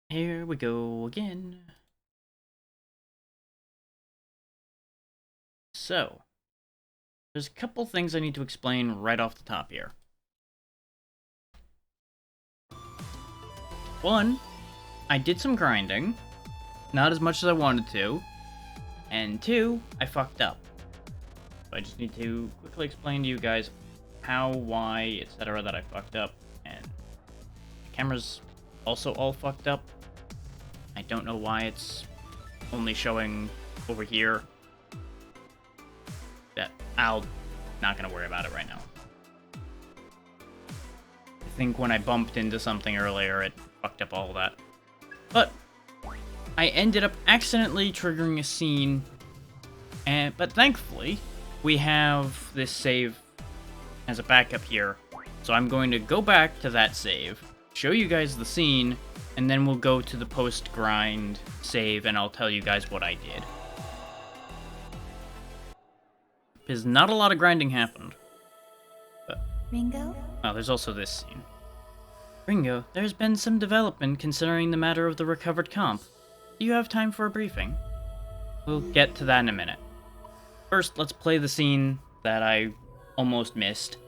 Here we go again. So, there's a couple things I need to explain right off the top here. One, I did some grinding, not as much as I wanted to, and two, I fucked up. So I just need to quickly explain to you guys how, why, etc. that I fucked up, and the camera's also all fucked up. I don't know why it's only showing over here. That I'll not gonna worry about it right now. I think when I bumped into something earlier, it fucked up all of that. But I ended up accidentally triggering a scene, but thankfully we have this save as a backup here. So I'm going to go back to that save, show you guys the scene, and then we'll go to the post-grind save and I'll tell you guys what I did. Because not a lot of grinding happened. But, Ringo? oh, there's also this scene. Ringo, there's been some development considering the matter of the recovered comp. Do you have time for a briefing? We'll get to that in a minute. First, let's play the scene that I almost missed.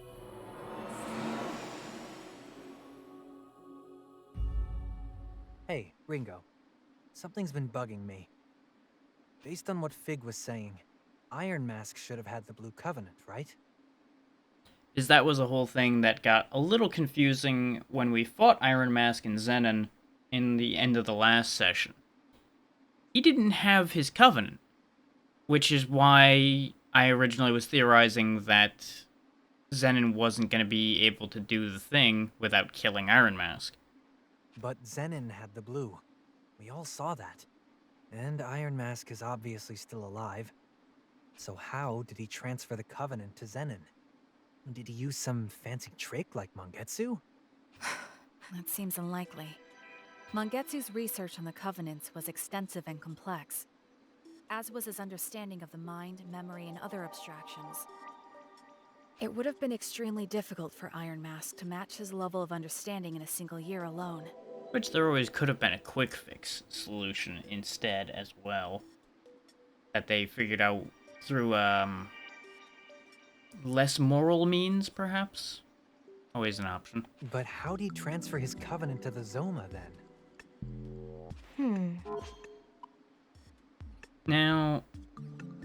Hey, Ringo. Something's been bugging me. Based on what Fig was saying, Iron Mask should have had the Blue Covenant, right? Is that was a whole thing that got a little confusing when we fought Iron Mask and Zenon in the end of the last session. He didn't have his Covenant, which is why I originally was theorizing that Zenon wasn't going to be able to do the thing without killing Iron Mask. But Zenin had the blue. We all saw that. And Iron Mask is obviously still alive. So how did he transfer the Covenant to Zenin? Did he use some fancy trick like Mangetsu? That seems unlikely. Mangetsu's research on the Covenants was extensive and complex, as was his understanding of the mind, memory, and other abstractions. It would have been extremely difficult for Iron Mask to match his level of understanding in a single year alone. Which there always could have been a quick fix solution instead as well. That they figured out through, less moral means, perhaps? Always an option. But how'd he transfer his Covenant to the Zoma then? Now,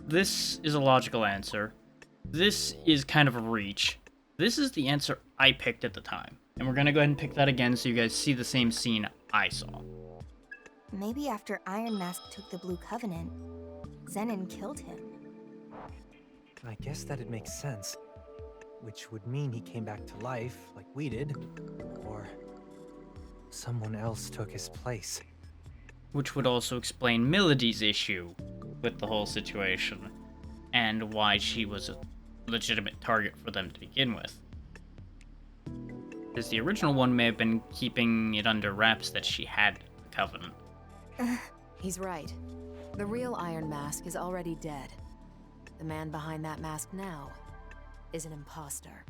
this is a logical answer. This is kind of a reach. This is the answer I picked at the time. And we're gonna go ahead and pick that again so you guys see the same scene I saw. Maybe after Iron Mask took the Blue Covenant, Zenon killed him. I guess that'd make sense. Which would mean he came back to life, like we did. Or someone else took his place. Which would also explain Melody's issue with the whole situation, and why she was a legitimate target for them to begin with. Because the original one may have been keeping it under wraps that she had the Covenant. He's right. The real Iron Mask is already dead. The man behind that mask now is an imposter.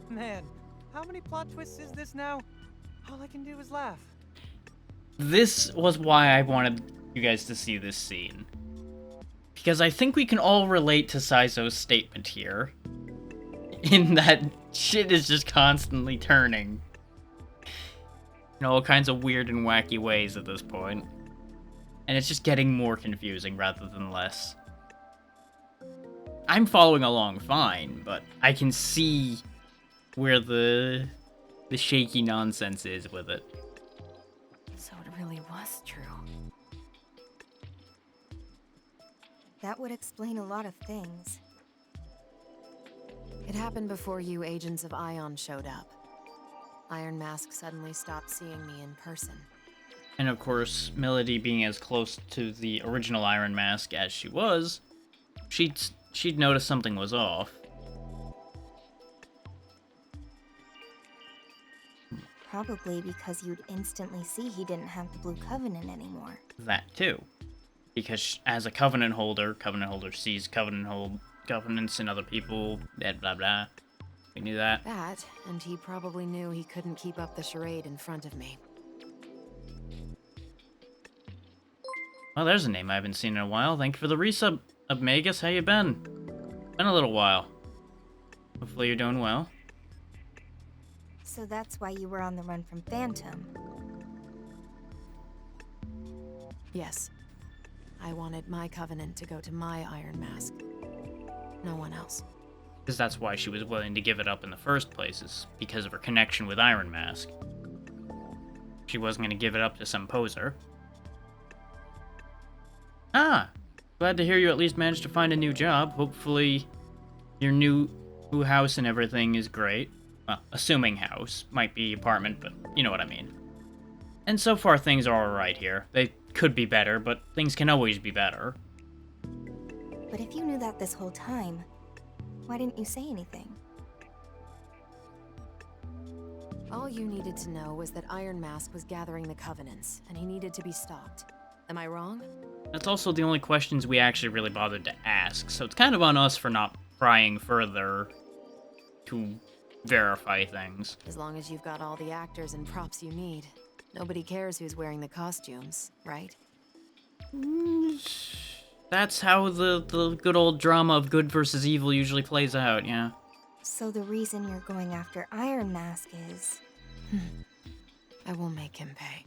Man, how many plot twists is this now? All I can do is laugh. This was why I wanted you guys to see this scene. Because I think we can all relate to Saizo's statement here. In that shit is just constantly turning. In all kinds of weird and wacky ways at this point. And it's just getting more confusing rather than less. I'm following along fine, but I can see where the shaky nonsense is with it. So it really was true. That would explain a lot of things. It happened before you Agents of Ion showed up. Iron Mask suddenly stopped seeing me in person. And of course, Melody being as close to the original Iron Mask as she was, she'd noticed something was off. Probably because you'd instantly see he didn't have the Blue Covenant anymore. That too. Because as a Covenant holder sees Covenants in other people, blah blah blah. We knew that. That, and he probably knew he couldn't keep up the charade in front of me. Well, there's a name I haven't seen in a while. Thank you for the resub, Magus. How you been? Been a little while. Hopefully you're doing well. So that's why you were on the run from Phantom. Yes. I wanted my covenant to go to my Iron Mask. No one else. Because that's why she was willing to give it up in the first place, is because of her connection with Iron Mask. She wasn't going to give it up to some poser. Ah! Glad to hear you at least managed to find a new job. Hopefully your new house and everything is great. Well, assuming house. Might be apartment, but you know what I mean. And so far things are alright here. They could be better, but things can always be better. But if you knew that this whole time, why didn't you say anything? All you needed to know was that Iron Mask was gathering the Covenants, and he needed to be stopped. Am I wrong? That's also the only questions we actually really bothered to ask, so it's kind of on us for not prying further to verify things. As long as you've got all the actors and props you need. Nobody cares who's wearing the costumes, right? That's how the good old drama of good versus evil usually plays out, yeah. So the reason you're going after Iron Mask is... I will make him pay.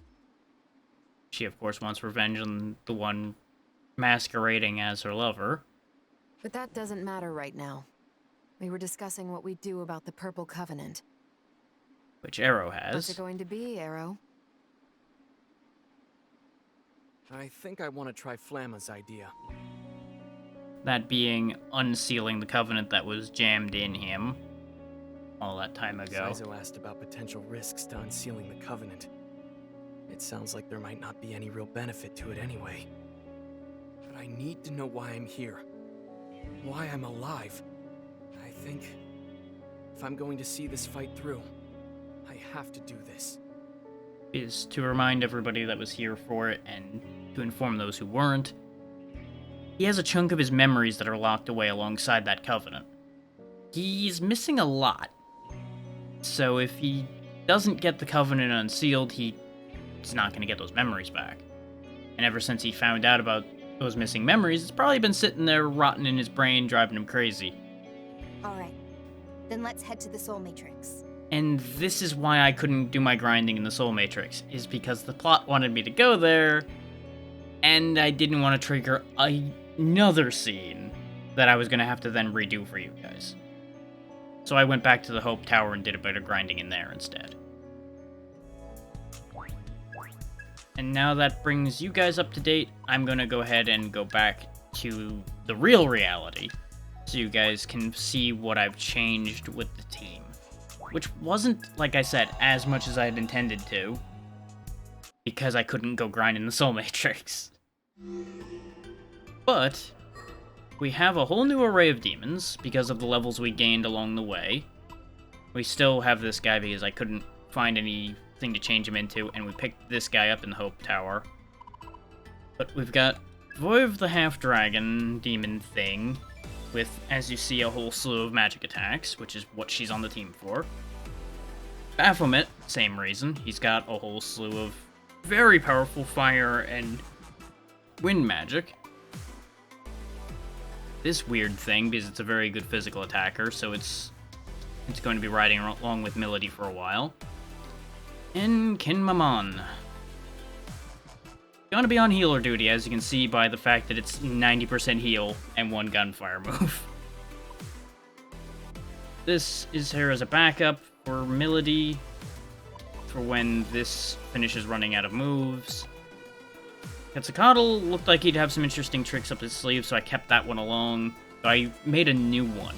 She, of course, wants revenge on the one masquerading as her lover. But that doesn't matter right now. We were discussing what we do about the Purple Covenant. Which Arrow What's it has. going to be, Arrow? I think I want to try Flamma's idea. That being unsealing the covenant that was jammed in him all that time ago. Saizo asked about potential risks to unsealing the Covenant. It sounds like there might not be any real benefit to it anyway. But I need to know why I'm here. Why I'm alive. I think if I'm going to see this fight through, I have to do this. Is to remind everybody that was here for it and to inform those who weren't. He has a chunk of his memories that are locked away alongside that covenant. He's missing a lot. So if he doesn't get the covenant unsealed, he's not going to get those memories back. And ever since he found out about those missing memories, it's probably been sitting there rotting in his brain, driving him crazy. Alright, then let's head to the Soul Matrix. And this is why I couldn't do my grinding in the Soul Matrix, is because the plot wanted me to go there, and I didn't want to trigger another scene that I was going to have to then redo for you guys. So I went back to the Hope Tower and did a bit of grinding in there instead. And now that brings you guys up to date, I'm going to go ahead and go back to the real reality, so you guys can see what I've changed with the team. Which wasn't, like I said, as much as I had intended to, because I couldn't go grind in the Soul Matrix. But we have a whole new array of demons because of the levels we gained along the way. We still have this guy because I couldn't find anything to change him into, and we picked this guy up in the Hope Tower. But we've got Voiv the Half-Dragon demon thing, with, as you see, a whole slew of magic attacks, which is what she's on the team for. Baphomet, same reason. He's got a whole slew of very powerful fire and wind magic. This weird thing, because it's a very good physical attacker, so it's going to be riding along with Milady for a while. And Kinmamon. Gonna be on healer duty, as you can see by the fact that it's 90% heal and 1 gunfire move. This is her as a backup for Milady, for when this finishes running out of moves. Quetzalcoatl looked like he'd have some interesting tricks up his sleeve, so I kept that one along. But I made a new one,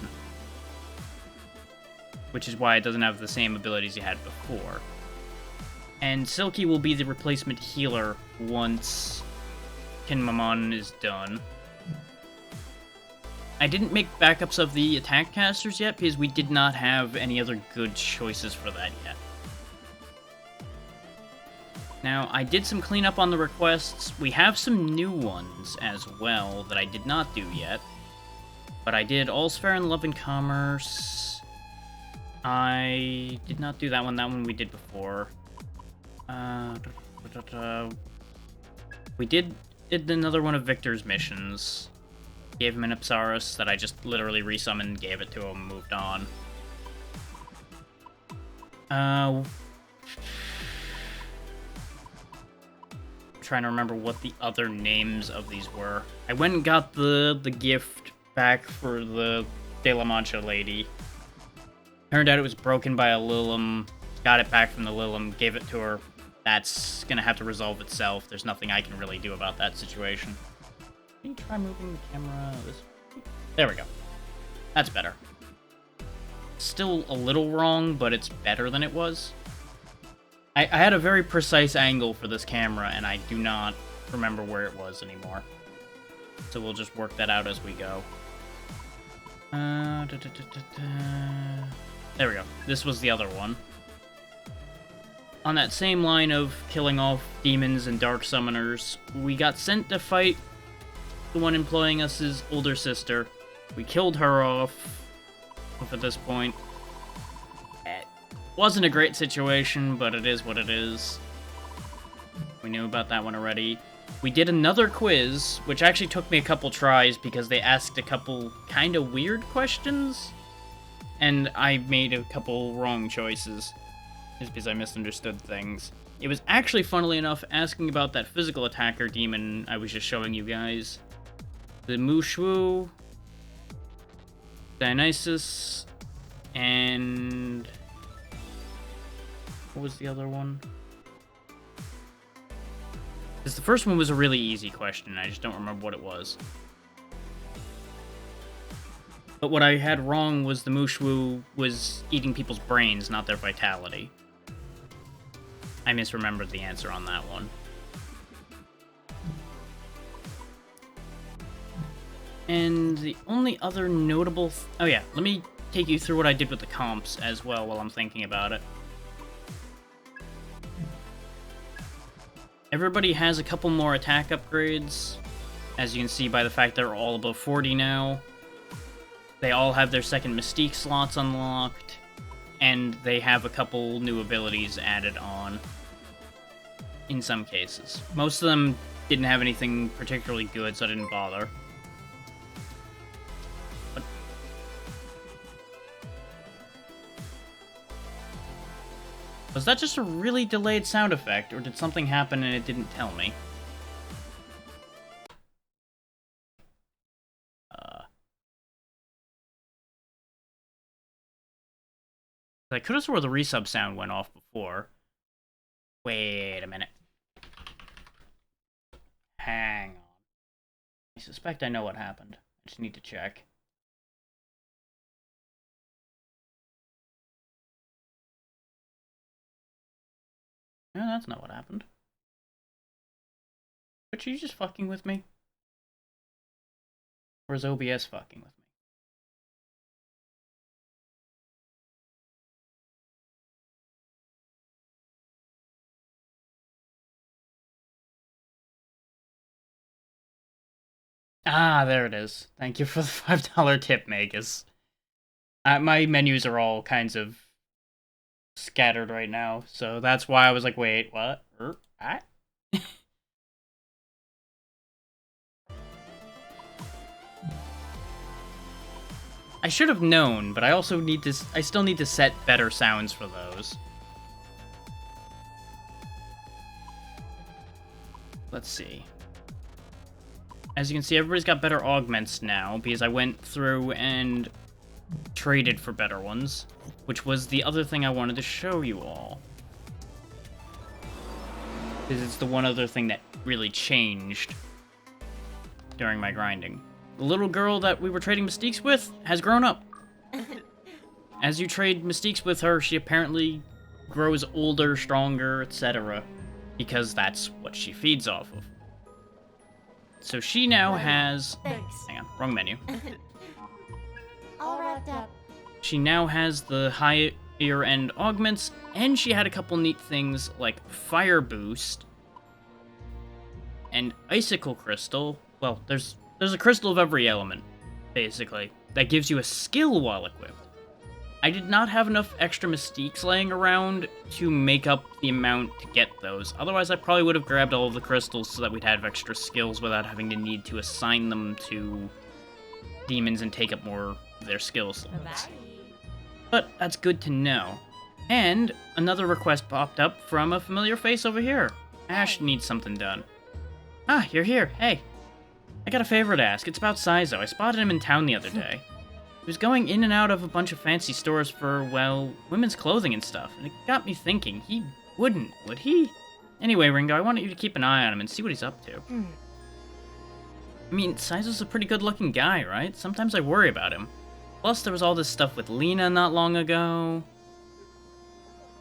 which is why it doesn't have the same abilities he had before. And Silky will be the replacement healer once Kinmamon is done. I didn't make backups of the attack casters yet, because we did not have any other good choices for that yet. Now, I did some cleanup on the requests. We have some new ones as well that I did not do yet. But I did All's Fair in Love and Commerce, I did not do that one. That one we did before. We did another one of Victor's missions. Gave him an Apsaris that I just literally resummoned, gave it to him, moved on. Trying to remember what the other names of these were. I went and got the gift back for the De La Mancha lady. Turned out it was broken by a Lilim. Got it back from the Lilim, gave it to her. That's gonna have to resolve itself. There's nothing I can really do about that situation. Can you try moving the camera this way? There we go. That's better. Still a little wrong, but it's better than it was. I had a very precise angle for this camera, and I do not remember where it was anymore. So we'll just work that out as we go. There we go. This was the other one. On that same line of killing off demons and dark summoners, we got sent to fight the one employing us, his older sister. We killed her off at this point. Wasn't a great situation, but it is what it is. We knew about that one already. We did another quiz, which actually took me a couple tries because they asked a couple kind of weird questions, and I made a couple wrong choices, just because I misunderstood things. It was actually, funnily enough, asking about that physical attacker demon I was just showing you guys. The Mushwu, Dionysus, and... what was the other one? Because the first one was a really easy question, I just don't remember what it was. But what I had wrong was the Mushwu was eating people's brains, not their vitality. I misremembered the answer on that one. And the only other notable... oh yeah, let me take you through what I did with the comps as well while I'm thinking about it. Everybody has a couple more attack upgrades, as you can see by the fact they're all above 40 now. They all have their second Mystique slots unlocked, and they have a couple new abilities added on, in some cases. Most of them didn't have anything particularly good, so I didn't bother. But was that just a really delayed sound effect, or did something happen and it didn't tell me? I could have swore the resub sound went off before. Wait a minute. Hang on. I suspect I know what happened. I just need to check. No, that's not what happened. But you just fucking with me? Or is OBS fucking with me? Ah, there it is. Thank you for the $5 tip, Magus. My menus are all kinds of scattered right now, so that's why I was like, wait, what? I should have known, but I also need to. I still need to set better sounds for those. Let's see. As you can see, everybody's got better augments now, because I went through and traded for better ones, which was the other thing I wanted to show you all. Because it's the one other thing that really changed during my grinding. The little girl that we were trading Mystiques with has grown up. As you trade Mystiques with her, she apparently grows older, stronger, etc. Because that's what she feeds off of. So she now has... Thanks. Hang on, wrong menu. All wrapped up. She now has the higher end augments, and she had a couple neat things like Fire Boost and Icicle Crystal. Well, there's a crystal of every element, basically, that gives you a skill while equipped. I did not have enough extra mystiques laying around to make up the amount to get those. Otherwise, I probably would have grabbed all of the crystals so that we'd have extra skills without having to need to assign them to demons and take up more of their skill slots. But that's good to know. And another request popped up from a familiar face over here. Ash needs something done. Ah, you're here. Hey. I got a favor to ask. It's about Saizo. I spotted him in town the other day. He was going in and out of a bunch of fancy stores for, well, women's clothing and stuff, and it got me thinking, he wouldn't, would he? Anyway, Ringo, I want you to keep an eye on him and see what he's up to. I mean, Saizo's a pretty good-looking guy, right? Sometimes I worry about him. Plus, there was all this stuff with Lena not long ago.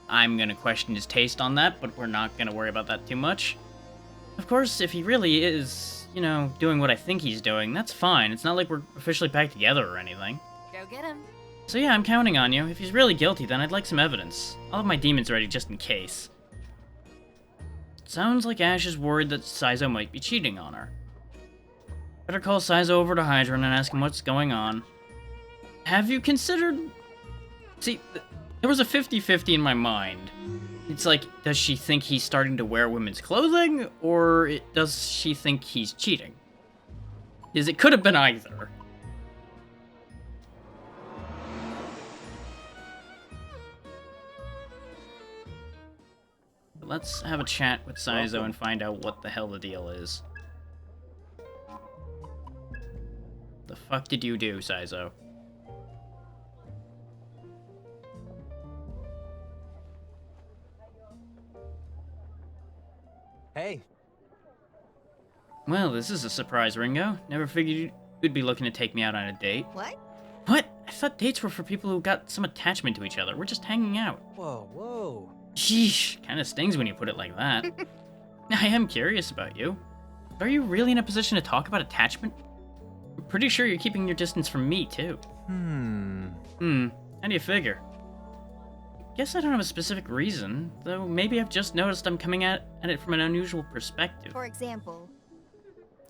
I'm gonna question his taste on that, but we're not gonna worry about that too much. Of course, if he really is, you know, doing what I think he's doing, that's fine. It's not like we're officially back together or anything. Go get him. So yeah, I'm counting on you. If he's really guilty, then I'd like some evidence. I'll have my demons ready just in case. Sounds like Ash is worried that Saizo might be cheating on her. Better call Saizo over to Hydron and ask him what's going on. Have you considered... See, there was a 50-50 in my mind. It's like, does she think he's starting to wear women's clothing, or does she think he's cheating? Because it could have been either. Let's have a chat with Saizo and find out what the hell the deal is. The fuck did you do, Saizo? Hey, Well, this is a surprise, Ringo. Never figured you'd be looking to take me out on a date. What? What? I thought dates were for people who got some attachment to each other. We're just hanging out. whoa. Sheesh, kinda stings when you put it like that. I am curious about you. Are you really in a position to talk about attachment? I'm pretty sure you're keeping your distance from me, too. How do you figure? Guess I don't have a specific reason, though maybe I've just noticed I'm coming at it from an unusual perspective. For example,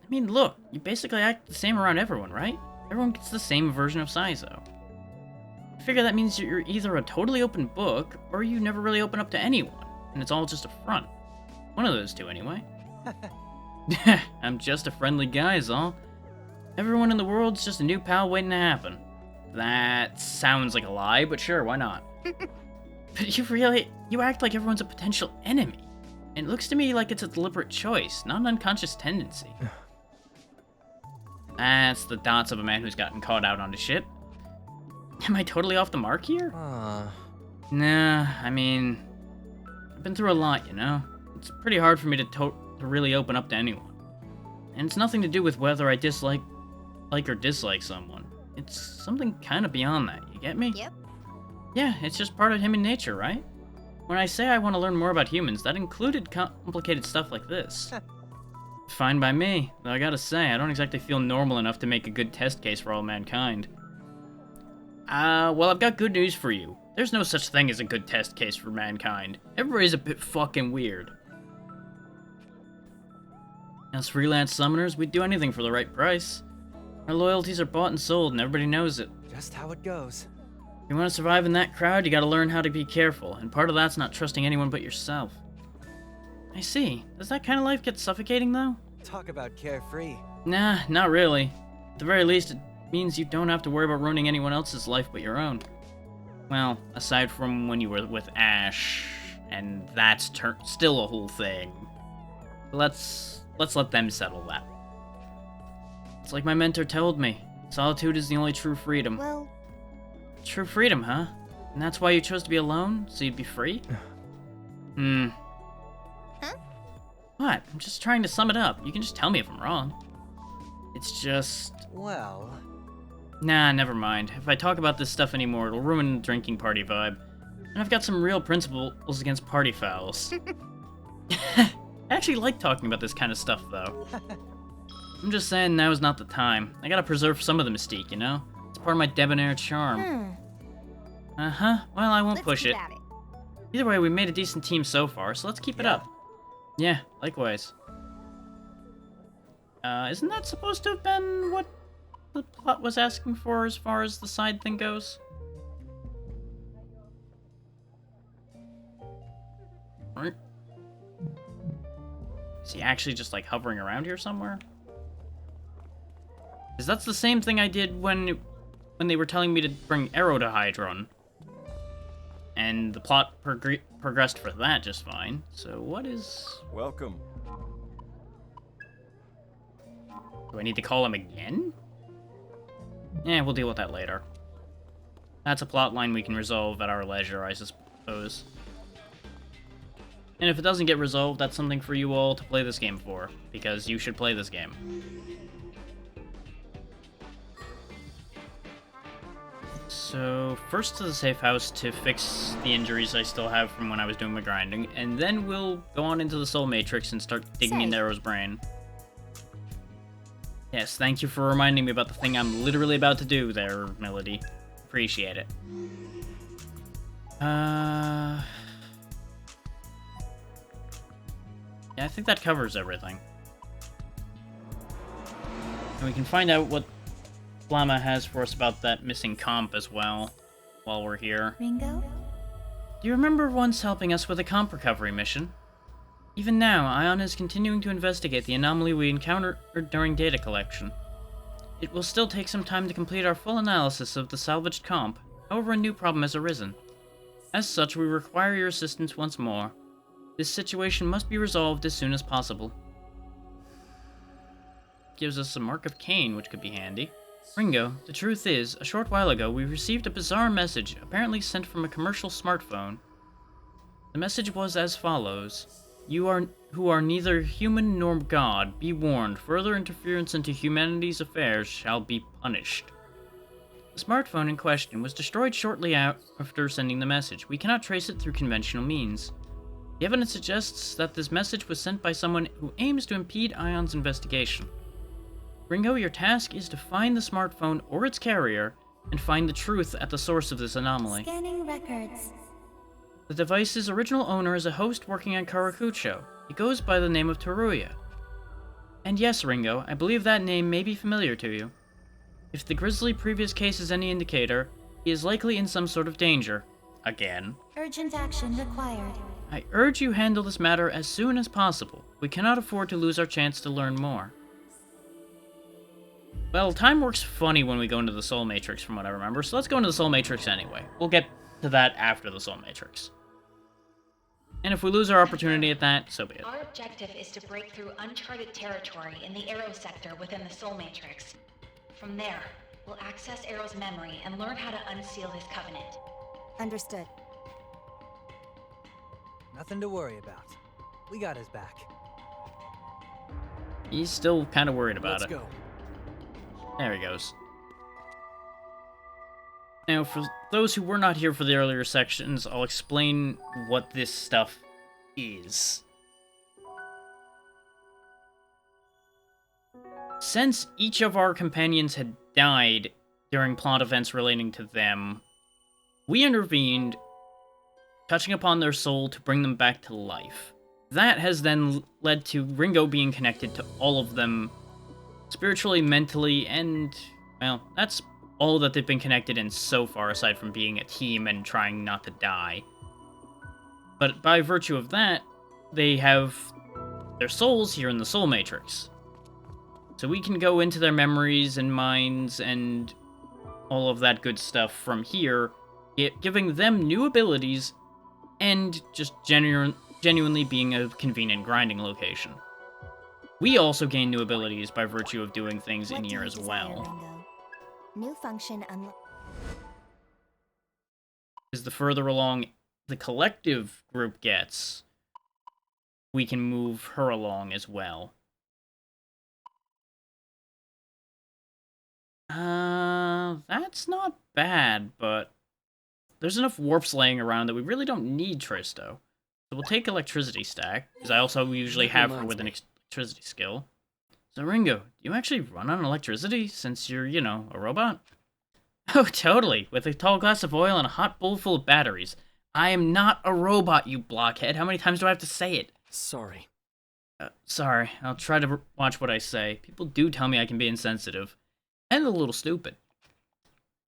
I mean, look, you basically act the same around everyone, right? Everyone gets the same version of Saizo. I figure that means you're either a totally open book, or you never really open up to anyone, and it's all just a front. One of those two, anyway. I'm just a friendly guy, is all. Everyone in the world's just a new pal waiting to happen. That sounds like a lie, but sure, why not? But you act like everyone's a potential enemy. It looks to me like it's a deliberate choice, not an unconscious tendency. That's the dots of a man who's gotten caught out on his shit. Am I totally off the mark here? Nah, I mean, I've been through a lot, you know? It's pretty hard for me to really open up to anyone. And it's nothing to do with whether I like or dislike someone. It's something kind of beyond that, you get me? Yep. Yeah, it's just part of human nature, right? When I say I want to learn more about humans, that included complicated stuff like this. Fine by me, though I gotta say, I don't exactly feel normal enough to make a good test case for all mankind. Well, I've got good news for you. There's no such thing as a good test case for mankind. Everybody's a bit fucking weird. As freelance summoners, we'd do anything for the right price. Our loyalties are bought and sold, and everybody knows it. Just how it goes. If you want to survive in that crowd, you gotta learn how to be careful, and part of that's not trusting anyone but yourself. I see. Does that kind of life get suffocating, though? Talk about carefree. Nah, not really. At the very least, it means you don't have to worry about ruining anyone else's life but your own. Well, aside from when you were with Ash, and that's still a whole thing. Let's let them settle that. It's like my mentor told me. Solitude is the only true freedom. well, True freedom, huh? And that's why you chose to be alone? So you'd be free? Huh? What? I'm just trying to sum it up. You can just tell me if I'm wrong. It's just... Well, Nah, never mind. If I talk about this stuff anymore, it'll ruin the drinking party vibe. And I've got some real principles against party fouls. I actually like talking about this kind of stuff, though. I'm just saying now is not the time. I gotta preserve some of the mystique, you know? It's part of my debonair charm. Uh-huh. Well, I won't let's push keep it. at it. Either way, we made a decent team so far, so let's keep it Yeah. up. Yeah, likewise. Isn't that supposed to have been what the plot was asking for as far as the side thing goes? Is he actually just, like, hovering around here somewhere? Because that's the same thing I did when they were telling me to bring Arrow to Hydron. And the plot progressed for that just fine. So what is... Welcome. Do I need to call him again? Yeah, we'll deal with that later. That's a plot line we can resolve at our leisure, I suppose. And if it doesn't get resolved, that's something for you all to play this game for, because you should play this game. So, first to the safe house to fix the injuries I still have from when I was doing my grinding, and then we'll go on into the Soul Matrix and start digging into Arrow's brain. Yes, thank you for reminding me about the thing I'm literally about to do there, Melody. Appreciate it. Yeah, I think that covers everything. And we can find out what Flamma has for us about that missing comp as well, while we're here. Ringo? Do you remember once helping us with a comp recovery mission? Even now, Ion is continuing to investigate the anomaly we encountered during data collection. It will still take some time to complete our full analysis of the salvaged comp, however a new problem has arisen. As such, we require your assistance once more. This situation must be resolved as soon as possible. Gives us a Mark of Cain, which could be handy. Ringo, the truth is, a short while ago we received a bizarre message, apparently sent from a commercial smartphone. The message was as follows. You who are neither human nor god, be warned, further interference into humanity's affairs shall be punished. The smartphone in question was destroyed shortly after sending the message. We cannot trace it through conventional means. The evidence suggests that this message was sent by someone who aims to impede Ion's investigation. Ringo, your task is to find the smartphone or its carrier, and find the truth at the source of this anomaly. Scanning records. The device's original owner is a host working on Karakucho. He goes by the name of Teruya. And yes, Ringo, I believe that name may be familiar to you. If the grisly previous case is any indicator, he is likely in some sort of danger. Again. Urgent action required. I urge you handle this matter as soon as possible. We cannot afford to lose our chance to learn more. Well, time works funny when we go into the Soul Matrix from what I remember, so let's go into the Soul Matrix anyway. We'll get to that after the Soul Matrix. And if we lose our opportunity at that, so be it. Our objective is to break through uncharted territory in the Arrow sector within the Soul Matrix. From there, we'll access Arrow's memory and learn how to unseal his covenant. Understood. Nothing to worry about. We got his back. He's still kind of worried about Let's it. go. There he goes. Now, for those who were not here for the earlier sections, I'll explain what this stuff is. Since each of our companions had died during plot events relating to them, we intervened, touching upon their soul to bring them back to life. That has then led to Ringo being connected to all of them spiritually, mentally, and, well, that's all that they've been connected in so far, aside from being a team and trying not to die. But by virtue of that, they have their souls here in the Soul Matrix. So we can go into their memories and minds and all of that good stuff from here, giving them new abilities and just genuinely being a convenient grinding location. We also gain new abilities by virtue of doing things in What do here you as desire, well. Ringo? New function unlocked. Because the further along the collective group gets, we can move her along as well. That's not bad, but there's enough warps laying around that we really don't need Tristo. So we'll take Electricity Stack, because I also usually have her with an electricity skill. So Ringo, do you actually run on electricity, since you're, you know, a robot? Oh, totally, with a tall glass of oil and a hot bowl full of batteries. I am not a robot, you blockhead. How many times do I have to say it? Sorry. Sorry, I'll try to watch what I say. People do tell me I can be insensitive. And a little stupid.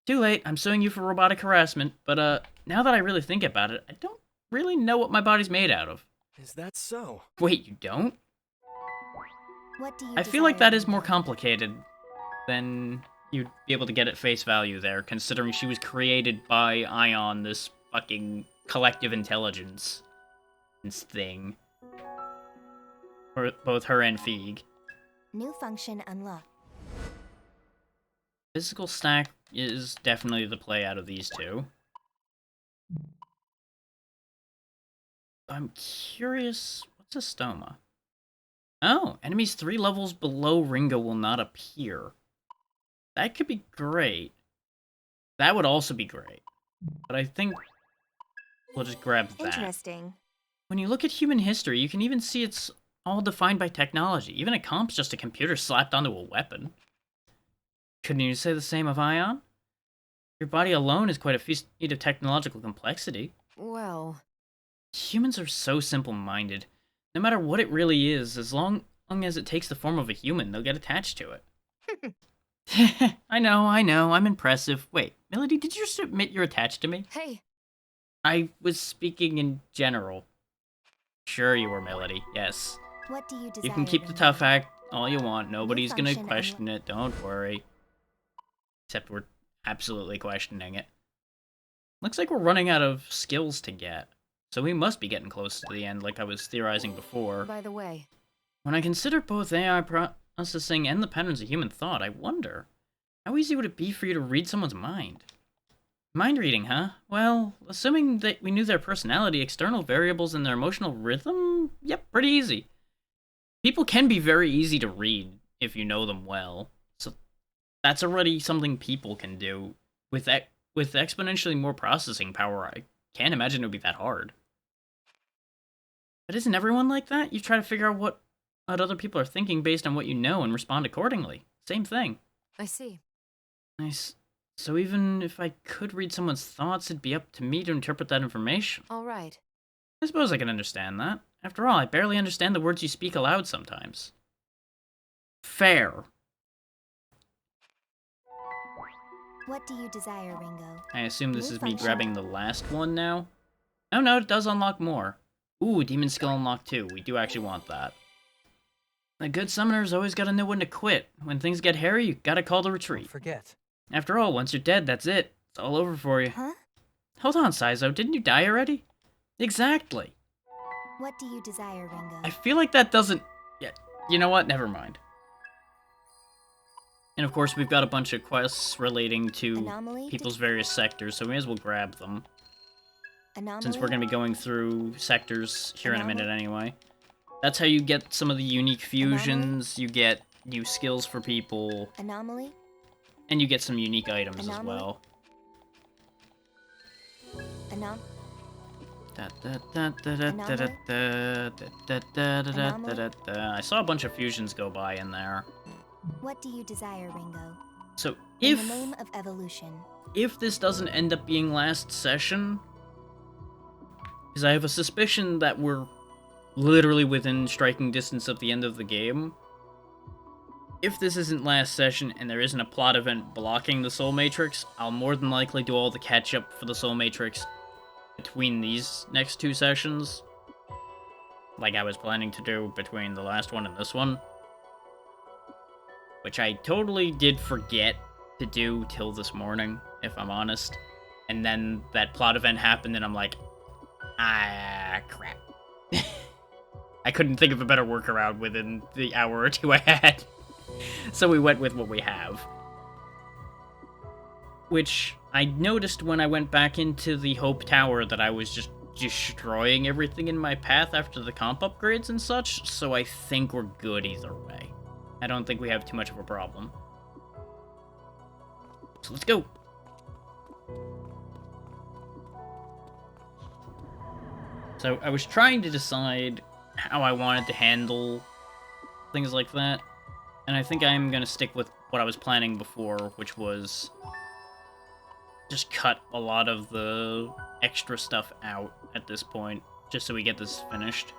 Too late, I'm suing you for robotic harassment, but now that I really think about it, I don't really know what my body's made out of. Is that so? Wait, you don't? What do you I feel like desire, that is more Ringo? complicated than you'd be able to get at face value there, considering she was created by Ion, this fucking collective intelligence thing. For both her and Feig. New function unlocked. Physical stack is definitely the play out of these two. I'm curious, what's a stoma? Oh, enemies 3 levels below Ringo will not appear. That could be great. That would also be great. But I think we'll just grab that. Interesting. When you look at human history, you can even see it's all defined by technology. Even a comp's just a computer slapped onto a weapon. Couldn't you say the same of Ion? Your body alone is quite a feat of technological complexity. Well, Humans are so simple-minded. No matter what it really is, as long as it takes the form of a human, they'll get attached to it. I know, I'm impressive. Wait, Melody, did you just admit you're attached to me? hey, I was speaking in general. Sure you were, Melody, yes. What do you desire? You can keep the Ringo? tough act all you want, nobody's gonna function question it, don't worry. Except we're absolutely questioning it. Looks like we're running out of skills to get. So we must be getting close to the end, like I was theorizing before. by the way, When I consider both AI processing and the patterns of human thought, I wonder, how easy would it be for you to read someone's mind? Mind reading, huh? Well, assuming that we knew their personality, external variables, and their emotional rhythm, yep, pretty easy. People can be very easy to read if you know them well, so that's already something people can do. With exponentially more processing power, I can't imagine it would be that hard. But isn't everyone like that? You try to figure out what other people are thinking based on what you know and respond accordingly. Same thing. I see. Nice. So even if I could read someone's thoughts, it'd be up to me to interpret that information. All right. I suppose I can understand that. After all, I barely understand the words you speak aloud sometimes. Fair. What do you desire, Ringo? I assume this New is me function. grabbing the last one now? Oh no, it does unlock more. Ooh, Demon Skill unlock 2. We do actually want that. A good summoner's always gotta know when to quit. When things get hairy, you gotta call the Don't retreat. forget. After all, once you're dead, that's it. It's all over for you. Huh? Hold on, Saizo, didn't you die already? Exactly. What do you desire, Ringo? I feel like that doesn't... Yeah, you know what? Never mind. And of course, we've got a bunch of quests relating to Anomaly people's various sectors, so we may as well grab them. Anomaly? Since we're going to be going through sectors here in a minute anyway. That's how you get some of the unique fusions, you get new skills for people, Anomaly? and you get some unique items as Anomaly? well. Anom- I saw a bunch of fusions go by in there. What do you desire, Ringo? So In if the name of evolution. this doesn't end up being last session, because I have a suspicion that we're literally within striking distance of the end of the game. If this isn't last session and there isn't a plot event blocking the Soul Matrix, I'll more than likely do all the catch-up for the Soul Matrix between these next 2 sessions. Like I was planning to do between the last one and this one. Which I totally did forget to do till this morning, if I'm honest. And then that plot event happened and I'm like, ah, crap. I couldn't think of a better workaround within the hour or 2 I had. So we went with what we have. Which I noticed when I went back into the Hope Tower that I was just destroying everything in my path after the comp upgrades and such, so I think we're good either way. I don't think we have too much of a problem. So let's go. So I was trying to decide how I wanted to handle things like that, and I think I'm gonna stick with what I was planning before, which was just cut a lot of the extra stuff out at this point, just so we get this finished.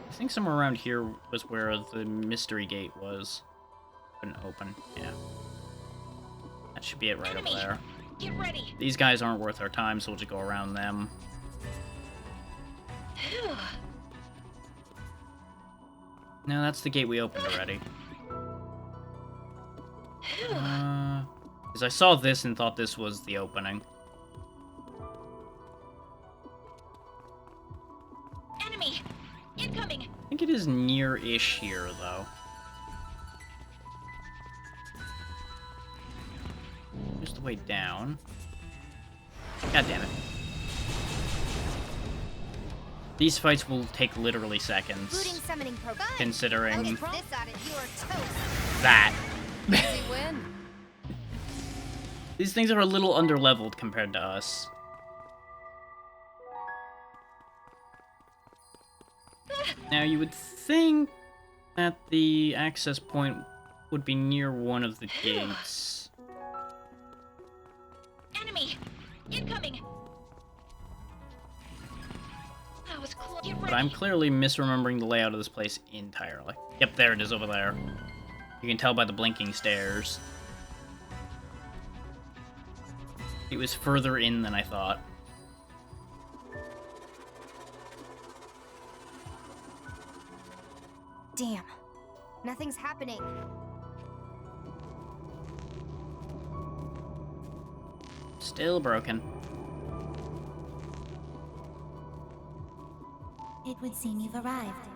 I think somewhere around here was where the mystery gate was. Couldn't open, yeah. That should be it right Enemy. over there. Get ready. These guys aren't worth our time, so we'll just go around them. Phew. No, that's the gate we opened already. Phew. Because I saw this and thought this was the opening. Enemy! Incoming! I think it is near-ish here, though. Just the way down. God damn it. These fights will take literally seconds, Booting summoning program. considering This out of your toast. that. Easy win. These things are a little underleveled compared to us. Now, you would think that the access point would be near one of the gates. Enemy! Incoming! That was close. Get But ready. I'm clearly misremembering the layout of this place entirely. Yep, there it is over there. You can tell by the blinking stairs. It was further in than I thought. Damn. Nothing's happening. Still broken. It would seem you've arrived.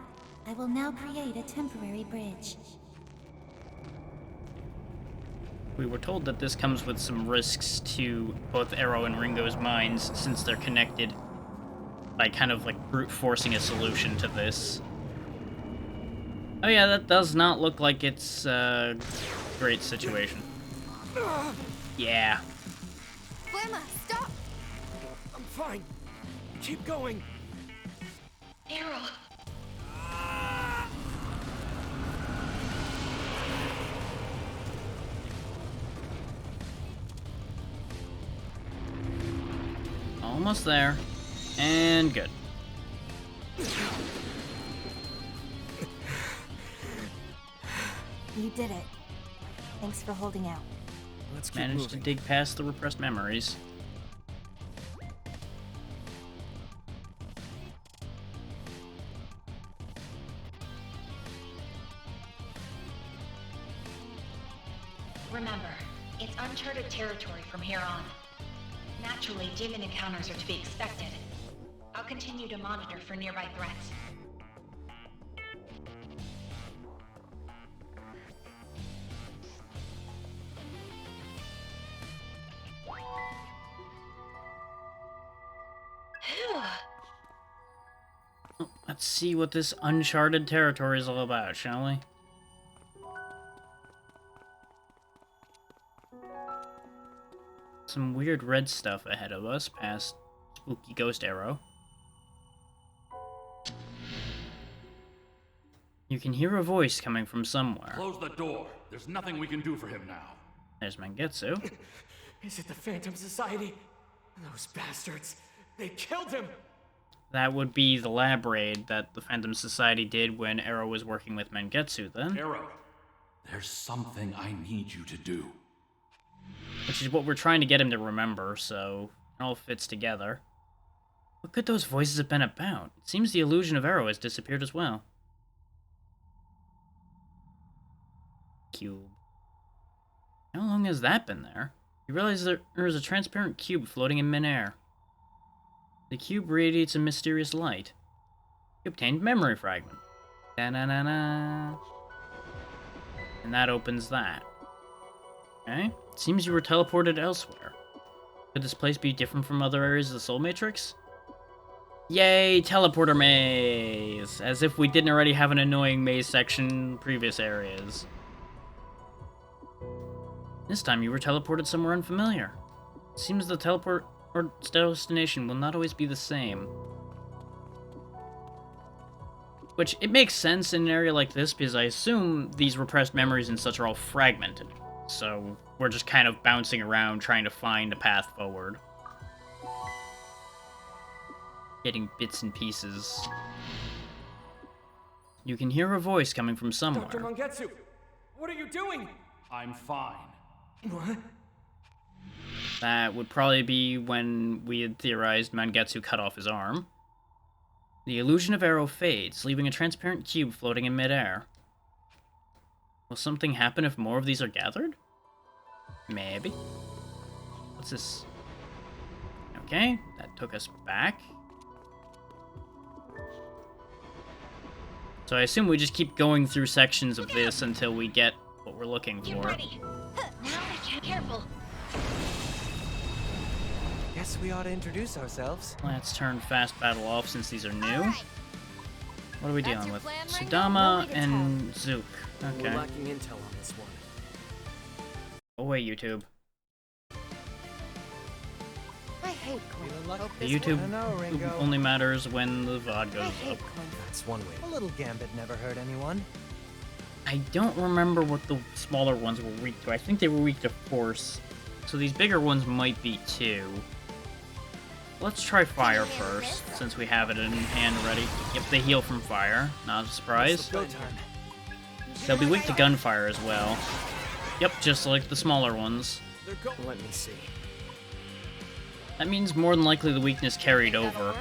I will now create a temporary bridge. We were told that this comes with some risks to both Arrow and Ringo's minds, since they're connected by kind of like brute forcing a solution to this. Oh yeah, that does not look like it's a great situation. Yeah. Flamma, stop! I'm fine. Keep going. Arrow. Almost there. And good. You did it. Thanks for holding out. Let's keep Managed to moving. dig past the repressed memories. Remember, it's uncharted territory from here on. Naturally, demon encounters are to be expected. I'll continue to monitor for nearby threats. Phew. Let's see what this uncharted territory is all about, shall we? Some weird red stuff ahead of us, past Spooky Ghost Arrow. You can hear a voice coming from somewhere. Close the door. There's nothing we can do for him now. There's Mangetsu. Is it the Phantom Society? Those bastards. They killed him! That would be the lab raid that the Phantom Society did when Arrow was working with Mangetsu then. Arrow, there's something I need you to do. Which is what we're trying to get him to remember, so it all fits together. What could those voices have been about? It seems the illusion of Arrow has disappeared as well. Cube. How long has that been there? You realize there is a transparent cube floating in midair. The cube radiates a mysterious light. You obtained memory fragment. Da-na-na-na. And that opens that. Okay. It seems you were teleported elsewhere. Could this place be different from other areas of the Soul Matrix? Yay, teleporter maze! As if we didn't already have an annoying maze section in previous areas. This time you were teleported somewhere unfamiliar. It seems the teleport or destination will not always be the same. Which, it makes sense in an area like this, because I assume these repressed memories and such are all fragmented. So, we're just kind of bouncing around trying to find a path forward. Getting bits and pieces. You can hear a voice coming from somewhere. Dr. Mangetsu! What are you doing? I'm fine. What? That would probably be when we had theorized Mangetsu cut off his arm. The illusion of Arrow fades, leaving a transparent cube floating in midair. Will something happen if more of these are gathered? Maybe. What's this? Okay, that took us back. So I assume we just keep going through sections of this until we get what we're looking Get for. ready. Now, careful. Guess we ought to introduce ourselves. Let's turn fast battle off since these are new. What are we dealing with? plan, Ringo? Sudama and Zook. We're Okay. lacking intel on this one. Away, YouTube. I hate Quinn. Hope The this YouTube I know, Ringo. only matters when the VOD I goes up. hate Quinn. That's one way. A little gambit never hurt anyone. I don't remember what the smaller ones were weak to. I think they were weak to force. So these bigger ones might be too. Let's try fire first, since we have it in hand ready. Yep, they heal from fire. Not a surprise. Go time. They'll be weak to gunfire as well. Yep, just like the smaller ones. Let me see. That means more than likely the weakness carried over.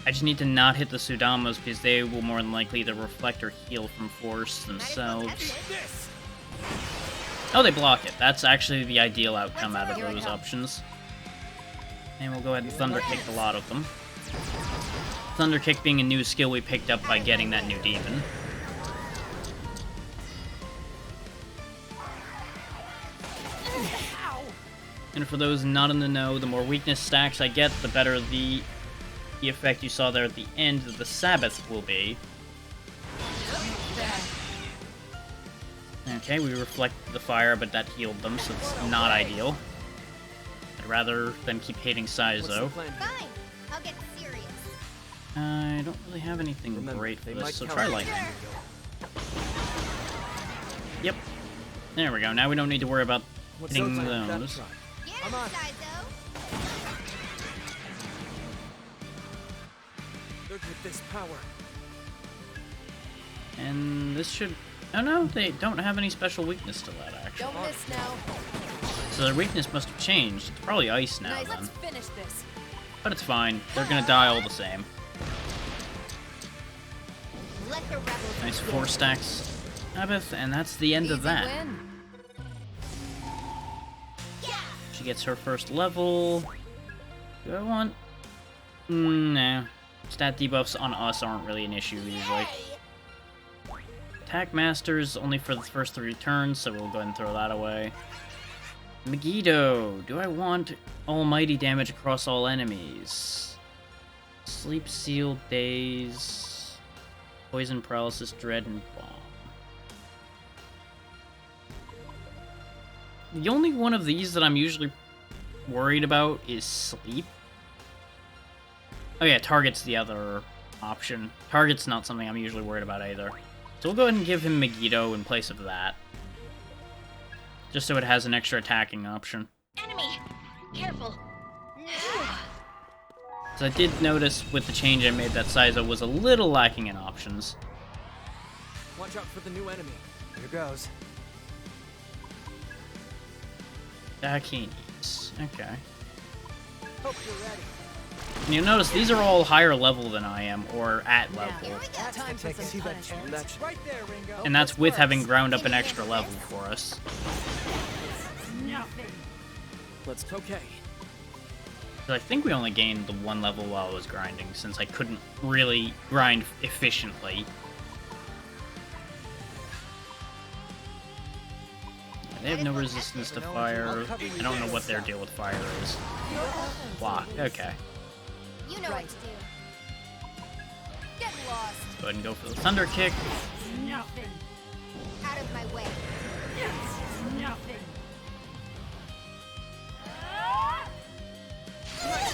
I just need to not hit the Sudamas because they will more than likely either reflect or heal from force themselves. Oh, they block it. That's actually the ideal outcome out of those options. And we'll go ahead and Thunder Kick a lot of them. Thunder Kick being a new skill we picked up by getting that new demon. And for those not in the know, the more weakness stacks I get, the better the effect you saw there at the end of the Sabbath will be. Okay, we reflect the fire, but that healed them, so it's not ideal. I'd rather them keep hating Saizo. Fine, I'll get serious. I don't really have anything Remember, great for they this, might so counter try lightning. Yep. There we go. Now we don't need to worry about hitting those. Yeah, Come on. Saizo. Look at this power. And this should... Oh no, they don't have any special weakness to that, actually. Don't miss now. So their weakness must have changed. It's probably ice now, Nice. then. Let's finish this. But it's fine. They're gonna die all the same. Let the rebels Nice 4 stacks. Sabbath, and that's the end of Easy that. win. She gets her first level. Do I want... Nah. Stat debuffs on us aren't really an issue, usually. Attack Masters only for the first 3 turns, so we'll go ahead and throw that away. Megiddo. Do I want almighty damage across all enemies? Sleep, Seal, Daze, Poison, Paralysis, Dread, and Bomb. The only one of these that I'm usually worried about is Sleep. Oh yeah, Target's the other option. Target's not something I'm usually worried about either. So we'll go ahead and give him Megiddo in place of that. Just so it has an extra attacking option. Enemy! Careful. So I did notice with the change I made that Saizo was a little lacking in options. Watch out for the new enemy. Here goes. Dakinis. Okay. Hope you're ready. And you'll notice these are all higher level than I am, or at level. Time for Take some that punishment. chance. Right there, Ringo. And that's with having ground up an extra level for us. Let's okay. So I think we only gained the 1 level while I was grinding, since I couldn't really grind efficiently. They have no resistance to fire. I don't know what their deal with fire is. Block. Okay. You know what to do. Get lost. Go ahead and go for the Thunder Kick. Out of my way.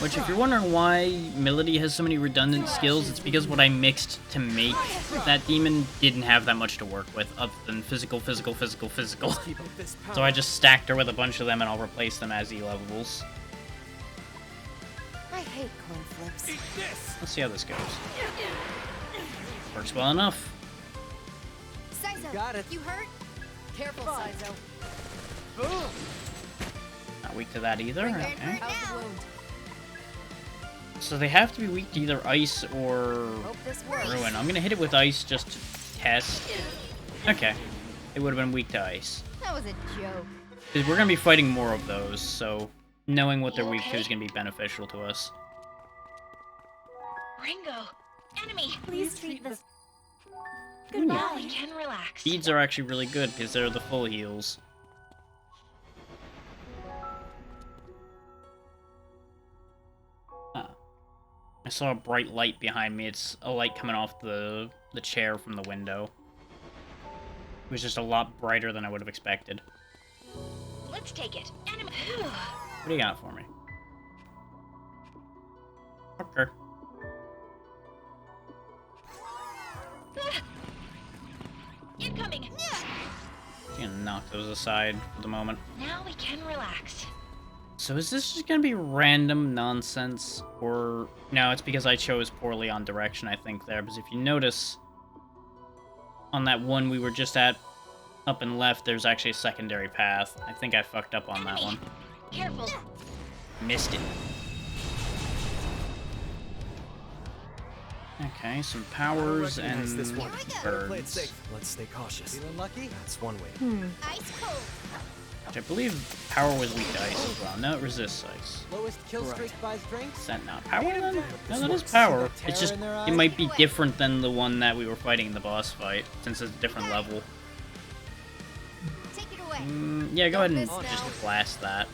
Which, if you're wondering why Milady has so many redundant skills, it's because what I mixed to make that demon didn't have that much to work with, other than physical, physical, physical, physical. Keep up this power. So I just stacked her with a bunch of them and I'll replace them as E-levels. I hate coin flips. Eat this. Let's see how this goes. Works well enough. Saizo, Got it. you hurt? Careful, Saizo. Boom. That weak to that either. Okay. How's the wound? So they have to be weak to either ice or Hope this works. ruin. I'm gonna hit it with ice just to test. Okay. It would have been weak to ice. That was a joke. Because we're gonna be fighting more of those, so knowing what they're weak to is gonna be beneficial to us. Ringo! Enemy! Please treat this. Now we can relax. Beads are actually really good because they're the full heals. I saw a bright light behind me. It's a light coming off the chair from the window. It was just a lot brighter than I would have expected. Let's take it. Enemy! What do you got for me? Okay. Incoming! Just gonna knock those aside for the moment. Now we can relax. So is this just gonna be random nonsense? Or... No, it's because I chose poorly on direction, I think, there. Because if you notice, on that one we were just at, up and left, there's actually a secondary path. I think I fucked up on that one. Careful. Missed it. Okay, some powers and recognize this one. Play it birds. safe. Let's stay cautious. Feeling lucky? That's one way. Ice cold. Which I believe power was weak to ice as well. No, it resists ice. Lowest kill Right. streak buys drinks? Is that not power then? No, that is See power. the It's terror just, in their it eyes? might be different than the one that we were fighting in the boss fight, since it's a different level. Take it away. Yeah, go ahead and Don't miss just now. blast that.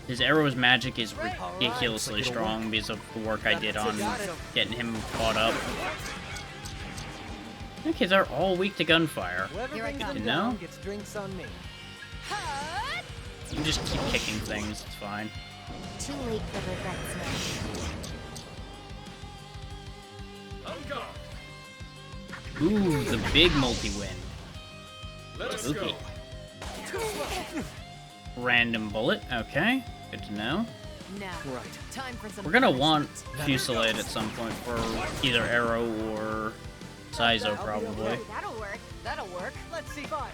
His arrow's magic is ridiculously Alright, strong because of the work I did on getting him caught up. Okay, they're all weak to gunfire. Whoever Here I brings come. them You know? down gets drinks on me. You just keep kicking things, it's fine. Too late for regrets now. Ooh, the big multi-wind. Spooky. Random bullet, okay. Good to know. Now, Right. time for some We're gonna want punishment. Fusillade at some point for either Arrow or Saizo, probably. That'll work. That'll work. Let's see five.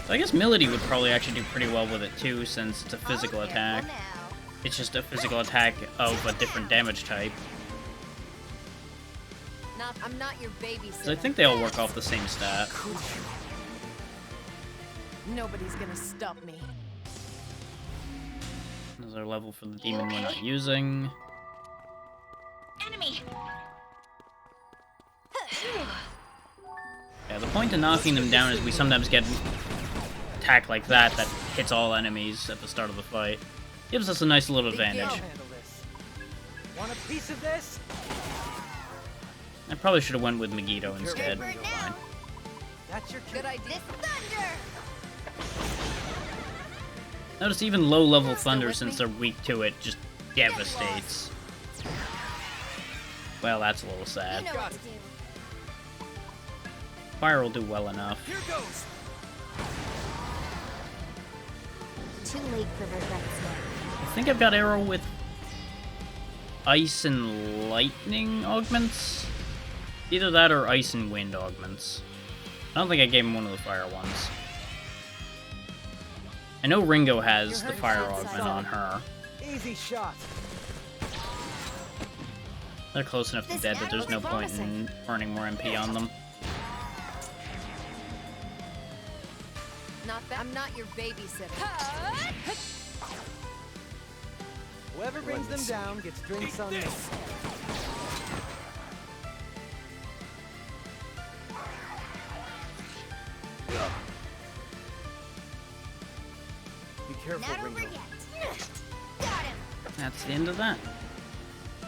So I guess Milady would probably actually do pretty well with it too, since it's a physical Oh, attack. careful now. It's just a physical attack of a different damage type. I'm not your babysitter. So I think they all work off the same stat. Nobody's gonna stop me. There's our level for the demon we're not using. Enemy! Yeah, the point of knocking them down is we sometimes get an attack like that that hits all enemies at the start of the fight. Gives us a nice little Big advantage. deal. Handle this. Want a piece of this? I probably should have went with Megiddo instead. Paper Fine. now. That's your Good cue. idea. This thunder. Notice even low-level Still thunder, with since me? they're weak to it, just devastates. Well, that's a little You sad. know what to do. Fire will do well enough. Here goes. Too late for regrets now. I think I've got Arrow with ice and lightning augments. Either that or ice and wind augments. I don't think I gave him one of the fire ones. I know Ringo has the fire augment on her. Easy shot. They're close enough to This dead that guy there's no looks point in earning more MP on them. Not bad. I'm not your babysitter. Whoever brings them down gets drinks on me. Be careful, Not over Ringo. yet. Got him. That's the end of that. You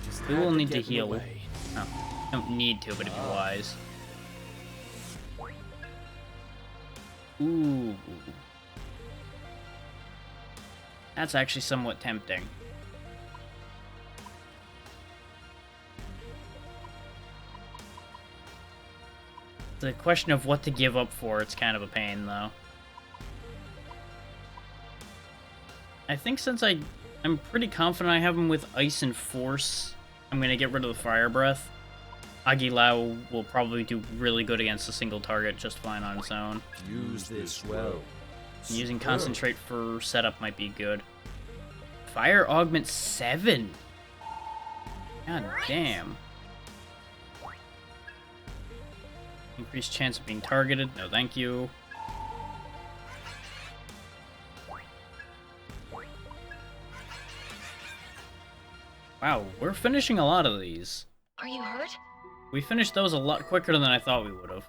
just We had will need to get in the heal. way. Oh, don't need to, but if you're wise. Ooh. That's actually somewhat tempting. The question of what to give up for, it's kind of a pain, though. I think since I'm pretty confident I have him with Ice and Force, I'm gonna get rid of the Fire Breath. Agilao will probably do really good against a single target just fine on its own. Use this well. Using concentrate for setup might be good. Fire augment 7. God damn. Increased chance of being targeted. No, thank you. Wow, we're finishing a lot of these. Are you hurt? We finished those a lot quicker than I thought we would have.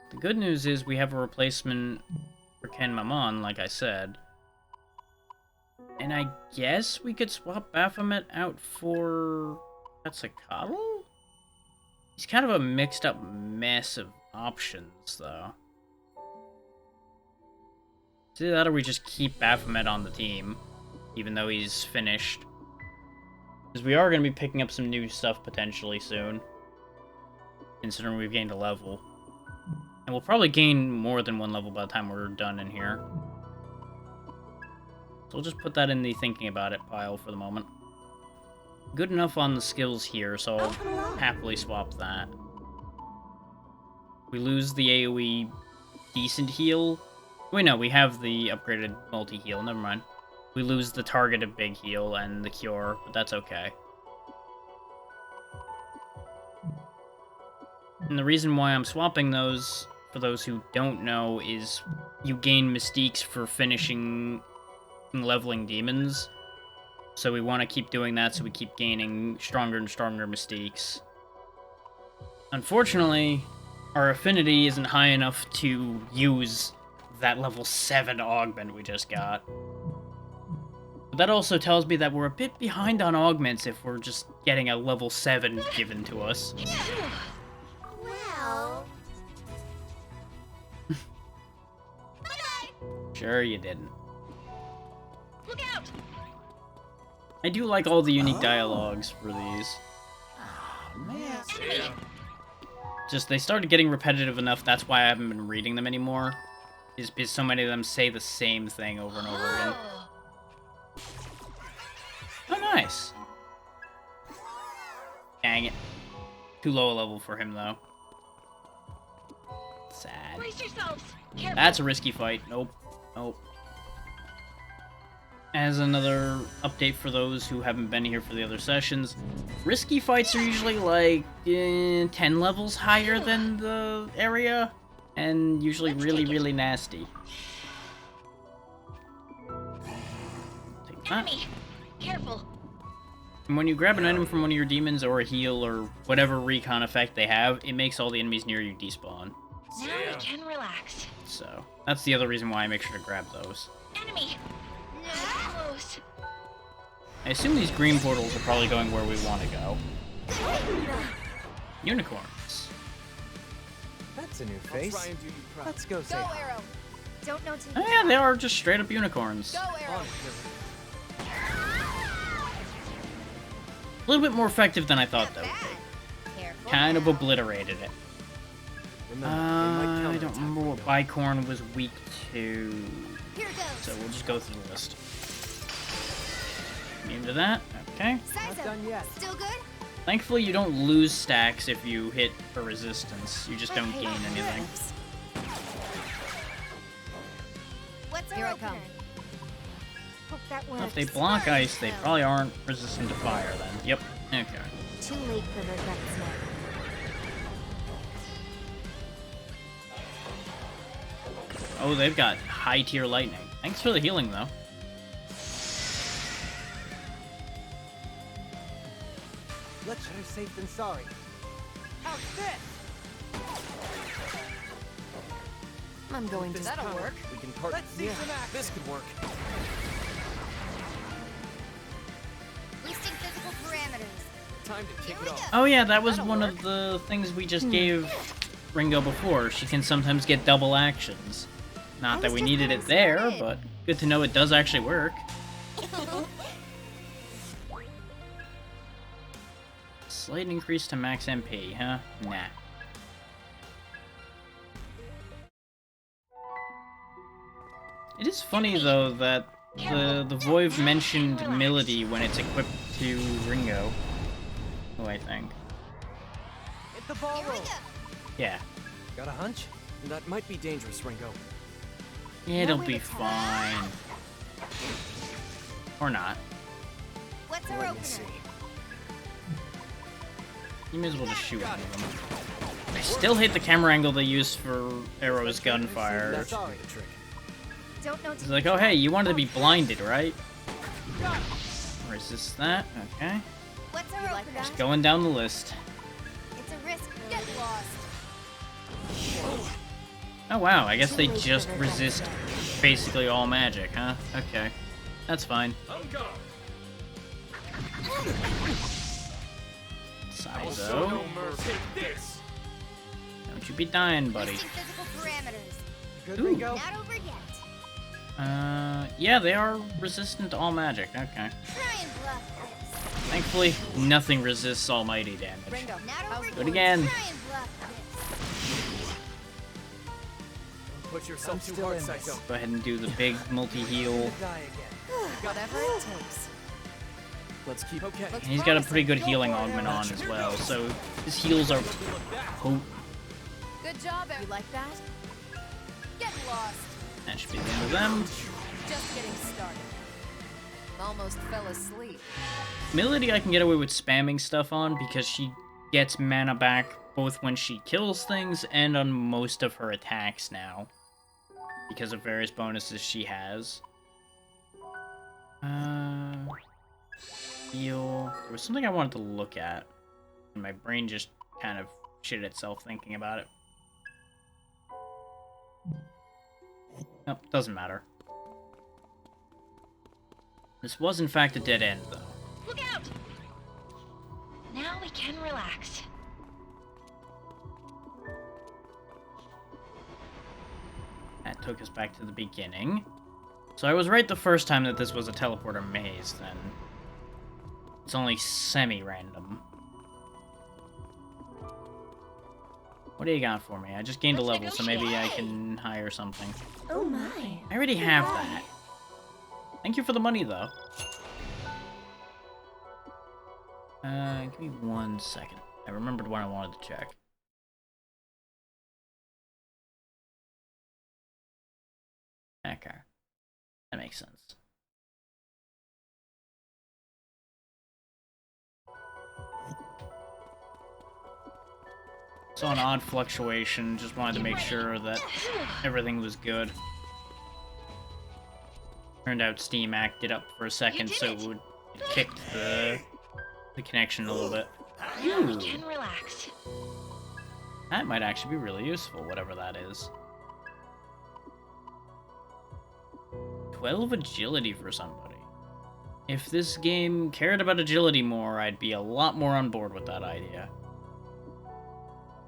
The good news is we have a replacement for Ken Mammon, like I said. And I guess we could swap Baphomet out for Quetzalcoatl? He's kind of a mixed up mess of options, though. It's either that or we just keep Baphomet on the team, even though he's finished. Because we are going to be picking up some new stuff potentially soon, considering we've gained a level. And we'll probably gain more than one level by the time we're done in here. So we'll just put that in the thinking about it pile for the moment. Good enough on the skills here, so I'll happily swap that. We lose the AoE decent heal. Wait, no, we have the upgraded multi-heal, never mind. We lose the targeted big heal and the cure, but that's okay. And the reason why I'm swapping those, for those who don't know, is you gain mystiques for finishing and leveling demons. So we want to keep doing that so we keep gaining stronger and stronger mystiques. Unfortunately, our affinity isn't high enough to use that level 7 augment we just got. But that also tells me that we're a bit behind on augments if we're just getting a level 7 given to us. Well... Sure you didn't. Look out! I do like all the unique dialogues for these. Enemy! Just, they started getting repetitive enough, that's why I haven't been reading them anymore. Is because so many of them say the same thing over and over again. Oh, nice. Dang it. Too low a level for him, though. Sad. Brace yourselves! Careful! That's a risky fight. Nope. Nope. As another update for those who haven't been here for the other sessions, risky fights are usually like 10 levels higher than the area, and usually really, really nasty. Take that. Enemy! Careful! And when you grab an item from one of your demons or a heal or whatever recon effect they have, it makes all the enemies near you despawn. Now we can relax. So, that's the other reason why I make sure to grab those. Enemy! Close. I assume these green portals are probably going where we want to go. Unicorns. That's a new face. Try and do you proud. Let's go say hi. Arrow. Don't know too Oh yeah, they are just straight up unicorns. Arrow. A little bit more effective than I thought that would be. Careful. Kind of obliterated it. Remember, they might I don't counterattack remember what though. Bicorn was weak to. Here goes. So we'll just go through the list. Immune to that. Okay. Size up. Done yet. Still good? Thankfully, you don't lose stacks if you hit a resistance. You just don't gain anything. What's Here our I come. opener? Hope that Well, works. if they block ice, they probably aren't resistant to fire then. Yep. Okay. Too late for regrets now. Oh, they've got high tier lightning. Thanks for the healing, though. Let's better safe than sorry. I'm going to... That'll work. We can part. Yeah, this could work. Boosting physical parameters. Time to kick it off. Oh yeah, that was one of the things we just gave Ringo before. She can sometimes get double actions. Not that we needed it there, but good to know it does actually work. Slight increase to max MP, huh? Nah. It is funny though that the Voive mentioned Milady when it's equipped to Ringo. Oh, I think. Hit the ball roll. Yeah. Got a hunch? That might be dangerous, Ringo. It'll be fine. Or not. What's our Let me opener? see. You may as well just shoot one of them. I still hate the camera angle they use for Arrow's gunfire. That's the trick. Don't know. It's like, oh hey, you wanted to be blinded, right? Resist that. Okay. What's our opener? Just going down the list. It's a risk. Get lost. Oh wow, I guess they just resist basically all magic, huh? Okay. That's fine. Sizo. Don't you be dying, buddy. Testing physical parameters. Good, Ooh. Ringo? Not over yet. Yeah, they are resistant to all magic. Okay. Try and bluff this. Thankfully, nothing resists almighty damage. Ringo, Not how's over it Do it yet. again. Try and bluff Push yourself I'm too still hard, in this. Psycho. Go ahead and do the big multi-heal. Die again. Whatever it takes. Let's keep okay. And he's got a pretty good healing augment on as well, so his heals are potent. Good job, you like that? Get lost. That should be the end of them. Just getting started. Almost fell asleep. Milady I can get away with spamming stuff on because she gets mana back both when she kills things and on most of her attacks now. Because of various bonuses she has. Heal. There was something I wanted to look at. And my brain just kind of shit itself thinking about it. Nope, doesn't matter. This was in fact a dead end, though. Look out! Now we can relax. That took us back to the beginning. So I was right the first time that this was a teleporter maze, then. It's only semi-random. What do you got for me? I just gained a Let's level, so maybe I negotiate. can hire something. Oh my. I already have that. Thank you for the money, though. Give me 1 second. I remembered what I wanted to check. Okay. That makes sense. Saw an odd fluctuation, just wanted to make sure that everything was good. Turned out Steam acted up for a second, so it kicked the connection a little bit. Now we can relax. That might actually be really useful, whatever that is. 12 agility for somebody. If this game cared about agility more, I'd be a lot more on board with that idea.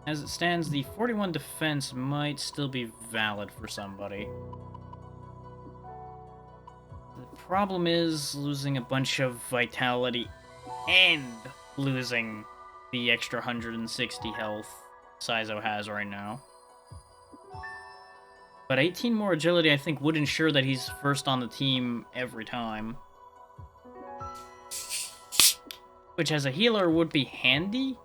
As it stands, the 41 defense might still be valid for somebody. The problem is losing a bunch of vitality and losing the extra 160 health Sizo has right now. But 18 more agility, I think, would ensure that he's first on the team every time. Which, as a healer, would be handy.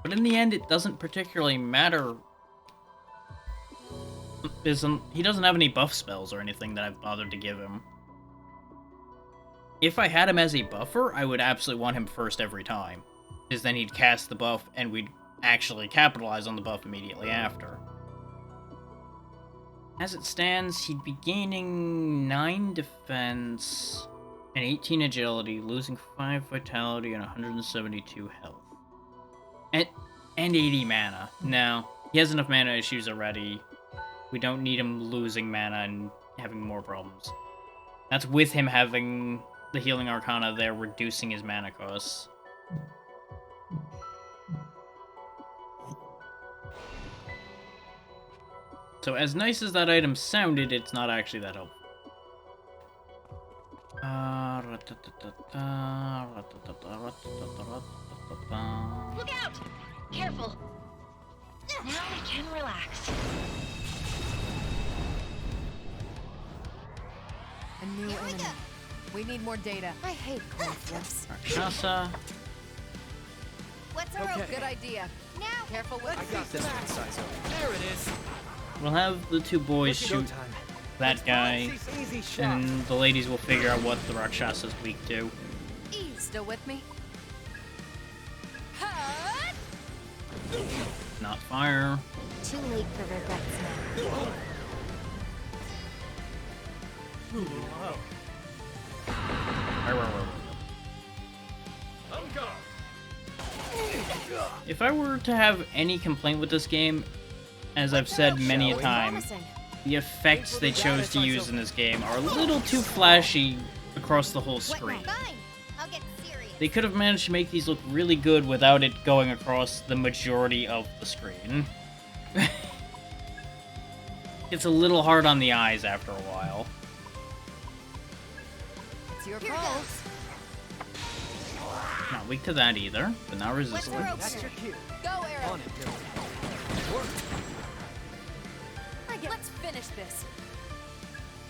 But in the end, it doesn't particularly matter. He doesn't have any buff spells or anything that I've bothered to give him. If I had him as a buffer, I would absolutely want him first every time. Because then he'd cast the buff, and we'd actually capitalize on the buff immediately after. As it stands, he'd be gaining 9 defense and 18 agility, losing 5 vitality and 172 health. And 80 mana. No, he has enough mana issues already. We don't need him losing mana and having more problems. That's with him having the Healing Arcana there, reducing his mana costs. So as nice as that item sounded, it's not actually that helpful. Look out! Careful. Now we can relax. A new enemy. We need more data. I hate coin flips. Rakshasa. What's our Okay. Good idea. Now, Careful with I got this one, Saizo. There it is. We'll have the two boys shoot Showtime. that guy, Easy shot. and the ladies will figure out what the Rakshasa's weak to. Still with me? Not fire. too late for regrets now. If I were to have any complaint with this game, as I've said many a time, Promising. the effects they chose to use in this game are a little too flashy across the whole screen. Fine. I'll get serious. They could have managed to make these look really good without it going across the majority of the screen. It's a little hard on the eyes after a while. It's your Here call. goes. Not weak to that either, but not What's resistant. our That's your cue. Go, Aaron. On it, Dylan. Let's finish this.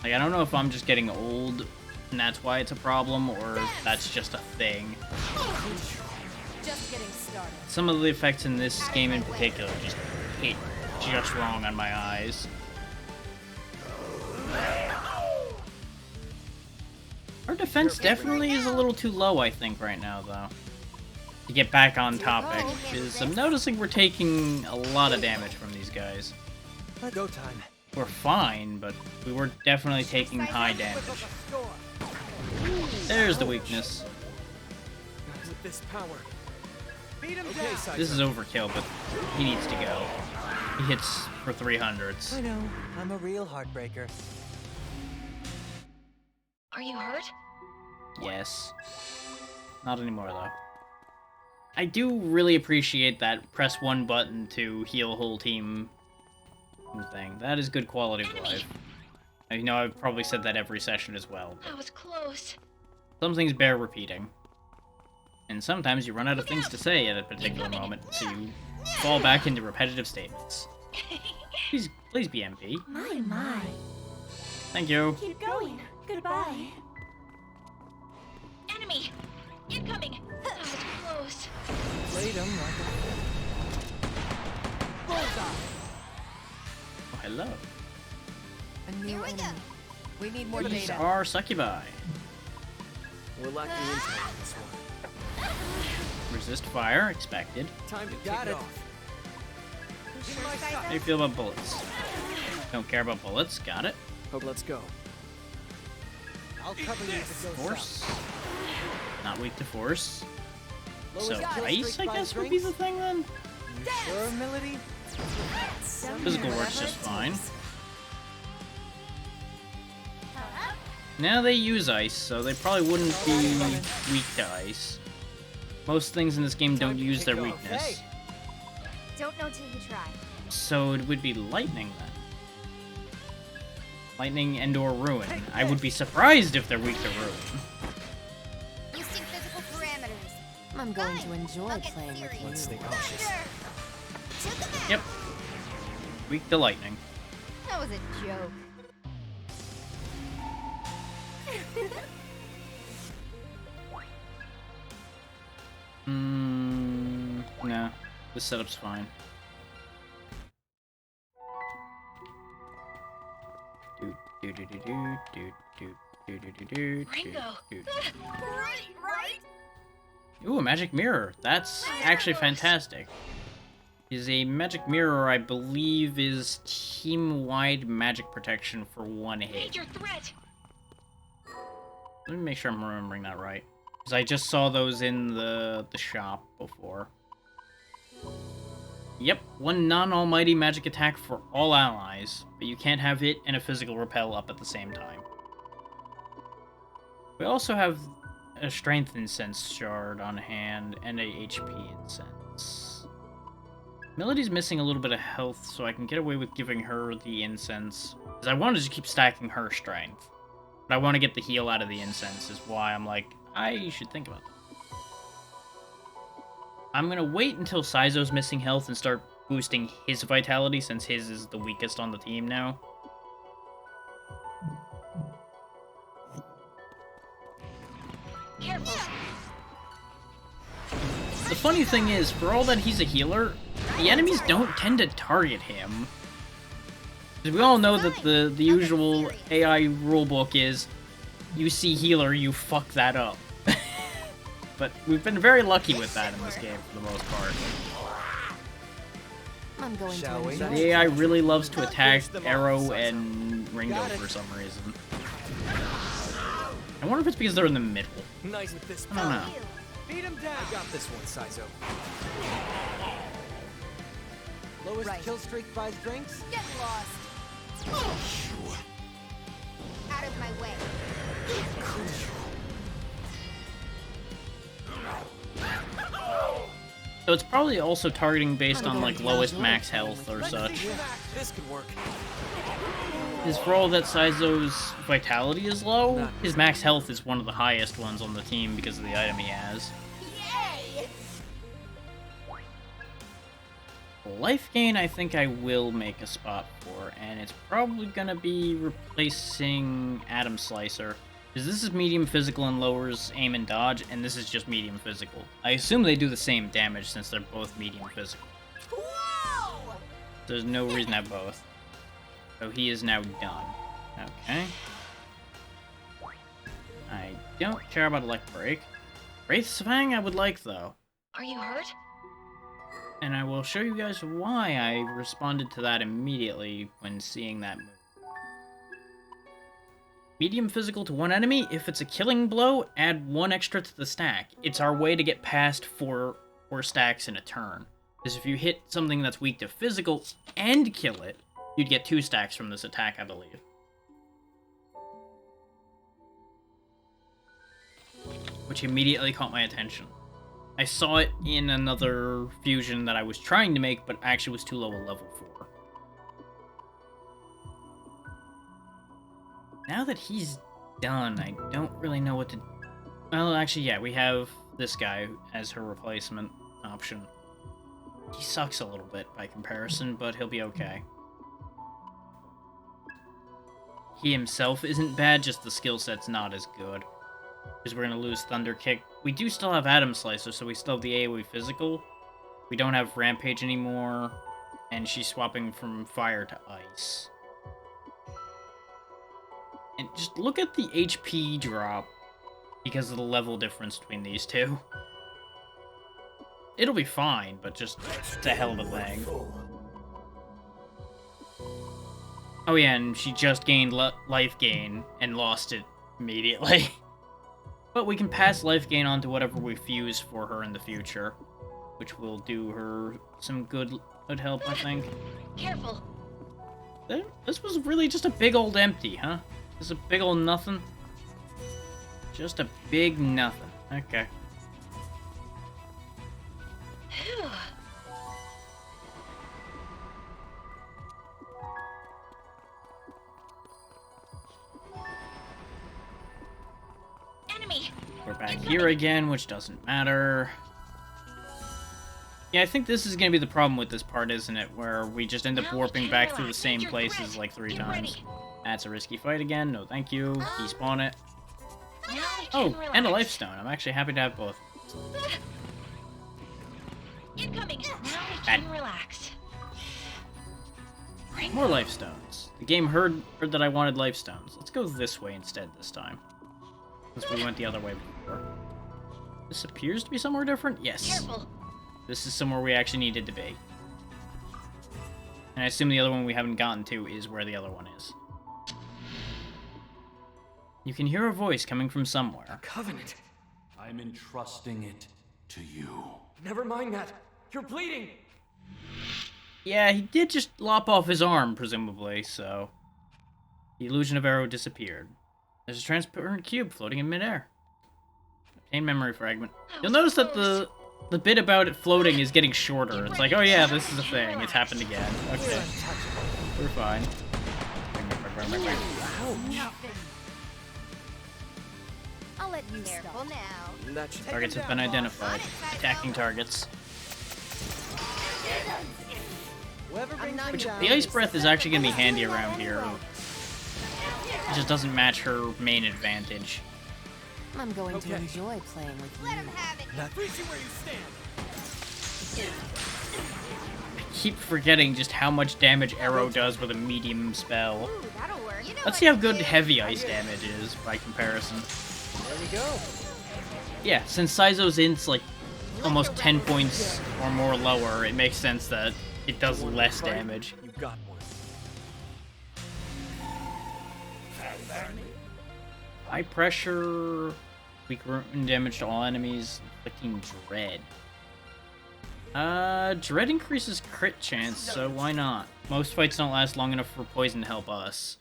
Like, I don't know if I'm just getting old and that's why it's a problem, or if that's just a thing. Just getting started. Some of the effects in this game in particular just hit just wrong on my eyes. Our defense definitely is a little too low, I think, right now, though. To get back on topic, is I'm noticing we're taking a lot of damage from these guys. Go time. We're fine, but we were definitely taking high damage. There's the weakness. With this power. Beat him Okay, down. Saizo. This is overkill, but he needs to go. He hits for 300s. I know. I'm a real heartbreaker. Are you hurt? Yes. Not anymore, though. I do really appreciate that press one button to heal whole team thing. That is good quality of life. I know I've probably said that every session as well, That was close. some things bear repeating. And sometimes you run out of things to say at a particular moment, so you fall back into repetitive statements. Please be MP. My. Thank you. Keep going. Goodbye. Enemy! Incoming! That was close. Played him like Oh, hello. A new enemy. We need more These data. are succubi. We're lacking intel on this one. Resist fire, expected. Time to Got kick it. it off. How do you feel about bullets? Don't care about bullets, got it. Hope, let's go. I'll cover you if it goes Force. Not weak to force. Lowest So kill ice, streak I by guess, would be drinks? the thing then? You sure, Melody? Physical works just fine. Now they use ice, so they probably wouldn't be weak to ice. Most things in this game don't use their weakness. Don't know till you try. So it would be lightning then. Lightning and or ruin. I would be surprised if they're weak to ruin. Boosting physical parameters. I'm going to Fine. enjoy I'll get playing with serious. you. Let's stay cautious. Thunder. To the mat. Yep. Weak to lightning. That was a joke. No. This setup's fine. Ringo! Right? Ooh, a magic mirror. That's actually fantastic. Is a magic mirror, I believe, is team-wide magic protection for one hit. Major threat! Let me make sure I'm remembering that right. Because I just saw those in the shop before. Yep, one non-almighty magic attack for all allies, but you can't have it and a physical repel up at the same time. We also have a strength incense shard on hand and a HP incense. Melody's missing a little bit of health, so I can get away with giving her the incense. Because I wanted to keep stacking her strength. But I want to get the heal out of the incense, is why I'm like, I should think about that. I'm gonna wait until Saizo's missing health and start boosting his vitality, since his is the weakest on the team now. Careful! the funny thing is, for all that he's a healer, the enemies don't tend to target him. Because we all know that the usual AI rulebook is, you see healer, you fuck that up. But we've been very lucky with that in this game for the most part. I'm going Shall we? The AI really loves to attack Arrow and Ringo for some reason. I wonder if it's because they're in the middle. Nice with this. I don't know. Beat him down. I got this one, Saizo. Lowest Right. kill streak buys drinks? Get lost. Out of my way. So it's probably also targeting based on like lowest max health or such. This could work. Is for all that Saizo's vitality is low, his max health is one of the highest ones on the team because of the item he has. Yay! Life gain I think I will make a spot for, and it's probably gonna be replacing Atom Slicer. Because this is medium physical and lowers aim and dodge, and this is just medium physical. I assume they do the same damage since they're both medium physical. Whoa! There's no reason to have both. So he is now done. Okay. I don't care about Elect Break. Wraith's Fang I would like, though. Are you hurt? And I will show you guys why I responded to that immediately when seeing that move. Medium physical to one enemy, if it's a killing blow, add 1 extra to the stack. It's our way to get past 4 stacks in a turn. Because if you hit something that's weak to physical and kill it, you'd get 2 stacks from this attack, I believe. Which immediately caught my attention. I saw it in another fusion that I was trying to make, but actually was too low a level for. Now that he's done, I don't really know what to... Well, actually, yeah, we have this guy as her replacement option. He sucks a little bit by comparison, but he'll be okay. He himself isn't bad, just the skill set's not as good. Because we're going to lose Thunder Kick. We do still have Atom Slicer, so we still have the AoE physical. We don't have Rampage anymore, and she's swapping from fire to ice. And just look at the HP drop because of the level difference between these two. It'll be fine, but just it's a hell of a thing. Oh yeah, and she just gained life gain and lost it immediately. But we can pass life gain on to whatever we fuse for her in the future, which will do her some good help, I think. Careful. This was really just a big old empty, huh? This is a big old nothing? Just a big nothing. Okay. Phew. Enemy. We're back here again, which doesn't matter. Yeah, I think this is gonna be the problem with this part, isn't it? Where we just end up Now we warping can back through the relax. same Your places threat. like 3 Get times. ready. That's a risky fight again. No, thank you. Despawn it. Now we Oh, can relax. and a life stone. I'm actually happy to have both. Incoming. Now we Bad. can relax. More life stones. The game heard that I wanted life stones. Let's go this way instead this time. Since we went the other way before. This appears to be somewhere different? Yes. Careful. This is somewhere we actually needed to be. And I assume the other one we haven't gotten to is where the other one is. You can hear a voice coming from somewhere. Covenant. I'm entrusting it to you. Never mind that. You're bleeding. Yeah, he did just lop off his arm, presumably, so... The illusion of Arrow disappeared. There's a transparent cube floating in midair. Obtain memory fragment. You'll notice that the bit about it floating is getting shorter. It's like, oh yeah, this is a thing. It's happened again. Okay. We're fine. I'll let you Careful stop. now. That should Targets have been identified. Attacking targets. Whoever brings me Which, down the Ice is- Breath is actually going to be handy around here. It just doesn't match her main advantage. I'm going to enjoy playing with you. Let him have it. Freeze you where you stand. I keep forgetting just how much damage Arrow does with a medium spell. Ooh, that'll work. You know Let's see how good heavy ice damage is by comparison. There we go. Yeah, since Saizo's int's like almost 10 points or more lower, it makes sense that it does less damage. You got one. High pressure, weak wound damage to all enemies, inflicting dread. Dread increases crit chance, so why not? Most fights don't last long enough for poison to help us.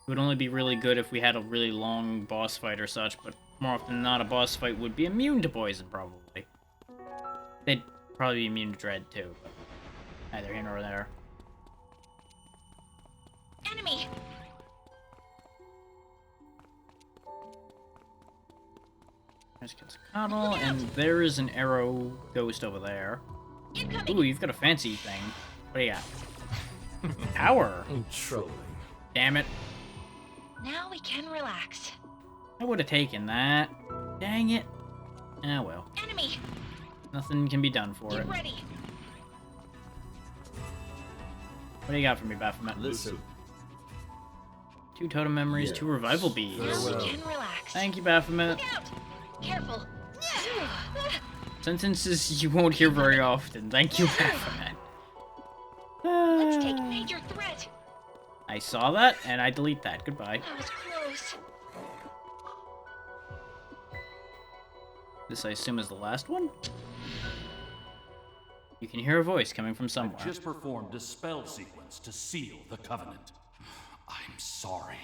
It would only be really good if we had a really long boss fight or such, but more often than not, a boss fight would be immune to poison, probably. They'd probably be immune to dread, too, but neither here nor there. Enemy! There's Quetzalcoatl, and there is an arrow ghost over there. Incoming! Ooh, you've got a fancy thing. What do you got? Power! I'm trolling. Damn it. Now we can relax. I would have taken that. Dang it. Ah, well. Enemy! Nothing can be done for it. Get ready! What do you got for me, Baphomet? Listen. 2 totem memories, 2 revival beads. Now we can relax. Thank you, Baphomet. Look out! Careful! Sentences you won't hear very often. Thank you, Baphomet. Let's take major threat! I saw that, and I delete that. Goodbye. That was close. This, I assume, is the last one? You can hear a voice coming from somewhere. I just performed a spell sequence to seal the Covenant. I'm sorry.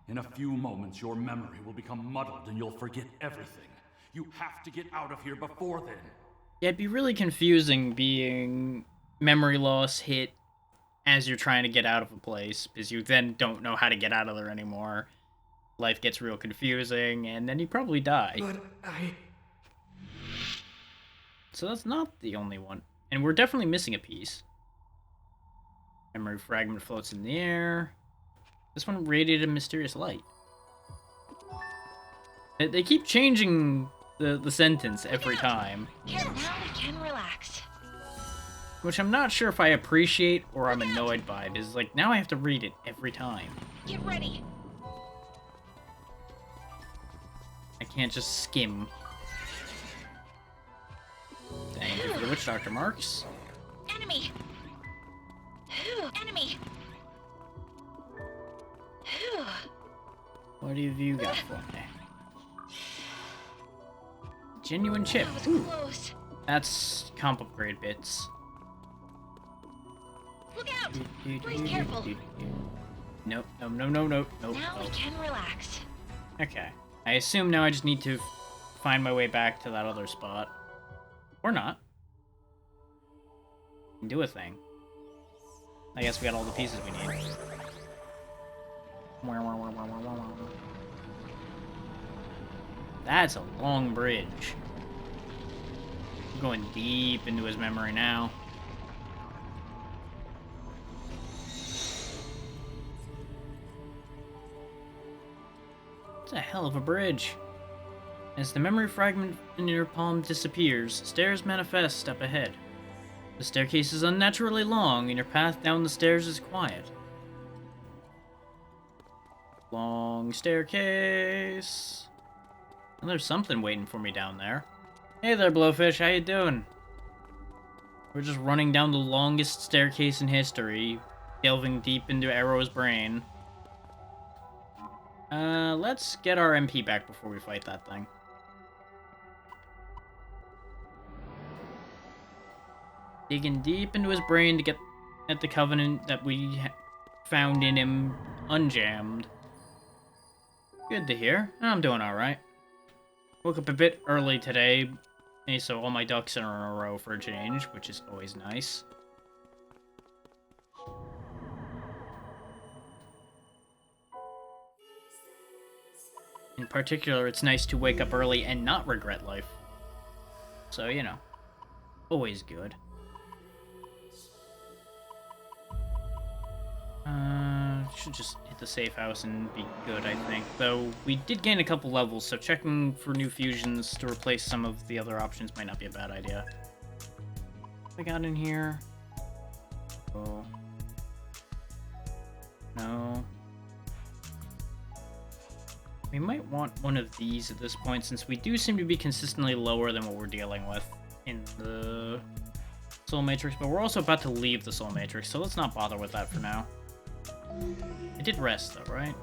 In a few moments, your memory will become muddled and you'll forget everything. You have to get out of here before then. Yeah, it'd be really confusing being memory loss hit as you're trying to get out of a place, because you then don't know how to get out of there anymore. Life gets real confusing, and then you probably die. But So that's not the only one. And we're definitely missing a piece. Memory fragment floats in the air. This one radiated a mysterious light. They keep changing the sentence every time. Here, now we can relax. Which I'm not sure if I appreciate or I'm annoyed by, because, like, now I have to read it every time. Get ready! I can't just skim. Thank you for the Witch Doctor marks. Enemy! Enemy! What have you got for me? Genuine chip. That was Ooh, close. that's comp upgrade bits. Look out! Please careful. Nope, nope. Now we can relax. Okay. I assume now I just need to find my way back to that other spot. Or not. And do a thing. I guess we got all the pieces we need. That's a long bridge. I'm going deep into his memory now. It's a hell of a bridge. As the memory fragment in your palm disappears, stairs manifest up ahead. The staircase is unnaturally long, and your path down the stairs is quiet. Long staircase. And there's something waiting for me down there. Hey there, Blowfish, how you doing? We're just running down the longest staircase in history, delving deep into Arrow's brain. Let's get our MP back before we fight that thing. Digging deep into his brain to get at the Covenant that we found in him unjammed. Good to hear. I'm doing alright. Woke up a bit early today, so all my ducks are in a row for a change, which is always nice. In particular, it's nice to wake up early and not regret life. So, you know, always good. Should just hit the safe house and be good, I think. Though, we did gain a couple levels, so checking for new fusions to replace some of the other options might not be a bad idea. What we got in here? Oh. No. We might want one of these at this point, since we do seem to be consistently lower than what we're dealing with in the Soul Matrix, but we're also about to leave the Soul Matrix, so let's not bother with that for now. I did rest, though, right?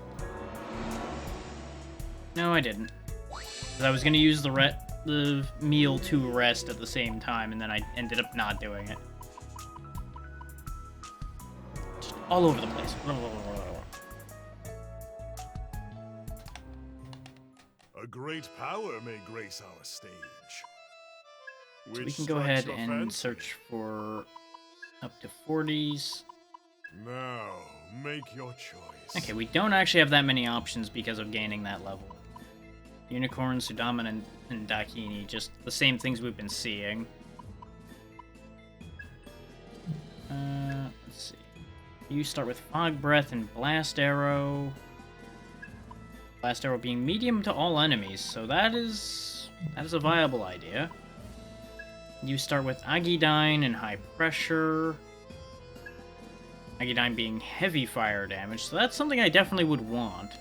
No, I didn't. 'Cause I was going to use the meal to rest at the same time, and then I ended up not doing it. Just all over the place. A great power may grace our stage. So we Which can go strikes ahead your and fancy? search for up to 40s. Now, make your choice. Okay, we don't actually have that many options because of gaining that level. Unicorn, Sudaman, and Dakini, just the same things we've been seeing. Let's see. You start with Fog Breath and Blast Arrow. Blast Arrow being medium to all enemies, so that is a viable idea. You start with Agidyne and High Pressure. Agidyne being heavy fire damage, so that's something I definitely would want.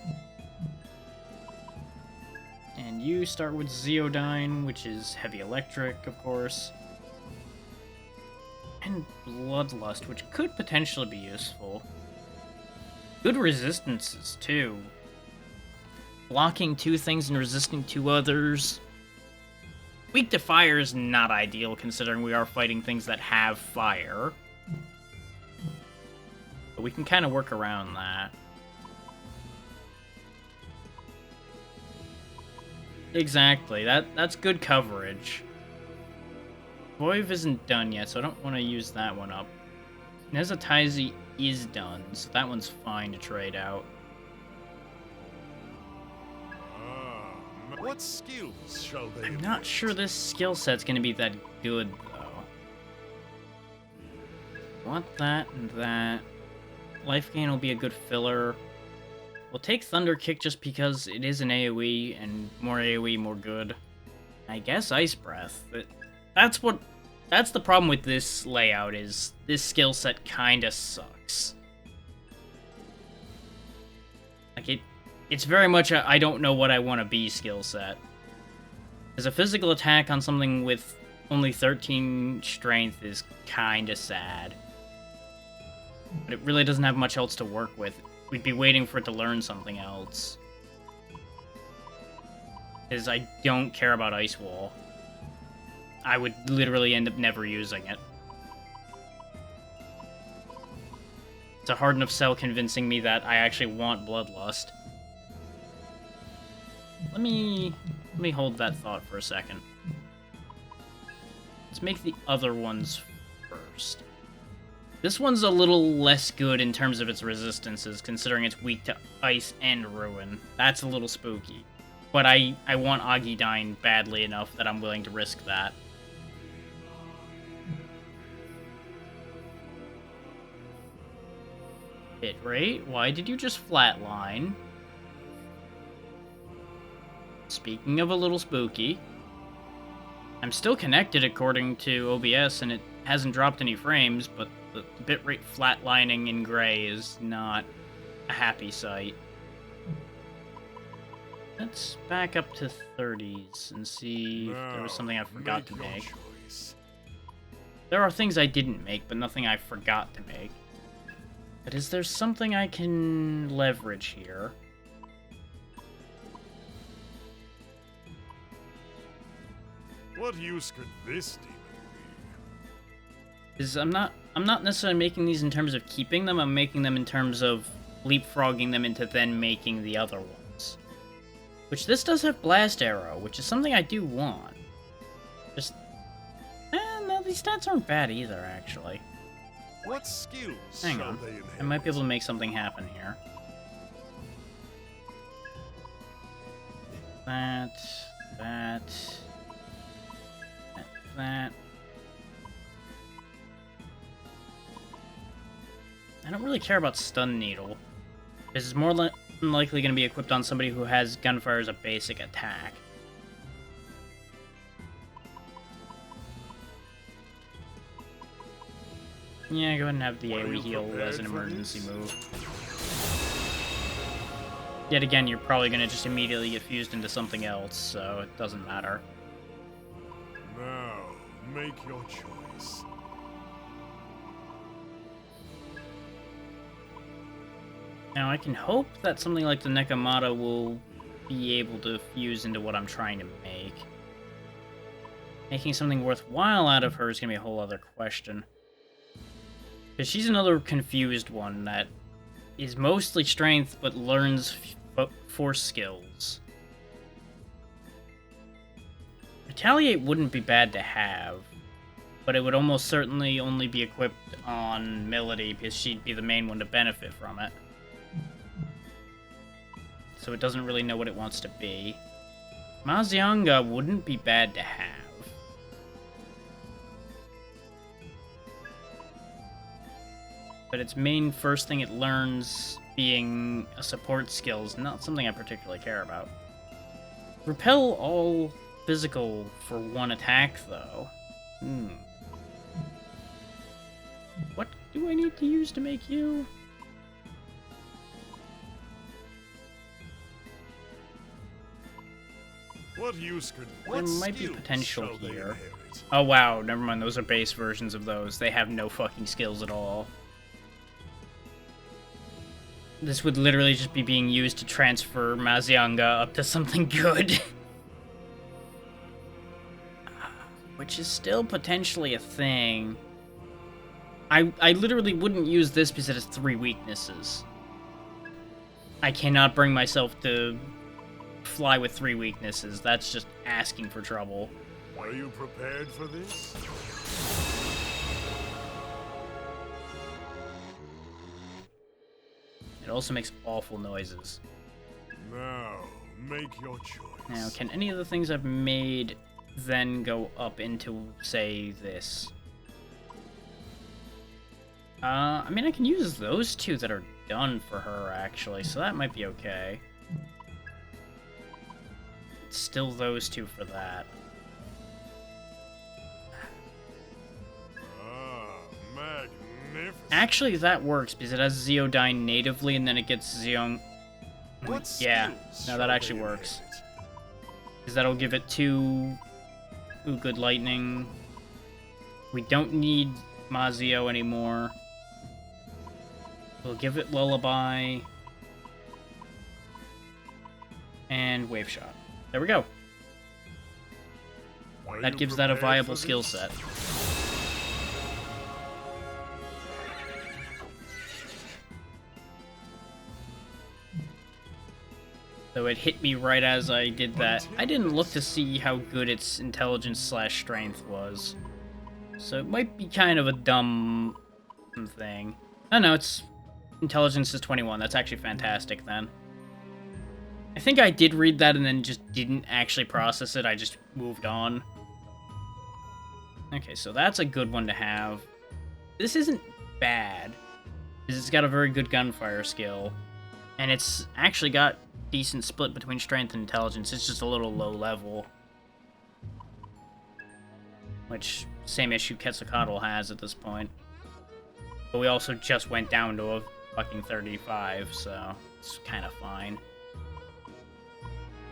And you start with Zeodyne, which is heavy electric, of course. And Bloodlust, which could potentially be useful. Good resistances, too. Blocking 2 things and resisting 2 others. Weak to fire is not ideal, considering we are fighting things that have fire. But we can kind of work around that. Exactly, that's good coverage. Voiv isn't done yet, so I don't want to use that one up. Nezatizi is done, so that one's fine to trade out. What skills shall they I'm not sure this skill set's going to be that good, though. Want that and that. Life gain will be a good filler. We'll take Thunder Kick just because it is an AoE, and more AoE, more good. I guess Ice Breath. That's the problem with this layout, is this skill set kinda sucks. Like, it's very much a I don't know what I want to be skill set. Because a physical attack on something with only 13 strength is kinda sad. But it really doesn't have much else to work with. We'd be waiting for it to learn something else. Because I don't care about Ice Wall. I would literally end up never using it. It's a hard enough sell convincing me that I actually want Bloodlust. Let me hold that thought for a second. Let's make the other ones first. This one's a little less good in terms of its resistances, considering it's weak to Ice and Ruin. That's a little spooky. But I want Agidyne badly enough that I'm willing to risk that. Hit rate? Why did you just flatline? Speaking of a little spooky, I'm still connected according to OBS, and it hasn't dropped any frames, but the bitrate flatlining in gray is not a happy sight. Let's back up to 30s and see if there was something I forgot to make. There are things I didn't make, but nothing I forgot to make. But is there something I can leverage here? What use could this demon Is I'm not necessarily making these in terms of keeping them, I'm making them in terms of leapfrogging them into then making the other ones. Which this does have Blast Arrow, which is something I do want. Just no, these stats aren't bad either, actually. be? What skills Hang shall on. they inherit? I might be able to make something happen here. That. I don't really care about Stun Needle. This is more likely going to be equipped on somebody who has Gunfire as a basic attack. Yeah, go ahead and have the AoE heal as an emergency move. Yet again, you're probably going to just immediately get fused into something else, so it doesn't matter. Now, make your choice. Now, I can hope that something like the Nekomata will be able to fuse into what I'm trying to make. Making something worthwhile out of her is going to be a whole other question. Because she's another confused one that is mostly strength, but learns force skills. Retaliate wouldn't be bad to have, but it would almost certainly only be equipped on Melody, because she'd be the main one to benefit from it. So it doesn't really know what it wants to be. Mazionga wouldn't be bad to have. But its main first thing it learns being a support skill is not something I particularly care about. Repel all physical for one attack, though. What do I need to use to make you? What use could There might be potential here. Oh wow, never mind, those are base versions of those. They have no fucking skills at all. This would literally just be being used to transfer Mazionga up to something good. Which is still potentially a thing. I literally wouldn't use this because it has 3 weaknesses. I cannot bring myself to fly with 3 weaknesses. That's just asking for trouble. Are you prepared for this? It also makes awful noises. Now, make your choice. Now, can any of the things I've made then go up into, say, this? I mean, I can use those 2 that are done for her, actually, so that might be okay. It's still those 2 for that. Magnificent. Actually, that works, because it has Zeodyne natively, and then it gets Zeong... Yeah, no, that actually works. Because that'll give it 2... Ooh, good lightning. We don't need Mazio anymore. We'll give it Lullaby. And Wave Shot. There we go. That gives that a viable skill set. So it hit me right as I did that. I didn't look to see how good its intelligence/strength was. So it might be kind of a dumb thing. Oh no, its intelligence is 21. That's actually fantastic then. I think I did read that and then just didn't actually process it. I just moved on. Okay, so that's a good one to have. This isn't bad, because it's got a very good gunfire skill. And it's actually got decent split between strength and intelligence. It's just a little low level. Which, same issue Quetzalcoatl has at this point. But we also just went down to a fucking 35, so it's kind of fine.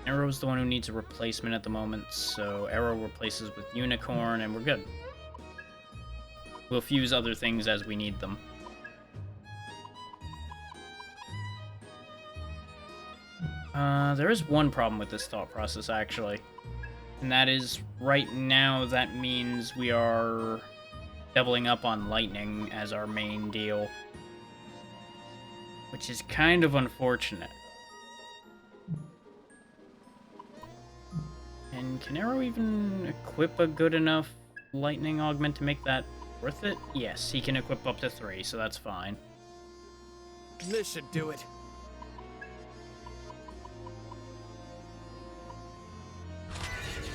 Arrow's the one who needs a replacement at the moment, so Arrow replaces with Unicorn, and we're good. We'll fuse other things as we need them. There is one problem with this thought process, actually. And that is, right now, that means we are doubling up on Lightning as our main deal. Which is kind of unfortunate. And can Arrow even equip a good enough Lightning Augment to make that worth it? Yes, he can equip up to 3, so that's fine. This should do it.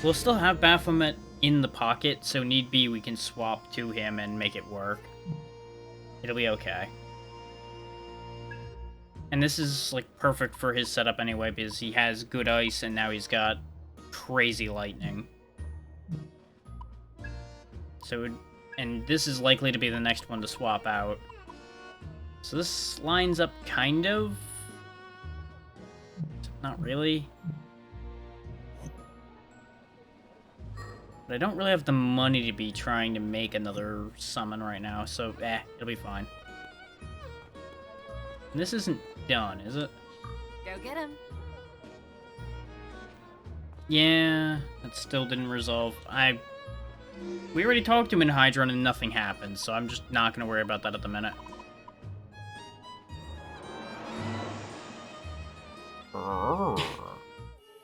We'll still have Baphomet in the pocket, so need be we can swap to him and make it work. It'll be okay. And this is, like, perfect for his setup anyway, because he has good ice, and now he's got crazy lightning. So, and this is likely to be the next one to swap out. So this lines up kind of. Not really. But I don't really have the money to be trying to make another summon right now, so it'll be fine. And this isn't done, is it? Go get him. Yeah, that still didn't resolve. We already talked to him in Hydron and nothing happened, so I'm just not going to worry about that at the minute.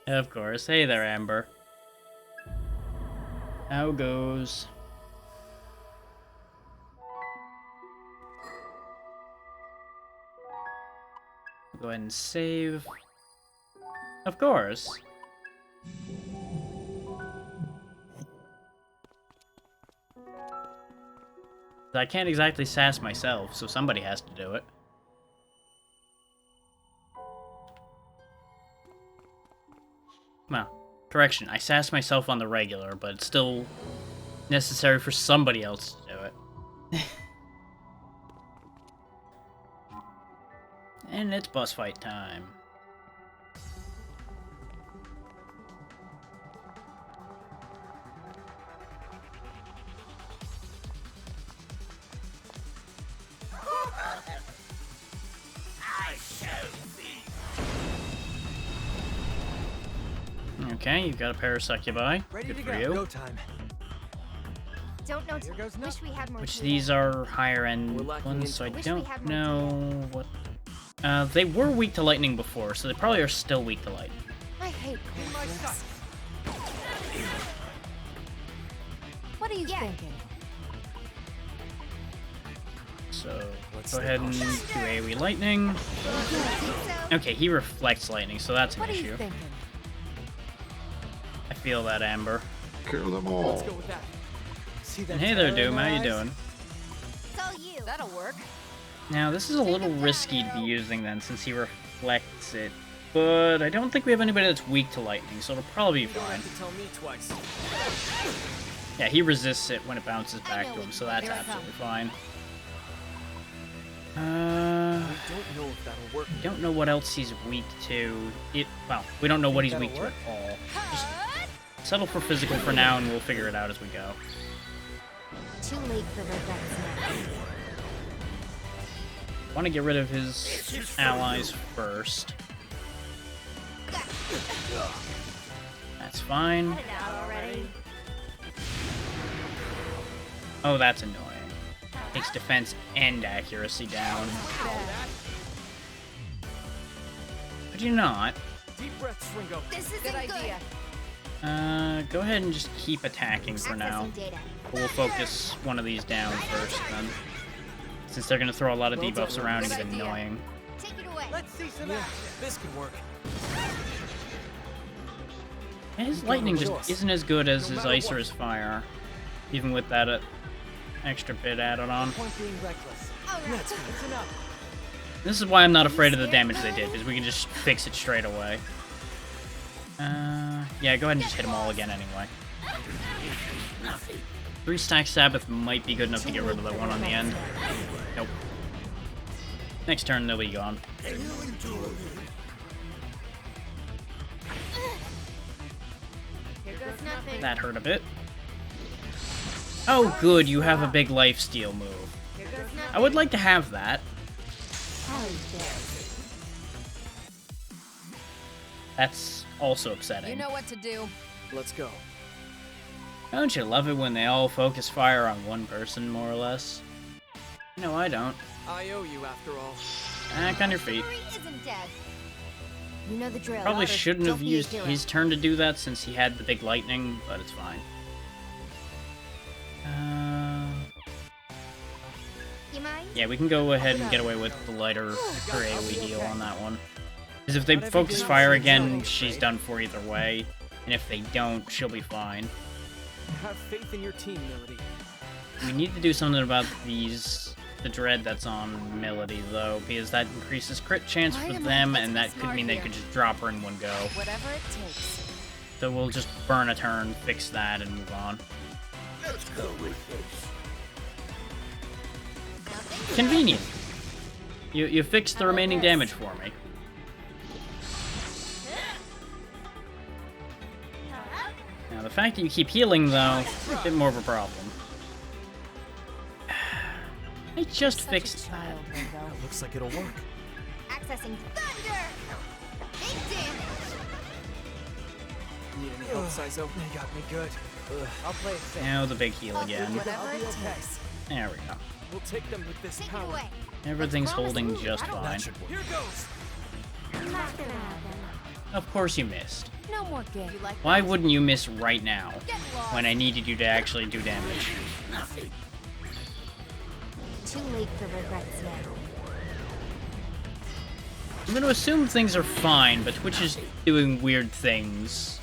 Of course. Hey there, Amber. How goes? Go ahead and save. Of course. I can't exactly sass myself, so somebody has to do it. Well, correction, I sass myself on the regular, but it's still necessary for somebody else to do it. And it's boss fight time. Okay, you've got a pair of succubi. Good for you. Go time. Don't know. Wish we had more. Which people. these are higher end ones, so I don't know what. They were weak to lightning before, so they probably are still weak to lightning. I hate cold. What are you thinking? So go ahead and do AoE lightning. Okay, he reflects lightning, so that's an What are issue. you thinking? I feel that, Amber. Kill them all. Let's go with that. And hey there, Doom. How you doing? It's all you. That'll work. Now, this is a little risky to be using then, since he reflects it. But I don't think we have anybody that's weak to lightning, so it'll probably be fine. Tell me twice. Yeah, he resists it when it bounces back to him, so that's absolutely fine. I don't know if that'll work. Don't know what else he's weak to. Well, we don't know what he's weak to at all. Just settle for physical for now, and we'll figure it out as we go. Too late for regrets now. Want to get rid of his allies first. That's fine. Oh, that's annoying. Takes defense and accuracy down. Could you not? Deep breaths, Ringo. This is Good idea. Go ahead and just keep attacking for now. But we'll focus one of these down first, then. Since they're gonna throw a lot of debuffs around and get annoying. Take it away. Let's see some action. This could work. His lightning just isn't as good as his ice or his fire. Even with that extra bit added on. This is why I'm not afraid of the damage they did, because we can just fix it straight away. Yeah, go ahead and just hit them all again anyway. 3-stack Sabbath might be good enough to get rid of that one on the end. Nope. Next turn, they'll be gone. That hurt a bit. Oh, good, you have a big lifesteal move. I would like to have that. That's also upsetting. You know what to do. Let's go. Don't you love it when they all focus fire on one person, more or less? No, I don't. I owe you after all. Back on your feet. Isn't dead. You know the drill. Probably shouldn't have Don't be a used hero. his turn to do that since he had the big lightning, but it's fine. You mind? Yeah, we can go ahead and get away with the lighter for AoE heal on that one. Because if they focus fire again, she's done for either way. And if they don't, she'll be fine. Have faith in your team, Melody. We need to do something about these the dread that's on Melody, though, because that increases crit chance for them, and that could mean they could just drop her in one go. Whatever it takes. So we'll just burn a turn, fix that, and move on. Let's go with this. Convenient. You fixed the remaining damage for me. Now, the fact that you keep healing, though, is a bit more of a problem. I just fixed that. That looks like it'll work. Accessing thunder! Big damage! Need any help, Saizo? They got me good. I'll play it safe. Now the big heal again. Whatever it takes. There we go. We'll take them with this Take it power. away. Everything's holding just fine. That should work. Here goes. Not gonna happen. Of course you missed. No more game. You like Why that? wouldn't you miss right now, Get lost. when I needed you to actually do damage? Too late for regrets now. I'm gonna assume things are fine, but Twitch is doing weird things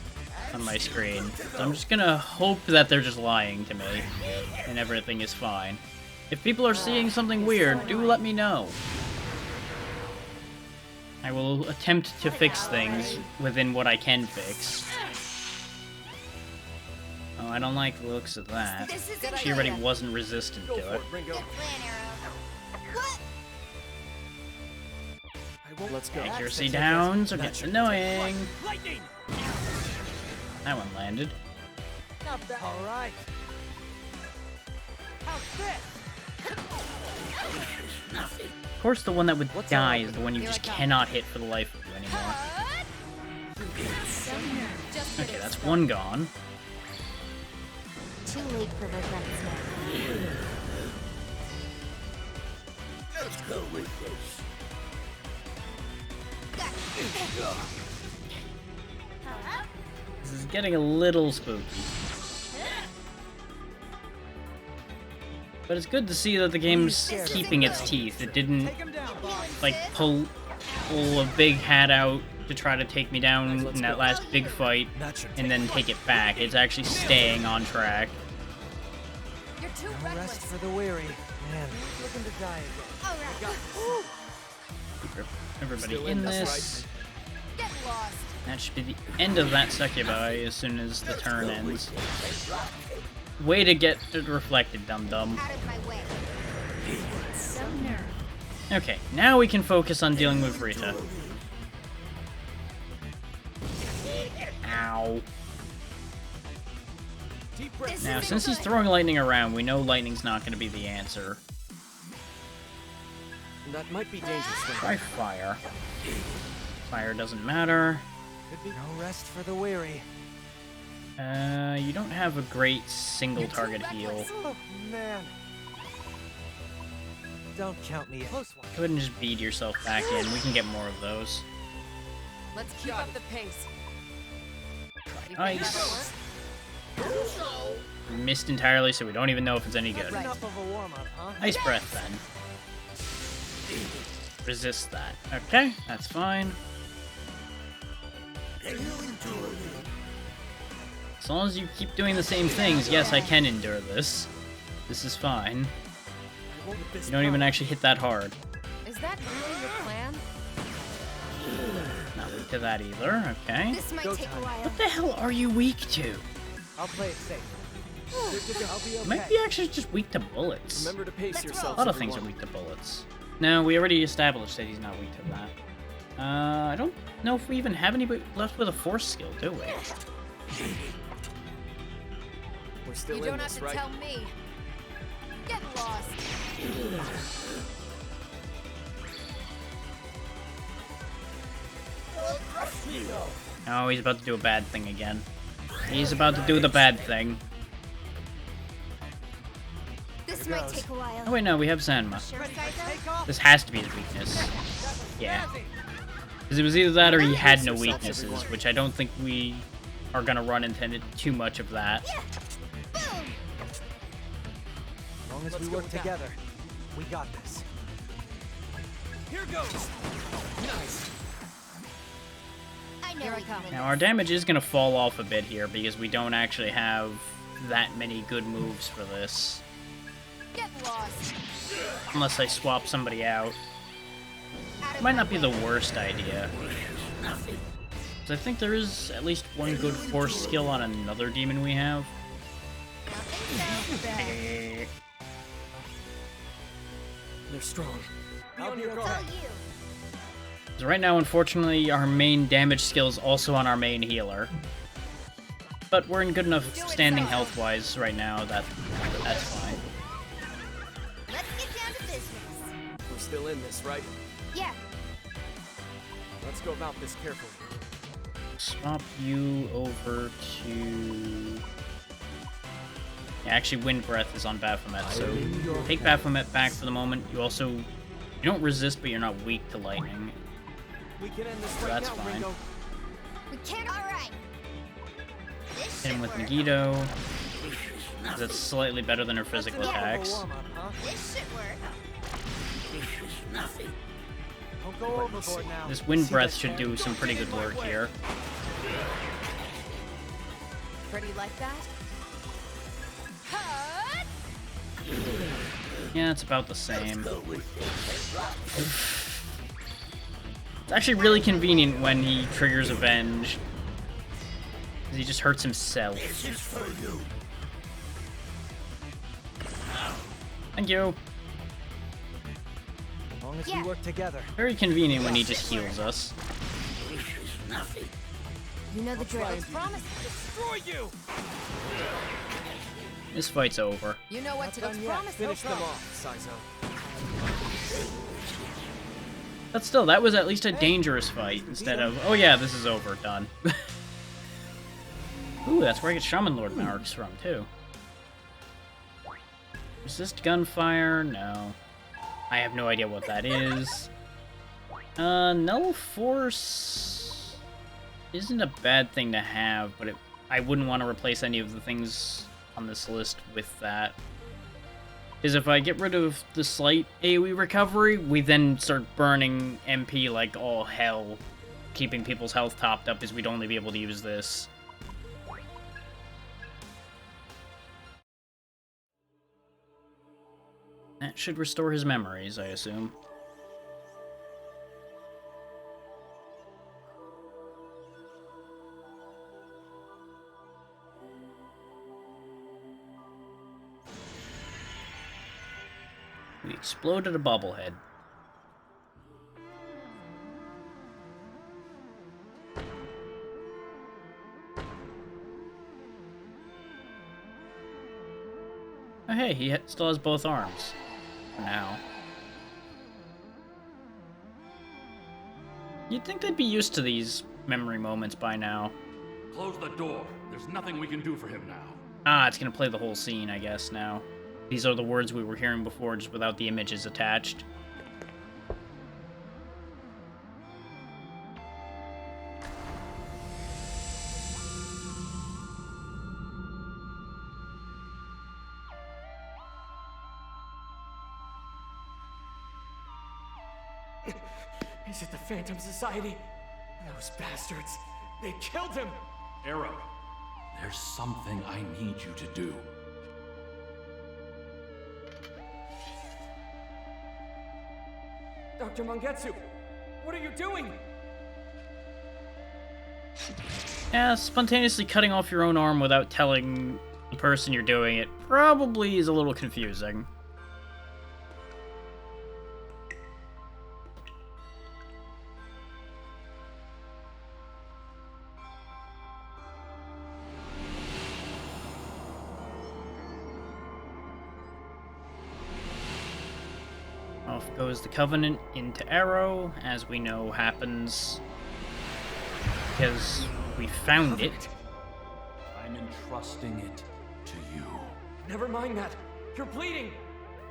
on my screen. So I'm just gonna hope that they're just lying to me, and everything is fine. If people are seeing something weird, do let me know. I will attempt to fix things within what I can fix. Oh, I don't like the looks of that. This is a She already wasn't resistant Go to for it. it, Ringo. Good plan, Arrow. What? I won't. Let's go. Accuracy downs are That getting should- annoying. Lightning. That one landed. Not bad. All right. Of course, the one that would die is the one you just cannot hit for the life of you anymore. Okay, that's one gone. Too late for regrets now. Let's go with this. This is getting a little spooky. But it's good to see that the game's keeping its teeth. It didn't, like, pull a big hat out to try to take me down in that last big fight That should and then take it back. It's actually staying on track. You're too No reckless. rest for the weary. Man, looking to die again. Keep everybody Still in in, that's this. Get lost. That should be the end of that succubi as soon as the turn ends. Way to get it reflected, dum-dum. Out of my way. So nerve. Okay, now we can focus on dealing with Rita. Ow. Deep breath. Now, since he's throwing lightning around, we know lightning's not going to be the answer. That might be dangerous. Ringo. Try fire. Fire doesn't matter. No rest for the weary. You don't have a great single target heal. Oh, man. Don't count me in. Close one. Go ahead and just bead yourself back in. We can get more of those. Let's keep up the pace. Ice. Missed entirely, so we don't even know if it's any good. Right. Enough of a warm-up, huh? Ice breath, then. Resist that. Okay, that's fine. As long as you keep doing the same things, yes, I can endure this. This is fine. You don't even actually hit that hard. Is that really your plan? Not weak to that either, okay. This might Go take a time. while. What the hell are you weak to? I'll play it safe. I'll be okay. Might be actually just weak to bullets. Remember to pace Let's yourself. A lot of things are weak to bullets. No, we already established that he's not weak to that. I don't know if we even have anybody left with a force skill, do we? We're still You in don't have this, to right? tell me. Get lost. Oh, he's about to do a bad thing again. He's about to do the bad thing. This might take a while. Oh wait, no, we have Sanma. Sure, Saizo? This has to be his weakness. Yeah. Because it was either that or he had no weaknesses, which I don't think we are gonna run into too much of that. As long as we work together, we got this. Here goes. Nice. I know Here I we can come. win Now our damage is gonna fall off a bit here because we don't actually have that many good moves for this. Get lost. Unless I swap somebody out. Might not be the worst idea. Because I think there is at least one good force skill on another demon we have. They're strong. Be on your Tell guard. you. So right now, unfortunately, our main damage skill is also on our main healer. But we're in good enough standing health-wise right now that that's fine. Let's get down to business. We're still in this, right? Yeah. Let's go about this carefully. Swap you over to... Yeah, actually, Wind Breath is on Baphomet, so take Baphomet back for the moment. You also... You don't resist, but you're not weak to lightning. We can end this So right that's now, fine. Ringo. We can't. All right. This Hit him should with work. Megiddo. That's slightly better than her physical attacks. This should work. Don't go overboard now. This Wind Breath should do some pretty good work here. Pretty like that? Cut. Yeah, it's about the same. It's actually really convenient when he triggers Avenge. 'Cause he just hurts himself. Thank you. As long as we work together. Very convenient when he just heals us. You know the drill. Promise. Destroy you! This fight's over. You know what to do. Promise. Finish them off, Saizo. But still, that was at least a dangerous fight instead of, oh yeah, this is over, done. Ooh, that's where I get Shaman Lord marks from, too. Resist gunfire? No. I have no idea what that is. Null Force isn't a bad thing to have, but I wouldn't want to replace any of the things on this list with that. Because if I get rid of the slight AoE recovery, we then start burning MP like all hell, keeping people's health topped up as we'd only be able to use this. That should restore his memories, I assume. We exploded a bobblehead. Oh hey, he still has both arms. For now. You'd think they'd be used to these memory moments by now. Close the door. There's nothing we can do for him now. Ah, it's gonna play the whole scene, I guess, now. These are the words we were hearing before, just without the images attached. Is it the Phantom Society? Those bastards. They killed him! Arrow, there's something I need you to do. Dr. Mangetsu, what are you doing? Yeah, spontaneously cutting off your own arm without telling the person you're doing it probably is a little confusing. Off goes the Covenant into Arrow, as we know happens because we found it. I'm entrusting it to you. Never mind that. You're bleeding!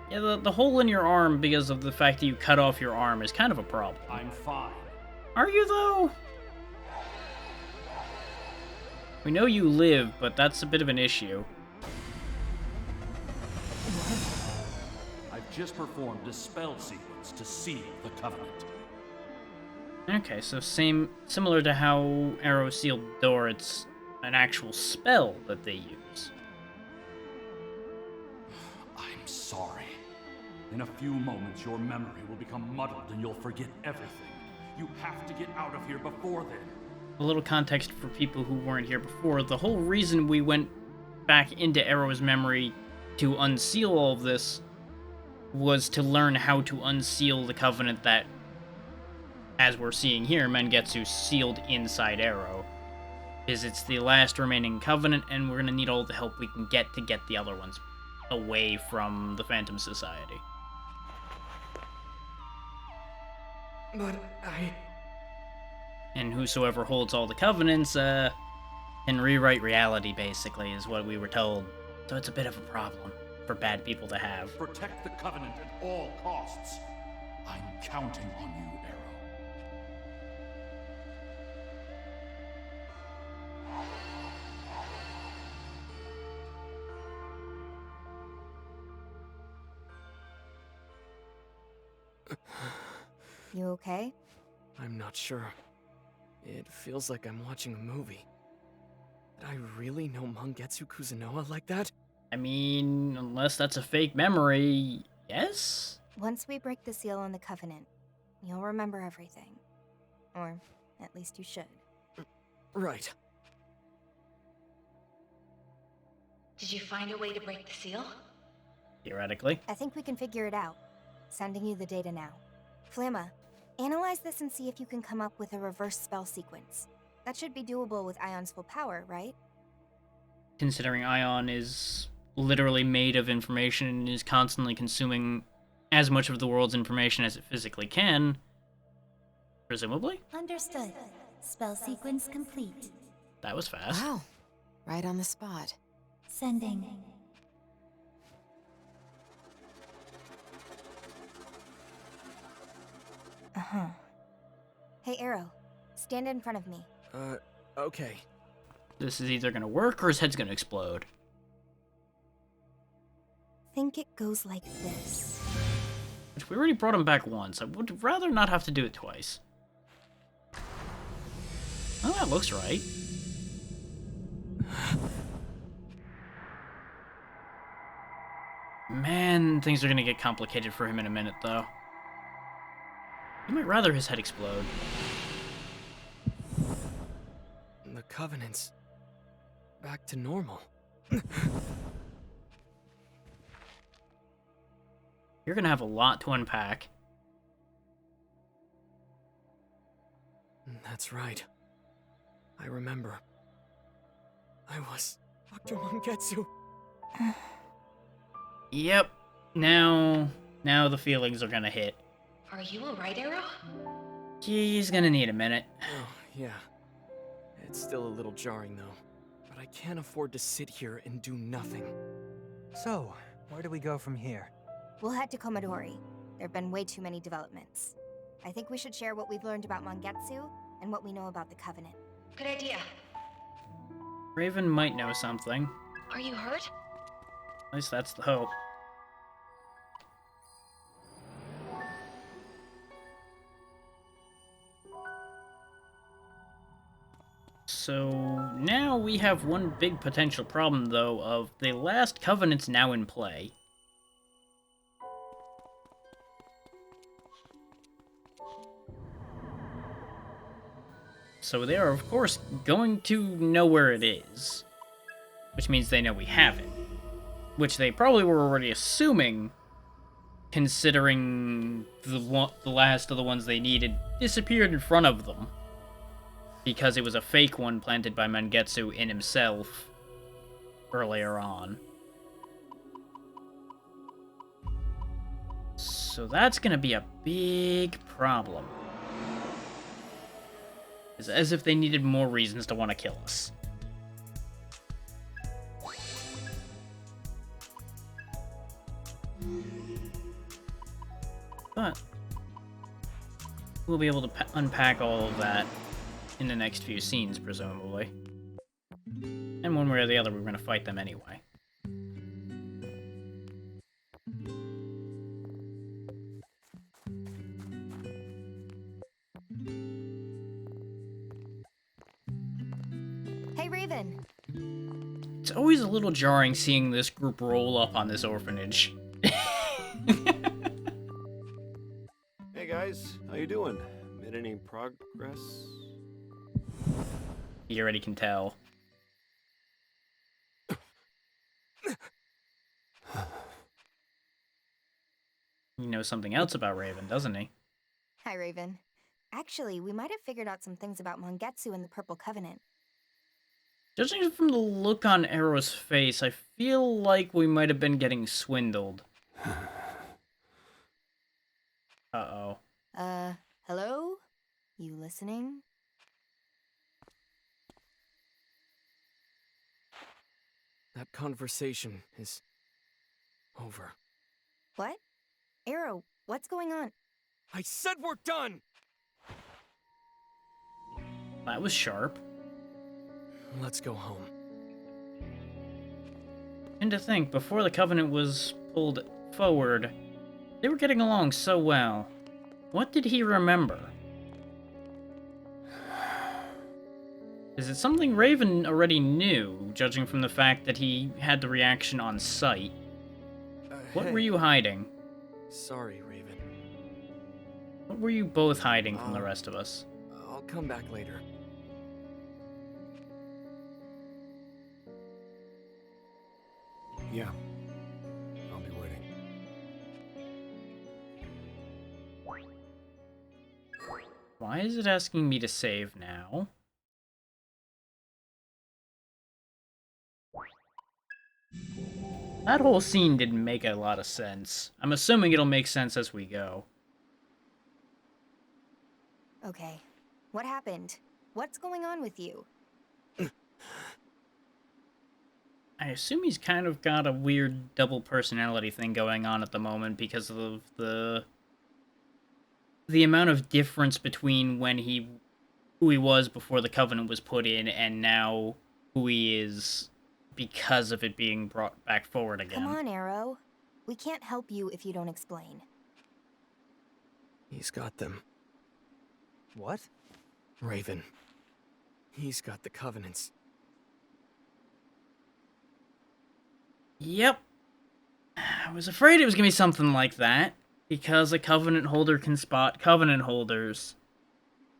Yeah, the hole in your arm because of the fact that you cut off your arm is kind of a problem. I'm fine. Are you, though? We know you live, but that's a bit of an issue. I've just performed a spell sequence to seal the Covenant. Okay, so similar to how Arrow sealed the door, it's an actual spell that they use. I'm sorry. In a few moments, your memory will become muddled and you'll forget everything. You have to get out of here before then. A little context for people who weren't here before. The whole reason we went back into Arrow's memory to unseal all of this was to learn how to unseal the covenant that, as we're seeing here, Mangetsu sealed inside Arrow. Is it's the last remaining covenant, and we're gonna need all the help we can get to get the other ones away from the Phantom Society. But And whosoever holds all the covenants, can rewrite reality, basically, is what we were told. So it's a bit of a problem for bad people to have. Protect the Covenant at all costs. I'm counting on you, Arrow. You okay? I'm not sure. It feels like I'm watching a movie. Did I really know Mangetsu Kuzunoha like that? I mean, unless that's a fake memory, yes? Once we break the seal on the Covenant, you'll remember everything. Or at least you should. Right. Did you find a way to break the seal? Theoretically. I think we can figure it out. Sending you the data now. Flamma, analyze this and see if you can come up with a reverse spell sequence. That should be doable with Ion's full power, right? Considering Ion is literally made of information and is constantly consuming as much of the world's information as it physically can, presumably? Understood. Spell sequence complete. That was fast. Wow. Right on the spot. Sending. Uh-huh. Hey, Arrow. Stand in front of me. Okay. This is either gonna work or his head's gonna explode. Think it goes like this. Which we already brought him back once. I would rather not have to do it twice. Oh, that looks right. Man, things are gonna get complicated for him in a minute, though. You might rather his head explode. The Covenant's back to normal. You're gonna have a lot to unpack. That's right. I remember. I was Dr. Mangetsu. Yep. Now the feelings are gonna hit. Are you alright, Arrow? He's gonna need a minute. Oh, yeah. It's still a little jarring, though. But I can't afford to sit here and do nothing. So, where do we go from here? We'll head to Komodori. There've been way too many developments. I think we should share what we've learned about Mangetsu and what we know about the Covenant. Good idea. Raven might know something. Are you hurt? At least that's the hope. So now we have one big potential problem, though, of the last Covenant's now in play. So they are, of course, going to know where it is. Which means they know we have it. Which they probably were already assuming, considering the last of the ones they needed disappeared in front of them. Because it was a fake one planted by Mangetsu in himself earlier on. So that's gonna be a big problem. It's as if they needed more reasons to want to kill us. But we'll be able to unpack all of that in the next few scenes, presumably. And one way or the other, we're going to fight them anyway. Hey, Raven! It's always a little jarring seeing this group roll up on this orphanage. Hey guys, how you doing? Made any progress? You already can tell. He knows something else about Raven, doesn't he? Hi, Raven. Actually, we might have figured out some things about Mangetsu and the Purple Covenant. Judging from the look on Arrow's face, I feel like we might have been getting swindled. Uh-oh. Hello? You listening? That conversation is over. What? Arrow, what's going on? I said we're done! That was sharp. Let's go home. And to think, before the Covenant was pulled forward, they were getting along so well. What did he remember? Is it something Raven already knew, judging from the fact that he had the reaction on sight? What Hey. were you hiding? Sorry, Raven. What were you both hiding from the rest of us? I'll come back later. Yeah. I'll be waiting. Why is it asking me to save now? That whole scene didn't make a lot of sense. I'm assuming it'll make sense as we go. Okay. What happened? What's going on with you? I assume he's kind of got a weird double personality thing going on at the moment because of the amount of difference between who he was before the Covenant was put in and now who he is because of it being brought back forward again. Come on, Arrow. We can't help you if you don't explain. He's got them. What? Raven. He's got the Covenants. Yep. I was afraid it was going to be something like that, because a Covenant holder can spot Covenant holders.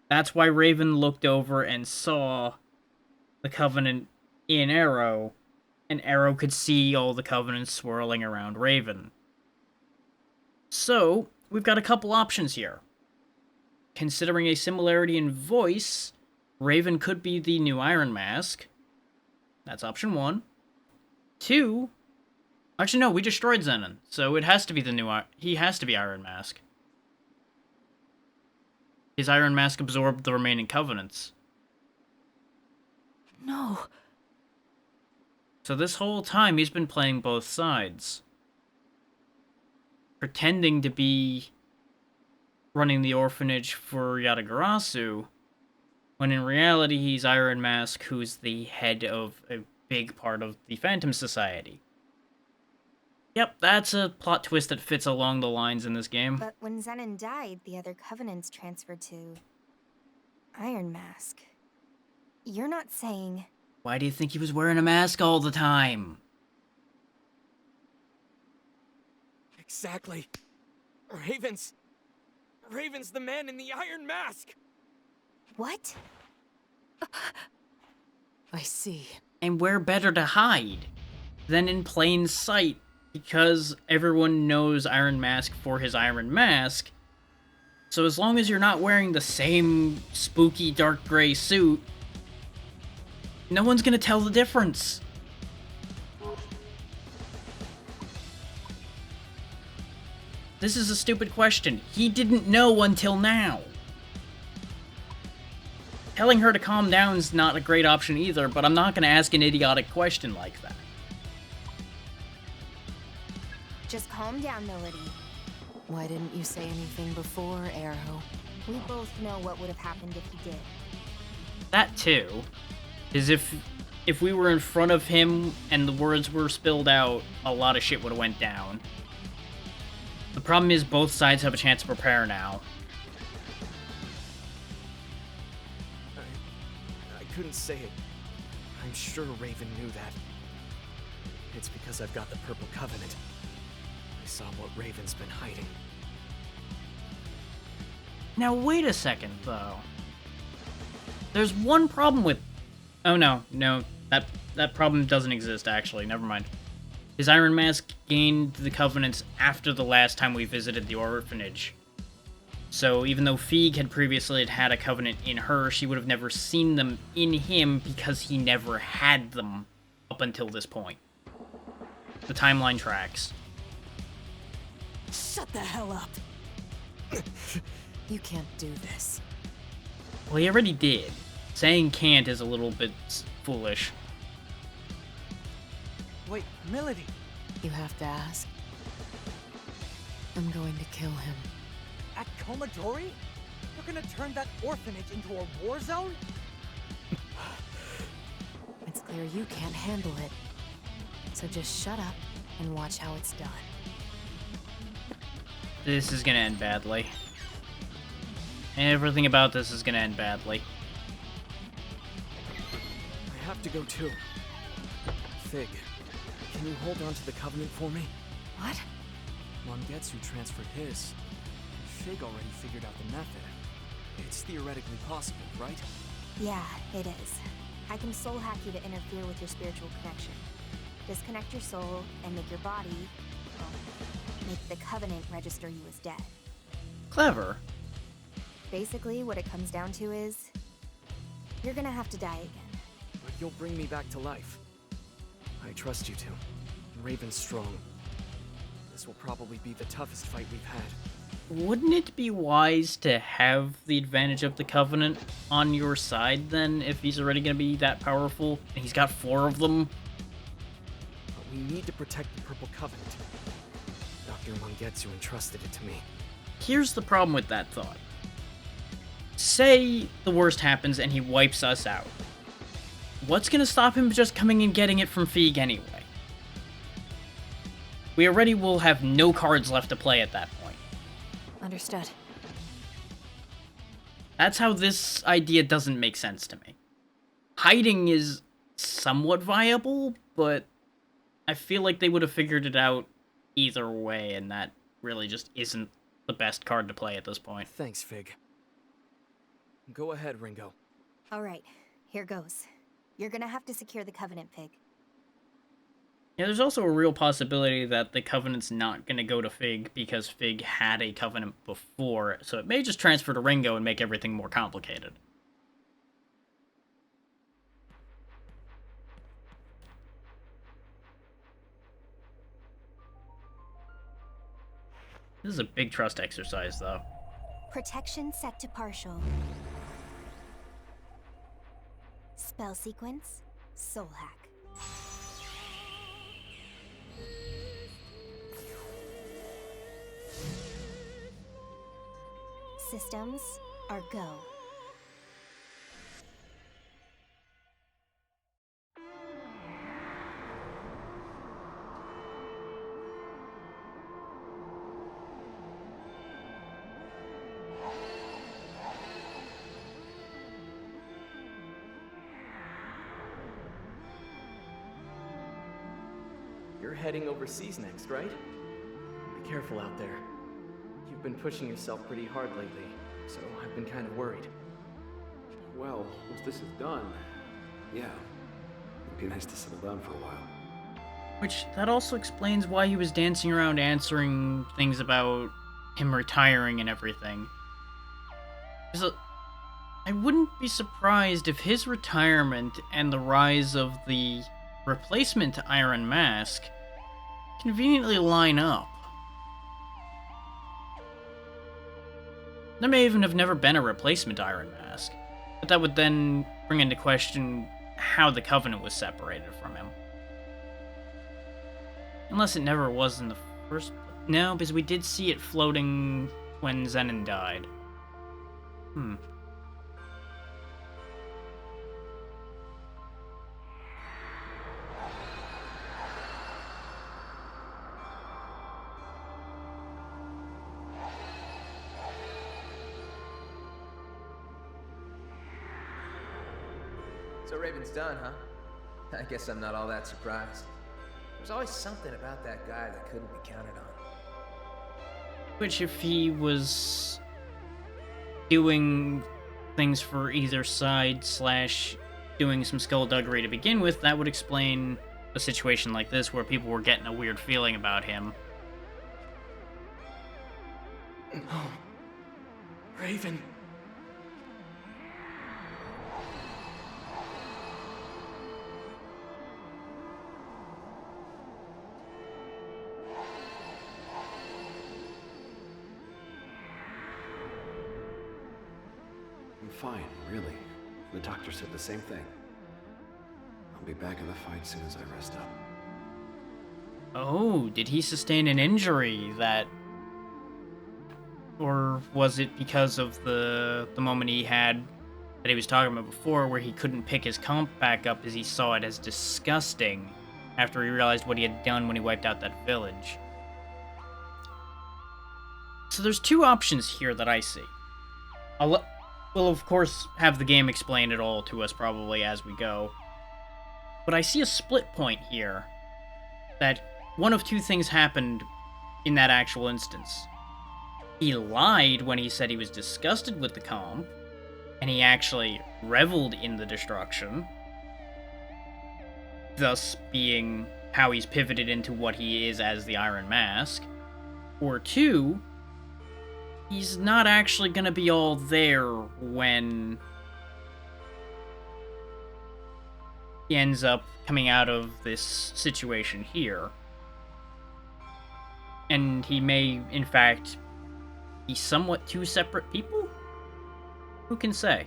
That's why Raven looked over and saw the Covenant in Arrow, and Arrow could see all the Covenants swirling around Raven. So, we've got a couple options here. Considering a similarity in voice, Raven could be the new Iron Mask. That's option 1. 2... Actually, no, we destroyed Zenon, so it has to be the new... He has to be Iron Mask. His Iron Mask absorbed the remaining Covenants. No. So this whole time, he's been playing both sides. Pretending to be running the orphanage for Yatagarasu, when in reality, he's Iron Mask, who's the head of a big part of the Phantom Society. Yep, that's a plot twist that fits along the lines in this game. But when Zenon died, the other Covenants transferred to Iron Mask. You're not saying... Why do you think he was wearing a mask all the time? Exactly. Raven's the man in the Iron Mask! What? I see. And where better to hide than in plain sight? Because everyone knows Iron Mask for his Iron Mask. So as long as you're not wearing the same spooky dark gray suit, no one's gonna tell the difference. This is a stupid question. He didn't know until now. Telling her to calm down is not a great option either, but I'm not gonna ask an idiotic question like that. Just calm down, Melody. Why didn't you say anything before, Arrow? We both know what would have happened if he did. That too, is if we were in front of him and the words were spilled out, a lot of shit would have went down. The problem is both sides have a chance to prepare now. I couldn't say it. I'm sure Raven knew that. It's because I've got the Purple Covenant. I saw what Raven's been hiding. Now wait a second, though. There's one problem with... Oh no, that problem doesn't exist, actually, never mind. His Iron Mask gained the Covenants after the last time we visited the orphanage. So even though Feig had previously had a Covenant in her, she would have never seen them in him because he never had them up until this point. The timeline tracks. Shut the hell up! You can't do this. Well, he already did. Saying can't is a little bit foolish. Wait, Milady! You have to ask. I'm going to kill him. At Komadori? You're gonna turn that orphanage into a war zone? It's clear you can't handle it. So just shut up and watch how it's done. This is gonna end badly. Everything about this is gonna end badly. I have to go too. Fig, can you hold on to the Covenant for me? What? Mangetsu transferred his. Fig already figured out the method. It's theoretically possible, right? Yeah, it is. I can soul hack you to interfere with your spiritual connection. Disconnect your soul and make your body, well, make the Covenant register you as dead. Clever. Basically, what it comes down to is, you're gonna have to die again. But you'll bring me back to life. I trust you two. Raven's strong. This will probably be the toughest fight we've had. Wouldn't it be wise to have the advantage of the Covenant on your side, then, if he's already gonna be that powerful? And he's got 4 of them? But we need to protect the Purple Covenant. Dr. Mangetsu entrusted it to me. Here's the problem with that thought. Say the worst happens and he wipes us out. What's gonna stop him just coming and getting it from Feig anyway? We already will have no cards left to play at that point. Understood. That's how this idea doesn't make sense to me. Hiding is somewhat viable, but I feel like they would have figured it out either way, and that really just isn't the best card to play at this point. Thanks, Fig. Go ahead, Ringo. Alright, here goes. You're gonna have to secure the Covenant, Fig. Yeah, there's also a real possibility that the Covenant's not going to go to Fig because Fig had a Covenant before, so it may just transfer to Ringo and make everything more complicated. This is a big trust exercise, though. Protection set to partial. Spell sequence, soul hack. Systems are go. You're heading overseas next, right? Be careful out there. You've been pushing yourself pretty hard lately, so I've been kind of worried. Well, once this is done, yeah, it'd be nice to settle down for a while. Which, that also explains why he was dancing around answering things about him retiring and everything. I wouldn't be surprised if his retirement and the rise of the replacement Iron Mask conveniently line up. There may even have never been a replacement Iron Mask, but that would then bring into question how the Covenant was separated from him. Unless it never was in the first... No, because we did see it floating when Zenon died. So Raven's done, huh? I guess I'm not all that surprised. There's always something about that guy that couldn't be counted on. Which, if he was doing things for either side / doing some skullduggery to begin with, that would explain a situation like this where people were getting a weird feeling about him. No. Raven. I'm fine, really. The doctor said the same thing. I'll be back in the fight soon as I rest up. Oh, did he sustain an injury that... Or was it because of the moment he had that he was talking about before, where he couldn't pick his comp back up as he saw it as disgusting after he realized what he had done when he wiped out that village? So there's two options here that I see. We'll of course have the game explain it all to us probably as we go. But I see a split point here that one of two things happened in that actual instance. He lied when he said he was disgusted with the comp, and he actually reveled in the destruction, thus being how he's pivoted into what he is as the Iron Mask. Or two, he's not actually gonna be all there when he ends up coming out of this situation here. And he may, in fact, be somewhat two separate people? Who can say?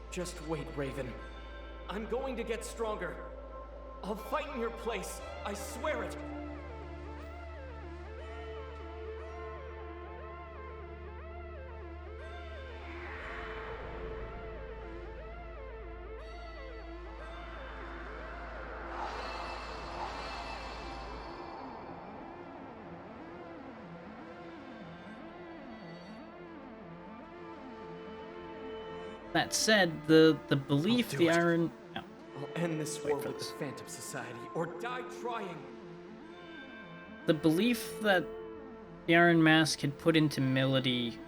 Just wait, Raven. I'm going to get stronger. I'll fight in your place. I swear it. That said, the belief the Iron... No. I'll end this war with the Phantom Society, or die trying. The belief that the Iron Mask had put into Melody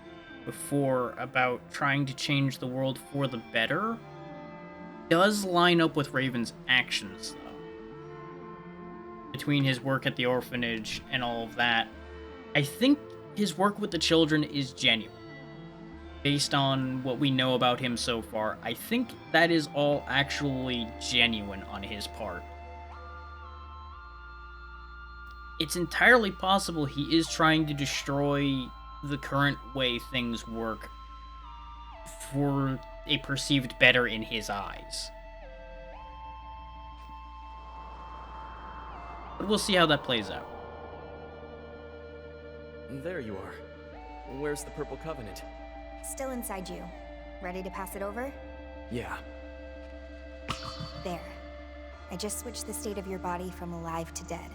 before about trying to change the world for the better does line up with Raven's actions, though. Between his work at the orphanage and all of that, I think his work with the children is genuine. Based on what we know about him so far, I think that is all actually genuine on his part. It's entirely possible he is trying to destroy the current way things work for a perceived better in his eyes. But we'll see how that plays out. There you are. Where's the Purple Covenant? Still inside you. Ready to pass it over? Yeah. There. I just switched the state of your body from alive to dead.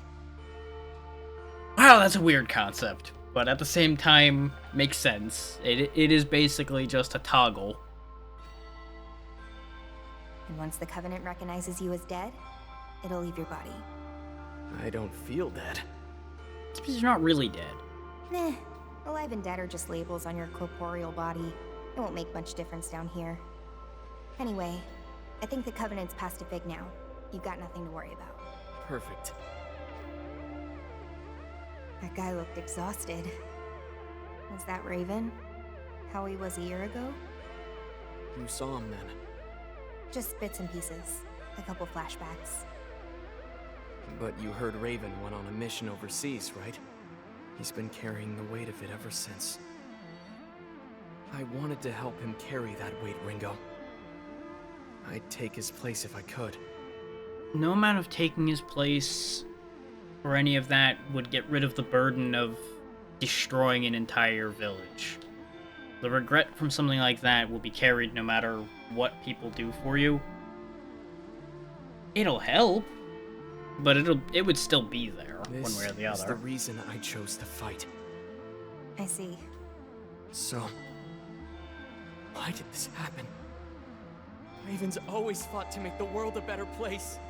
Wow, that's a weird concept, but at the same time, makes sense. It is basically just a toggle. And once the Covenant recognizes you as dead, it'll leave your body. I don't feel dead. It's because you're not really dead. Nah. Alive and dead are just labels on your corporeal body. It won't make much difference down here. Anyway, I think the Covenant's past a fig now. You've got nothing to worry about. Perfect. That guy looked exhausted. Was that Raven? How he was a year ago? You saw him then? Just bits and pieces. A couple flashbacks. But you heard Raven went on a mission overseas, right? He's been carrying the weight of it ever since. I wanted to help him carry that weight, Ringo. I'd take his place if I could. No amount of taking his place or any of that would get rid of the burden of destroying an entire village. The regret from something like that will be carried no matter what people do for you. It'll help, but it would still be there. One way or the other. This is the reason I chose to fight. I see. So, why did this happen? Raven's always fought to make the world a better place.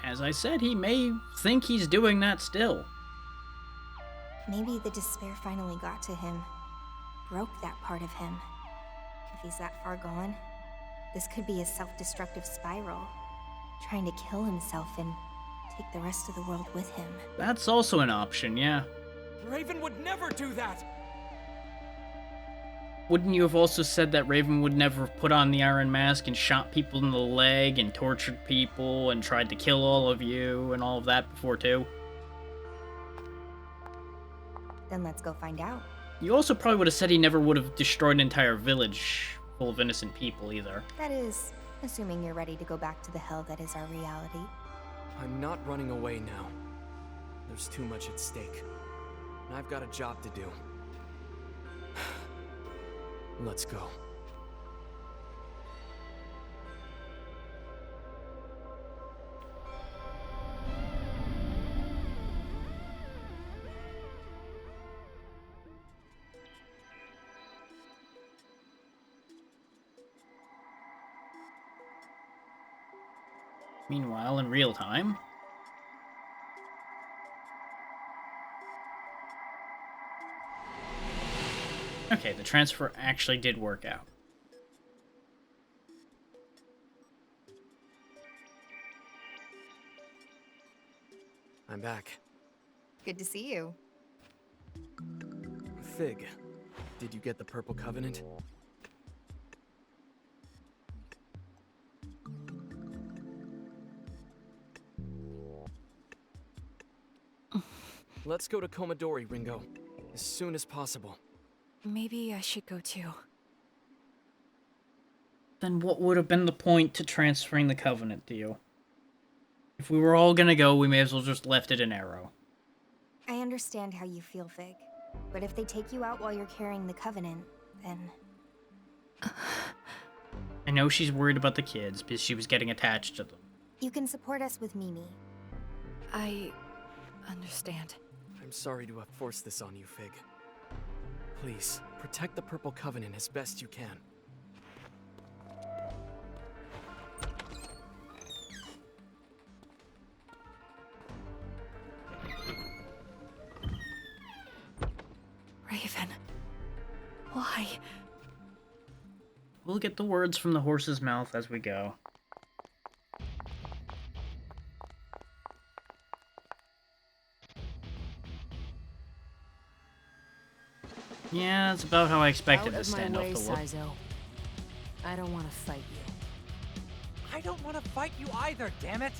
as I said, he may think he's doing that still. Maybe the despair finally got to him. Broke that part of him. If he's that far gone, this could be a self-destructive spiral. Trying to kill himself and take the rest of the world with him. That's also an option, yeah. Raven would never do that! Wouldn't you have also said that Raven would never have put on the Iron Mask and shot people in the leg and tortured people and tried to kill all of you and all of that before too? Then let's go find out. You also probably would have said he never would have destroyed an entire village full of innocent people either. That is, assuming you're ready to go back to the hell that is our reality. I'm not running away now. There's too much at stake. And I've got a job to do. Let's go. Meanwhile, in real time... Okay, the transfer actually did work out. I'm back. Good to see you. Fig, did you get the Purple Covenant? Let's go to Komadori, Ringo. As soon as possible. Maybe I should go too. Then what would have been the point to transferring the Covenant to you? If we were all gonna go, we may as well just left it in Arrow. I understand how you feel, Fig. But if they take you out while you're carrying the Covenant, then... I know she's worried about the kids, because she was getting attached to them. You can support us with Mimi. I understand. I'm sorry to have forced this on you, Fig. Please, protect the Purple Covenant as best you can. Raven. Why? We'll get the words from the horse's mouth as we go. Yeah, that's about how I expected this standoff to look. Saizo. I don't want to fight you. I don't want to fight you either, damn it!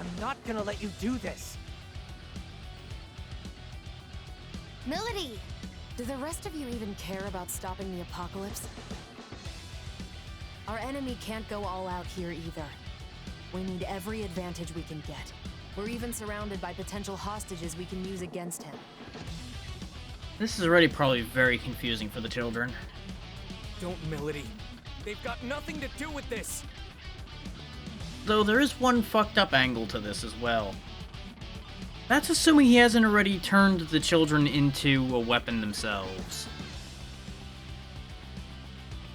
I'm not gonna let you do this. Milady! Do the rest of you even care about stopping the apocalypse? Our enemy can't go all out here either. We need every advantage we can get. We're even surrounded by potential hostages we can use against him. This is already probably very confusing for the children. Don't, Milady. They've got nothing to do with this. Though there is one fucked up angle to this as well. That's assuming he hasn't already turned the children into a weapon themselves.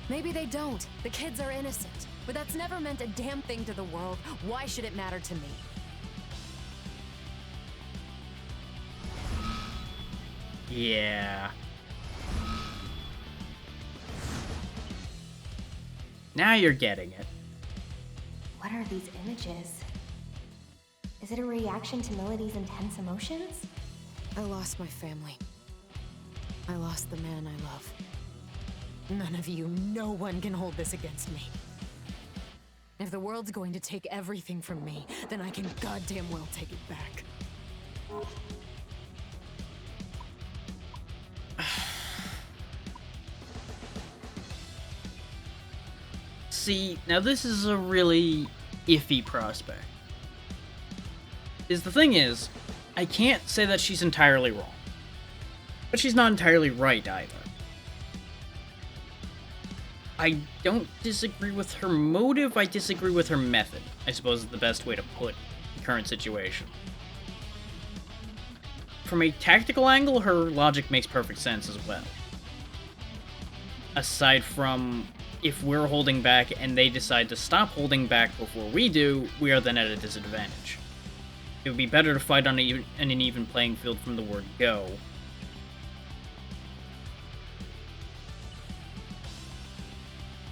Maybe they don't. The kids are innocent. But that's never meant a damn thing to the world. Why should it matter to me? Yeah. Now you're getting it. What are these images? Is it a reaction to Milady's intense emotions? I lost my family. I lost the man I love. None of you, no one can hold this against me. If the world's going to take everything from me, then I can goddamn well take it back. See, now this is a really iffy prospect. The thing is, I can't say that she's entirely wrong. But she's not entirely right either. I don't disagree with her motive, I disagree with her method, I suppose is the best way to put the current situation. From a tactical angle, her logic makes perfect sense as well. Aside from, if we're holding back and they decide to stop holding back before we do, we are then at a disadvantage. it would be better to fight on an even playing field from the word go.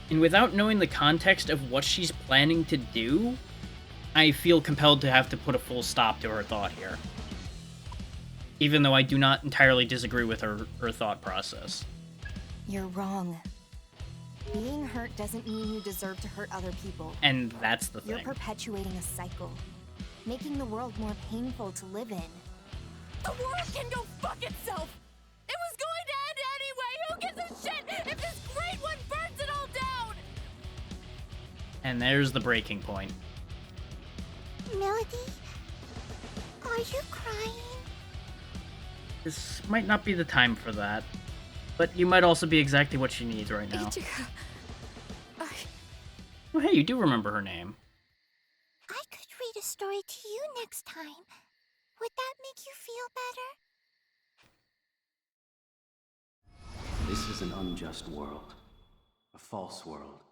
And without knowing the context of what she's planning to do, I feel compelled to have to put a full stop to her thought here. Even though I do not entirely disagree with her thought process. You're wrong. Being hurt doesn't mean you deserve to hurt other people. And that's the You're thing. perpetuating a cycle, making the world more painful to live in. The world can go fuck itself! It was going to end anyway! Who gives a shit if this great one burns it all down? And there's the breaking point. Melody? Are you crying? This might not be the time for that. But you might also be exactly what she needs right now. Ichika, Oh, hey, you do remember her name. I could read a story to you next time. Would that make you feel better? This is an unjust world. A false world.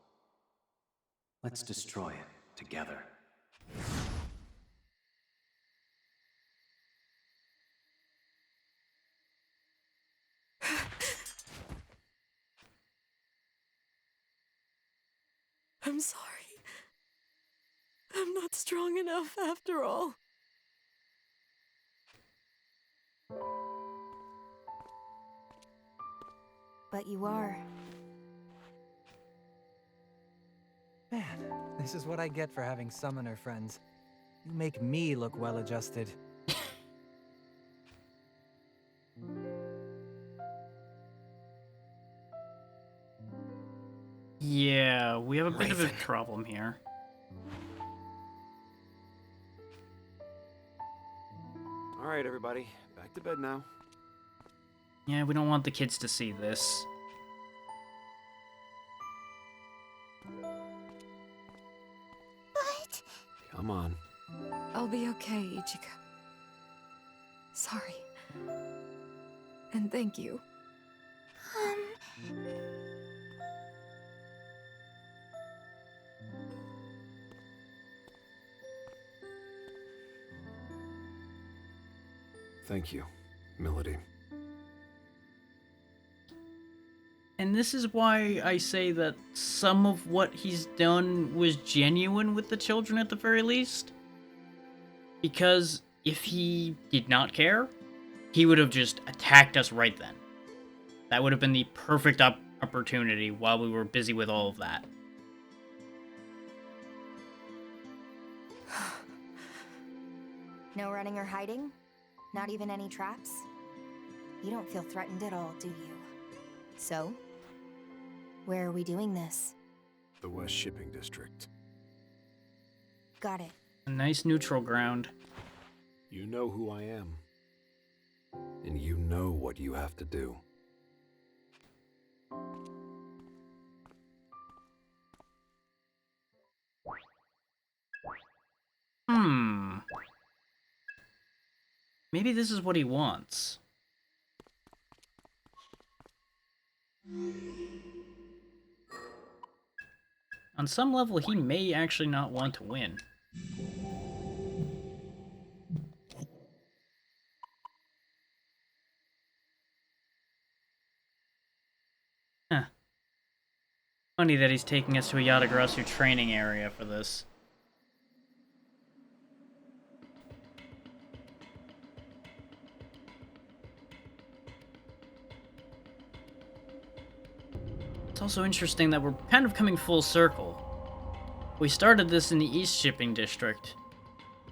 Let's destroy it together. I'm sorry. I'm not strong enough after all. But you are. Man, this is what I get for having summoner friends. You make me look well-adjusted. Yeah, we have a bit of a problem here. All right, everybody. Back to bed now. Yeah, we don't want the kids to see this. But... Come on. I'll be okay, Ichika. Sorry. And thank you. Thank you, Melody. And this is why I say that some of what he's done was genuine with the children at the very least. Because if he did not care, he would have just attacked us right then. That would have been the perfect opportunity while we were busy with all of that. No running or hiding? Not even any traps? You don't feel threatened at all, do you? So? Where are we doing this? The West Shipping District. Got it. A nice neutral ground. You know who I am. And you know what you have to do. Maybe this is what he wants. On some level, he may actually not want to win. Huh. Funny that he's taking us to a Yatagarasu training area for this. It's also interesting that we're kind of coming full circle. We started this in the East Shipping District.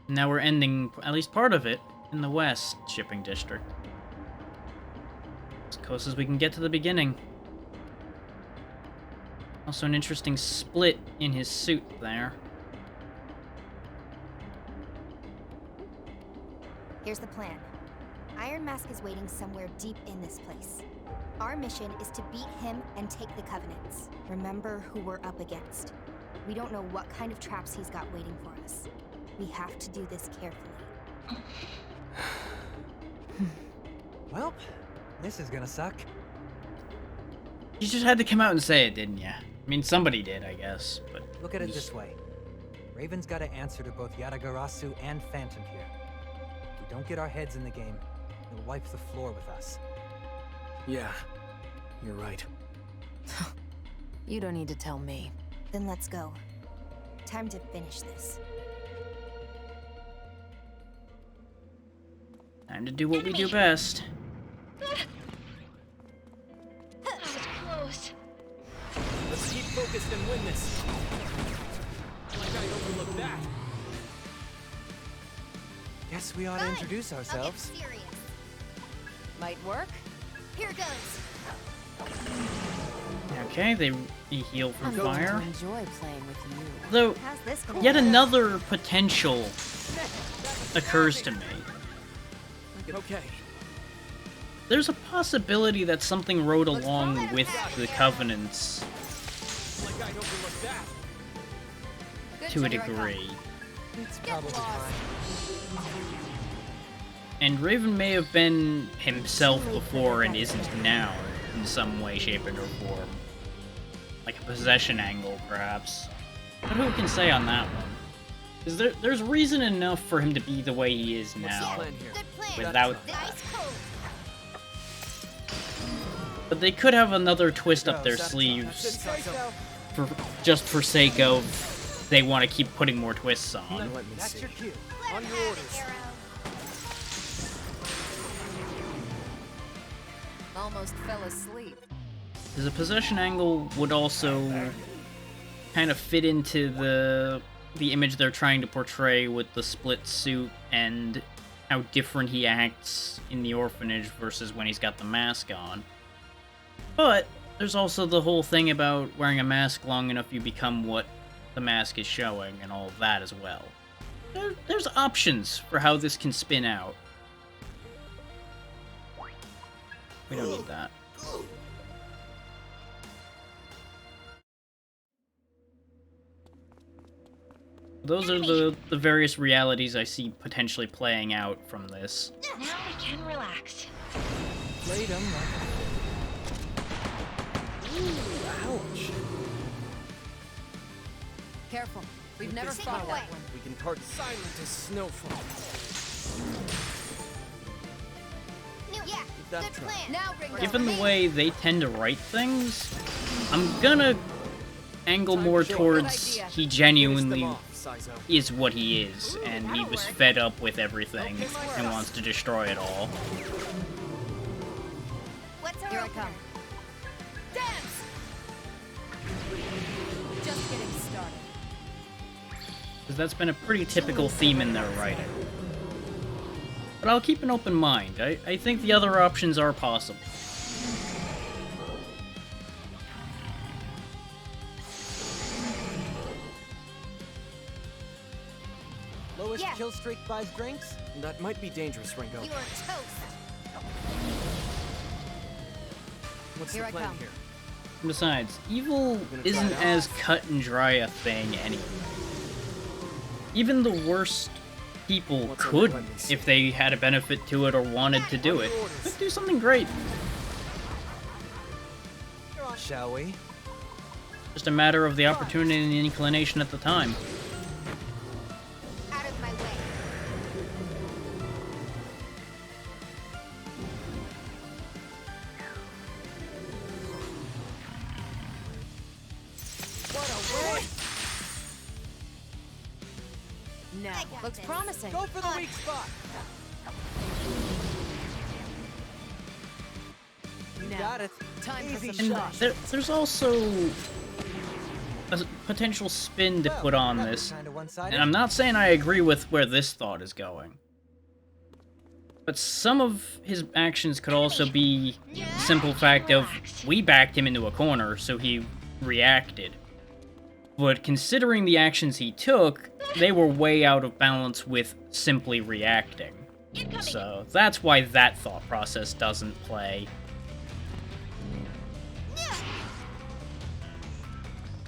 And now we're ending, at least part of it, in the West Shipping District. As close as we can get to the beginning. Also an interesting split in his suit there. Here's the plan. Iron Mask is waiting somewhere deep in this place. Our mission is to beat him and take the Covenants. Remember who we're up against. We don't know what kind of traps he's got waiting for us. We have to do this carefully. Well, this is gonna suck. You just had to come out and say it, didn't you? I mean, somebody did, I guess, but... Look at it this way. Raven's got to answer to both Yatagarasu and Phantom here. we don't get our heads in the game, he'll wipe the floor with us. Yeah, you're right. You don't need to tell me. Then let's go. Time to finish this. Time to do what we do best. That was close. Let's keep focused and win this. Like I overlooked that. Guess we ought to introduce ourselves. I'll get serious. Might work? Here goes. Okay, they heal from I'm going to fire. enjoy playing with you. Though, How's this gonna yet work? another potential occurs to me. Okay. There's a possibility that something rode along with the Covenants Like I overlooked that. to a degree. It's probably fine. And Raven may have been himself before and isn't now, in some way, shape, or form. Like a possession angle, perhaps. But who can say on that one? Because there's reason enough for him to be the way he is now, Plan here. Good plan. without The that. ice cold. But they could have another twist up their That's it, sleeves, Saizo. just for sake of they want to keep putting more twists on. Let me That's see. your cue. Let On him your have orders. it, Arrow. Almost fell asleep. The possession angle would also kind of fit into the image they're trying to portray with the split suit and how different he acts in the orphanage versus when he's got the mask on. But there's also the whole thing about wearing a mask long enough you become what the mask is showing and all of that as well. There's options for how this can spin out. We don't need that. Those are the various realities I see potentially playing out from this. Now we can relax. Played him. Ouch. Careful. We've never This fought power, that one. We can target silent as snowfall. Yeah, that good try. plan. Now bring Given the way they tend to write things, I'm gonna angle more towards he Finish genuinely them off, Saizo. is what he is, and he was fed up with everything and wants to destroy it all. What's our Here I opener? come. Dance! Just getting started. Because that's been a pretty typical theme in their writing. But I'll keep an open mind. I think the other options are possible. Lowest Yeah. kill streak buys drinks? That might be dangerous, Ringo. You are toast. What's Here the I plan come. here? Besides, evil try isn't it out? as cut and dry a thing anyway. Even the worst people What's on could, the let me see. if they had a benefit to it or wanted to do it, could do something great. Shall we? Just a matter of the opportunity and the inclination at the time. Out of my way. Now, I got looks this. promising. Go for the weak spot. You Now, got it. time for Easy some And shot. there's also a potential spin to Well, put on that was this. kinda one-sided. And I'm not saying I agree with where this thought is going. But some of his actions could also be the simple fact of we backed him into a corner, so he reacted. But considering the actions he took, they were way out of balance with simply reacting. So that's why that thought process doesn't play.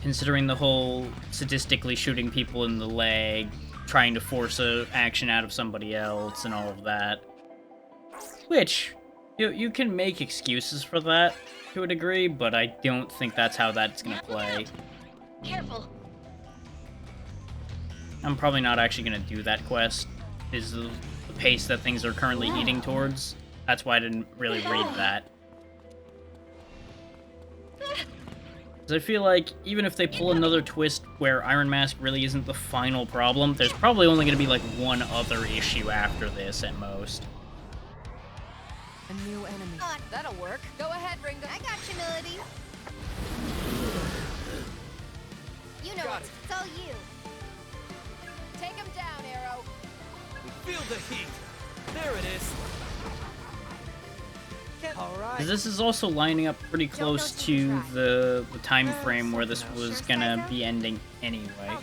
Considering the whole sadistically shooting people in the leg, trying to force a action out of somebody else, and all of that. Which, you can make excuses for that to a degree, but I don't think that's how that's gonna play. Careful. I'm probably not actually gonna do that quest, is the pace that things are currently heading towards. That's why I didn't really read that. 'Cause I feel like even if they pull another twist where Iron Mask really isn't the final problem, there's probably only going to be like one other issue after this at most. A new enemy. That'll work. Go ahead, Ringo. I got you, Melody. You know it. It's all you. Take him down, Arrow. Feel the heat. There it is. Because this is also lining up pretty close to the time frame where this was gonna be ending anyway.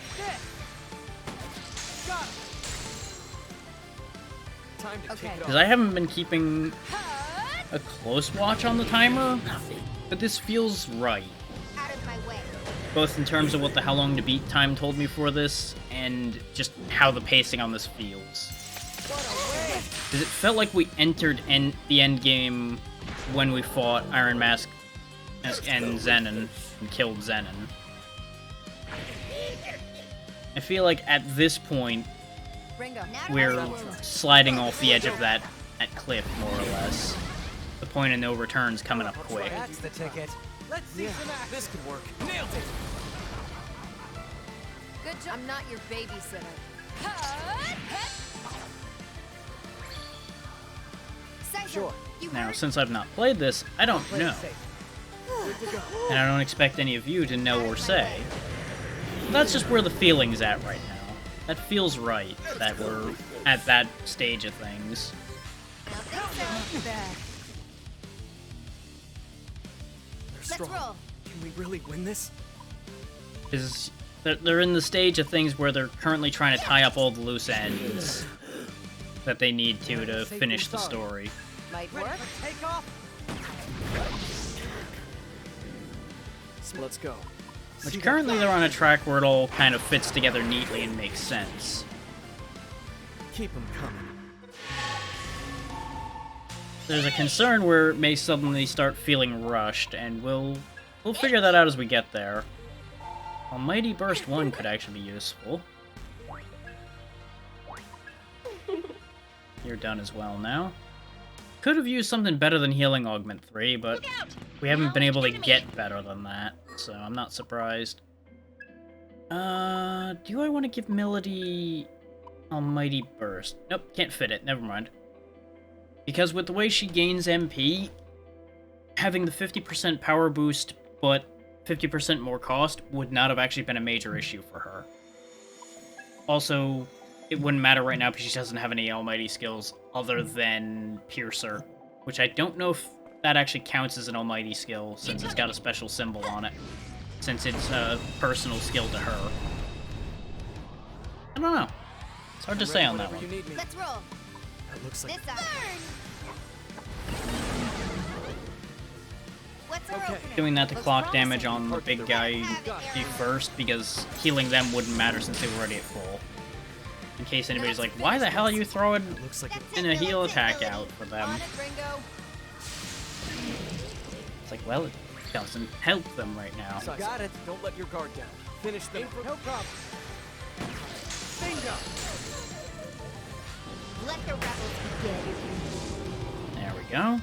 Because I haven't been keeping a close watch on the timer, but this feels right. Out of my way. Both in terms of what the how long to beat time told me for this, and just how the pacing on this feels. Because it felt like we entered the end game when we fought Iron Mask and Zenon and killed Zenon. I feel like at this point, we're sliding off the edge of that cliff, more or less. The point of no return's coming up quick. That's the ticket. Let's see some action. This could work. Nailed it. Good job. I'm not your babysitter. Sure. Now, since I've not played this, I don't know. And I don't expect any of you to know or say. That's just where the feeling's at right now. That feels right, that we're at that stage of things. Let's roll. Can we really win this? Is they're in the stage of things where they're currently trying to tie up all the loose ends that they need to finish the story. Might work. Take off. So let's go. Which currently they're on a track where it all kind of fits together neatly and makes sense. Keep them coming. There's a concern where it may suddenly start feeling rushed, and we'll figure that out as we get there. Almighty Burst 1 could actually be useful. You're done as well now. Could have used something better than Healing Augment 3, but we haven't been able to get better than that, so I'm not surprised. Do I want to give Melody Almighty Burst? Nope, can't fit it, never mind. Because with the way she gains MP, having the 50% power boost, but 50% more cost, would not have actually been a major issue for her. Also, it wouldn't matter right now because she doesn't have any Almighty skills other than Piercer, which I don't know if that actually counts as an Almighty skill since it's got a special symbol on it, since it's a personal skill to her. I don't know. It's hard to say on that one. Let's roll. That looks like This What's our opener? Doing that to clock damage on the big guy first, because healing them wouldn't matter since they were already at full. In case anybody's like, why the hell are you throwing in a heal attack out for them? It's like, well, it doesn't help them right now. Got it. Don't let your guard down. Finish them. No problem. Bingo. Let the rebels begin. There we go.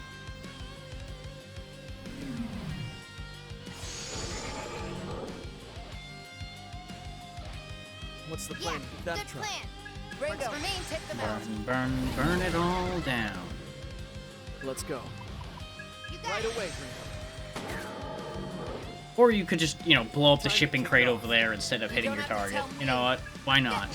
What's the plan? Yeah, good plan. Works for me. Take them out. Burn it all down. Let's go. Right away, Ringo. Or you could just, you know, blow up the shipping crate over there instead of hitting your target. You know what? Why not?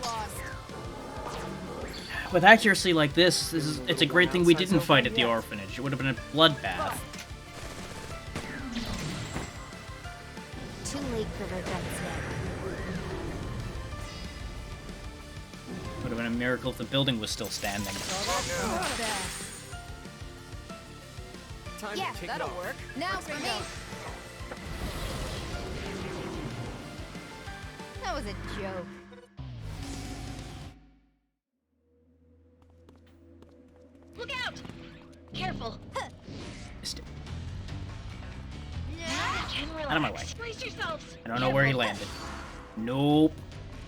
With accuracy like this, it's a great thing we didn't fight at the orphanage. It would have been a bloodbath. Too late for regrets now. Would have been a miracle if the building was still standing. Yeah, that'll work. Now for me. That was a joke. Look out! Careful. Missed it. Ken, relax. Out of my way. Brace yourselves. I don't know where he landed. Nope.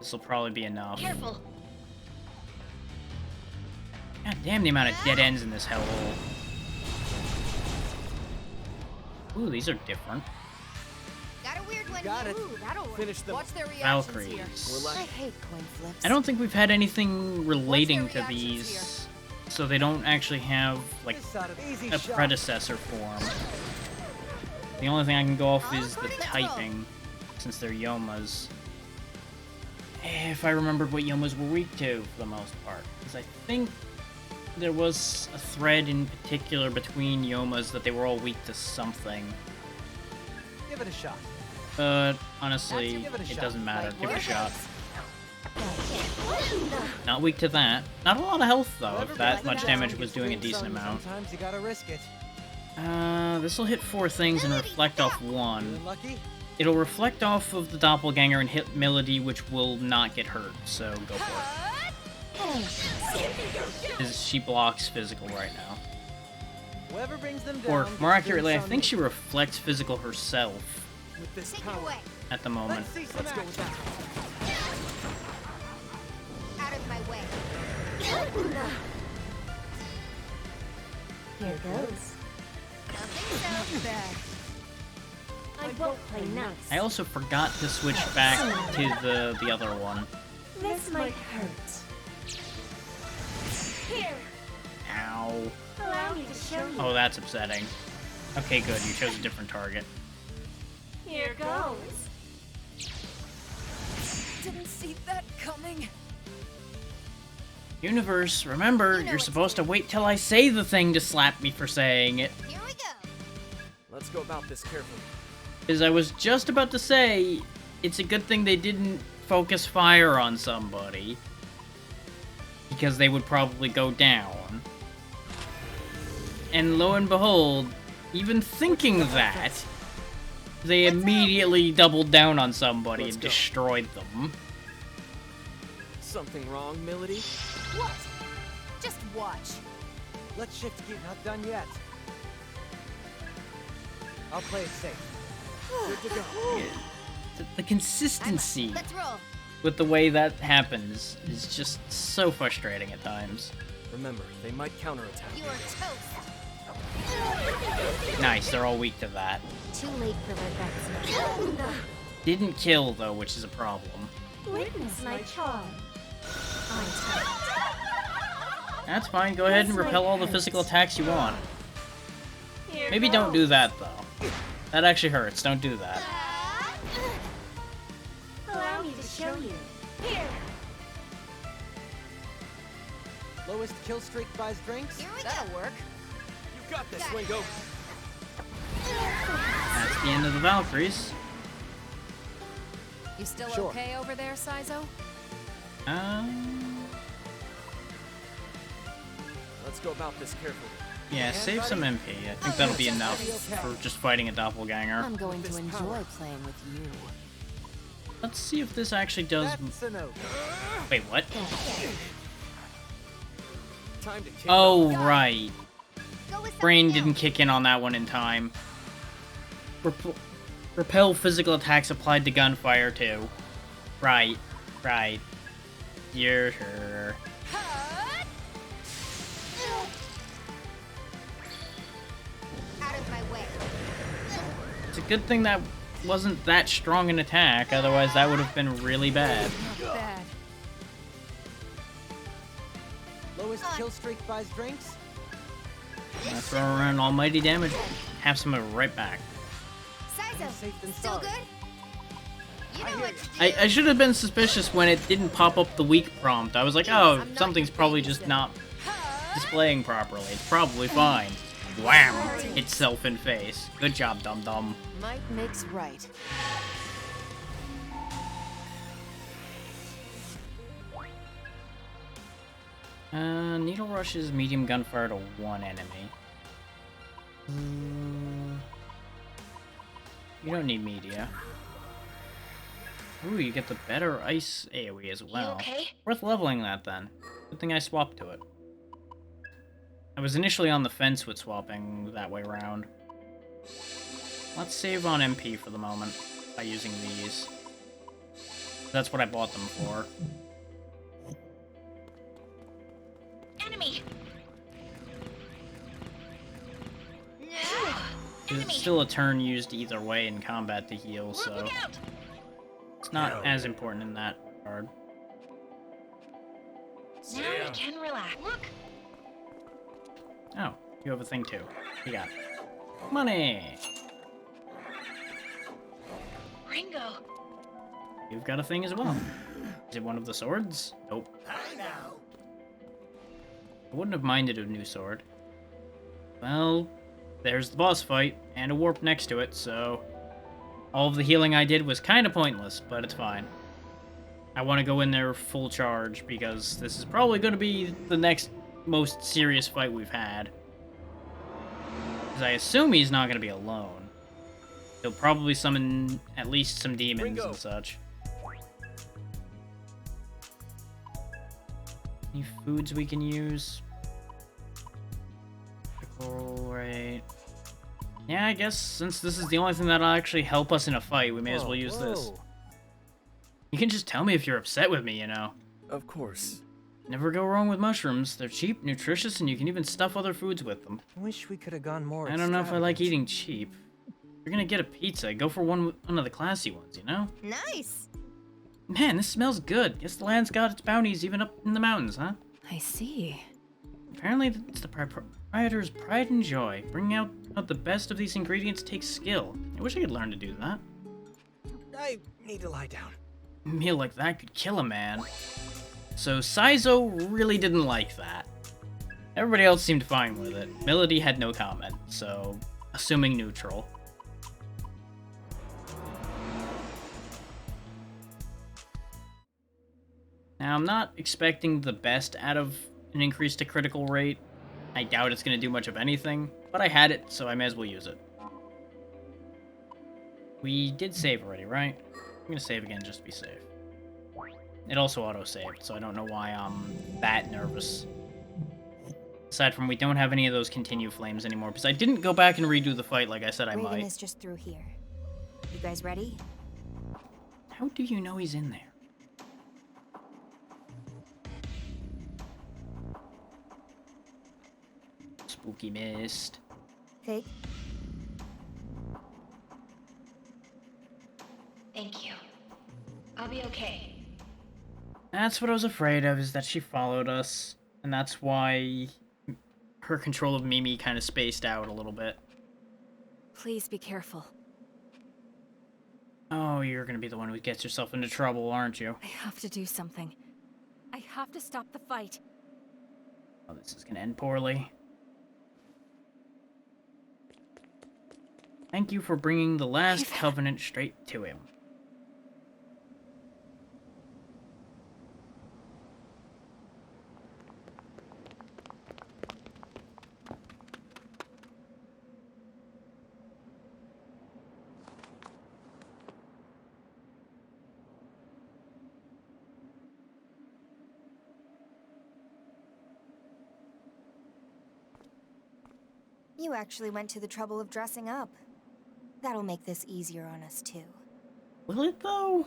This will probably be enough. Careful. God damn the amount of dead ends in this hellhole. Ooh, these are different. Got a weird one. Got it. Ooh, that'll work. Finish them. Watch their reactions here. Valkyries. I hate coin flips. I don't think we've had anything relating to reactions these, so they don't actually have, like, Easy a shot. predecessor form. The only thing I can go off is the typing, since they're Yomas. If I remembered what Yomas were weak to, for the most part. Because I think there was a thread in particular between Yomas that they were all weak to something. Give it a shot. But, honestly, Give it a it shot. doesn't matter. Like Give it a work. shot. Not weak to that. Not a lot of health, though, if that much damage was doing a decent amount. Sometimes you gotta risk it. This will hit 4 things and reflect off 1. Feeling lucky? It'll reflect off of the doppelganger and hit Melody, which will not get hurt, so go for it. 'Cause she blocks physical right now. Whoever brings them Or, down, more accurately, I drinks on think me. she reflects physical herself With this Take it power. away. at the moment. Let's see some Let's go with that. Out of my way. Here goes. Nothing so bad. I won't play nice. I also forgot to switch back to the other one. This might hurt. Here, Ow. allow me to show you. Oh, that's upsetting. Okay, good, you chose a different target. Here goes. Didn't see that coming. Universe, remember, you're supposed to wait till I say the thing to slap me for saying it. Here we go. Let's go about this carefully. Because I was just about to say, it's a good thing they didn't focus fire on somebody. Because they would probably go down. And lo and behold, even thinking that, they immediately doubled down on somebody Let's and go. destroyed them. Something wrong, Milady? What? Just watch. Let's shift gear. Not done yet. I'll play it safe. Good to go. The consistency Let's roll. with the way that happens is just so frustrating at times. Remember, they might counterattack. You are toast. Nice, they're all weak to that. Too late for regrets now. Didn't kill, though, which is a problem. Witness my charm. On top. That's fine, go ahead and repel all the physical attacks you want. Maybe don't do that, though. That actually hurts, don't do that. Allow me to show you. Here. Lowest kill streak buys drinks. Here we go. That'll work. You got this, Wingo. That's the end of the Valkyries. You still Sure. okay over there, Saizo? Let's go about this carefully. Yeah, save some MP. I think that'll be enough for just fighting a doppelganger. I'm going to enjoy playing with you. Let's see if this actually does... That's a no. Wait, what? Time to kick Oh, off. right. Go with Brain something didn't kick in on that one in time. Repel physical attacks applied to gunfire, too. Right. Right. You're sure. Out of my way. It's a good thing that wasn't that strong an attack, otherwise that would have been really bad. Not bad. Lowest kill streak buys drinks. I throw around almighty damage, have some of it right back. Saizo, Safe than still sorry. good? You know what to do. I should have been suspicious when it didn't pop up the weak prompt. I was like, oh, something's probably just not displaying properly. It's probably fine. Wham! Itself in face. Good job, dum-dum. Might makes right. Needle rushes medium gunfire to one enemy. You don't need media. Ooh, you get the better ice AoE as well. okay? Worth leveling that then. Good thing I swapped to it. I was initially on the fence with swapping that way around. Let's save on MP for the moment by using these. That's what I bought them for. Enemy! It's still a turn used either way in combat to heal, so it's not as important in that regard. Now we can relax. Look! Oh, you have a thing too. You got money! Ringo! You've got a thing as well. Is it one of the swords? Nope. I know. I wouldn't have minded a new sword. Well, there's the boss fight, and a warp next to it, so... all of the healing I did was kind of pointless, but it's fine. I want to go in there full charge, because this is probably going to be the next most serious fight we've had. Because I assume he's not going to be alone. He'll probably summon at least some demons and such. Any foods we can use? Right. Yeah, I guess since this is the only thing that'll actually help us in a fight, we may as well use this. You can just tell me if you're upset with me, you know. Of course. Never go wrong with mushrooms. They're cheap, nutritious, and you can even stuff other foods with them. Wish we could have gone more. I don't know if I like eating cheap. If you're gonna get a pizza, go for one of the classy ones, you know? Nice. Man, this smells good. Guess the land's got its bounties even up in the mountains, huh? I see. Apparently, it's the proprietor's pride and joy. Bringing out the best of these ingredients takes skill. I wish I could learn to do that. I need to lie down. A meal like that could kill a man. So Saizo really didn't like that. Everybody else seemed fine with it. Melody had no comment, so assuming neutral. Now, I'm not expecting the best out of an increase to critical rate. I doubt it's going to do much of anything, but I had it, so I may as well use it. We did save already, right? I'm going to save again just to be safe. It also auto-saved, so I don't know why I'm that nervous. Aside from we don't have any of those continue flames anymore, because I didn't go back and redo the fight like I said I Raven might. is just through here. You guys ready? How do you know he's in there? Spooky mist. Fig? Thank you. I'll be okay. That's what I was afraid of, is that she followed us. And that's why her control of Mimi kind of spaced out a little bit. Please be careful. Oh, you're gonna be the one who gets yourself into trouble, aren't you? I have to do something. I have to stop the fight. Oh, this is gonna end poorly. Thank you for bringing the last covenant straight to him. You actually went to the trouble of dressing up. That'll make this easier on us, too. Will it, though?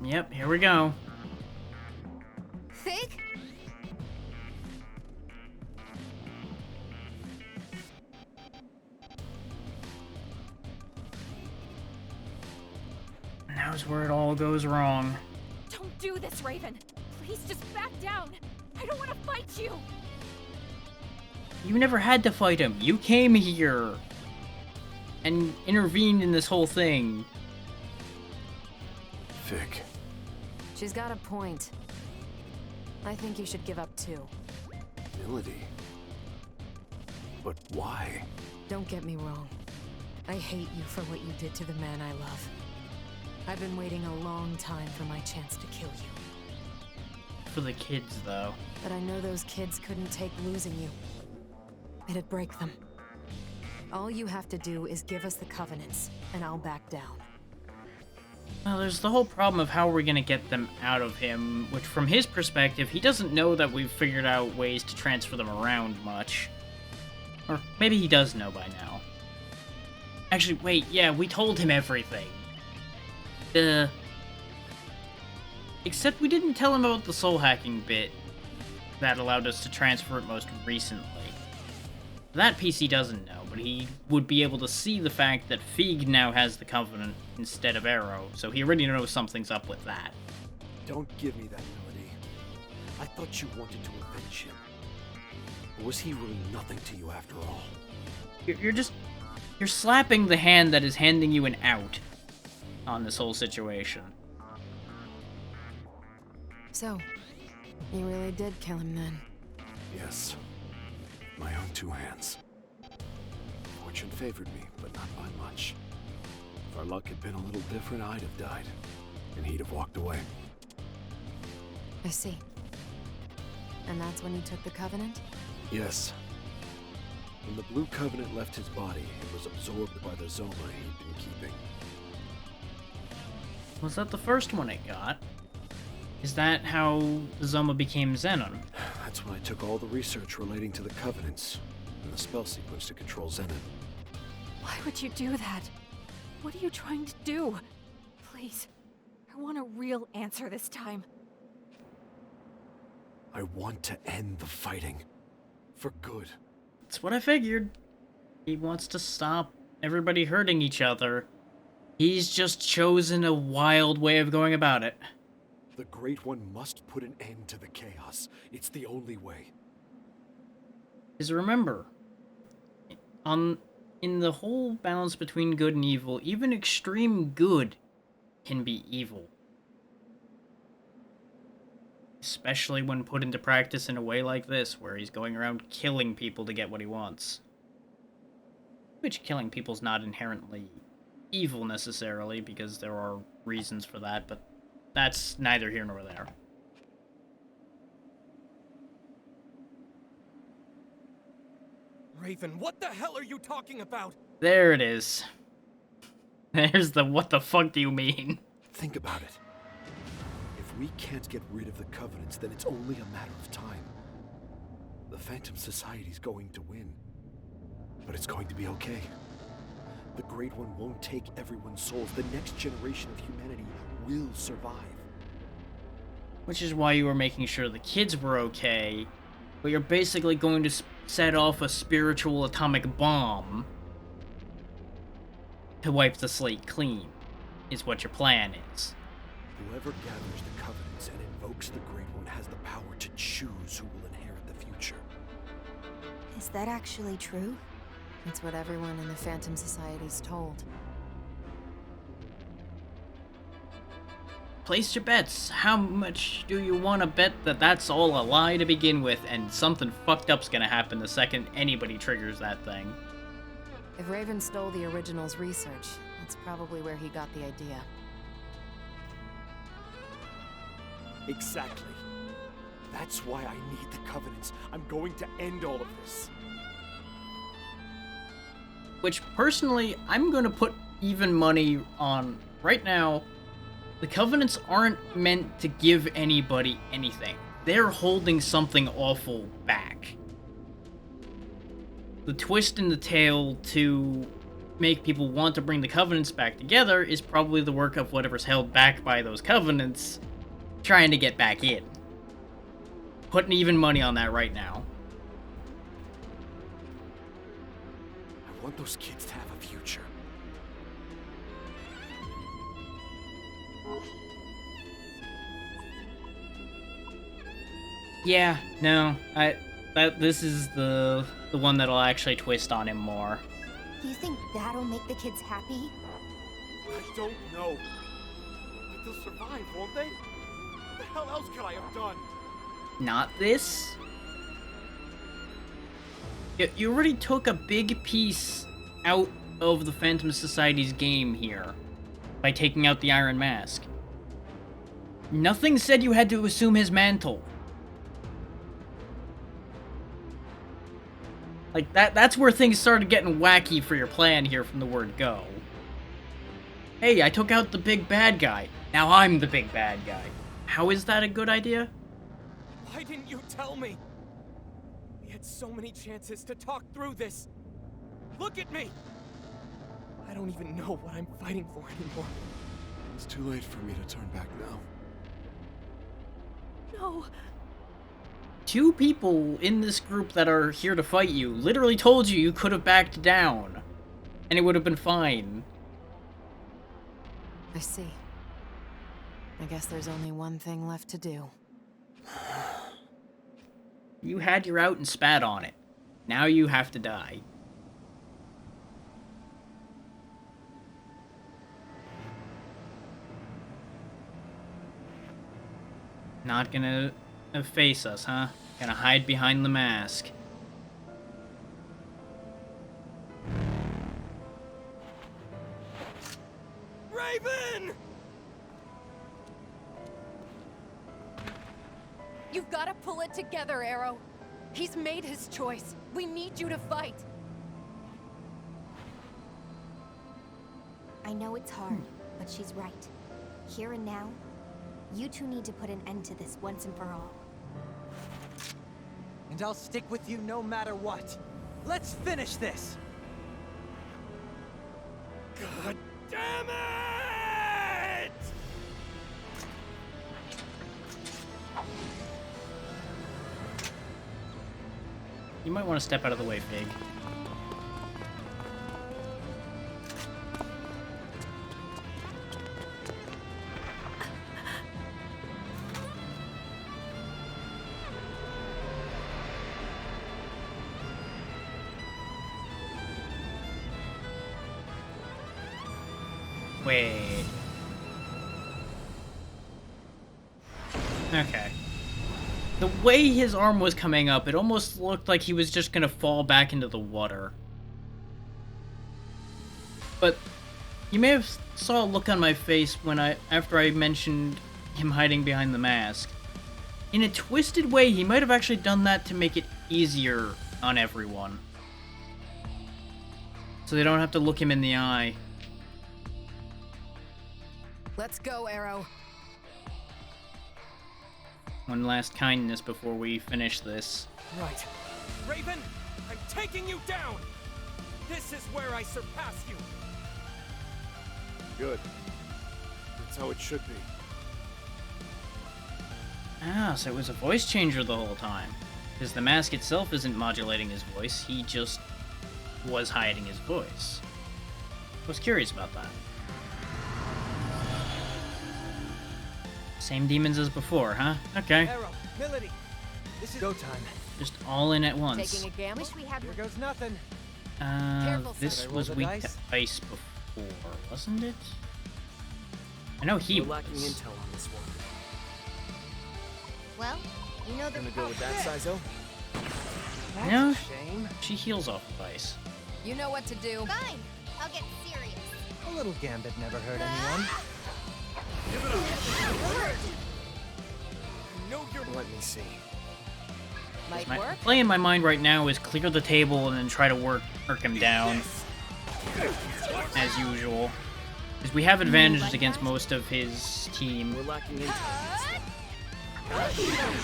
Yep, here we go. Fig? Now's where it all goes wrong. Don't do this, Raven. Please just back down. I don't want to fight you. You never had to fight him. You came here and intervened in this whole thing. Fig. She's got a point. I think you should give up too. Melody. But why? Don't get me wrong. I hate you for what you did to the man I love. I've been waiting a long time for my chance to kill you. For the kids, though. But I know those kids couldn't take losing you. It'd break them. All you have to do is give us the covenants, and I'll back down. Well, there's the whole problem of how we're gonna get them out of him, which from his perspective, he doesn't know that we've figured out ways to transfer them around much. Or maybe he does know by now. Actually, wait, yeah, we told him everything. Except we didn't tell him about the soul hacking bit that allowed us to transfer it most recently. That piece he doesn't know, but he would be able to see the fact that Feig now has the Covenant instead of Arrow, so he already knows something's up with that. Don't give me that, Melody. I thought you wanted to avenge him. Or was he really nothing to you after all? You're slapping the hand that is handing you an out on this whole situation. So, you really did kill him then? Yes. My own two hands. Fortune favored me, but not by much. If our luck had been a little different, I'd have died. And he'd have walked away. I see. And that's when you took the Covenant? Yes. When the Blue Covenant left his body, it was absorbed by the Zoma he'd been keeping. Was that the first one it got? Is that how the Zoma became Xenon? That's when I took all the research relating to the Covenants and the spell sequence to control Xenon. Why would you do that? What are you trying to do? Please, I want a real answer this time. I want to end the fighting. For good. That's what I figured. He wants to stop everybody hurting each other. He's just chosen a wild way of going about it. The Great One must put an end to the chaos. It's the only way. Because remember, in the whole balance between good and evil, even extreme good can be evil. Especially when put into practice in a way like this, where he's going around killing people to get what he wants. Which killing people's not inherently evil necessarily, because there are reasons for that, but that's neither here nor there. Raven, what the hell are you talking about? There it is. There's the what the fuck do you mean? Think about it. If we can't get rid of the Covenants, then it's only a matter of time. The Phantom Society's going to win. But it's going to be okay. The Great One won't take everyone's souls. The next generation of humanity will survive. Which is why you were making sure the kids were okay, but you're basically going to set off a spiritual atomic bomb to wipe the slate clean, is what your plan is. Whoever gathers the Covenants and invokes the Great One has the power to choose who will inherit the future. Is that actually true? It's what everyone in the Phantom Society's told. Place your bets. How much do you want to bet that that's all a lie to begin with, and something fucked up's gonna happen the second anybody triggers that thing? If Raven stole the original's research, that's probably where he got the idea. Exactly. That's why I need the Covenants. I'm going to end all of this. Which, personally, I'm gonna put even money on right now. The Covenants aren't meant to give anybody anything. They're holding something awful back. The twist in the tale to make people want to bring the Covenants back together is probably the work of whatever's held back by those Covenants trying to get back in. Putting even money on that right now. I want those kids to have a future. Yeah, no, this is the one that'll actually twist on him more. You think that'll make the kids happy? I don't know. But they'll survive, won't they? What the hell else could I have done? Not this? You already took a big piece out of the Phantom Society's game here by taking out the Iron Mask. Nothing said you had to assume his mantle. Like, that's where things started getting wacky for your plan here from the word go. Hey, I took out the big bad guy. Now I'm the big bad guy. How is that a good idea? Why didn't you tell me? We had so many chances to talk through this. Look at me! I don't even know what I'm fighting for anymore. It's too late for me to turn back now. No. Two people in this group that are here to fight you literally told you you could have backed down, and it would have been fine. I see. I guess there's only one thing left to do. You had your out and spat on it. Now you have to die. Not gonna face us, huh? Gonna hide behind the mask. Raven! You've got to pull it together, Arrow. He's made his choice. We need you to fight. I know it's hard, but she's right. Here and now, you two need to put an end to this once and for all. And I'll stick with you no matter what. Let's finish this! God damn it! You might want to step out of the way, Fig. Wait. Okay. The way his arm was coming up, it almost looked like he was just gonna fall back into the water. But you may have saw a look on my face when after I mentioned him hiding behind the mask. In a twisted way, he might have actually done that to make it easier on everyone. So they don't have to look him in the eye. Let's go, Arrow. One last kindness before we finish this. Right. Raven, I'm taking you down! This is where I surpass you! Good. That's how it should be. Ah, so it was a voice changer the whole time. Because the mask itself isn't modulating his voice, he just was hiding his voice. I was curious about that. Same demons as before, huh? Okay. Arrow, Milady, this is go time. Just all in at once. Taking a gamble? Wish we had. Here goes nothing. This Should I was roll the weak to dice? ice before, wasn't it? I know he We're lacking was. intel on this one. Well, you know the Gonna go with that, Sizo? That's No, a shame. she heals off of ice. You know what to do. Fine, I'll get serious. A little gambit never hurt anyone. No, you're. Let me see. Might My work. play in my mind right now is clear the table and then try to work him down, as usual. Because we have advantages against most of his team. We're lacking intel on this one.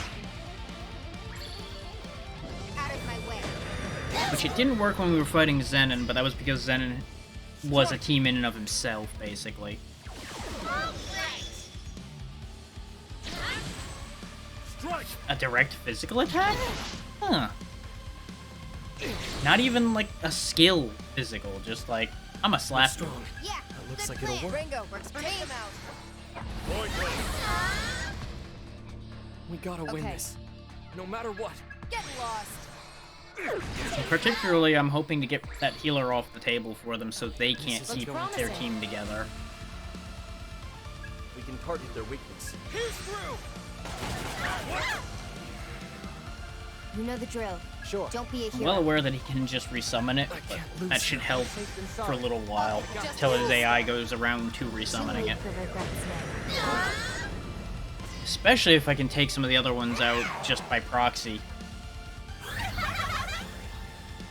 Out of my way. Which it didn't work when we were fighting Zenon, but that was because Zenon was a team in and of himself, basically. A direct physical attack? Huh. Not even like a skill physical, just like, I'm a slap you. Strong. Yeah, That looks good like it'll plan. work. Ringo, works for me. Out. We gotta win Okay. this. No matter what. Get lost. And particularly, I'm hoping to get that healer off the table for them so they can't is keep promising. their team together. We can target their weakness. Here's through! You know the drill. Sure. Don't be a I'm hero. well aware that he can just resummon it, I but can't lose that should him. help Safe than for a sorry. little while, Just till his lose. AI goes around to Too resummoning late it. for regrets now. Especially if I can take some of the other ones out just by proxy.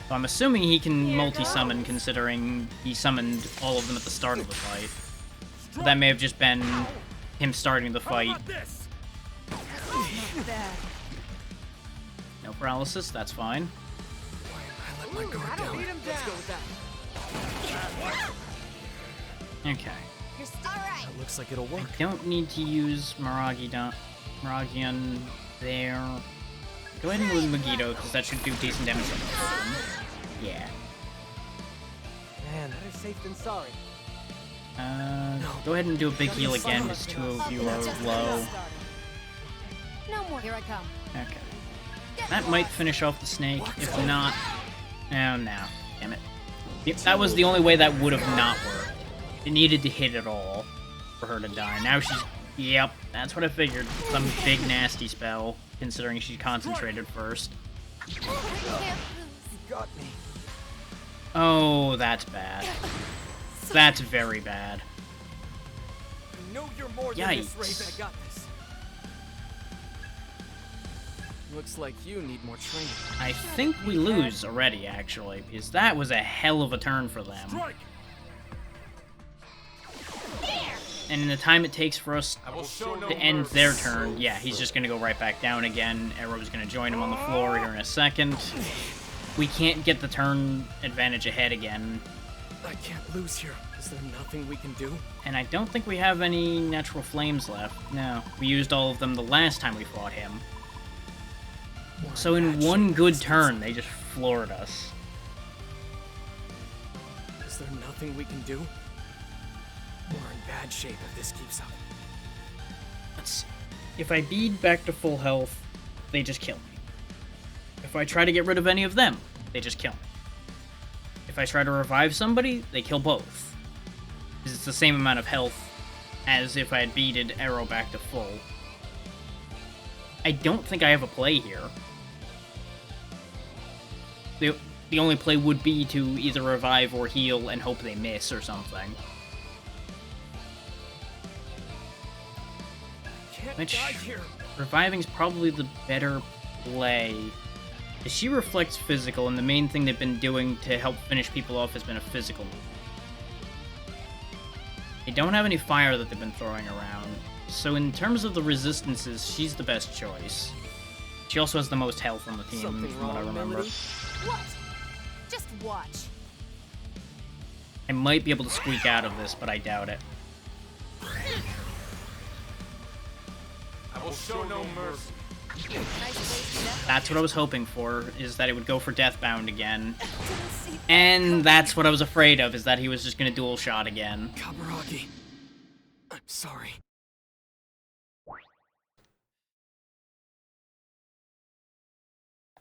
So I'm assuming he can multi-summon, considering he summoned all of them at the start of the fight. But that may have just been him starting the How fight. about this? Bad. No paralysis, that's fine. I let my guard down. Let's go with that. Okay. You're still alright. That looks like it'll work. I don't need to use Miragion there. Go ahead and use Megiddo, because that should do decent damage on the first one. Yeah. Man, better safe than sorry. Go ahead and do a big heal again, because two of you are low. No more. Here I come. Okay. That might finish off the snake. If not... Oh, no. Damn it. Yep, that was the only way that would have not worked. It needed to hit it all for her to die. Now she's... Yep, that's what I figured. Some big nasty spell, considering she concentrated first. You got me. Oh, that's bad. That's very bad. I know you're more than this, Raven. I got this. Looks like you need more training. I think we lose already, actually, because that was a hell of a turn for them. Strike! And in the time it takes for us No to end their turn, yeah, he's just gonna go right back down again. Arrow's gonna join him on the floor here in a second. We can't get the turn advantage ahead again. I can't lose here. Is there nothing we can do? And I don't think we have any natural flames left. No, we used all of them the last time we fought him. So in one good turn, they just floored us. Is there nothing we can do? We're in bad shape if this keeps up. Let's see. If I bead back to full health, they just kill me. If I try to get rid of any of them, they just kill me. If I try to revive somebody, they kill both. Because it's the same amount of health as if I had beaded Arrow back to full. I don't think I have a play here. The only play would be to either revive or heal and hope they miss or something. Which, reviving's probably the better play. She reflects physical, and the main thing they've been doing to help finish people off has been a physical move. They don't have any fire that they've been throwing around, so in terms of the resistances, she's the best choice. She also has the most health on the team, from what I remember. What? Just watch. I might be able to squeak out of this, but I doubt it. I will show no mercy. That's what I was hoping for, is that it would go for Deathbound again. And that's what I was afraid of, is that he was just gonna dual shot again. Kaburagi, I'm sorry.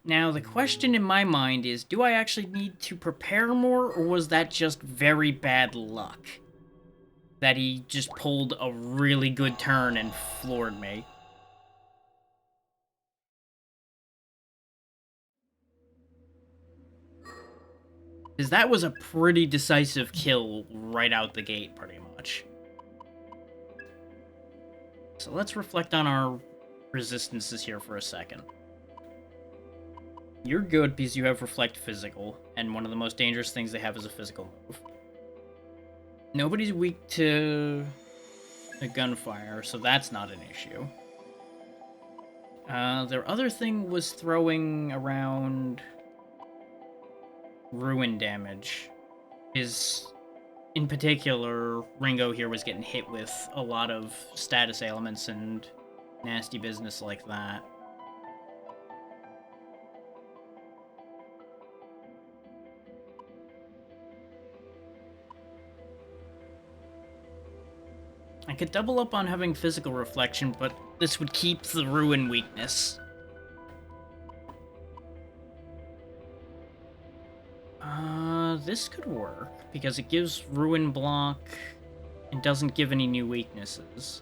Now, the question in my mind is, do I actually need to prepare more, or was that just very bad luck? That he just pulled a really good turn and floored me. Because that was a pretty decisive kill right out the gate, pretty much. So let's reflect on our resistances here for a second. You're good because you have Reflect Physical, and one of the most dangerous things they have is a physical move. Nobody's weak to a gunfire, so that's not an issue. Their other thing was throwing around ruin damage. In particular, Ringo here was getting hit with a lot of status ailments and nasty business like that. I could double up on having physical reflection, but this would keep the ruin weakness. This could work, because it gives ruin block and doesn't give any new weaknesses.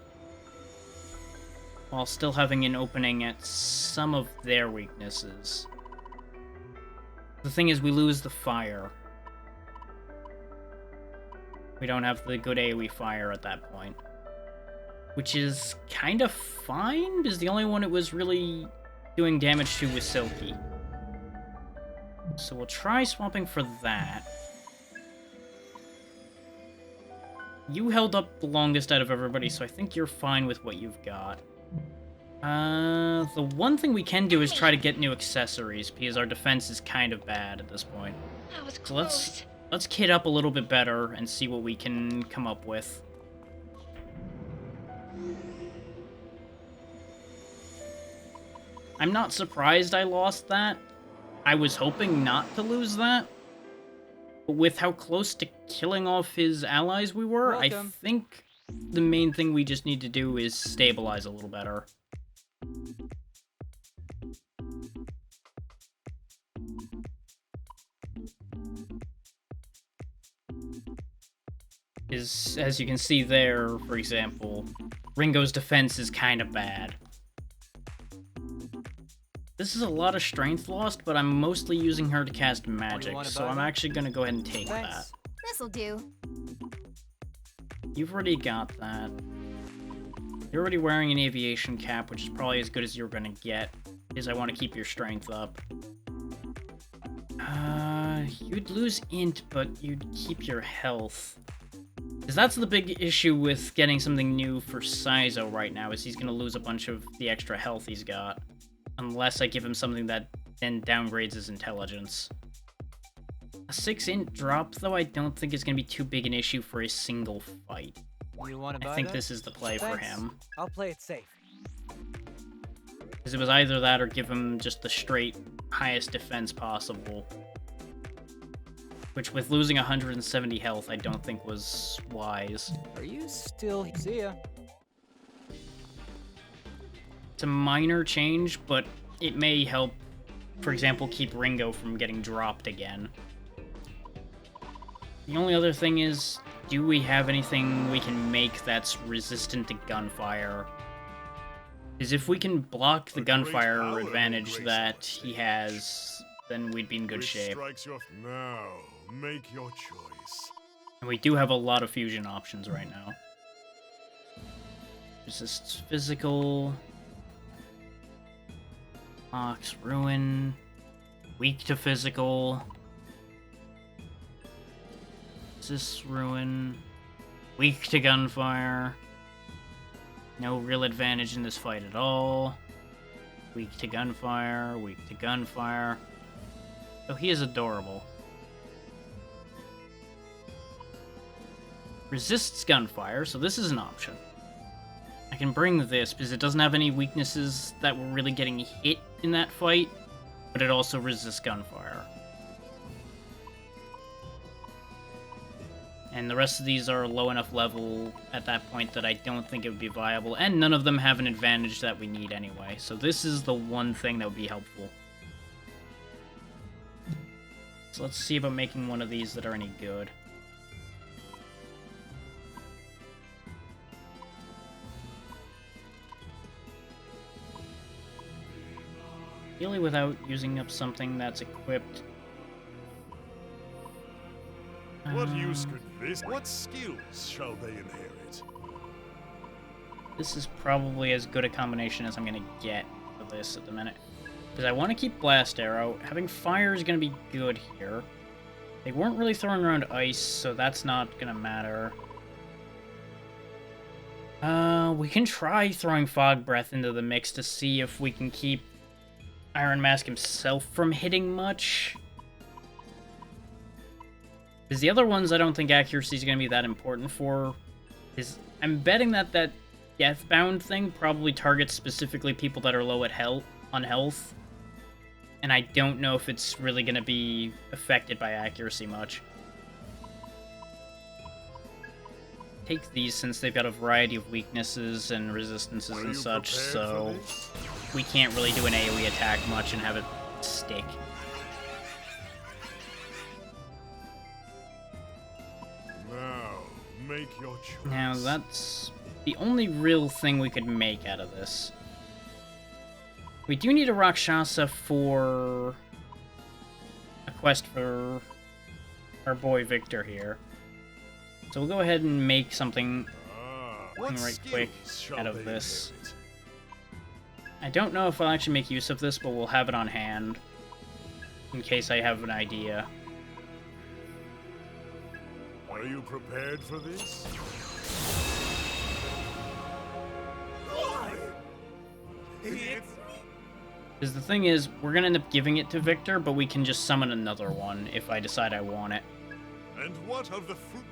While still having an opening at some of their weaknesses. The thing is, we lose the fire. We don't have the good AoE fire at that point. Which is kind of fine, because the only one it was really doing damage to was Silky. So we'll try swapping for that. You held up the longest out of everybody, so I think you're fine with what you've got. The one thing we can do is try to get new accessories, because our defense is kind of bad at this point. That was So close. let's kit up a little bit better and see what we can come up with. I'm not surprised I lost that. I was hoping not to lose that. But with how close to killing off his allies we were, I think the main thing we just need to do is stabilize a little better. As you can see there, for example, Ringo's defense is kind of bad. This is a lot of strength lost, but I'm mostly using her to cast magic, so I'm actually going to go ahead and take that. This'll do. You've already got that. You're already wearing an aviation cap, which is probably as good as you're going to get, because I want to keep your strength up. You'd lose int, but you'd keep your health. Because that's the big issue with getting something new for Saizo right now, is he's going to lose a bunch of the extra health he's got. Unless I give him something that then downgrades his intelligence. A 6 int drop, though, I don't think is going to be too big an issue for a single fight. I think this is the play for him. I'll play it safe. Because it was either that or give him just the straight highest defense possible. Which, with losing 170 health, I don't think was wise. Are you still... See ya. It's a minor change, but it may help, for example, keep Ringo from getting dropped again. The only other thing is, do we have anything we can make that's resistant to gunfire? Because if we can block the gunfire advantage that he has, then we'd be in good shape. Now, make your choice. And we do have a lot of fusion options right now. Resists physical... Ox, Ruin, weak to physical, Resist Ruin, weak to gunfire, no real advantage in this fight at all, weak to gunfire, so he is adorable. Resists gunfire, so this is an option. I can bring this because it doesn't have any weaknesses that were really getting hit in that fight, but it also resists gunfire. And the rest of these are low enough level at that point that I don't think it would be viable, and none of them have an advantage that we need anyway, so this is the one thing that would be helpful. So let's see about making one of these that are any good. Really, without using up something that's equipped. What use could this? What skills shall they inherit? This is probably as good a combination as I'm gonna get for this at the minute. Because I want to keep Blast Arrow. Having Fire is gonna be good here. They weren't really throwing around Ice, so that's not gonna matter. We can try throwing Fog Breath into the mix to see if we can keep Iron Mask himself from hitting much. Because the other ones I don't think accuracy is going to be that important for. I'm betting that that Deathbound thing probably targets specifically people that are low at on health. And I don't know if it's really going to be affected by accuracy much. Take these since they've got a variety of weaknesses and resistances and such, so we can't really do an AoE attack much and have it stick. Now, make your choice. Now, that's the only real thing we could make out of this. We do need a Rakshasa for a quest for our boy Victor here. So we'll go ahead and make something right quick out of this. I don't know if I'll actually make use of this, but we'll have it on hand in case I have an idea. Are you prepared for this? Because the thing is, we're gonna end up giving it to Victor, but we can just summon another one if I decide I want it. And what of the fruit?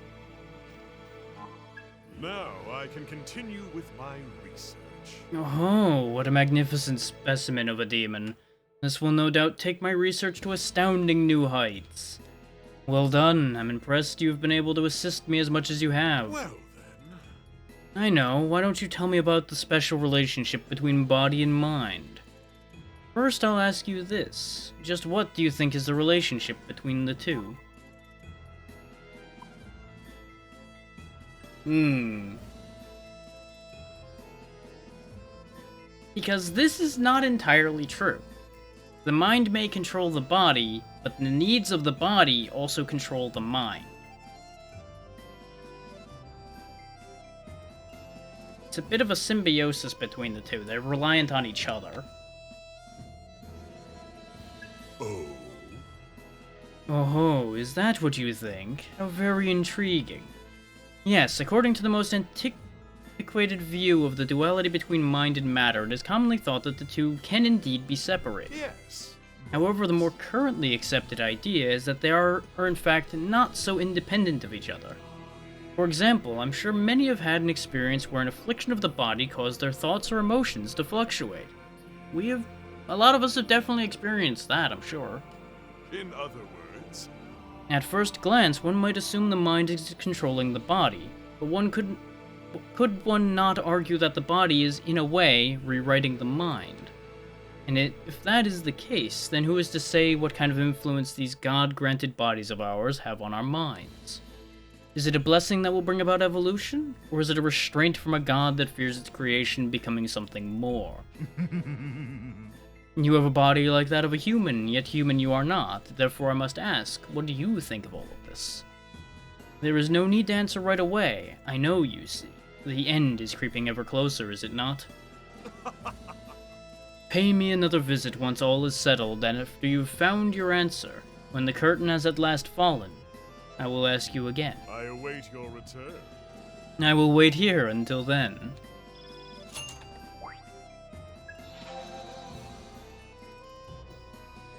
Now I can continue with my research. Oh, what a magnificent specimen of a demon. This will no doubt take my research to astounding new heights. Well done. I'm impressed you've been able to assist me as much as you have. Well, I know. Why don't you tell me about the special relationship between body and mind? First, I'll ask you this. Just what do you think is the relationship between the two? Because this is not entirely true. The mind may control the body, but the needs of the body also control the mind. It's a bit of a symbiosis between the two. They're reliant on each other. Oh, is that what you think? How very intriguing. Yes, according to the most antiquated view of the duality between mind and matter, it is commonly thought that the two can indeed be separated. Yes. However, the more currently accepted idea is that they are in fact not so independent of each other. For example, I'm sure many have had an experience where an affliction of the body caused their thoughts or emotions to fluctuate. A lot of us have definitely experienced that, I'm sure. In other words? At first glance, one might assume the mind is controlling the body, but could one not argue that the body is, in a way, rewriting the mind? And if that is the case, then who is to say what kind of influence these God-granted bodies of ours have on our minds? Is it a blessing that will bring about evolution? Or is it a restraint from a god that fears its creation becoming something more? You have a body like that of a human, yet human you are not. Therefore I must ask, what do you think of all of this? There is no need to answer right away. I know, you see. The end is creeping ever closer, is it not? Pay me another visit once all is settled, and after you've found your answer, when the curtain has at last fallen, I will ask you again. I await your return. I will wait here until then.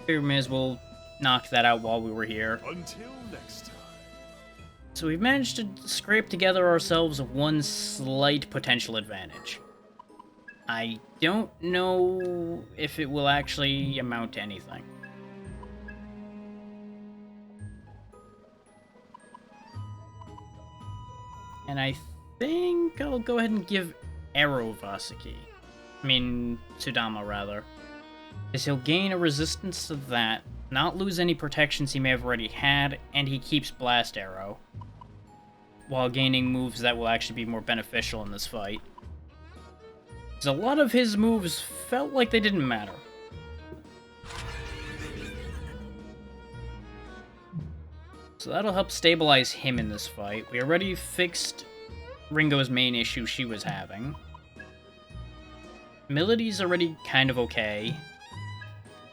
We may as well knock that out while we were here. Until next time. So we've managed to scrape together ourselves one slight potential advantage. I don't know if it will actually amount to anything. And I think I'll go ahead and give Arrow Vasaki. Sudama, rather. Because he'll gain a resistance to that, not lose any protections he may have already had, and he keeps Blast Arrow, while gaining moves that will actually be more beneficial in this fight. Because a lot of his moves felt like they didn't matter. So that'll help stabilize him in this fight. We already fixed Ringo's main issue she was having. Melody's already kind of okay.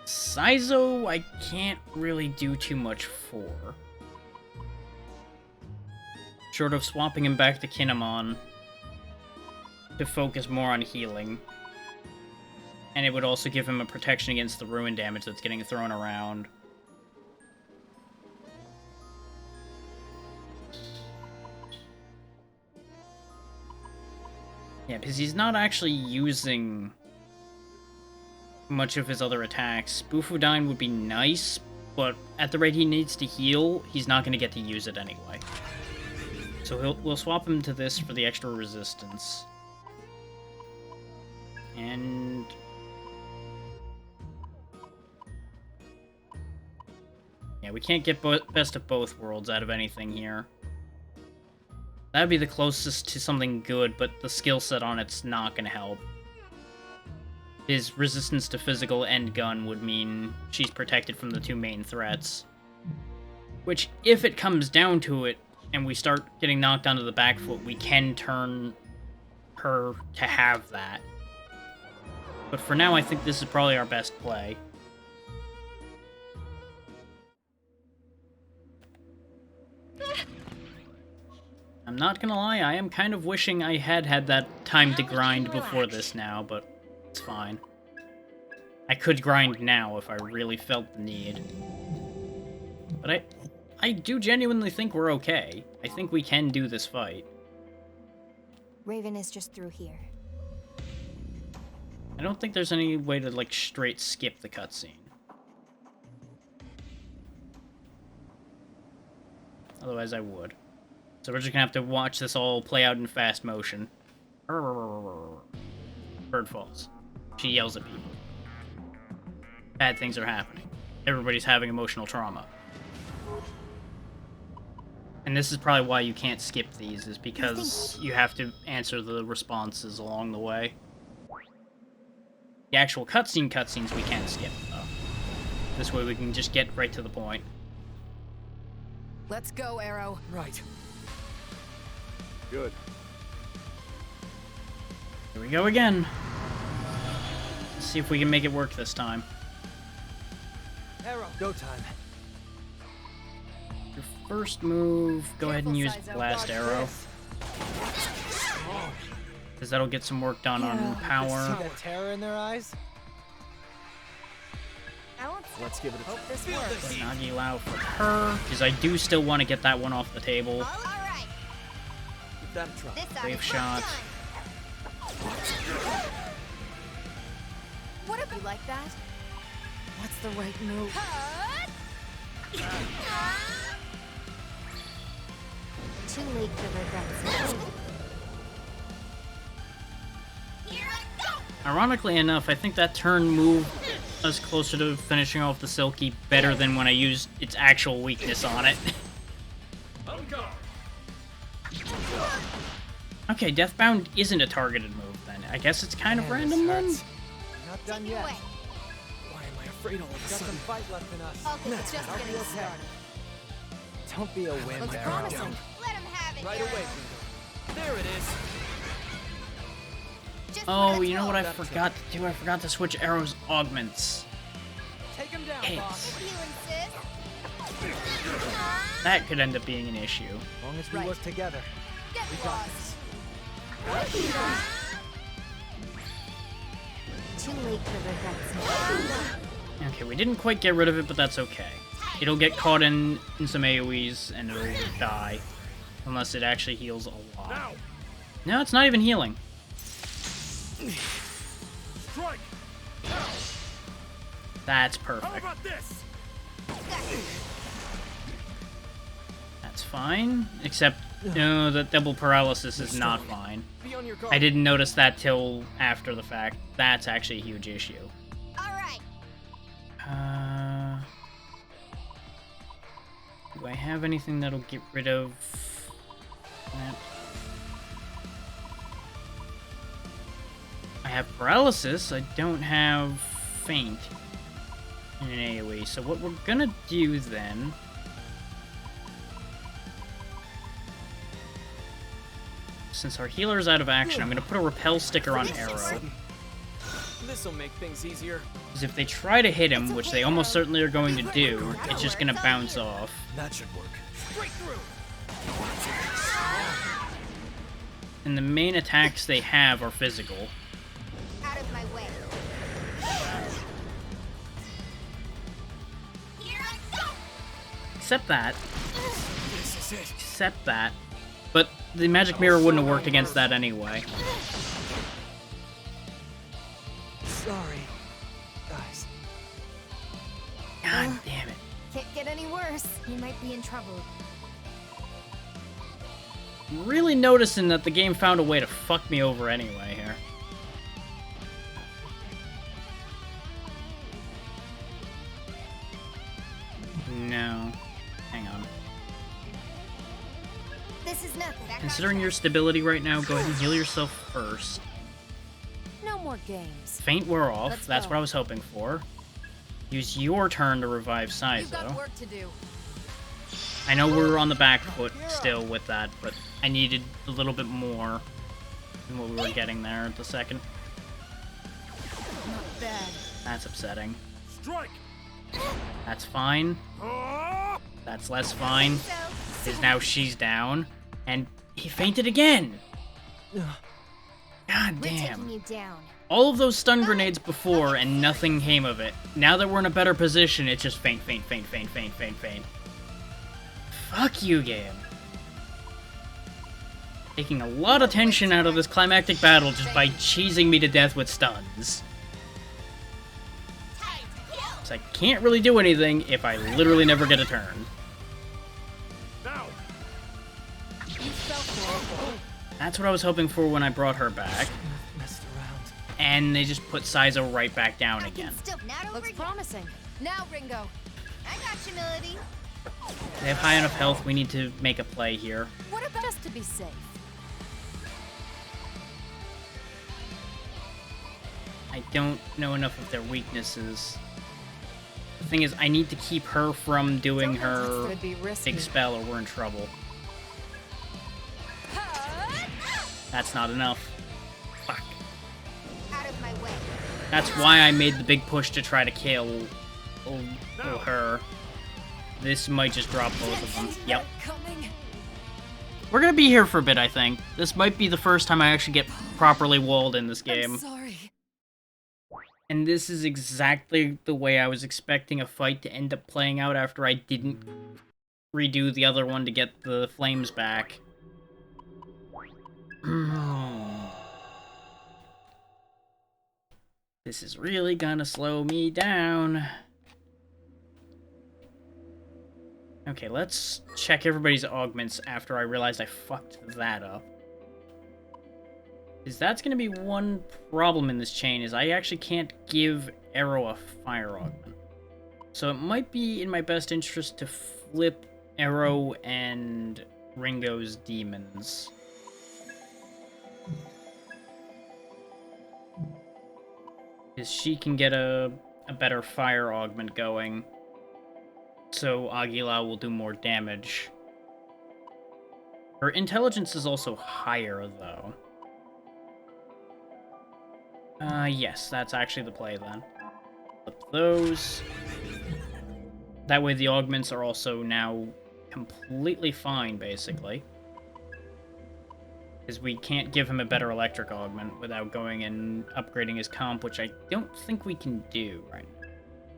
Saizo, I can't really do too much for. Short of swapping him back to Kinemon to focus more on healing. And it would also give him a protection against the ruin damage that's getting thrown around. Yeah, because he's not actually using much of his other attacks. Bufudine would be nice, but at the rate he needs to heal, he's not going to get to use it anyway. So we'll swap him to this for the extra resistance. And... yeah, we can't get best of both worlds out of anything here. That'd be the closest to something good, but the skill set on it's not going to help. His resistance to physical and gun would mean she's protected from the two main threats. Which, if it comes down to it, and we start getting knocked onto the back foot, we can turn her to have that. But for now, I think this is probably our best play. I'm not gonna lie, I am kind of wishing I had that time to grind before this now, but It's fine. I could grind now if I really felt the need. But I do genuinely think we're okay. I think we can do this fight. Raven is just through here. I don't think there's any way to, like, straight skip the cutscene. Otherwise, I would. So we're just gonna have to watch this all play out in fast motion. Bird falls. She yells at people. Bad things are happening. Everybody's having emotional trauma. And this is probably why you can't skip these, is because you have to answer the responses along the way. The actual cutscenes we can skip, though. This way we can just get right to the point. Let's go, Arrow. Right. Good. Here we go again. Let's see if we can make it work this time. Arrow, go time. Your first move, go ahead and use Blast Arrow. Because that'll get some work done on power. See that terror in their eyes? Let's give it a try. Hope this works. Nagi Lao for her, because I do still want to get that one off the table. Alright. Give that a try. Wave shot. What if you like that? What's the right move? Too late for regrets. Ironically enough, I think that turn moved us closer to finishing off the Silky better than when I used its actual weakness on it. Okay, Deathbound isn't a targeted move then. I guess it's kind of random then? Not done yet. Why am I afraid all of a Got some sudden? fight left in us. Okay, it's just I'll be getting okay. started. Don't be a wimp, Looks Arrow. promising. Let him have it. Right Arrow. away, Bingo. There it is. Just Oh, let it you know go. what I forgot to do? I forgot to switch Arrow's augments. Take him down, Hits. boss. You insist? That could end up being an issue. As long as we Right. work together. Get We got lost. Too late for regrets. Okay, we didn't quite get rid of it, but that's okay. It'll get caught in some AoEs and it'll die. Unless it actually heals a lot. No, it's not even healing. Strike! That's How perfect. about this? That's fine. Except, no, the double paralysis is not fine. Be on your guard. I didn't notice that till after the fact. That's actually a huge issue. Alright. Do I have anything that'll get rid of that? I have paralysis. I don't have faint in an AoE. So what we're gonna do then? Since our healer's out of action, I'm gonna put a repel sticker on Arrow. This'll make things easier. Because if they try to hit him, which they almost certainly are going to do, it's just gonna bounce off. That should work. Straight through. And the main attacks they have are physical. Out of my way. Here I go. Except that. This is it. Except that. But the magic mirror wouldn't have worked against that anyway. Sorry, guys. God damn it. Can't get any worse. You might be in trouble. I'm really noticing that the game found a way to fuck me over anyway here. No. Hang on. This is nothing. Considering your stability right now, go ahead and heal yourself first. No more games. Faint wear off. Let's That's go. what I was hoping for. Use your turn to revive You've got Saizo. work to do. I know we're on the back foot still with that, but I needed a little bit more than what we were getting there at the second. Not bad. That's upsetting. Strike! That's fine. That's less fine. Because now she's down. And he fainted again! God We're taking damn. you down. all of those stun grenades before and nothing came of it. Now that we're in a better position, it's just faint, faint, faint, faint, faint, faint, faint. Fuck you, game. Taking a lot of tension out of this climactic battle just by cheesing me to death with stuns. So I can't really do anything if I literally never get a turn. That's what I was hoping for when I brought her back. And they just put Saizo right back down again. Looks promising. Now, Ringo. I got you, Melody. They have high enough health, we need to make a play here. What about just to be safe? I don't know enough of their weaknesses. The thing is, I need to keep her from doing her big spell or we're in trouble. That's not enough. Fuck. Out of my way. That's why I made the big push to try to kill her. This might just drop both of them. Yep. We're gonna be here for a bit, I think. This might be the first time I actually get properly walled in this game. I'm sorry. And this is exactly the way I was expecting a fight to end up playing out after I didn't redo the other one to get the flames back. This is really gonna slow me down. Okay, let's check everybody's augments after I realized I fucked that up. Because that's gonna be one problem in this chain, is I actually can't give Arrow a fire augment. So it might be in my best interest to flip Arrow and Ringo's demons. Because she can get a better fire augment going. So Aguila will do more damage. Her intelligence is also higher, though. Yes, that's actually the play, then. Flip those. That way the augments are also now completely fine, basically. Because we can't give him a better electric augment without going and upgrading his comp, which I don't think we can do right now.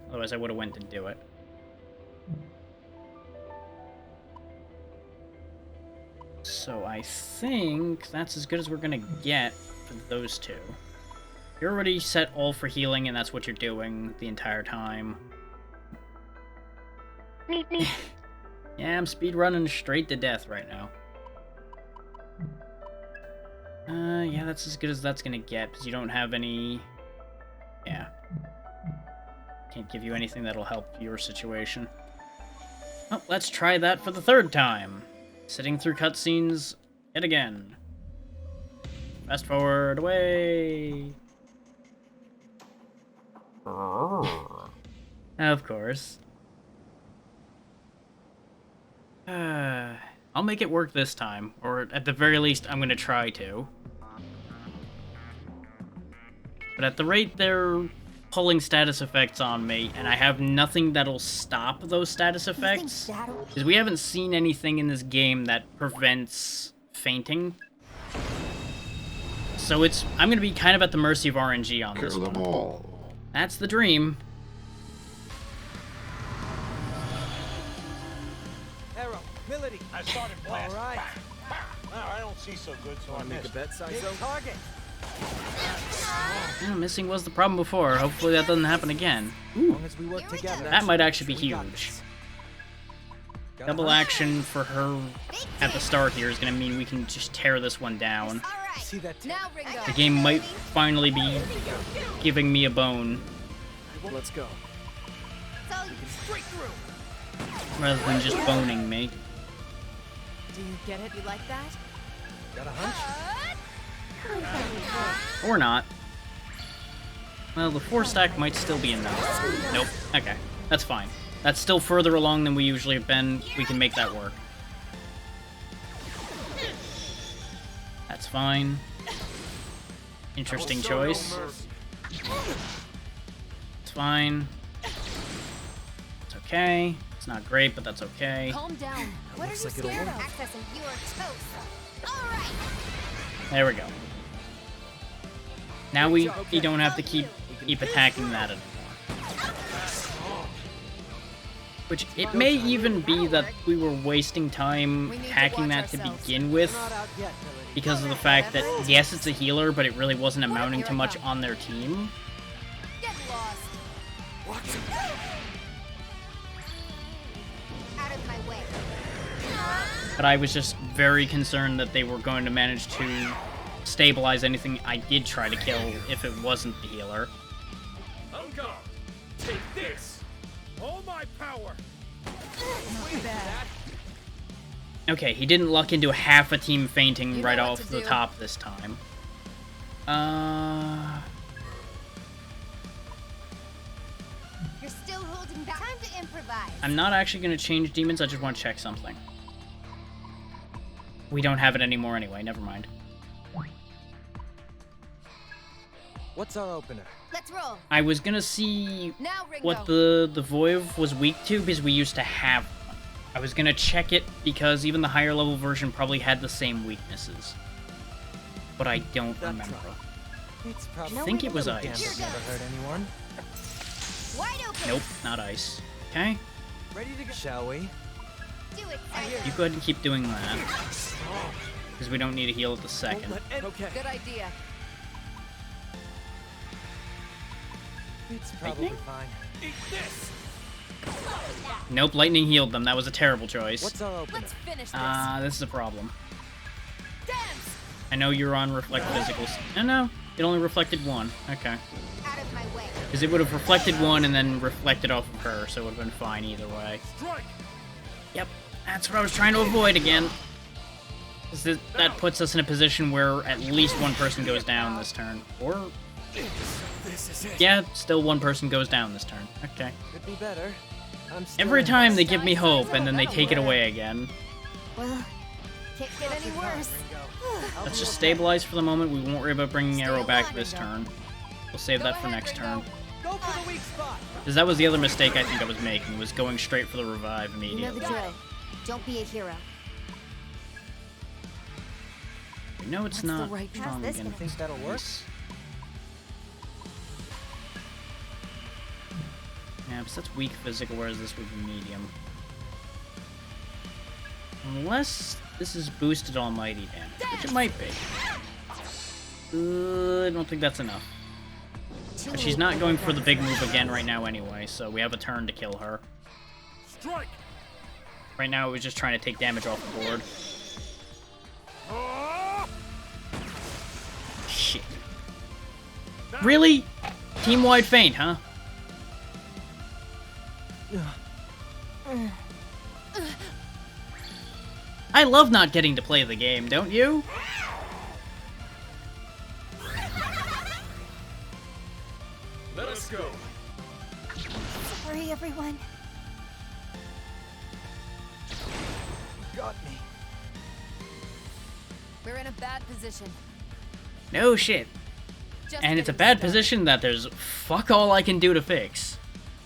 Otherwise I would have went to do it. So I think that's as good as we're gonna get for those two. You're already set all for healing, and that's what you're doing the entire time. Yeah, I'm speedrunning straight to death right now. Yeah, that's as good as that's gonna get, because you don't have any... Yeah. Can't give you anything that'll help your situation. Oh, let's try that for the third time. Sitting through cutscenes yet again. Fast forward, away! Of course. I'll make it work this time, or at the very least, I'm gonna try to. But at the rate they're pulling status effects on me, and I have nothing that'll stop those status effects, because we haven't seen anything in this game that prevents fainting. So I'm gonna be kind of at the mercy of RNG on this one. Kill them all. That's the dream. Arrow, Melody. I started blasting. All right. I don't see so good, so I Make missed. a bet, Saizo. Target. Yeah, missing was the problem before. Hopefully that doesn't happen again. As long as we work together. That might actually be huge. Double action for her at the start here is going to mean we can just tear this one down. See that? Now, Ringo. The game might finally be giving me a bone. Let's go. Straight through. Rather than just boning me. Do you get it? You like that? Got a hunch? Or not. Well, the 4-stack might still be enough. Nope. Okay. That's fine. That's still further along than we usually have been. We can make that work. That's fine. Interesting choice. It's fine. It's okay. It's not great, but that's okay. Calm down. What are you like it'll scared work. of? Accessing your toast. All right. There we go. Now we don't have to keep attacking that anymore. Which, it may even be that we were wasting time attacking that to begin with, because of the fact that, yes, it's a healer, but it really wasn't amounting to much on their team. Get lost. Out of my way. But I was just very concerned that they were going to manage to stabilize anything I did try to kill if it wasn't the healer. Ungar, take this! All my power! Okay, he didn't luck into half a team fainting right off the top this time. You're still holding back. Time to improvise. I'm not actually going to change demons, I just want to check something. We don't have it anymore anyway, never mind. What's our opener? Let's roll. I was gonna see Now, Ringo. what the Voiv was weak to, because we used to have one. I was gonna check it, because even the higher level version probably had the same weaknesses. But I don't remember. It's I probably think it was Damage ice. never hurt anyone. Wide open. Nope, not ice. Okay, Ready to go? Shall we? Do it. you go ahead and keep doing that. Because we don't need to heal at the second. Okay. Good idea. It's probably Lightning? fine. Eat this! Nope, lightning healed them. That was a terrible choice. What's our opener? Let's finish this. This is a problem. Dance. I know you're on reflect physicals. No, it only reflected one. Okay. Out of my way. Because it would have reflected one and then reflected off of her, so it would have been fine either way. Strike! Yep, that's what I was trying to avoid again. 'Cause that puts us in a position where at least one person goes down this turn. Or, This is it. yeah, still one person goes down this turn. Okay. Could be better. I'm still Every in time they this. give me hope, and then they take it away again. Well, can't get any worse. Let's just stabilize for the moment. We won't worry about bringing Arrow back this turn. We'll save that for next turn. Go for the weak spot. Because that was the other mistake I think I was making, was going straight for the revive You know the immediately. drill. Don't be a hero. No, it's not right strong this again. gonna Think that'll work? Yeah, because that's weak physical, whereas this would be medium. Unless this is boosted almighty damage, which it might be. I don't think that's enough. But she's not going for the big move again right now anyway, so we have a turn to kill her. Strike! Right now, it was just trying to take damage off the board. Shit. Really? Team-wide feint, huh? I love not getting to play the game, don't you? Let us go. Sorry, everyone. Got me. We're in a bad position. No shit. Just And it's a getting bad started. position that there's fuck all I can do to fix.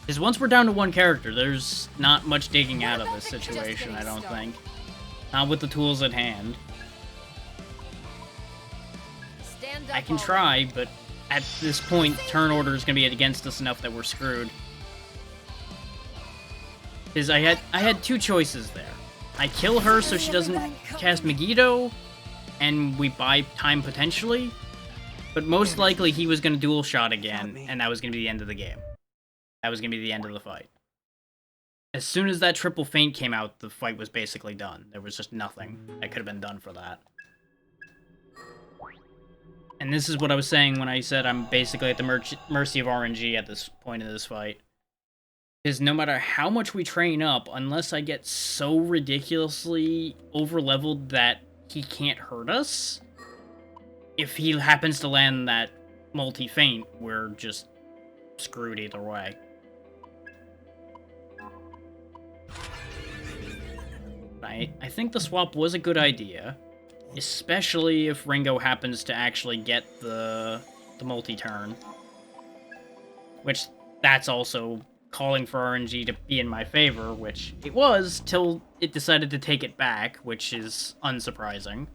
Because once we're down to one character, there's not much digging out of this situation, I don't think. Not with the tools at hand. Stand up, I can all try, but at this point, turn order is going to be against us enough that we're screwed. Because I had two choices there. I kill her so she doesn't cast Megiddo, and we buy time potentially. But most likely he was going to dual shot again, and that was going to be the end of the game. That was going to be the end of the fight. As soon as that triple feint came out, the fight was basically done. There was just nothing that could have been done for that. And this is what I was saying when I said I'm basically at the mercy of RNG at this point in this fight. Because no matter how much we train up, unless I get so ridiculously over-leveled that he can't hurt us, if he happens to land that multi-feint, we're just screwed either way. I think the swap was a good idea, especially if Ringo happens to actually get the multi-turn. Which, that's also calling for RNG to be in my favor, which it was, till it decided to take it back, which is unsurprising.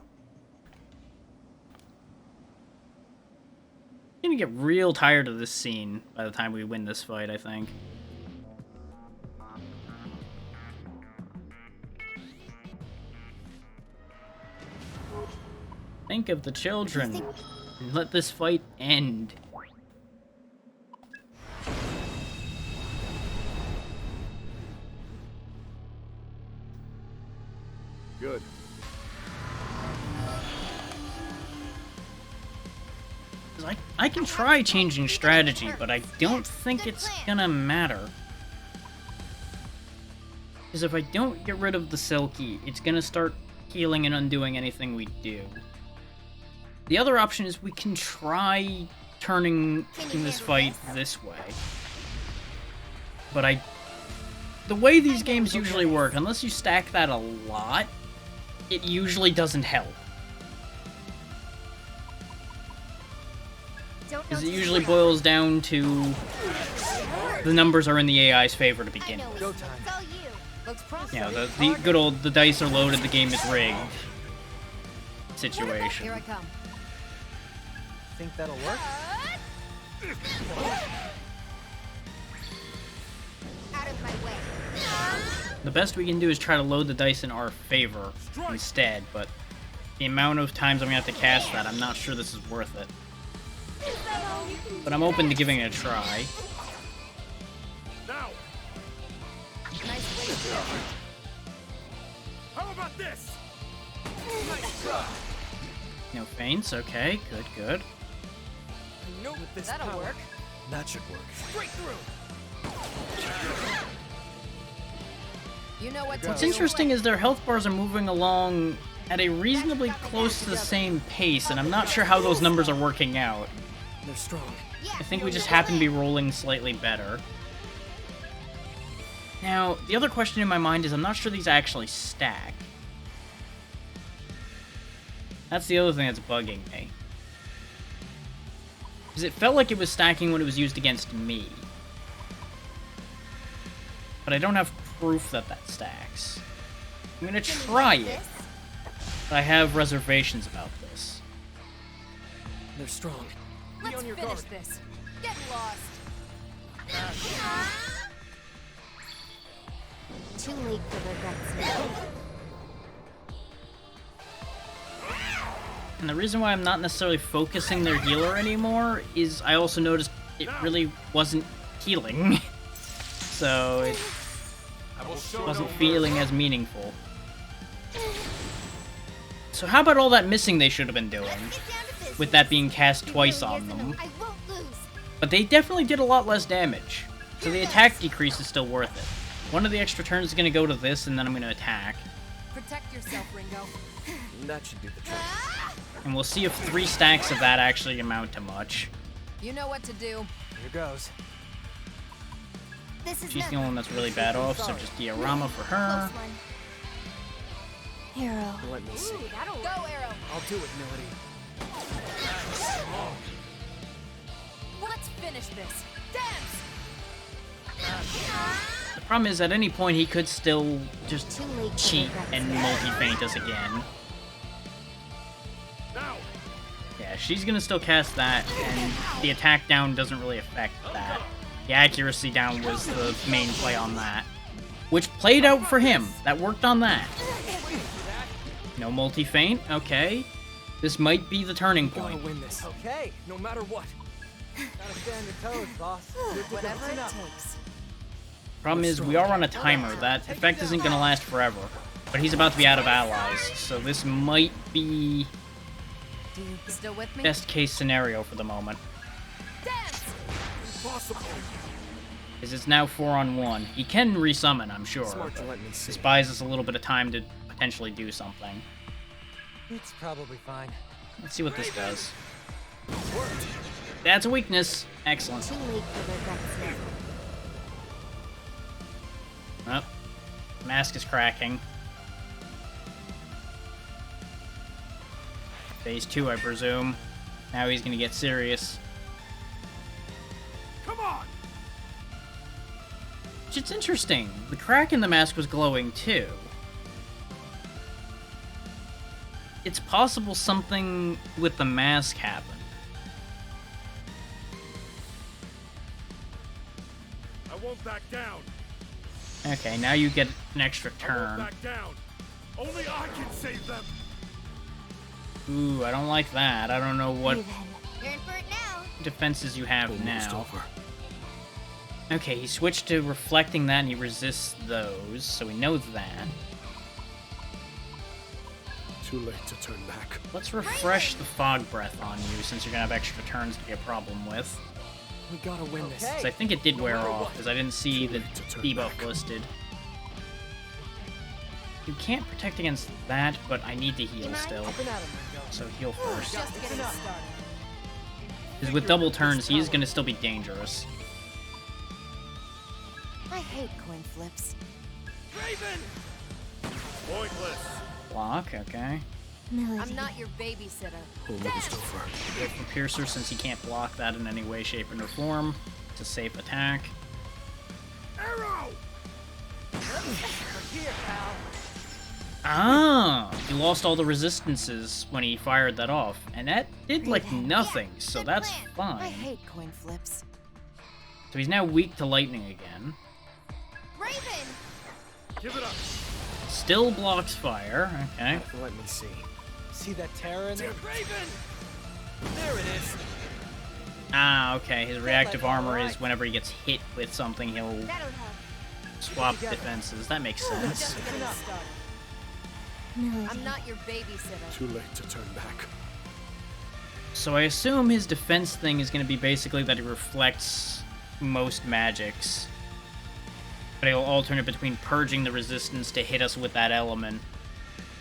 I'm gonna get real tired of this scene by the time we win this fight, I think. Think of the children and let this fight end. Good. I can try changing strategy, but I don't think it's gonna matter. Because if I don't get rid of the Selkie, it's gonna start healing and undoing anything we do. The other option is we can try turning this fight this way. But the way these games usually work, unless you stack that a lot, it usually doesn't help. Because it usually boils down to the numbers are in the AI's favor to begin with. You know, the good old the dice are loaded, the game is rigged situation. Here I come. Think that'll work? Out of my way. The best we can do is try to load the dice in our favor instead, but the amount of times I'm gonna have to cast that, I'm not sure this is worth it. But I'm open to giving it a try. Now. How about this? No feints, okay, good, good. I know with this That'll power, work. that should work. Straight through. You know what to What's do. interesting is their health bars are moving along at a reasonably close to the same pace, and I'm not sure how those numbers are working out. They're strong. I think we just happen to be rolling slightly better. Now, the other question in my mind is I'm not sure these actually stack. That's the other thing that's bugging me. Because it felt like it was stacking when it was used against me. But I don't have proof that that stacks. I'm gonna try it, but I have reservations about this. They're strong. Let's finish this. Get lost. Too late for regrets now. And the reason why I'm not necessarily focusing their healer anymore is I also noticed it really wasn't healing. So it wasn't feeling as meaningful. So how about all that missing they should have been doing? With that being cast twice on them. But they definitely did a lot less damage. So the attack decrease is still worth it. One of the extra turns is going to go to this, and then I'm going to attack. Protect yourself, Ringo. That should do the trick. And we'll see if 3 stacks of that actually amount to much. You know what to do. Here goes. She's the only one that's really bad off, so just diorama for her. Arrow. Let me see. Go, Arrow. I'll do it, Melody. Let's finish this. Dance. The problem is, at any point, he could still just cheat and multi-feint us again. Yeah, she's gonna still cast that, and the attack down doesn't really affect that. The accuracy down was the main play on that. Which played out for him. That worked on that. No multi-feint? Okay. This might be the turning point. Gotta win this. Okay. No matter what. Gotta stay on your toes, boss. Whatever it takes. Problem is, we are on a timer. That effect isn't gonna last forever. But he's about to be out of allies, so this might be Still with me? best case scenario for the moment. Dance. Impossible. Because it's now 4-on-1. He can resummon, I'm sure. Smart to let me see. This buys us a little bit of time to potentially do something. It's probably fine. Let's see what this does. That's a weakness. Excellent. Too late for regrets now. Oh, mask is cracking. Phase 2, I presume. Now he's gonna get serious. Come on. It's interesting. The crack in the mask was glowing too. It's possible something with the mask happened. won't back down. Okay, now you get an extra I won't turn. back down. Only I can save them. Ooh, I don't like that. I don't know what You're in for it now. defenses you have Almost now. over. Okay, he switched to reflecting that and he resists those, so we know that. Too late to turn back. Let's refresh the fog breath on you, since you're gonna have extra turns to be a problem with. We gotta win this. 'Cause I think it did wear off, because I didn't see the debuff listed. You can't protect against that, but I need to heal still. So heal first. Because with double turns, he is gonna still be dangerous. I hate coin flips. Raven! Pointless. Block, okay. I'm not your babysitter. Almost over. Go for Piercer since he can't block that in any way, shape, or form. It's a safe attack. Arrow! Here, pal. Ah! He lost all the resistances when he fired that off. And that did, like, nothing, so that's I fine. hate coin flips. So he's now weak to lightning again. Raven! Give it up. Still blocks fire, okay. Let me see. See that terror in there? Raven! There it is. Ah, okay. His reactive armor is whenever he gets hit with something, he'll That'll help. swap defenses. That makes sense. Just getting started. I'm not your babysitter. Too late to turn back. So I assume his defense thing is going to be basically that he reflects most magics. But he'll alternate between purging the resistance to hit us with that element,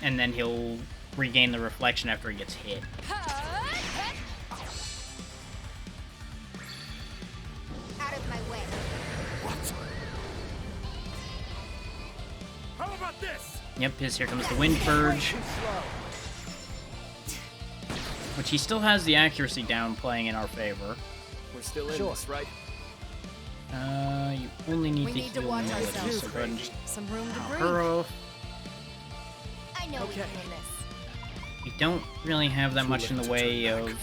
and then he'll regain the reflection after he gets hit. Out of my way. How about this? Yep, here comes the Wind Purge. Which he still has the accuracy down playing in our favor. We're still in this, right? You only need We to need to heal watch Melody, ourselves. so go ahead and just Some room to knock breathe. her off. I know we Okay. can win this. We don't really have that Too much in late the to way turn of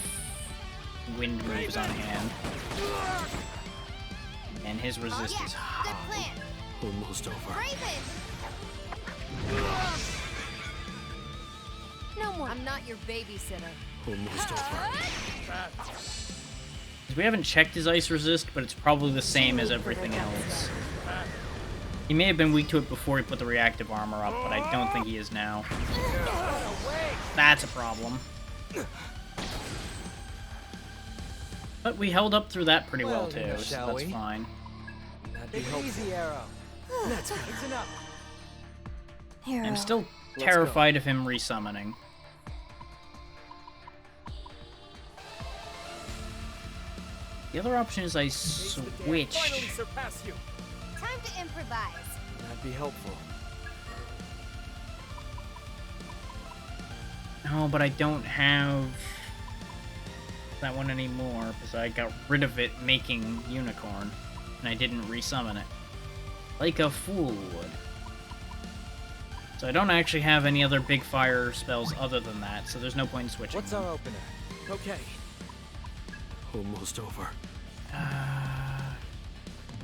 wind moves on hand. And his resist is Good high. plan. Almost over. Raven! No more. I'm not your babysitter. Almost over. We haven't checked his ice resist, but it's probably the same as everything else. He may have been weak to it before he put the reactive armor up, but I don't think he is now. That's a problem. But we held up through that pretty well, too, so shall that's we? fine. That'd be Take it helpful. easy, Arrow. That's good. Listen up. Hero. I'm still Let's terrified of him resummoning. The other option is I Finally switch. surpass you. Time to improvise. That'd be helpful. No, but I don't have that one anymore because I got rid of it making Unicorn, and I didn't resummon it. Like a fool would. So I don't actually have any other big fire spells other than that, so there's no point in switching. What's our opener? Okay. Almost over.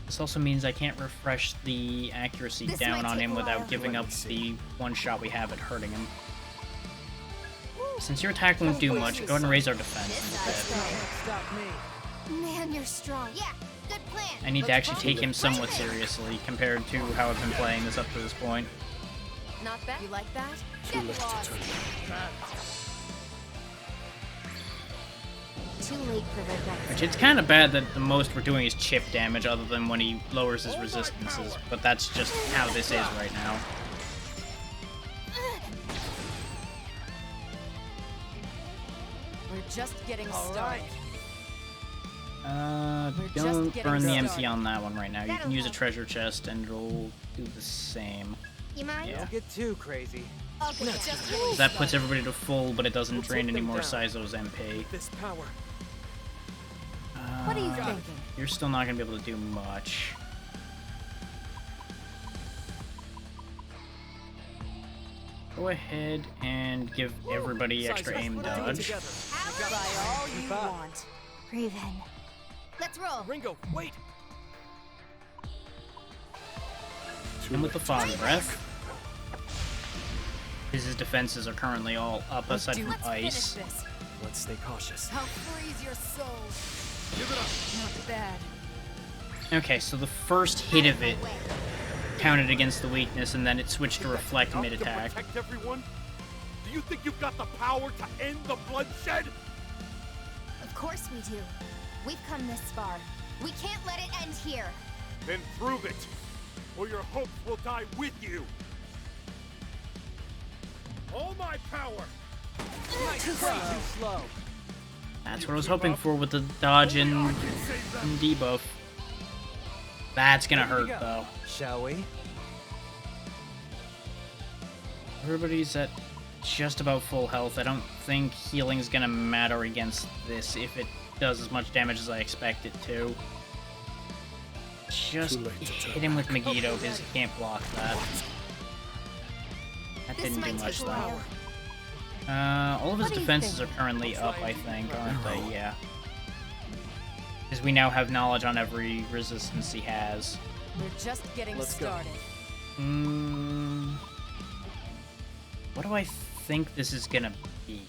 This also means I can't refresh the accuracy This down might on take him a without while. giving Let up me see. the one shot we have at hurting him. Since your attack won't do much, go ahead and raise our defense instead. Stop me. Man, you're strong. Yeah, good plan. I need to actually take him somewhat seriously compared to how I've been playing this up to this point. Not bad. You like that? Too late to turn back. Too late for the Which it's kind of bad that the most we're doing is chip damage other than when he lowers his resistances, but that's just how this is right now. We're just getting All started. just Don't getting burn the started. MC on that one right now. You can That'll use a help. treasure chest and it'll do the same. You mind? Yeah. Don't get too crazy. Okay, Just getting That puts everybody to full, but it doesn't We'll drain take any them more down. Sizo's MP. This power. What are you Uh, thinking? You're still not going to be able to do much. Go ahead and give everybody extra aim We'll do it dodge. together. Try all you Keep up. want. Raven. Let's roll. Ringo, wait. And with the fog breath. His defenses are currently all up aside from ice. Let's stay cautious. I'll freeze your soul. Give it up. Not bad. Okay, so the first hit of it counted against the weakness, and then it switched to reflect mid-attack. Protect everyone? Do you think you've got the power to end the bloodshed? Of course we do. We've come this far. We can't let it end here. Then prove it, or your hopes will die with you. All my power. Too slow. That's what I was hoping for with the dodge and debuff. That's gonna hurt, though. Shall we? Everybody's at just about full health. I don't think healing's gonna matter against this if it does as much damage as I expect it to. Just hit him with Megiddo because he can't block that. That didn't do much, though. All of his defenses are currently up, I think, aren't they? Yeah. Because we now have knowledge on every resistance he has. We're just getting started. What do I think this is gonna be?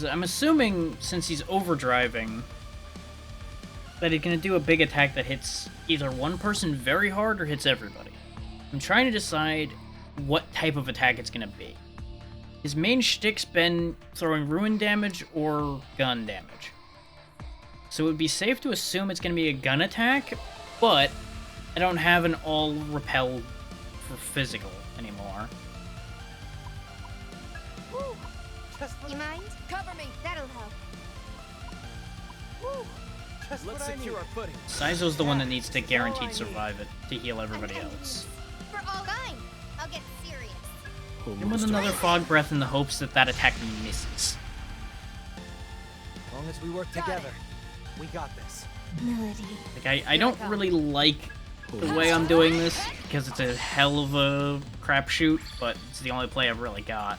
I'm assuming, since he's overdriving, that he's gonna do a big attack that hits either one person very hard or hits everybody. I'm trying to decide what type of attack it's gonna be. His main shtick's been throwing ruin damage or gun damage. So it would be safe to assume it's gonna be a gun attack, but I don't have an all repel for physical anymore. You mind? Cover me. That'll help. Let's secure our footing. Saizo's the one that needs to guaranteed survive it to heal everybody else. For all time. I'll get serious. Hit him with another fog breath in the hopes that that attack misses. As long as we work together, we got this. Melody. Like, I don't really like the way I'm doing this because it's a hell of a crapshoot, but it's the only play I've really got.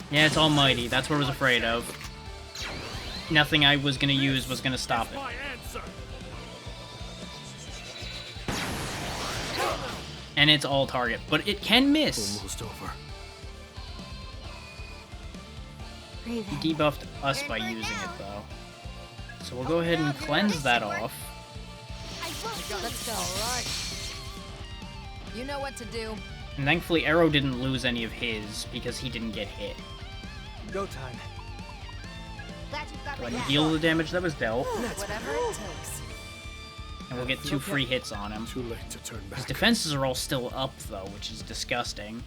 Yeah, it's Almighty. That's what I was afraid of. Nothing I was gonna use was gonna stop it. And it's all target, but it can miss. Almost over. He debuffed us by using it, though. So we'll go ahead and cleanse that off. Let's go. Alright. You know what to do. And thankfully, Arrow didn't lose any of his because he didn't get hit. Go time. Go ahead and heal the damage that was dealt. Whatever it takes. And we'll get 2 free hits on him. Too late to turn back. His defenses are all still up, though, which is disgusting.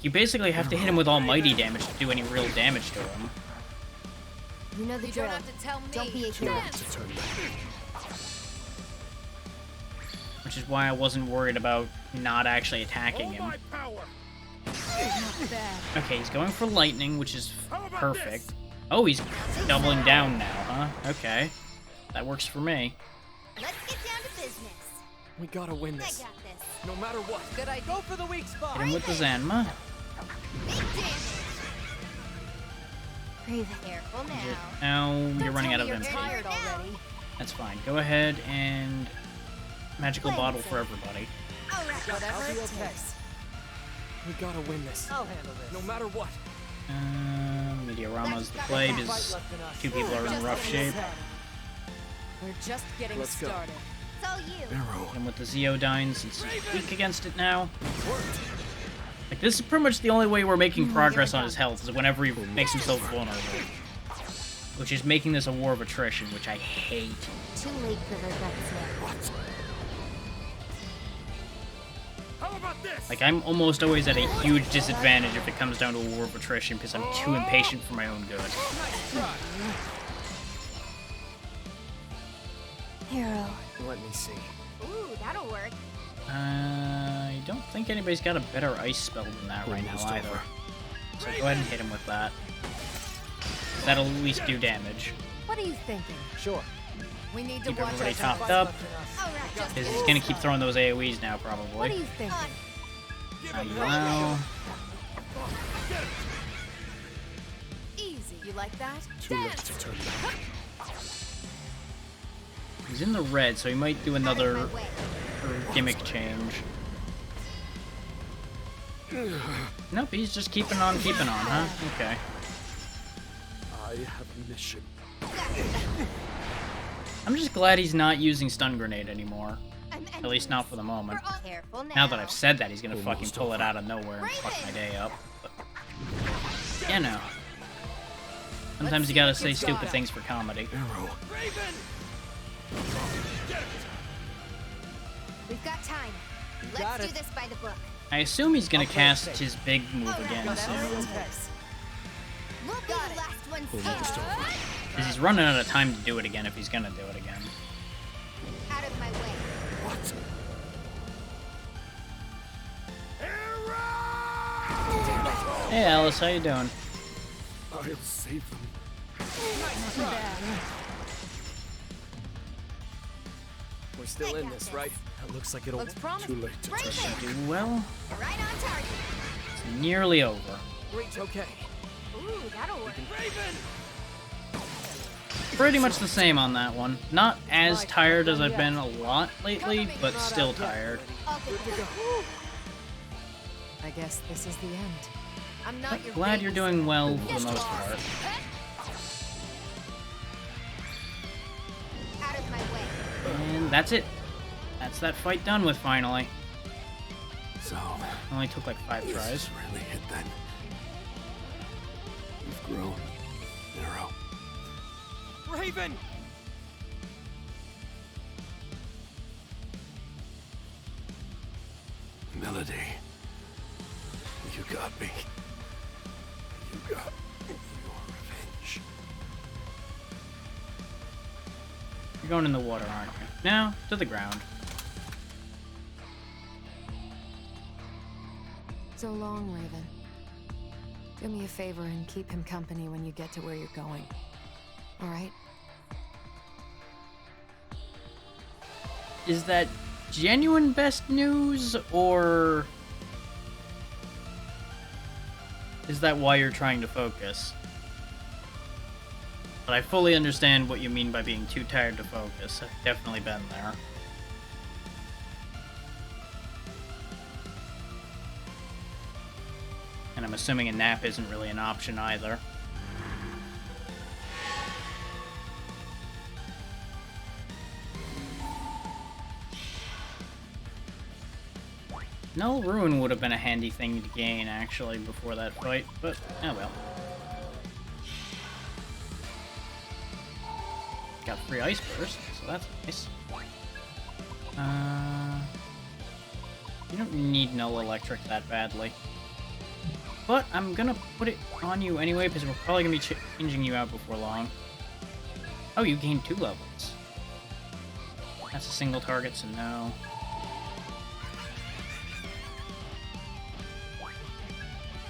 You basically have to hit him with Almighty damage to do any real damage to him. You know the You drill. don't have to tell me. Don't be a Too hero. late to turn back. Which is why I wasn't worried about not actually attacking him. Not bad. Okay, he's going for lightning, which is perfect. Oh, he's doubling down now, huh? Okay. That works for me. Let's get down to business. We gotta win I this. got this. No matter what. Good idea. Go for the weak spot. Hit him with the Zanma. Big damage. Breathe. Careful now. Now you're running out of You're MP. tired already. That's fine. Go ahead and magical bottle for everybody. All right. Whatever it okay. takes. We gotta win this. I'll handle this. No matter what. Meteorama's the play because 2 people are in rough shape. We're just getting Let's go. started. It's all you. Arrow. And with the Zeodyne, since he's weak against it now. Like, this is pretty much the only way we're making progress on his health, is whenever he makes himself vulnerable. Which is making this a war of attrition, which I hate. Too late for the guts yet. How about this? Like, I'm almost always at a huge disadvantage if it comes down to a war of attrition, because I'm too impatient for my own good. Hero. Let me see. Ooh, that'll work. I don't think anybody's got a better ice spell than that right now either. So go ahead and hit him with that. That'll at least do damage. What are you thinking? Sure. We need to Keep watch everybody our topped up. All right. Just Because he's gonna keep throwing those AoEs now, What are probably. you thinking? You know. Easy, you like that? Too late to turn back. He's in the red, so he might do another gimmick change. Nope, he's just keeping on, huh? Okay. I have a mission. I'm just glad he's not using stun grenade anymore. At least not for the moment. Now that I've said that, he's gonna fucking pull it out of nowhere and fuck my day up. But, you know. Sometimes you gotta say stupid things for comedy. Arrow. We've got time. Let's do this by the book. I assume he's gonna cast his big move again soon. We'll be the last ones here. Because he's running out of time to do it again if he's gonna do it again. Out of my way. What? Hey Alice, how you doing? I'll save them. We're still in this, right? That looks like it'll... Too late to turn back. Do well. Right on target. It's nearly over. Great, okay. Ooh, that'll work. Pretty much the same on that one. Not as tired as I've been a lot lately, but still tired. I guess this is the end. I'm not your Glad you're doing well for the most part. Out of my way. And that's it. That's that fight done with, finally. So, Only took like 5 this tries. really hit then. You've grown, Arrow. Raven! Melody. You got me. You got your revenge. You're going in the water, aren't you? Now, to the ground. So long, Raven. Do me a favor and keep him company when you get to where you're going. All right? Is that genuine best news, or is that why you're trying to focus? But I fully understand what you mean by being too tired to focus. I've definitely been there. And I'm assuming a nap isn't really an option either. No, Ruin would have been a handy thing to gain, actually, before that fight, but oh well. Got free Ice Burst, so that's nice. You don't need no electric that badly. But I'm gonna put it on you anyway, because we're probably gonna be changing you out before long. Oh, you gained 2 levels. That's a single target, so no.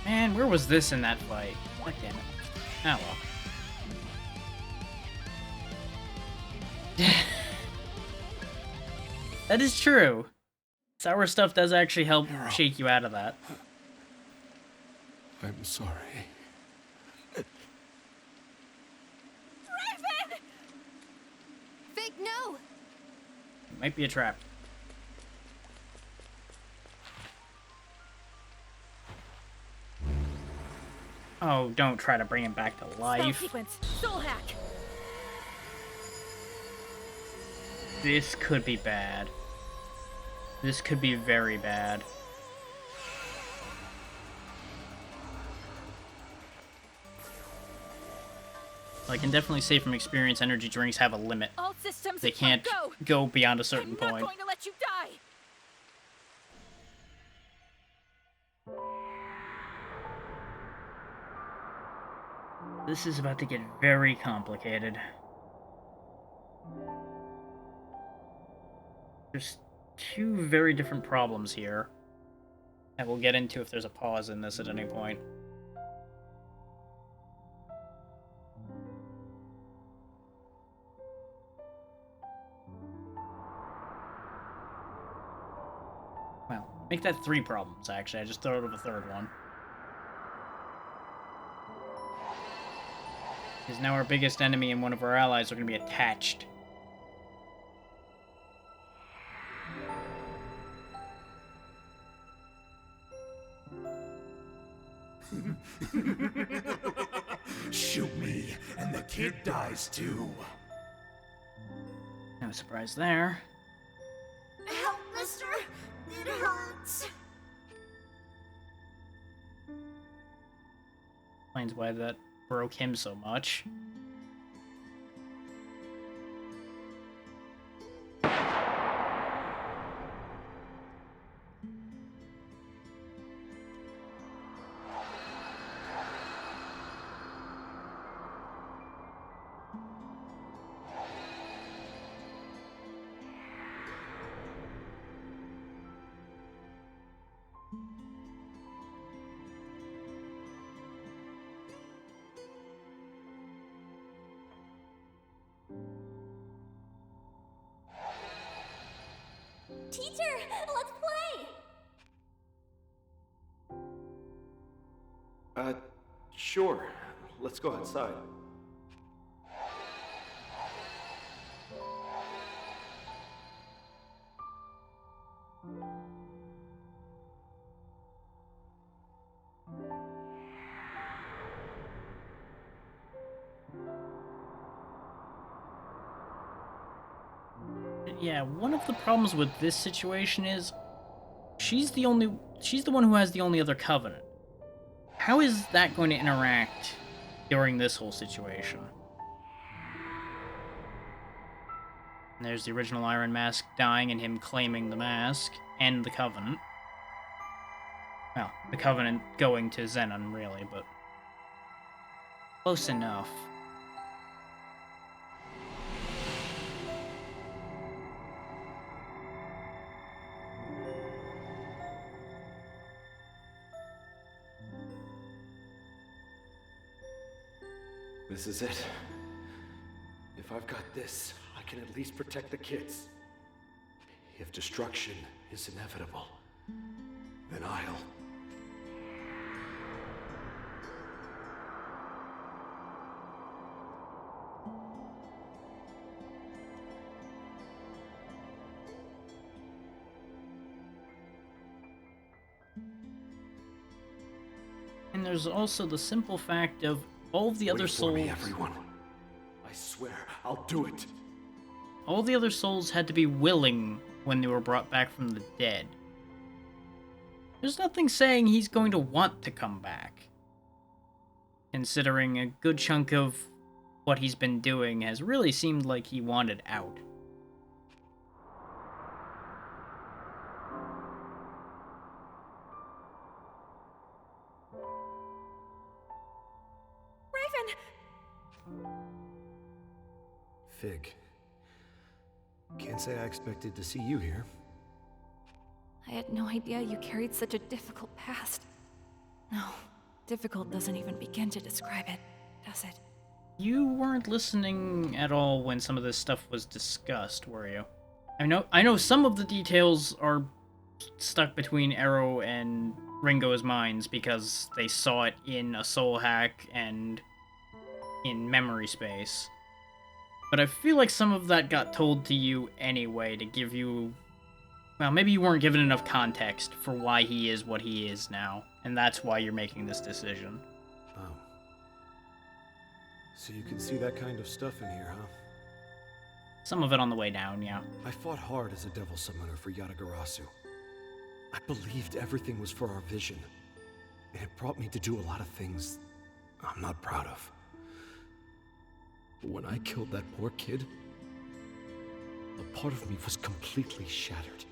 Man, where was this in that fight? God damn it. Oh well. That is true. Sour stuff does actually help shake you out of that. I'm sorry. Raven! Fake no! It might be a trap. Oh, don't try to bring him back to life. Sequence. Soul hack. This could be bad. This could be very bad. I can definitely say from experience, energy drinks have a limit. All systems They can't go beyond a certain I'm not point. going to let you die. This is about to get very complicated. There's 2 very different problems here that we'll get into if there's a pause in this at any point. Well, make that 3 problems, actually. I just thought of a 3rd one. Because now our biggest enemy and one of our allies are going to be attached. Shoot me, and the kid dies too. No surprise there. Help, mister! It hurts! Explains why that broke him so much. Teacher, let's play! Sure. Let's go outside. Yeah, one of the problems with this situation is she's the one who has the only other covenant. How is that going to interact during this whole situation? And there's the original Iron Mask dying and him claiming the mask and the covenant. Well, the covenant going to Zenon, really, but close enough. This is it. If I've got this, I can at least protect the kids. If destruction is inevitable, then I'll... And there's also the simple fact of all of the other souls. Wait for me, everyone. I swear, I'll do it. All the other souls had to be willing when they were brought back from the dead. There's nothing saying he's going to want to come back. Considering a good chunk of what he's been doing has really seemed like he wanted out. Fig. Can't say I expected to see you here. I had no idea you carried such a difficult past. No, difficult doesn't even begin to describe it, does it? You weren't listening at all when some of this stuff was discussed, were you? I know some of the details are stuck between Arrow and Ringo's minds because they saw it in a soul hack and in memory space. But I feel like some of that got told to you anyway to give you... Well, maybe you weren't given enough context for why he is what he is now, and that's why you're making this decision. Oh. So you can see that kind of stuff in here, huh? Some of it on the way down, yeah. I fought hard as a devil summoner for Yatagarasu. I believed everything was for our vision. And it brought me to do a lot of things I'm not proud of. But when I killed that poor kid, a part of me was completely shattered.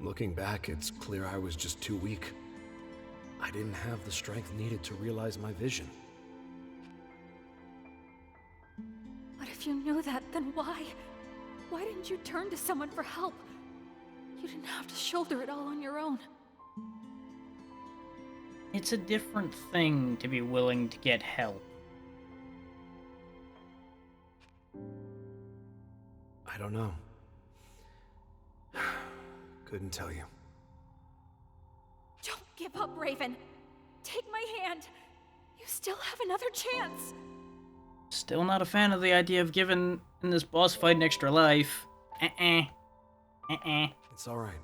Looking back, it's clear I was just too weak. I didn't have the strength needed to realize my vision. But if you knew that, then why? Why didn't you turn to someone for help? You didn't have to shoulder it all on your own. It's a different thing to be willing to get help. I don't know. Couldn't tell you. Don't give up, Raven. Take my hand. You still have another chance. Still not a fan of the idea of giving in this boss fight an extra life. It's alright.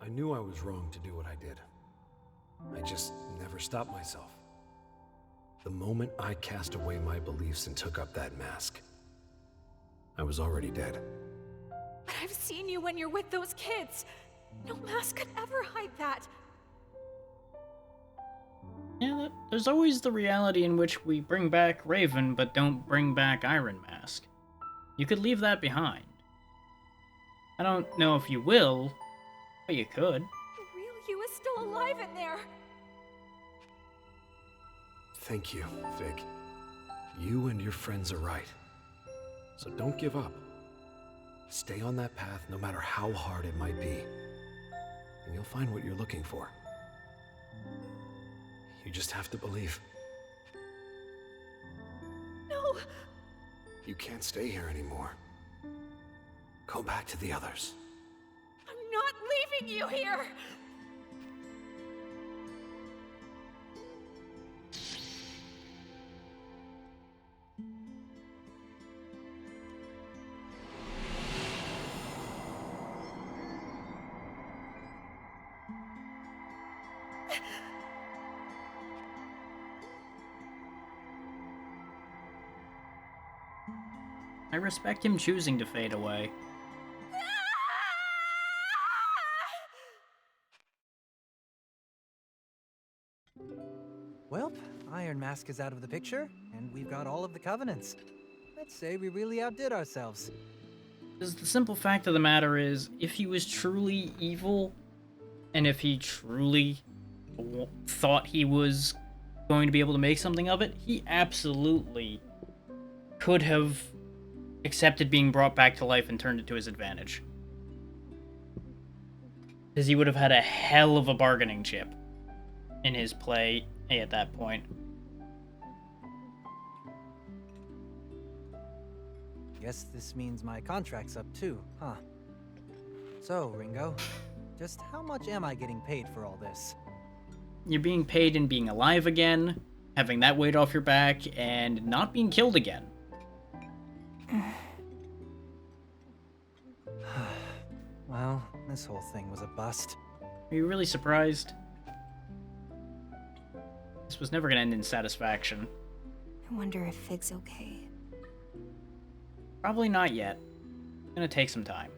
I knew I was wrong to do what I did. I just never stopped myself. The moment I cast away my beliefs and took up that mask, I was already dead. But I've seen you when you're with those kids. No mask could ever hide that. Yeah, there's always the reality in which we bring back Raven, but don't bring back Iron Mask. You could leave that behind. I don't know if you will, but you could. The real you is still alive in there. Thank you, Fig. You and your friends are right. So don't give up. Stay on that path no matter how hard it might be. And you'll find what you're looking for. You just have to believe. No! You can't stay here anymore. Go back to the others. I'm not leaving you here! I respect him choosing to fade away. Well, Iron Mask is out of the picture, and we've got all of the Covenants. I'd say we really outdid ourselves. Because the simple fact of the matter is, if he was truly evil, and if he truly thought he was going to be able to make something of it, he absolutely could have accepted being brought back to life and turned it to his advantage. Because he would have had a hell of a bargaining chip in his play at that point. Guess this means my contract's up too, huh? So, Ringo, just how much am I getting paid for all this? You're being paid in being alive again, having that weight off your back, and not being killed again. Well, this whole thing was a bust. Are you really surprised? This was never going to end in satisfaction. I wonder if Fig's okay. Probably not yet. Gonna take some time.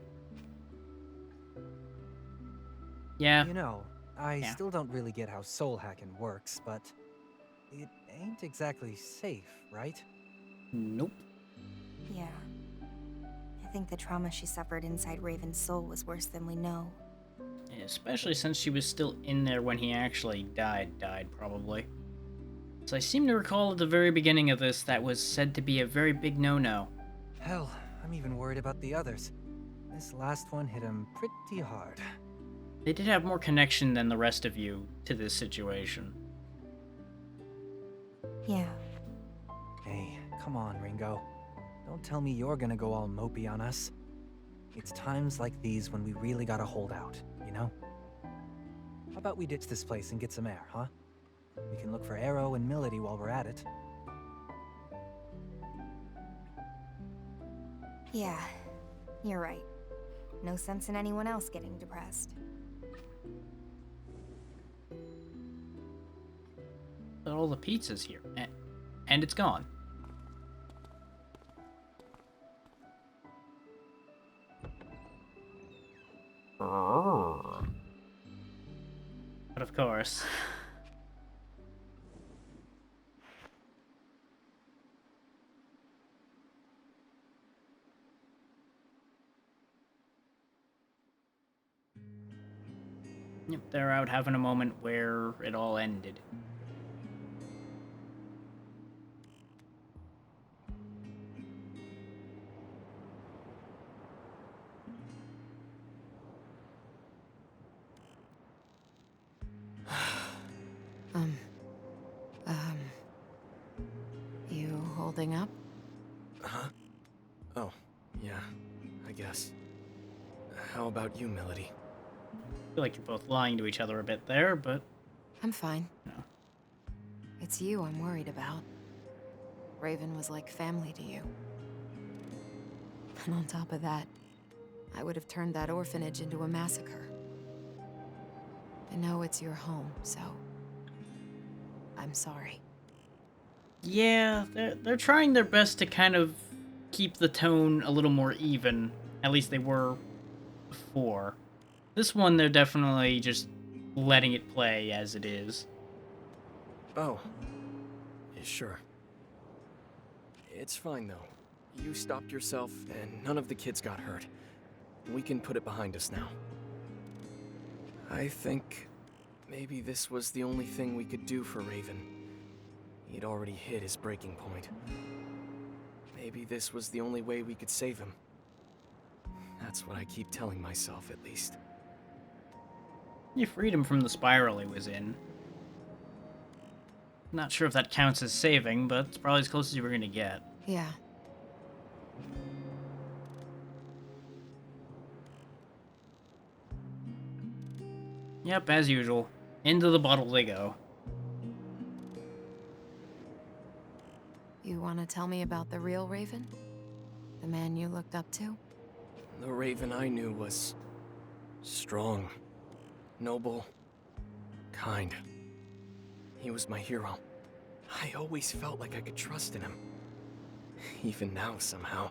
Yeah. You know, I still don't really get how soul hacking works, but it ain't exactly safe, right? Nope. Yeah. I think the trauma she suffered inside Raven's soul was worse than we know. Especially since she was still in there when he actually died, probably. So I seem to recall at the very beginning of this that was said to be a very big no-no. Hell, I'm even worried about the others. This last one hit him pretty hard. They did have more connection than the rest of you to this situation. Yeah. Hey, come on, Ringo. Don't tell me you're gonna go all mopey on us. It's times like these when we really gotta hold out, you know? How about we ditch this place and get some air, huh? We can look for Arrow and Milady while we're at it. Yeah, you're right. No sense in anyone else getting depressed. But all the pizza's here, and it's gone. But of course. Yep, they're out having a moment where it all ended. You holding up? Huh? Oh, yeah, I guess. How about you, Milady? I feel like you're both lying to each other a bit there, but... I'm fine. No. It's you I'm worried about. Raven was like family to you. And on top of that, I would have turned that orphanage into a massacre. I know it's your home, so I'm sorry. Yeah, they're trying their best to kind of keep the tone a little more even. At least they were before. This one, they're definitely just letting it play as it is. Oh. Yeah, sure. It's fine, though. You stopped yourself, and none of the kids got hurt. We can put it behind us now. I think maybe this was the only thing we could do for Raven. He'd already hit his breaking point. Maybe this was the only way we could save him. That's what I keep telling myself, at least. You freed him from the spiral he was in. Not sure if that counts as saving, but it's probably as close as you were gonna get. Yeah. Yep, as usual. Into the bottle they go. You want to tell me about the real Raven? The man you looked up to? The Raven I knew was strong, noble, kind. He was my hero. I always felt like I could trust in him. Even now, somehow.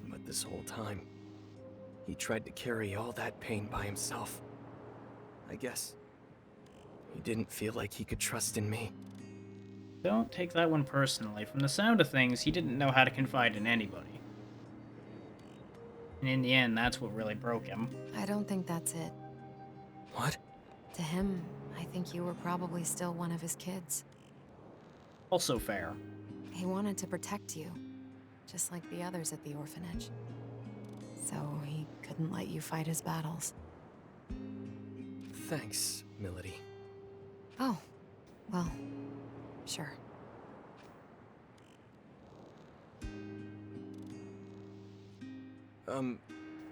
But this whole time, he tried to carry all that pain by himself. I guess he didn't feel like he could trust in me. Don't take that one personally. From the sound of things, he didn't know how to confide in anybody. And in the end, that's what really broke him. I don't think that's it. What? To him, I think you were probably still one of his kids. Also fair. He wanted to protect you, just like the others at the orphanage. So he couldn't let you fight his battles. Thanks, Milady. Oh, well, sure.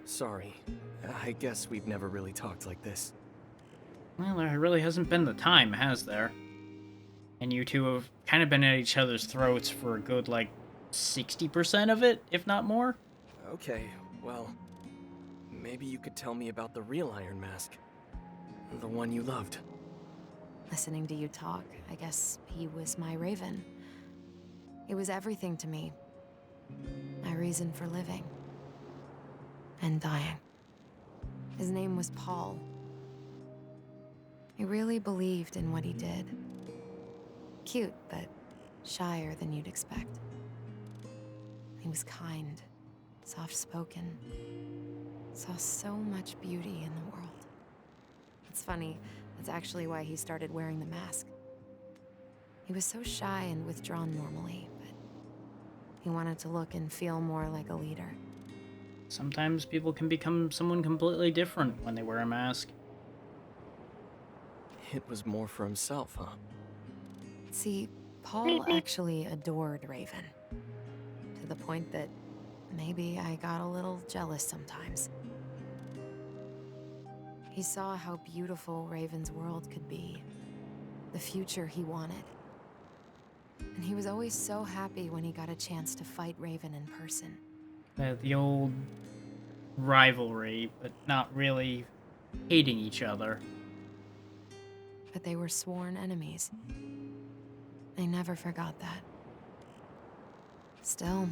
Sorry. I guess we've never really talked like this. Well, there really hasn't been the time, has there? And you two have kind of been at each other's throats for a good, 60% of it, if not more? Okay, well, maybe you could tell me about the real Iron Mask. The one you loved. Listening to you talk, I guess he was my Raven. He was everything to me. My reason for living. And dying. His name was Paul. He really believed in what he did. Cute, but shyer than you'd expect. He was kind, soft-spoken. Saw so much beauty in the world. It's funny, that's actually why he started wearing the mask. He was so shy and withdrawn normally, but he wanted to look and feel more like a leader. Sometimes people can become someone completely different when they wear a mask. It was more for himself, huh? See, Paul actually adored Raven. To the point that maybe I got a little jealous sometimes. He saw how beautiful Raven's world could be. The future he wanted. And he was always so happy when he got a chance to fight Raven in person. The old rivalry, but not really hating each other. But they were sworn enemies. They never forgot that. Still,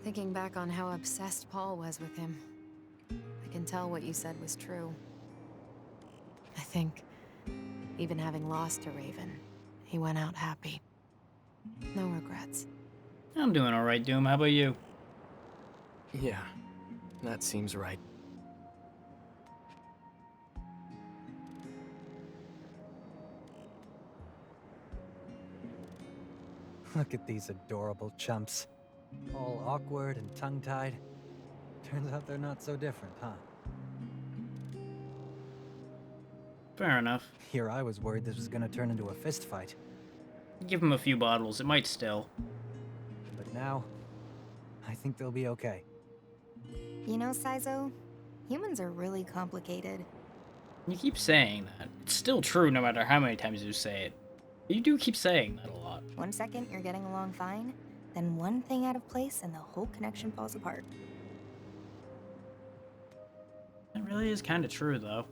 thinking back on how obsessed Paul was with him, I can tell what you said was true. I think, even having lost to Raven, he went out happy. No regrets. I'm doing alright, Doom. How about you? Yeah, that seems right. Look at these adorable chumps. All awkward and tongue-tied. Turns out they're not so different, huh? Fair enough. Here I was worried this was gonna turn into a fist fight. Give him a few bottles, it might still. But now, I think they'll be okay. You know, Saizo, humans are really complicated. You keep saying that. It's still true no matter how many times you say it. You do keep saying that a lot. 1 second you're getting along fine, then one thing out of place and the whole connection falls apart. That really is kind of true, though.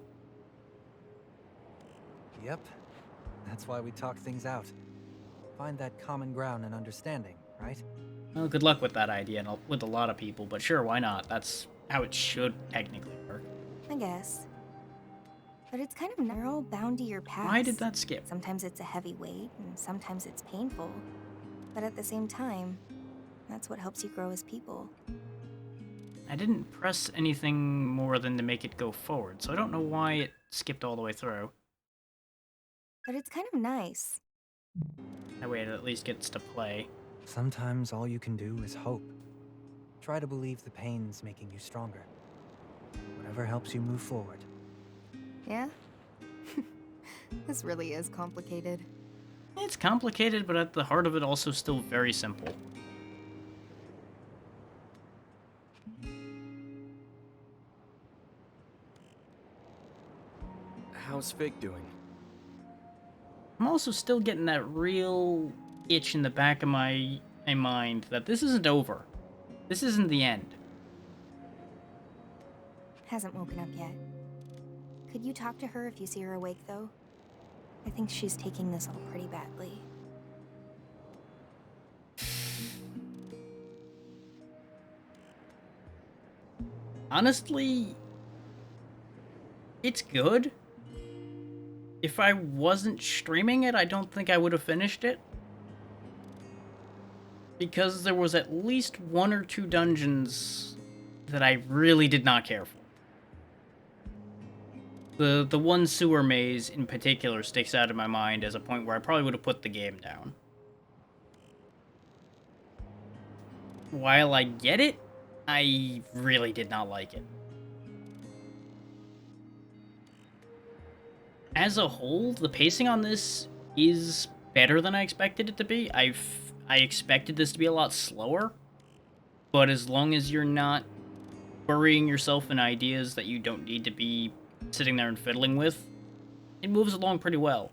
Yep. That's why we talk things out. Find that common ground and understanding, right? Well, good luck with that idea and with a lot of people, but sure, why not? That's how it should technically work. I guess. But it's kind of you're all bound to your past. Why did that skip? Sometimes it's a heavy weight, and sometimes it's painful. But at the same time, that's what helps you grow as people. I didn't press anything more than to make it go forward, so I don't know why it skipped all the way through. But it's kind of nice. That way it at least gets to play. Sometimes all you can do is hope. Try to believe the pain's making you stronger. Whatever helps you move forward. Yeah? This really is complicated. It's complicated, but at the heart of it also still very simple. How's Fig doing? I'm also still getting that real itch in the back of my mind that this isn't over. This isn't the end. Hasn't woken up yet. Could you talk to her if you see her awake, though? I think she's taking this all pretty badly. Honestly, it's good. If I wasn't streaming it, I don't think I would have finished it. Because there was at least 1 or 2 dungeons that I really did not care for. The one sewer maze in particular sticks out in my mind as a point where I probably would have put the game down. While I get it, I really did not like it. As a whole, the pacing on this is better than I expected it to be. I expected this to be a lot slower, but as long as you're not burying yourself in ideas that you don't need to be sitting there and fiddling with, it moves along pretty well.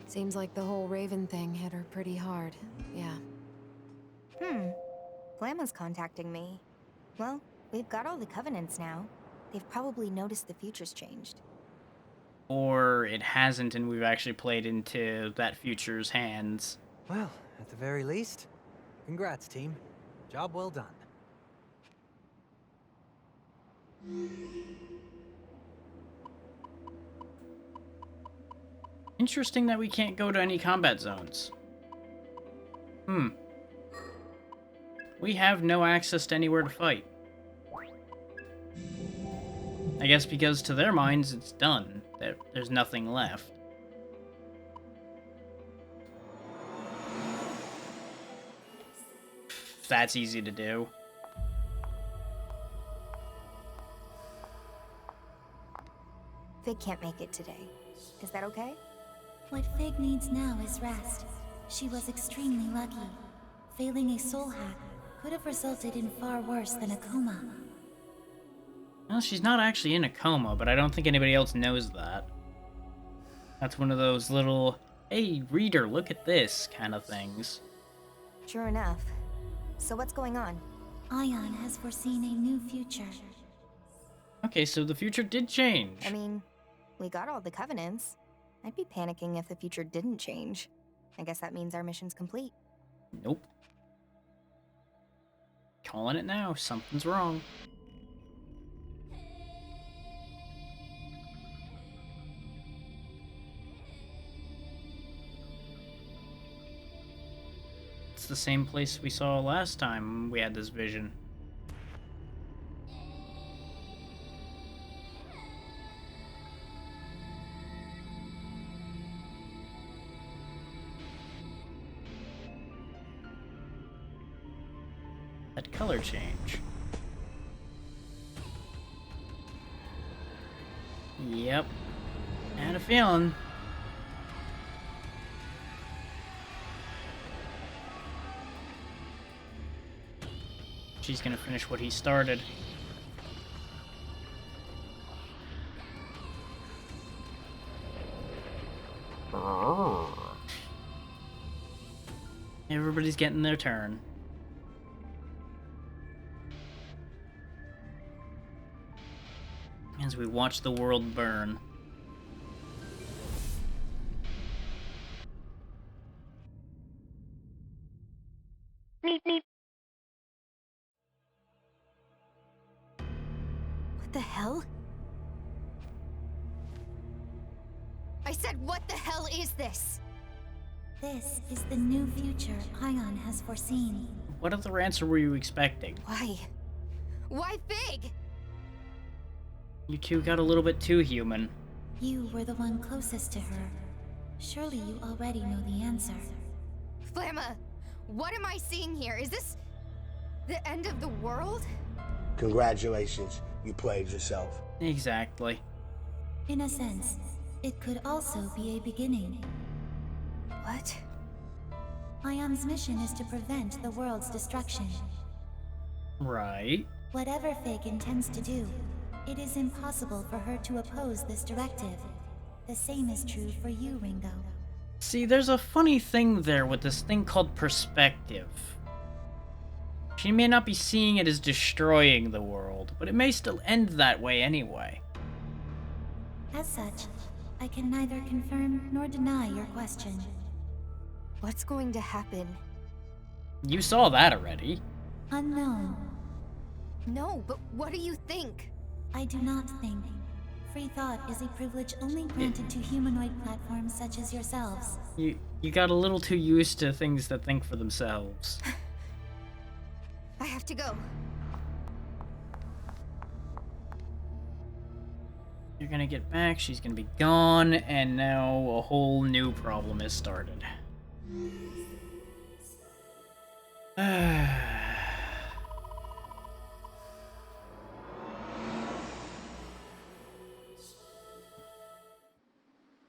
Seems like the whole Raven thing hit her pretty hard. Yeah. Glamma's contacting me. Well, we've got all the covenants now. They've probably noticed the future's changed. Or it hasn't and we've actually played into that future's hands. Well, at the very least, congrats, team. Job well done. Interesting that we can't go to any combat zones. We have no access to anywhere to fight. I guess because to their minds it's done. There's nothing left. That's easy to do. Fig can't make it today. Is that okay? What Fig needs now is rest. She was extremely lucky. Failing a soul hack could have resulted in far worse than a coma. Well, she's not actually in a coma, but I don't think anybody else knows that. That's one of those little, hey, reader, look at this kind of things. Sure enough. So what's going on? Ion has foreseen a new future. Okay, so the future did change. I mean, we got all the covenants. I'd be panicking if the future didn't change. I guess that means our mission's complete. Nope. Calling it now. Something's wrong. It's the same place we saw last time we had this vision. That color change. Yep. Had a feeling. She's gonna finish what he started. Everybody's getting their turn. As we watch the world burn. What the hell? I said, what the hell is this? This is the new future Ion has foreseen. What other answer were you expecting? Why? Why Fig? You two got a little bit too human. You were the one closest to her. Surely you already know the answer. Flamma, what am I seeing here? Is this the end of the world? Congratulations, you played yourself. Exactly. In a sense, it could also be a beginning. What? Ion's mission is to prevent the world's destruction. Right. Whatever Fig intends to do, it is impossible for her to oppose this directive. The same is true for you, Ringo. See, there's a funny thing there with this thing called perspective. She may not be seeing it as destroying the world, but it may still end that way anyway. As such, I can neither confirm nor deny your question. What's going to happen? You saw that already. Unknown. No, but what do you think? I do not think. Free thought is a privilege only granted to humanoid platforms such as yourselves. You got a little too used to things that think for themselves. I have to go. You're gonna get back, she's gonna be gone, and now a whole new problem has started.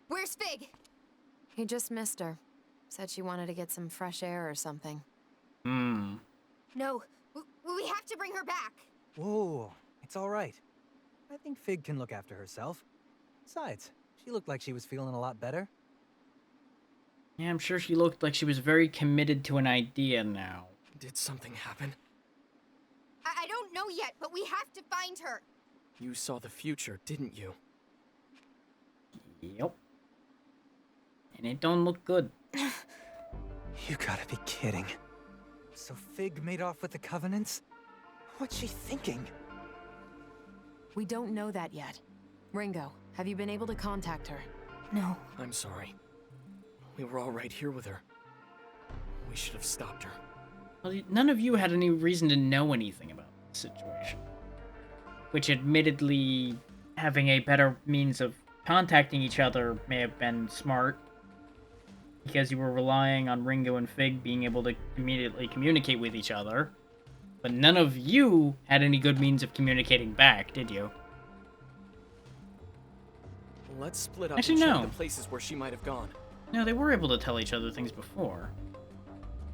Where's Fig? He just missed her. Said she wanted to get some fresh air or something. No, we have to bring her back. Whoa, it's all right. I think Fig can look after herself. Besides, she looked like she was feeling a lot better. Yeah, I'm sure she looked like she was very committed to an idea now. Did something happen? I don't know yet, but we have to find her. You saw the future, didn't you? Yep. And it don't look good. You gotta be kidding. So Fig made off with the Covenants? What's she thinking? We don't know that yet. Ringo, have you been able to contact her? No. I'm sorry. We were all right here with her. We should have stopped her. Well, none of you had any reason to know anything about the situation. Which admittedly, having a better means of contacting each other may have been smart. Because you were relying on Ringo and Fig being able to immediately communicate with each other. But none of you had any good means of communicating back, did you? Let's split up Actually, and check no. the places where she might have gone. No, they were able to tell each other things before.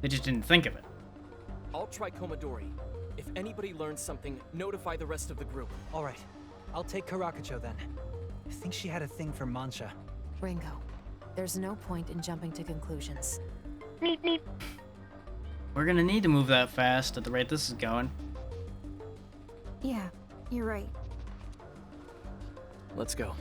They just didn't think of it. I'll try Komodori. If anybody learns something, notify the rest of the group. All right, I'll take Karakacho then. I think she had a thing for Mancha. Ringo, there's no point in jumping to conclusions. We're gonna need to move that fast at the rate this is going. Yeah, you're right. Let's go.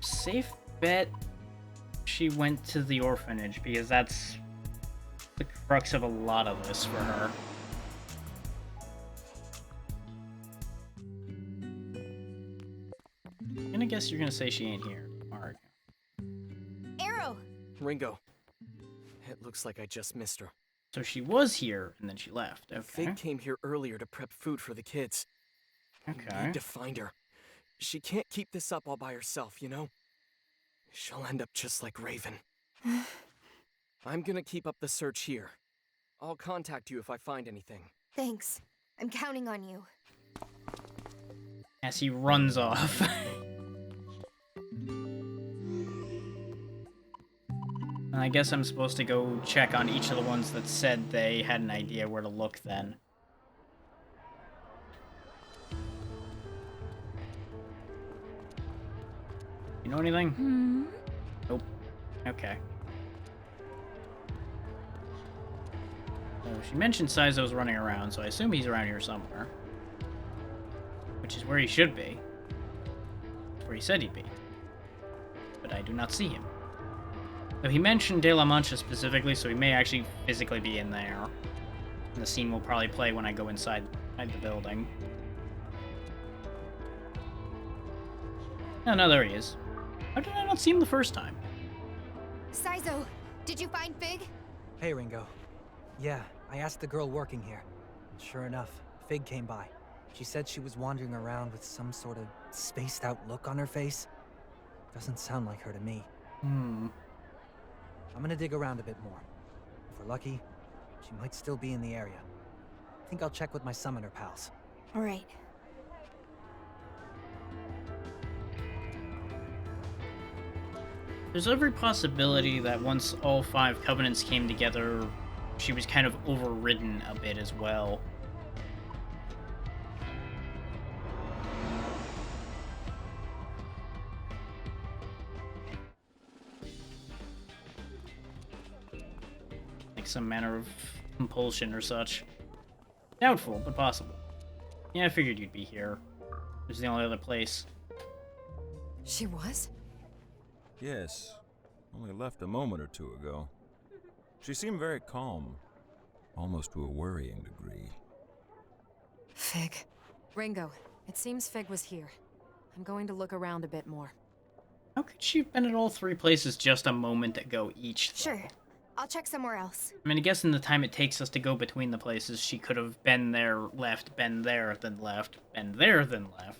Safe bet she went to the orphanage, because that's the crux of a lot of this for her. I'm gonna guess you're gonna say she ain't here. Alright. Arrow! Ringo. It looks like I just missed her. So she was here, and then she left. Okay. Fig came here earlier to prep food for the kids. Okay. We need to find her. She can't keep this up all by herself, you know? She'll end up just like Raven. I'm gonna keep up the search here. I'll contact you if I find anything. Thanks. I'm counting on you. As he runs off. I guess I'm supposed to go check on each of the ones that said they had an idea where to look then. You know anything? Hmm? Nope. Okay. So she mentioned Saizo's running around, so I assume he's around here somewhere. Which is where he should be. Where he said he'd be. But I do not see him. So he mentioned De La Mancha specifically, so he may actually physically be in there. And the scene will probably play when I go inside the building. Oh, no, there he is. How did I not see him the first time? Saizo, did you find Fig? Hey, Ringo. Yeah, I asked the girl working here. Sure enough, Fig came by. She said she was wandering around with some sort of spaced-out look on her face. Doesn't sound like her to me. Hmm. I'm gonna dig around a bit more. If we're lucky, she might still be in the area. I think I'll check with my summoner pals. All right. There's every possibility that once all 5 Covenants came together, she was kind of overridden a bit as well. Like some manner of compulsion or such. Doubtful, but possible. Yeah, I figured you'd be here. It was the only other place. She was? Yes. Only left a moment or two ago. She seemed very calm. Almost to a worrying degree. Fig. Ringo, it seems Fig was here. I'm going to look around a bit more. How could she have been at all 3 places just a moment ago each, though? Sure. I'll check somewhere else. I mean, I guess in the time it takes us to go between the places, she could have been there, left, been there, then left, been there, then left.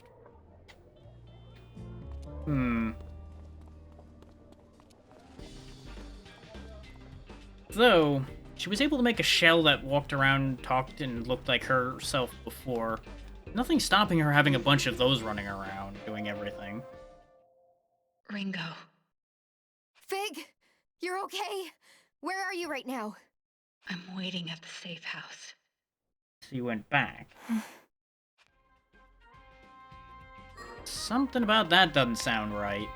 Though, she was able to make a shell that walked around, talked, and looked like herself before. Nothing stopping her having a bunch of those running around, doing everything. Ringo. Fig, you're okay? Where are you right now? I'm waiting at the safe house. So you went back. Something about that doesn't sound right.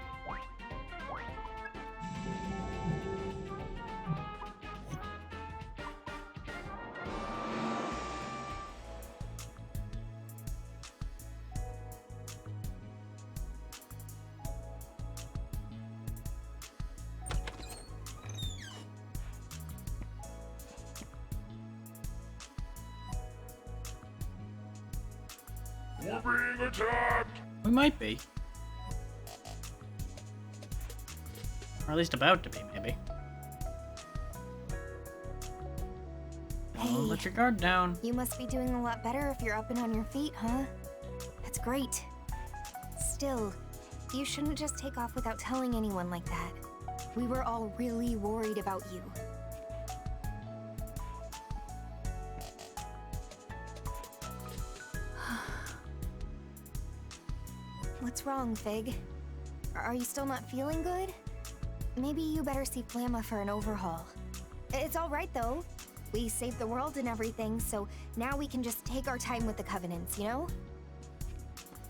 We're being attacked! We might be. Or at least about to be, maybe. Don't let your guard down. You must be doing a lot better if you're up and on your feet, huh? That's great. Still, you shouldn't just take off without telling anyone like that. We were all really worried about you. What's wrong, Fig? Are you still not feeling good? Maybe you better see Flamma for an overhaul. It's all right, though. We saved the world and everything, so now we can just take our time with the Covenants, you know?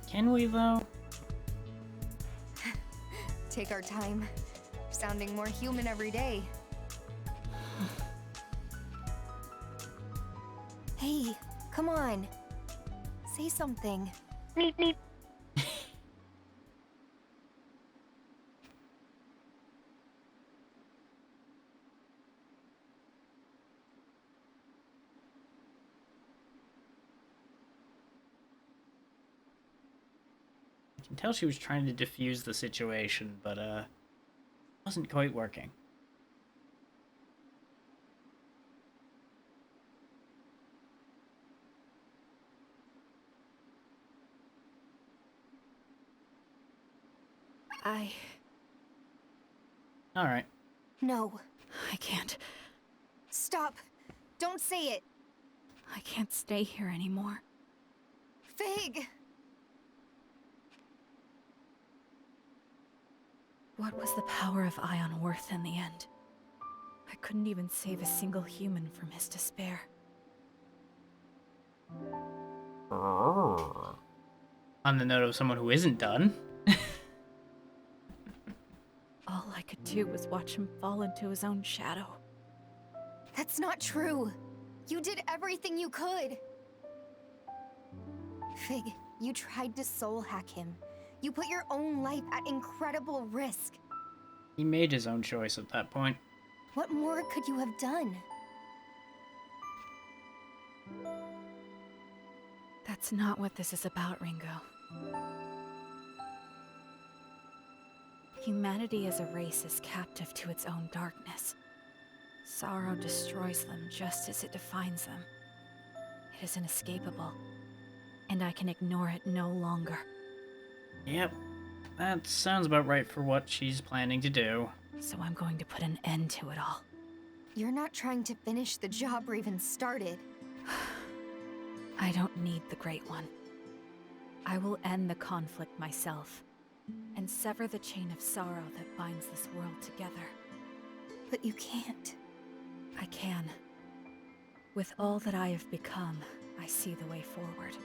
Can we, though? Take our time. Sounding more human every day. Hey, come on. Say something. Meep, meep. I can tell she was trying to diffuse the situation, but wasn't quite working. All right. No. I can't. Stop. Don't say it. I can't stay here anymore. Fig! What was the power of Ion worth in the end? I couldn't even save a single human from his despair. On the note of someone who isn't done. do was watch him fall into his own shadow. That's not true. You did everything you could. Fig, you tried to soul hack him. You put your own life at incredible risk. He made his own choice at that point. What more could you have done? That's not what this is about, Ringo. Humanity as a race is captive to its own darkness. Sorrow destroys them just as it defines them. It is inescapable, and I can ignore it no longer. Yep, that sounds about right for what she's planning to do. So I'm going to put an end to it all. You're not trying to finish the job Raven started. I don't need the Great One. I will end the conflict myself, and sever the chain of sorrow that binds this world together. But you can't. I can. With all that I have become, I see the way forward.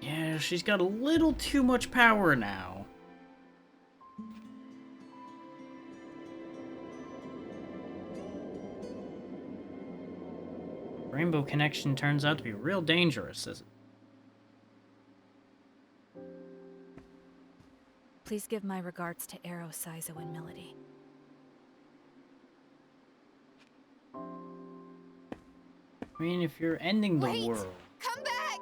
Yeah, she's got a little too much power now. Rainbow Connection turns out to be real dangerous, isn't it? Please give my regards to Arrow, Saizo, and Melody. I mean, if you're ending the Wait! world... Come back!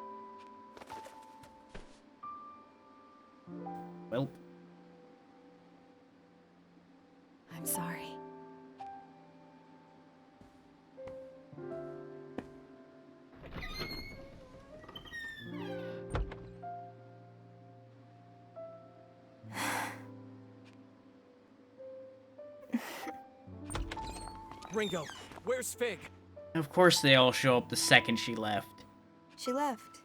Well... I'm sorry. Ringo, where's Fig? Of course they all show up the second she left. She left.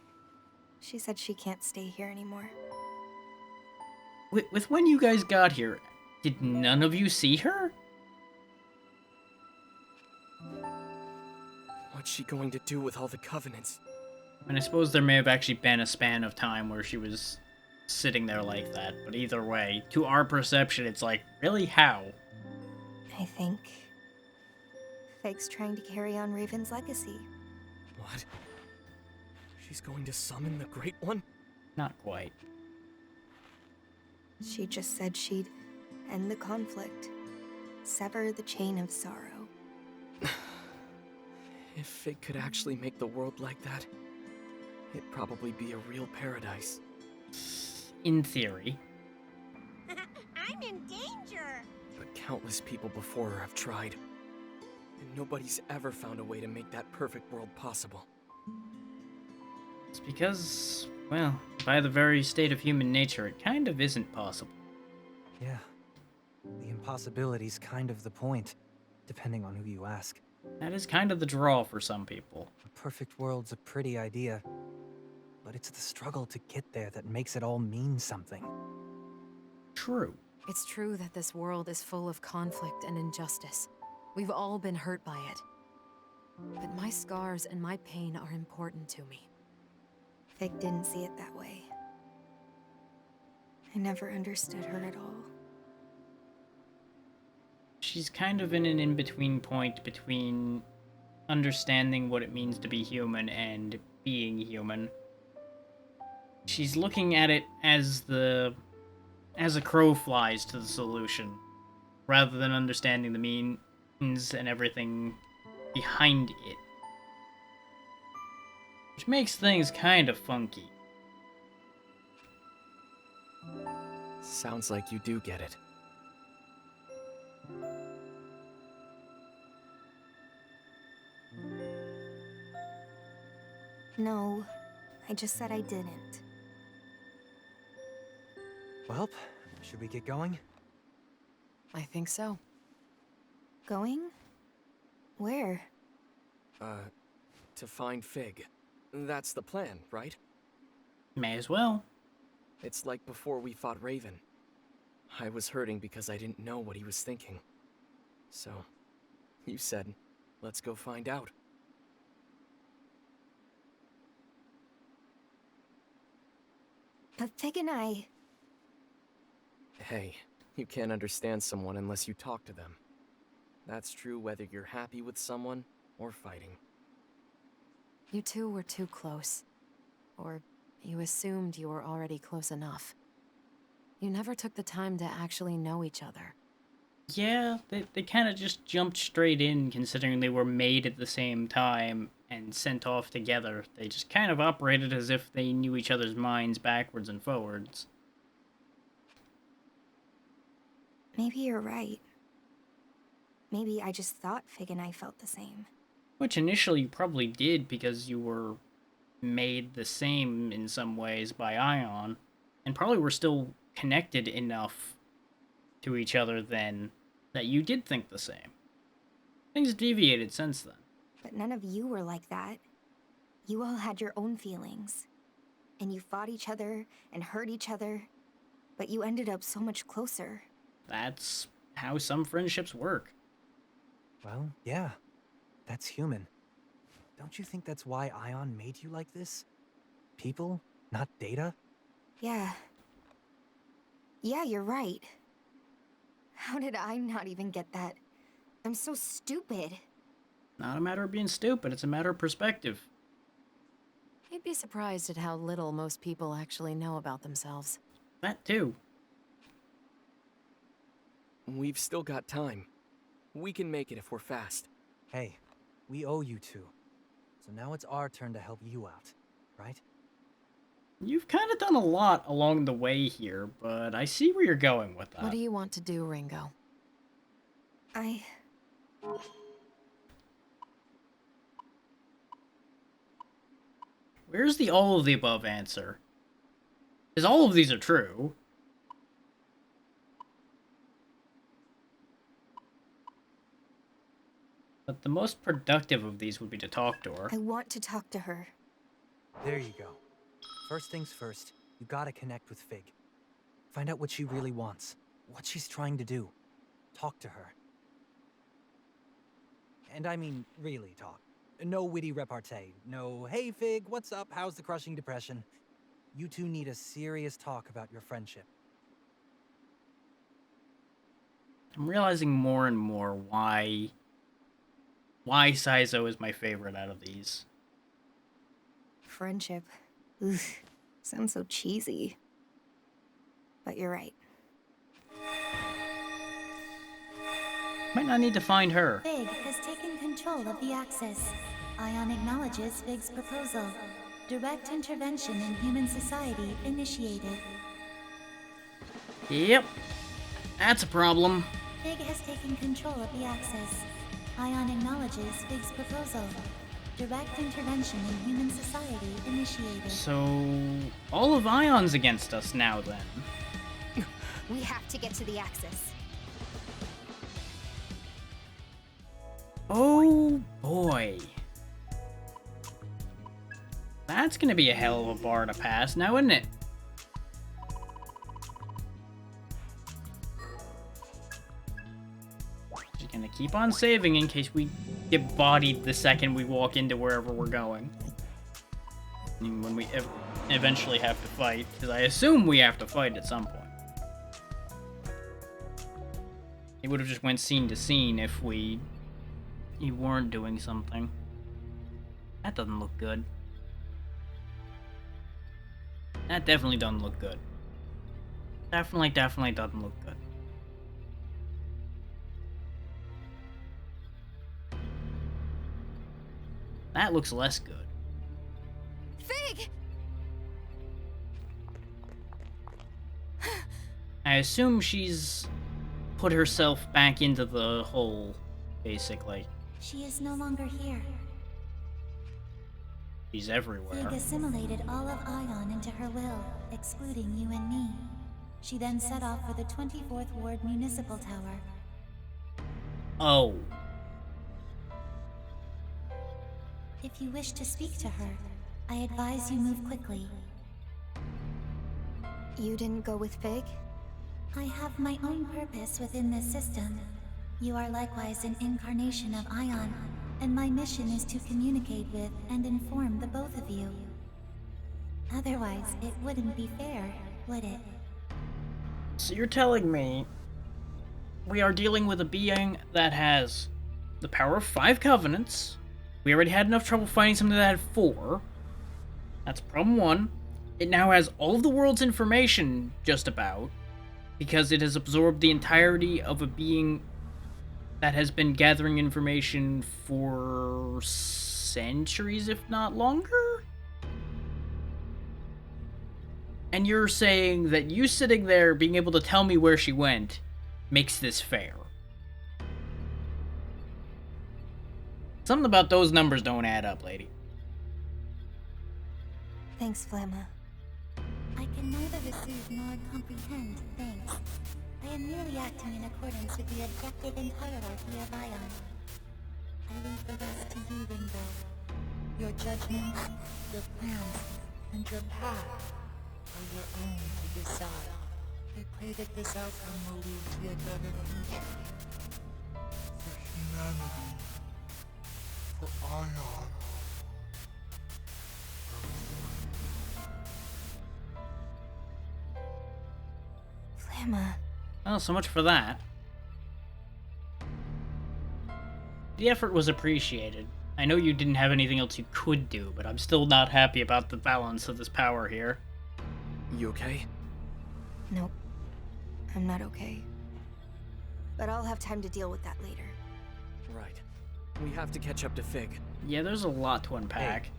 She said she can't stay here anymore. With when you guys got here, did none of you see her? What's she going to do with all the Covenants? And I suppose there may have actually been a span of time where she was sitting there like that, but either way, to our perception, it's like, really, how? I think Fig's trying to carry on Raven's legacy. What? She's going to summon the Great One? Not quite. She just said she'd end the conflict, sever the chain of sorrow. If Fig could actually make the world like that, it'd probably be a real paradise. In theory. I'm in danger! But countless people before her have tried. And nobody's ever found a way to make that perfect world possible. It's because, well, by the very state of human nature, it kind of isn't possible. Yeah. The impossibility's kind of the point, depending on who you ask. That is kind of the draw for some people. A perfect world's a pretty idea, but it's the struggle to get there that makes it all mean something. True. It's true that this world is full of conflict and injustice. We've all been hurt by it. But my scars and my pain are important to me. Fig didn't see it that way. I never understood her at all. She's kind of in an in-between point between understanding what it means to be human and being human. She's looking at it as a crow flies to the solution, rather than understanding the means and everything behind it. Which makes things kind of funky. Sounds like you do get it. No, I just said I didn't. Well, should we get going? I think so. Going? Where? To find Fig. That's the plan, right? May as well. It's like before we fought Raven. I was hurting because I didn't know what he was thinking. So, you said, let's go find out. But Fig and I... Hey, You can't understand someone unless you talk to them. That's true whether you're happy with someone or fighting. You two were too close. Or you assumed you were already close enough. You never took the time to actually know each other. Yeah, they kind of just jumped straight in, considering they were made at the same time and sent off together. They just kind of operated as if they knew each other's minds backwards and forwards. Maybe you're right. Maybe I just thought Fig and I felt the same. Which initially you probably did because you were made the same in some ways by Ion, and probably were still connected enough to each other then that you did think the same. Things deviated since then. But none of you were like that. You all had your own feelings. And you fought each other and hurt each other. But you ended up so much closer. That's how some friendships work. Well, yeah. That's human. Don't you think that's why Ion made you like this? People, not data? Yeah. Yeah, you're right. How did I not even get that? I'm so stupid. Not a matter of being stupid, it's a matter of perspective. You'd be surprised at how little most people actually know about themselves. That too. We've still got time. We can make it if we're fast. Hey, we owe you two. So now it's our turn to help you out, right? You've kind of done a lot along the way here, but I see where you're going with that. What do you want to do, Ringo? Where's the all of the above answer? Because all of these are true. But the most productive of these would be to talk to her. I want to talk to her. There you go. First things first, you gotta connect with Fig. Find out what she really wants, what she's trying to do. Talk to her. And I mean, really talk. No witty repartee. No, hey Fig, what's up? How's the crushing depression? You two need a serious talk about your friendship. I'm realizing more and more why Saizo is my favorite out of these. Friendship. Ugh, sounds so cheesy. But you're right. Might not need to find her. Fig has taken control of the Axis. Ion acknowledges Fig's proposal. Direct intervention in human society initiated. Yep. That's a problem. Fig has taken control of the Axis. Ion acknowledges Fig's proposal. Direct intervention in human society initiated. So, all of Ion's against us now then. We have to get to the Axis. Oh boy. That's gonna be a hell of a bar to pass now, isn't it? Just gonna keep on saving in case we get bodied the second we walk into wherever we're going. And when we eventually have to fight, because I assume we have to fight at some point. It would have just went scene to scene if you weren't doing something. That doesn't look good. That definitely doesn't look good. Definitely doesn't look good. That looks less good. Fig! I assume she's put herself back into the hole, basically. She is no longer here. She's everywhere. Fig assimilated all of Ion into her will, excluding you and me. She then set off for the 24th Ward Municipal Tower. Oh. If you wish to speak to her, I advise you move quickly. You didn't go with Fig? I have my own purpose within this system. You are likewise an incarnation of Ion, and my mission is to communicate with and inform the both of you. Otherwise, it wouldn't be fair, would it? So you're telling me we are dealing with a being that has the power of 5 covenants. We already had enough trouble finding something that had 4. That's problem 1. It now has all of the world's information, just about, because it has absorbed the entirety of a being that has been gathering information for centuries, if not longer? And you're saying that you sitting there being able to tell me where she went makes this fair. Something about those numbers don't add up, lady. Thanks, Flamma. I can neither receive nor comprehend thanks. I am merely acting in accordance with the objective and hierarchy of Ion. I leave the rest to you, Ringo. Your judgments, your plans, and your path are your own to decide. I pray that this outcome will lead to a better future. For humanity. For Ion. Flamma. Well, so much for that. The effort was appreciated. I know you didn't have anything else you could do, but I'm still not happy about the balance of this power here. You okay? Nope. I'm not okay. But I'll have time to deal with that later. Right. We have to catch up to Fig. Yeah, there's a lot to unpack. Hey,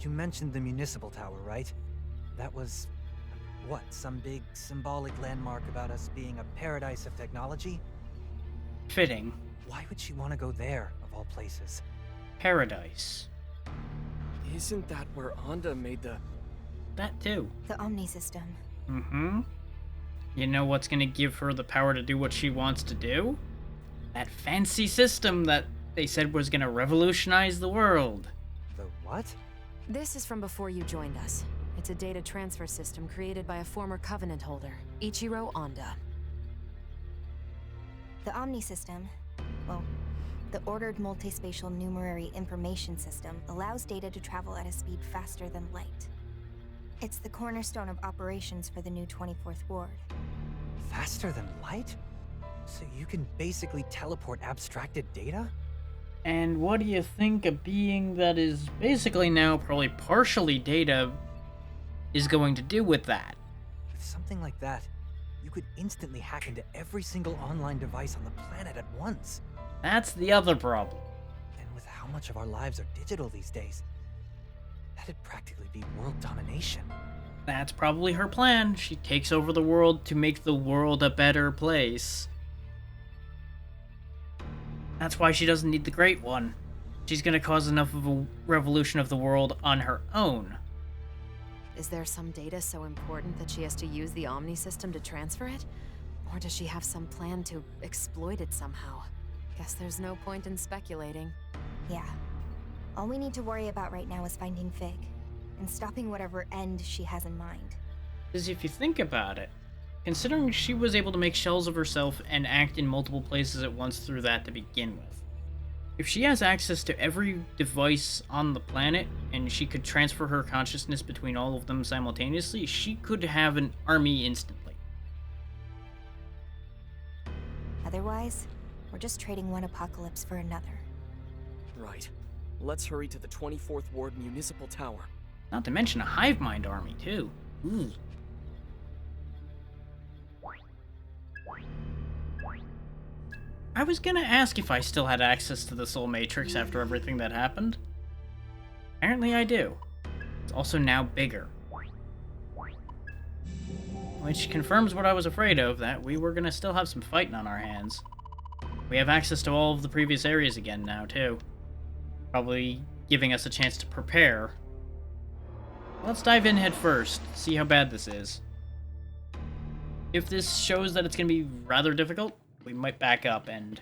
you mentioned the municipal tower, right? That was... what, some big symbolic landmark about us being a paradise of technology? Fitting. Why would she want to go there, of all places? Paradise. Isn't that where Onda made the... That too. The Omni system. Mm-hmm. You know what's gonna give her the power to do what she wants to do? That fancy system that they said was gonna revolutionize the world. The what? This is from before you joined us. It's a data transfer system created by a former Covenant holder, Ichiro Onda. The Omni system, well, the Ordered Multispatial Numerary Information System allows data to travel at a speed faster than light. It's the cornerstone of operations for the new 24th Ward. Faster than light? So you can basically teleport abstracted data? And what do you think a being that is basically now probably partially data is going to do with that? With something like that, you could instantly hack into every single online device on the planet at once. That's the other problem. And with how much of our lives are digital these days, that'd practically be world domination. That's probably her plan. She takes over the world to make the world a better place. That's why she doesn't need the Great One. She's gonna cause enough of a revolution of the world on her own. Is there some data so important that she has to use the Omni system to transfer it? Or does she have some plan to exploit it somehow? Guess there's no point in speculating. Yeah. All we need to worry about right now is finding Fig, and stopping whatever end she has in mind. Because if you think about it, considering she was able to make shells of herself and act in multiple places at once through that to begin with, if she has access to every device on the planet, and she could transfer her consciousness between all of them simultaneously, she could have an army instantly. Otherwise, we're just trading one apocalypse for another. Right. Let's hurry to the 24th Ward Municipal Tower. Not to mention a hive mind army, too. Ooh. I was gonna ask if I still had access to the Soul Matrix after everything that happened. Apparently I do. It's also now bigger. Which confirms what I was afraid of, that we were gonna still have some fighting on our hands. We have access to all of the previous areas again now, too. Probably giving us a chance to prepare. Let's dive in head first, see how bad this is. If this shows that it's gonna be rather difficult, we might back up and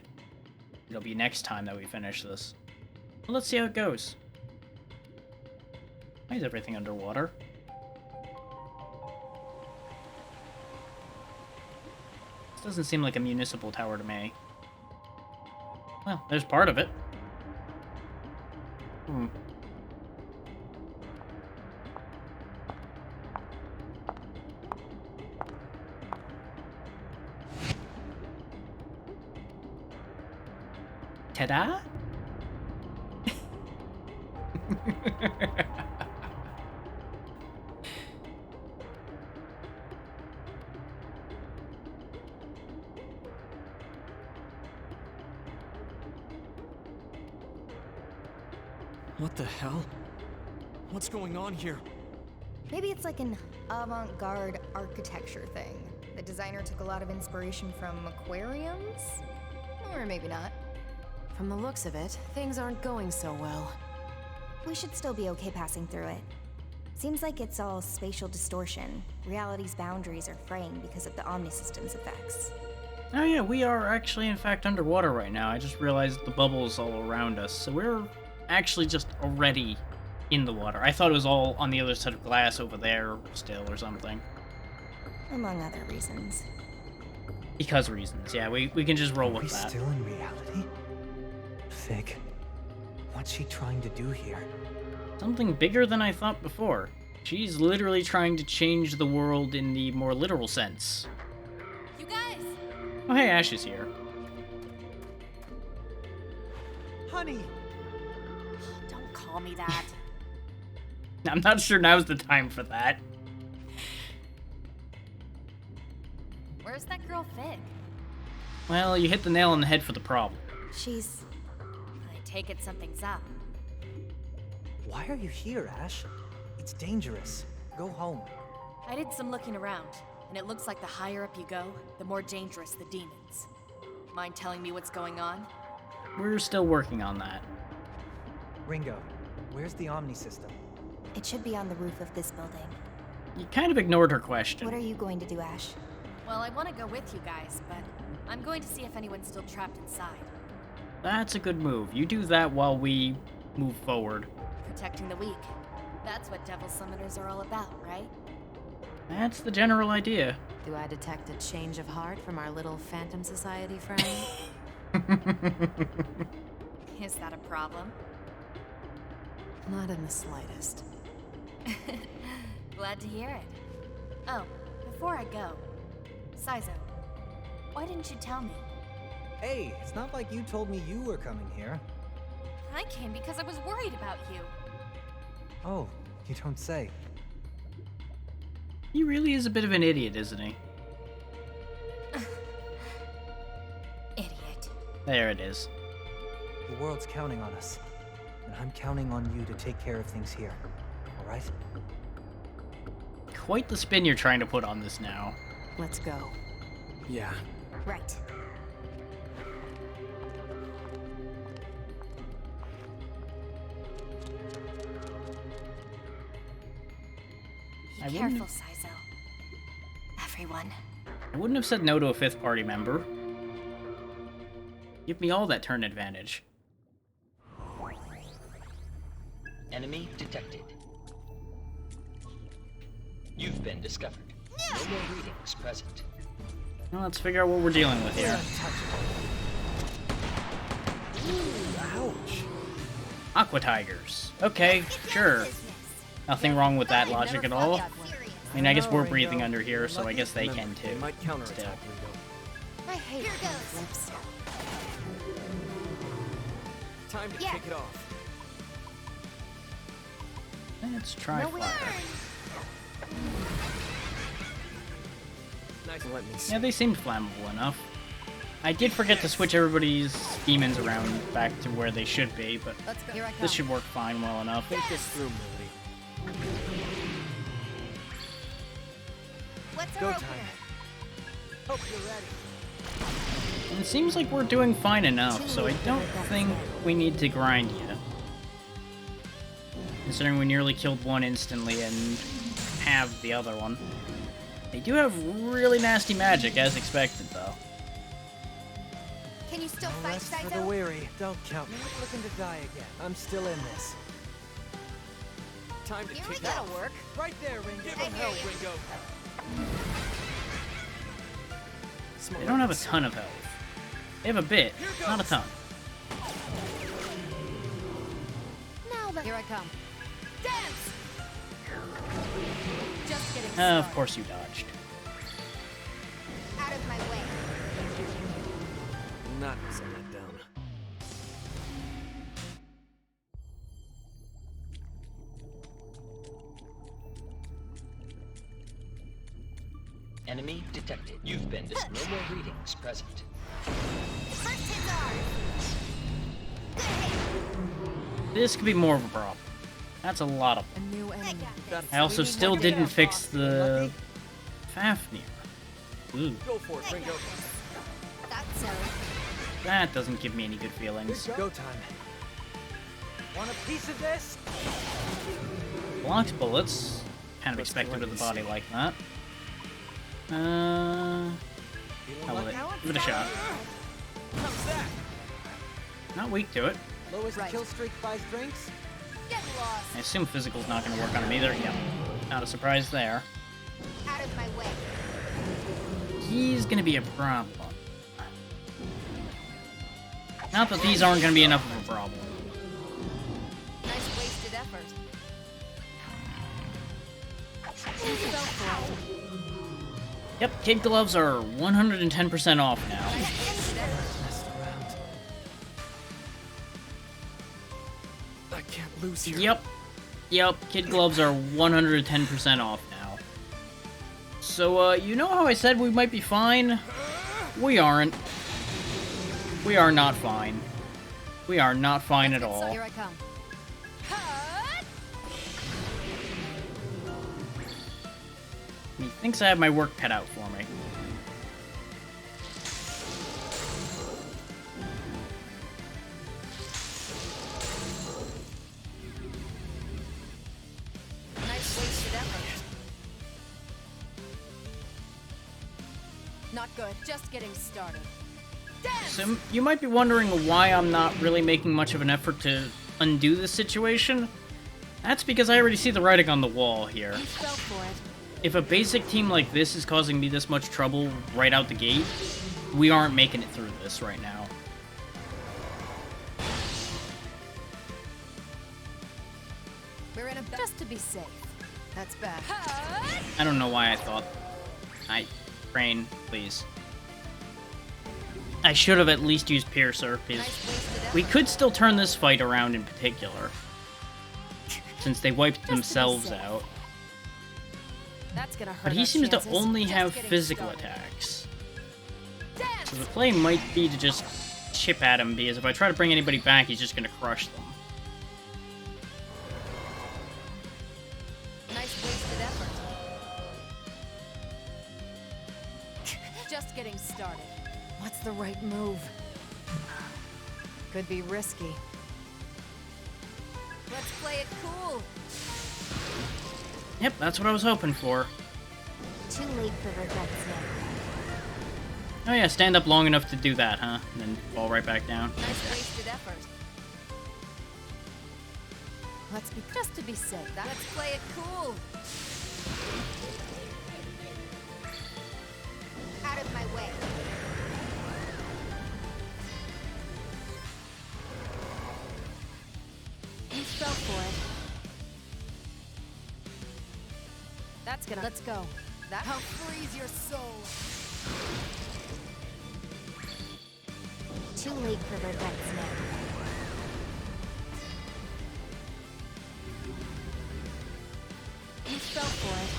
it'll be next time that we finish this. But let's see how it goes. Why is everything underwater? This doesn't seem like a municipal tower to me. Well, there's part of it. Ta-da! What the hell? What's going on here? Maybe it's like an avant-garde architecture thing. The designer took a lot of inspiration from aquariums? Or maybe not. From the looks of it, things aren't going so well. We should still be okay passing through it. Seems like it's all spatial distortion. Reality's boundaries are fraying because of the Omnisystem's effects. Oh yeah, we are actually in fact underwater right now. I just realized the bubbles all around us, so we're actually just already in the water. I thought it was all on the other side of glass over there still or something. Among other reasons. Because reasons, yeah, we can just roll with that. Are we still in reality? Fig, what's she trying to do here? Something bigger than I thought before. She's literally trying to change the world in the more literal sense. You guys! Oh hey, Ash is here. Honey! Don't call me that. I'm not sure now's the time for that. Where's that girl Fig? Well, you hit the nail on the head for the problem. She's... I take it something's up. Why are you here, Ash? It's dangerous. Go home. I did some looking around, and it looks like the higher up you go, the more dangerous the demons. Mind telling me what's going on? We're still working on that. Ringo, where's the Omni system? It should be on the roof of this building. You kind of ignored her question. What are you going to do, Ash? Well, I want to go with you guys, but I'm going to see if anyone's still trapped inside. That's a good move. You do that while we move forward. Protecting the weak. That's what Devil Summoners are all about, right? That's the general idea. Do I detect a change of heart from our little Phantom Society friend? Is that a problem? Not in the slightest. Glad to hear it. Oh, before I go, Saizo, why didn't you tell me? Hey, it's not like you told me you were coming here. I came because I was worried about you. Oh, you don't say. He really is a bit of an idiot, isn't he? Idiot. There it is. The world's counting on us. And I'm counting on you to take care of things here. Alright? Quite the spin you're trying to put on this now. Let's go. Yeah. Right. Be careful, Saizo. Everyone. I wouldn't have said no to a fifth party member. Give me all that turn advantage. Enemy detected. You've been discovered. No more readings present. Well, let's figure out what we're dealing with here. Ooh, ouch. Aqua Tigers. Okay, sure. Nothing wrong with that logic at all. I mean, I guess we're breathing under here, so I guess they can too. Might counterattack, I hate flips. Time to kick it off. Let's try fire. Nice. Let me see. Yeah, they seem flammable enough. I did forget to switch everybody's demons around back to where they should be, but this should work fine well enough. Think this through, Moody. Go time. Hope you're ready. And it seems like we're doing fine enough, so I don't think we need to grind yet. Considering we nearly killed one instantly and halved the other one. They do have really nasty magic, as expected, though. Can you still No fight, rest for the Saizo? weary. Don't count me looking to die again. I'm still in this. Time to Here kick we it go. off. Work right there, Ringo. Give him hell, Ringo. They don't have a ton of health. They have a bit, not a ton. Now the... Here I come. Dance! Just getting Of course you dodged. Out of my way. Not set that down. Enemy detected. You've been no more readings present. This could be more of a problem. That's a lot of them. A new enemy. I also still didn't fix the Fafnir. Ooh. Go for it, Ringo. That's so. That doesn't give me any good feelings. Go time. Want a piece of this? Blocks bullets. Kind of expected with a body like that. How will it? Give it a shot. How's that? Not weak to it. Lowest kill streak buys drinks? Get lost. I assume physical's not going to work on him either. Yep. Not a surprise there. Out of my way. He's going to be a problem. Not that these aren't going to be enough of a problem. Nice wasted effort. Yep, kid gloves are 110% off now. I can't lose here. Yep, kid gloves are 110% off now. So, you know how I said we might be fine? We aren't. We are not fine. We are not fine at all. Here I come. He thinks I have my work cut out for me. Nice wasted effort. Not good. Just getting started. So you might be wondering why I'm not really making much of an effort to undo this situation. That's because I already see the writing on the wall here. You fell for it. If a basic team like this is causing me this much trouble right out the gate, we aren't making it through this right now. We're in a just to be safe. That's bad. I don't know why I thought. Brain, please. I should have at least used Piercer, because we could still turn this fight around in particular. Since they wiped themselves out. That's gonna hurt But he our seems to chances. only Just have getting physical started. attacks. So the play might be to just chip at him, because if I try to bring anybody back, he's just gonna crush them. Nice wasted effort. Just getting started. What's the right move? Could be risky. Let's play it cool. Yep, that's what I was hoping for. Too late for regrets now. Oh yeah, stand up long enough to do that, huh? And then fall right back down. Nice wasted effort. Let's be just to be safe. Let's play it cool. Out of my way. You fell for it. That's gonna. Let's go. That'll freeze your soul. Too late for regrets now. You fell for it.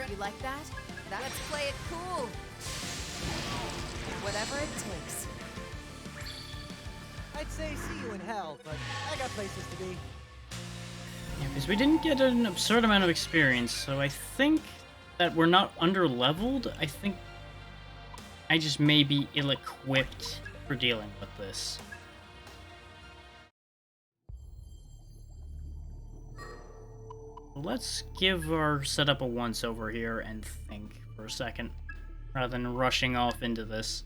You like that? Let's play it cool. Whatever it takes. I'd say see you in hell, but I got places to be. Yeah, because we didn't get an absurd amount of experience, so I think that we're not under-leveled. I think I just may be ill-equipped for dealing with this. Let's give our setup a once-over here and think for a second, rather than rushing off into this.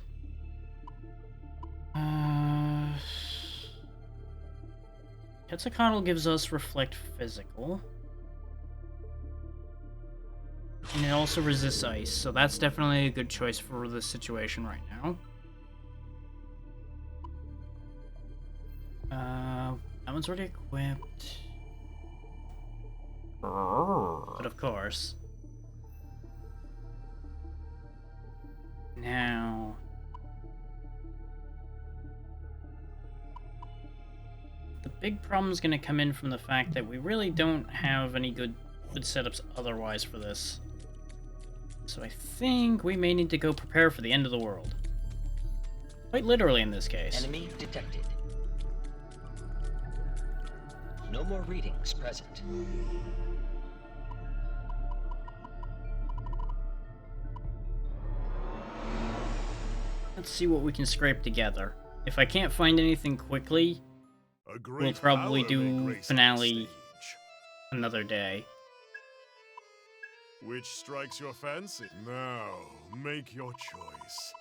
Quetzalcoatl gives us Reflect Physical. And it also resists ice, so that's definitely a good choice for this situation right now. That one's already equipped. But of course. Now... the big problem is going to come in from the fact that we really don't have any good stupid setups otherwise for this. So I think we may need to go prepare for the end of the world. Quite literally in this case. Enemy detected. No more readings present. Let's see what we can scrape together. If I can't find anything quickly, we'll probably do finale another day. Which strikes your fancy? Now, make your choice.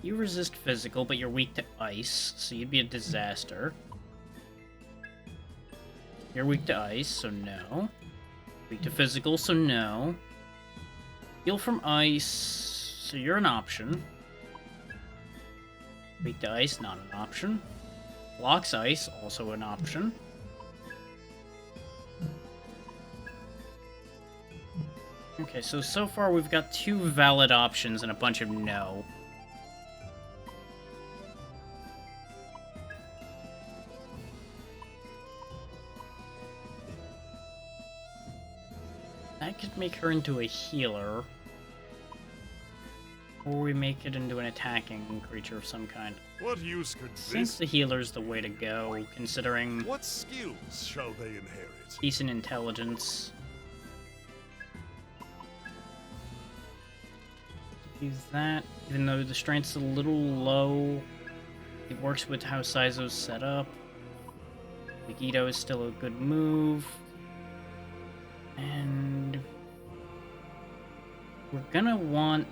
You resist physical, but you're weak to ice, so you'd be a disaster. You're weak to ice, so no. Weak to physical, so no. Heal from ice, so you're an option. Weak to ice, not an option. Blocks ice, also an option. Okay, so far we've got 2 valid options and a bunch of no. That could make her into a healer. Or we make it into an attacking creature of some kind. What use could I think the healer's the way to go, considering... What skills shall they inherit? Decent intelligence. Use that, even though the strength's a little low. It works with how Saizo's set up. Megiddo is still a good move. And... we're gonna want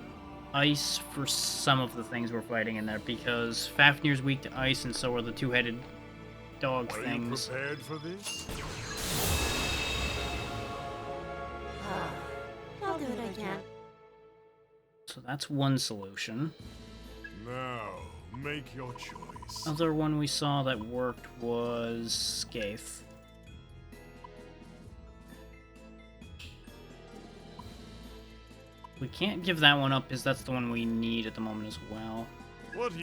ice for some of the things we're fighting in there, because Fafnir's weak to ice, and so are the 2-headed dog things. Are you prepared for this? I'll do what I can. So that's one solution. Now, make your choice. Other one we saw that worked was Skaith. We can't give that one up because that's the one we need at the moment as well.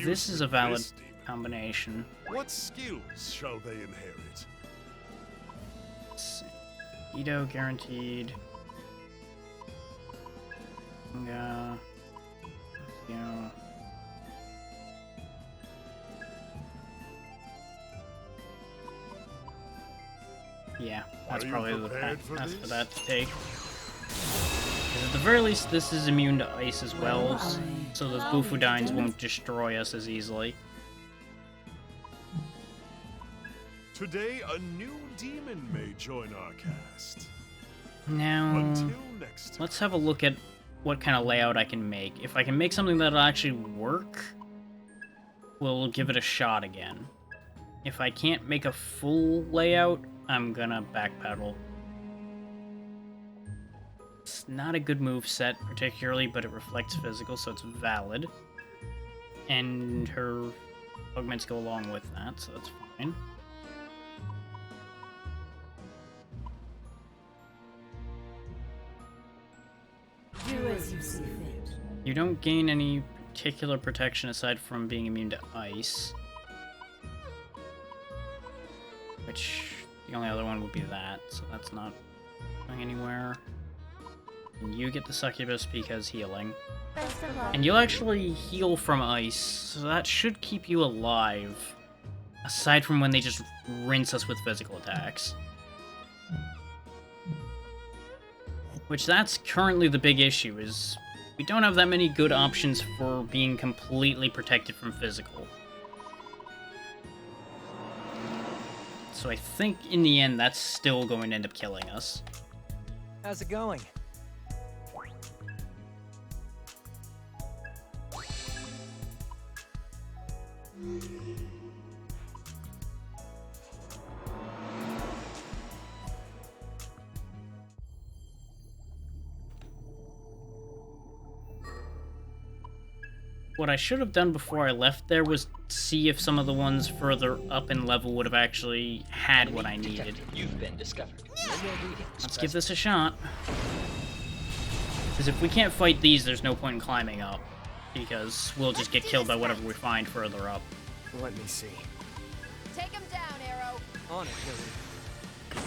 This is a valid combination. What skills shall they inherit? Let's see. Ito guaranteed. Yeah. Yeah, that's probably the path for that to take. At the very least, this is immune to ice as well, so those Bufudines won't destroy us as easily. Today, a new demon may join our cast. Now, Until next time. let's have a look at what kind of layout I can make. If I can make something that'll actually work, we'll give it a shot again. If I can't make a full layout, I'm gonna backpedal. It's not a good move set particularly, but it reflects physical, so it's valid. And her augments go along with that, so that's fine. Do as you see fit. You don't gain any particular protection aside from being immune to ice. Which, the only other one would be that, so that's not going anywhere. And you get the succubus because healing. And you'll actually heal from ice, so that should keep you alive. Aside from when they just rinse us with physical attacks. Which that's currently the big issue, is we don't have that many good options for being completely protected from physical. So I think in the end that's still going to end up killing us. How's it going? What I should have done before I left there was see if some of the ones further up in level would have actually had what I needed. You've been discovered. No more readings. Let's give this a shot. Because if we can't fight these, there's no point in climbing up. Because we'll just get killed by whatever we find further up. Let me see. Take him down. On it, Billy.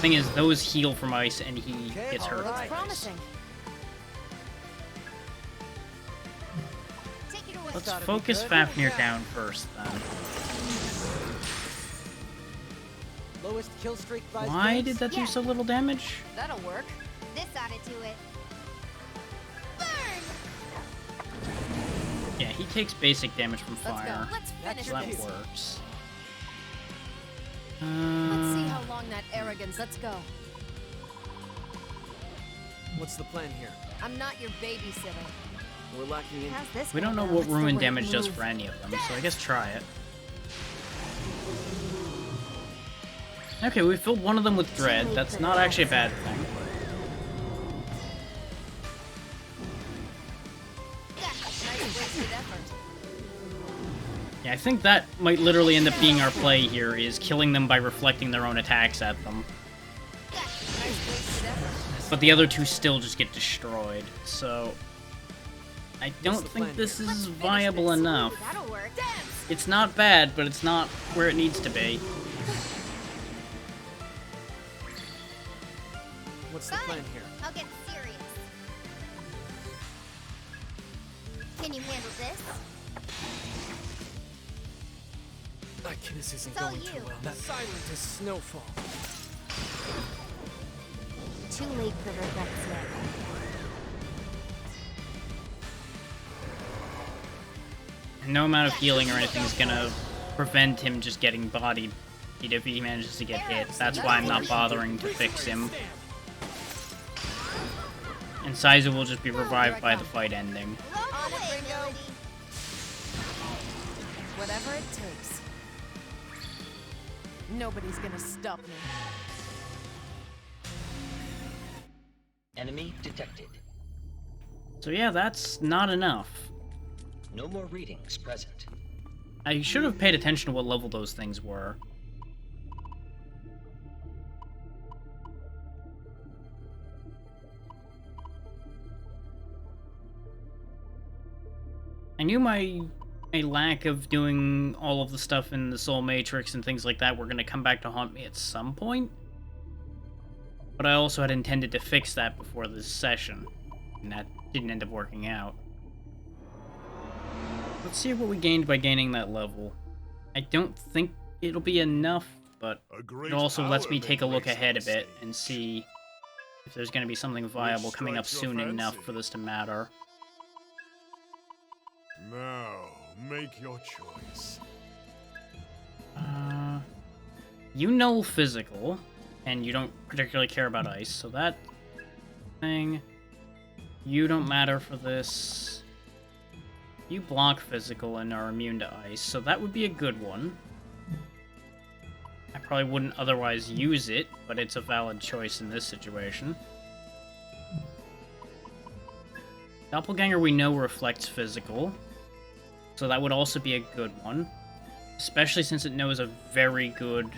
Thing is, those heal from ice and he gets hurt. Looks promising. Let's focus Fafnir down first, then. Lowest kill streak by Why Sphinx? did that do so little damage? That'll work. This ought to do it. Yeah, he takes basic damage from Let's go. fire. Let's finish So that this. works. Let's see how long that arrogance. Let's go. What's the plan here? I'm not your babysitter. We're lacking in. How's this We don't know going? what What's the ruin right damage does move? for any of them, so I guess try it. Okay, we filled one of them with dread. That's not actually a bad thing. Yeah, I think that might literally end up being our play here, is killing them by reflecting their own attacks at them. But the other two still just get destroyed, so... I don't think this is viable enough. That'll work. It's not bad, but it's not where it needs to be. What's the plan here? I'll get serious. Can you handle this? This isn't It's all going too you. well. That silent as snowfall. Too late for regrets yet. No amount of healing or anything is gonna prevent him just getting bodied if he manages to get hit. That's why I'm not bothering to fix him. And Saizu will just be revived by the fight ending. Whatever it takes. Nobody's gonna stop me. Enemy detected. So yeah, that's not enough. No more readings present. I should have paid attention to what level those things were. I knew my lack of doing all of the stuff in the Soul Matrix and things like that were going to come back to haunt me at some point. But I also had intended to fix that before this session, and that didn't end up working out. Let's see what we gained by gaining that level. I don't think it'll be enough, but it also lets me take a look ahead a bit and see if there's going to be something viable coming up soon enough for this to matter. Now, make your choice. You know physical, and you don't particularly care about ice, so that thing, you don't matter for this. You block physical and are immune to ice, so that would be a good one. I probably wouldn't otherwise use it, but it's a valid choice in this situation. Doppelganger we know reflects physical, so that would also be a good one. Especially since it knows a very good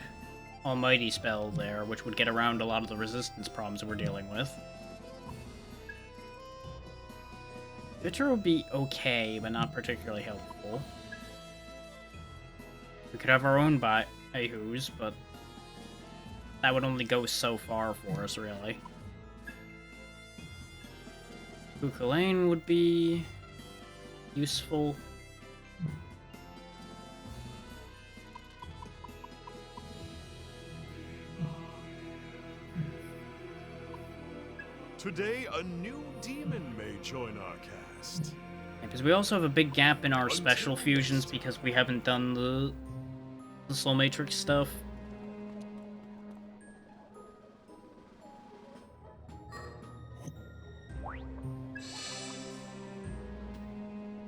Almighty spell there, which would get around a lot of the resistance problems that we're dealing with. Bitter would be okay, but not particularly helpful. We could have our own Baihus, but that would only go so far for us, really. Kukulane would be useful. Today, a new demon may join our cast. Because we also have a big gap in our special fusions because we haven't done the Soul Matrix stuff.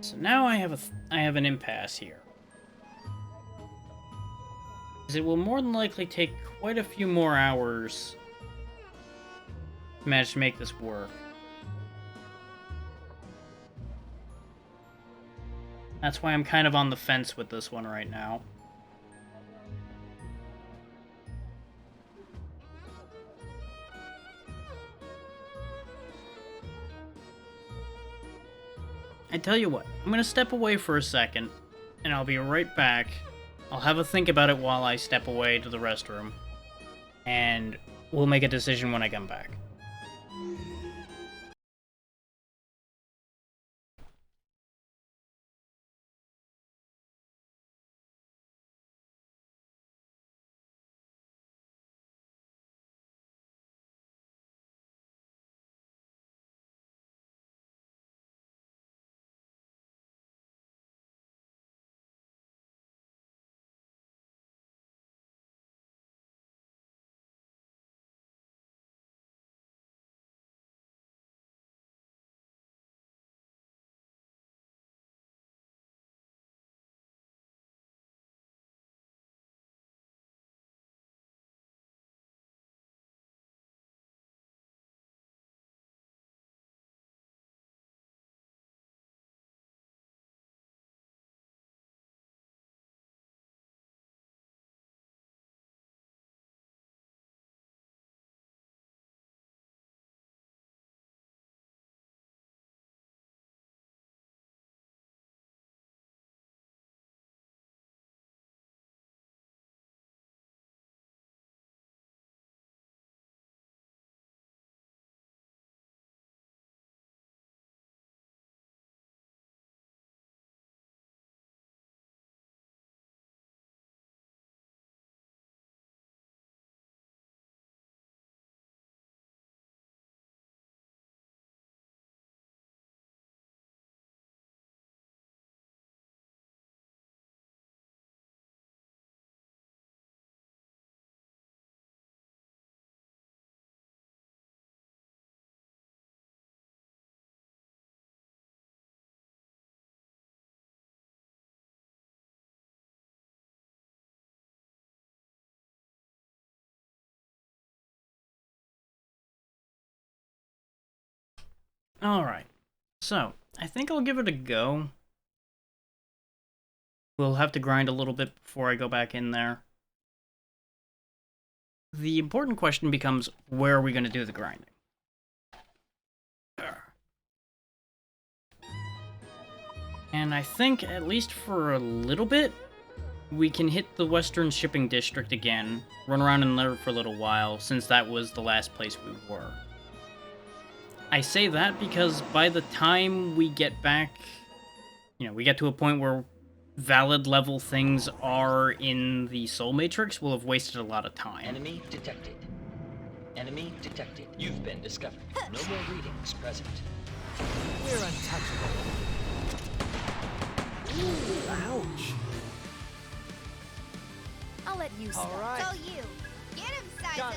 So now I have an impasse here. Because it will more than likely take quite a few more hours to manage to make this work. That's why I'm kind of on the fence with this one right now. I tell you what, I'm gonna step away for a second, and I'll be right back. I'll have a think about it while I step away to the restroom, and we'll make a decision when I come back. Alright, so I think I'll give it a go. We'll have to grind a little bit before I go back in there. The important question becomes, where are we going to do the grinding? And I think, at least for a little bit, we can hit the Western Shipping District again, run around in there for a little while, since that was the last place we were. I say that because by the time we get back, we get to a point where valid level things are in the Soul Matrix, we'll have wasted a lot of time. Enemy detected. Enemy detected. You've been discovered. No more readings present. We're untouchable. Ooh, ouch. I'll let you start. All right. So you. Get him, Saito.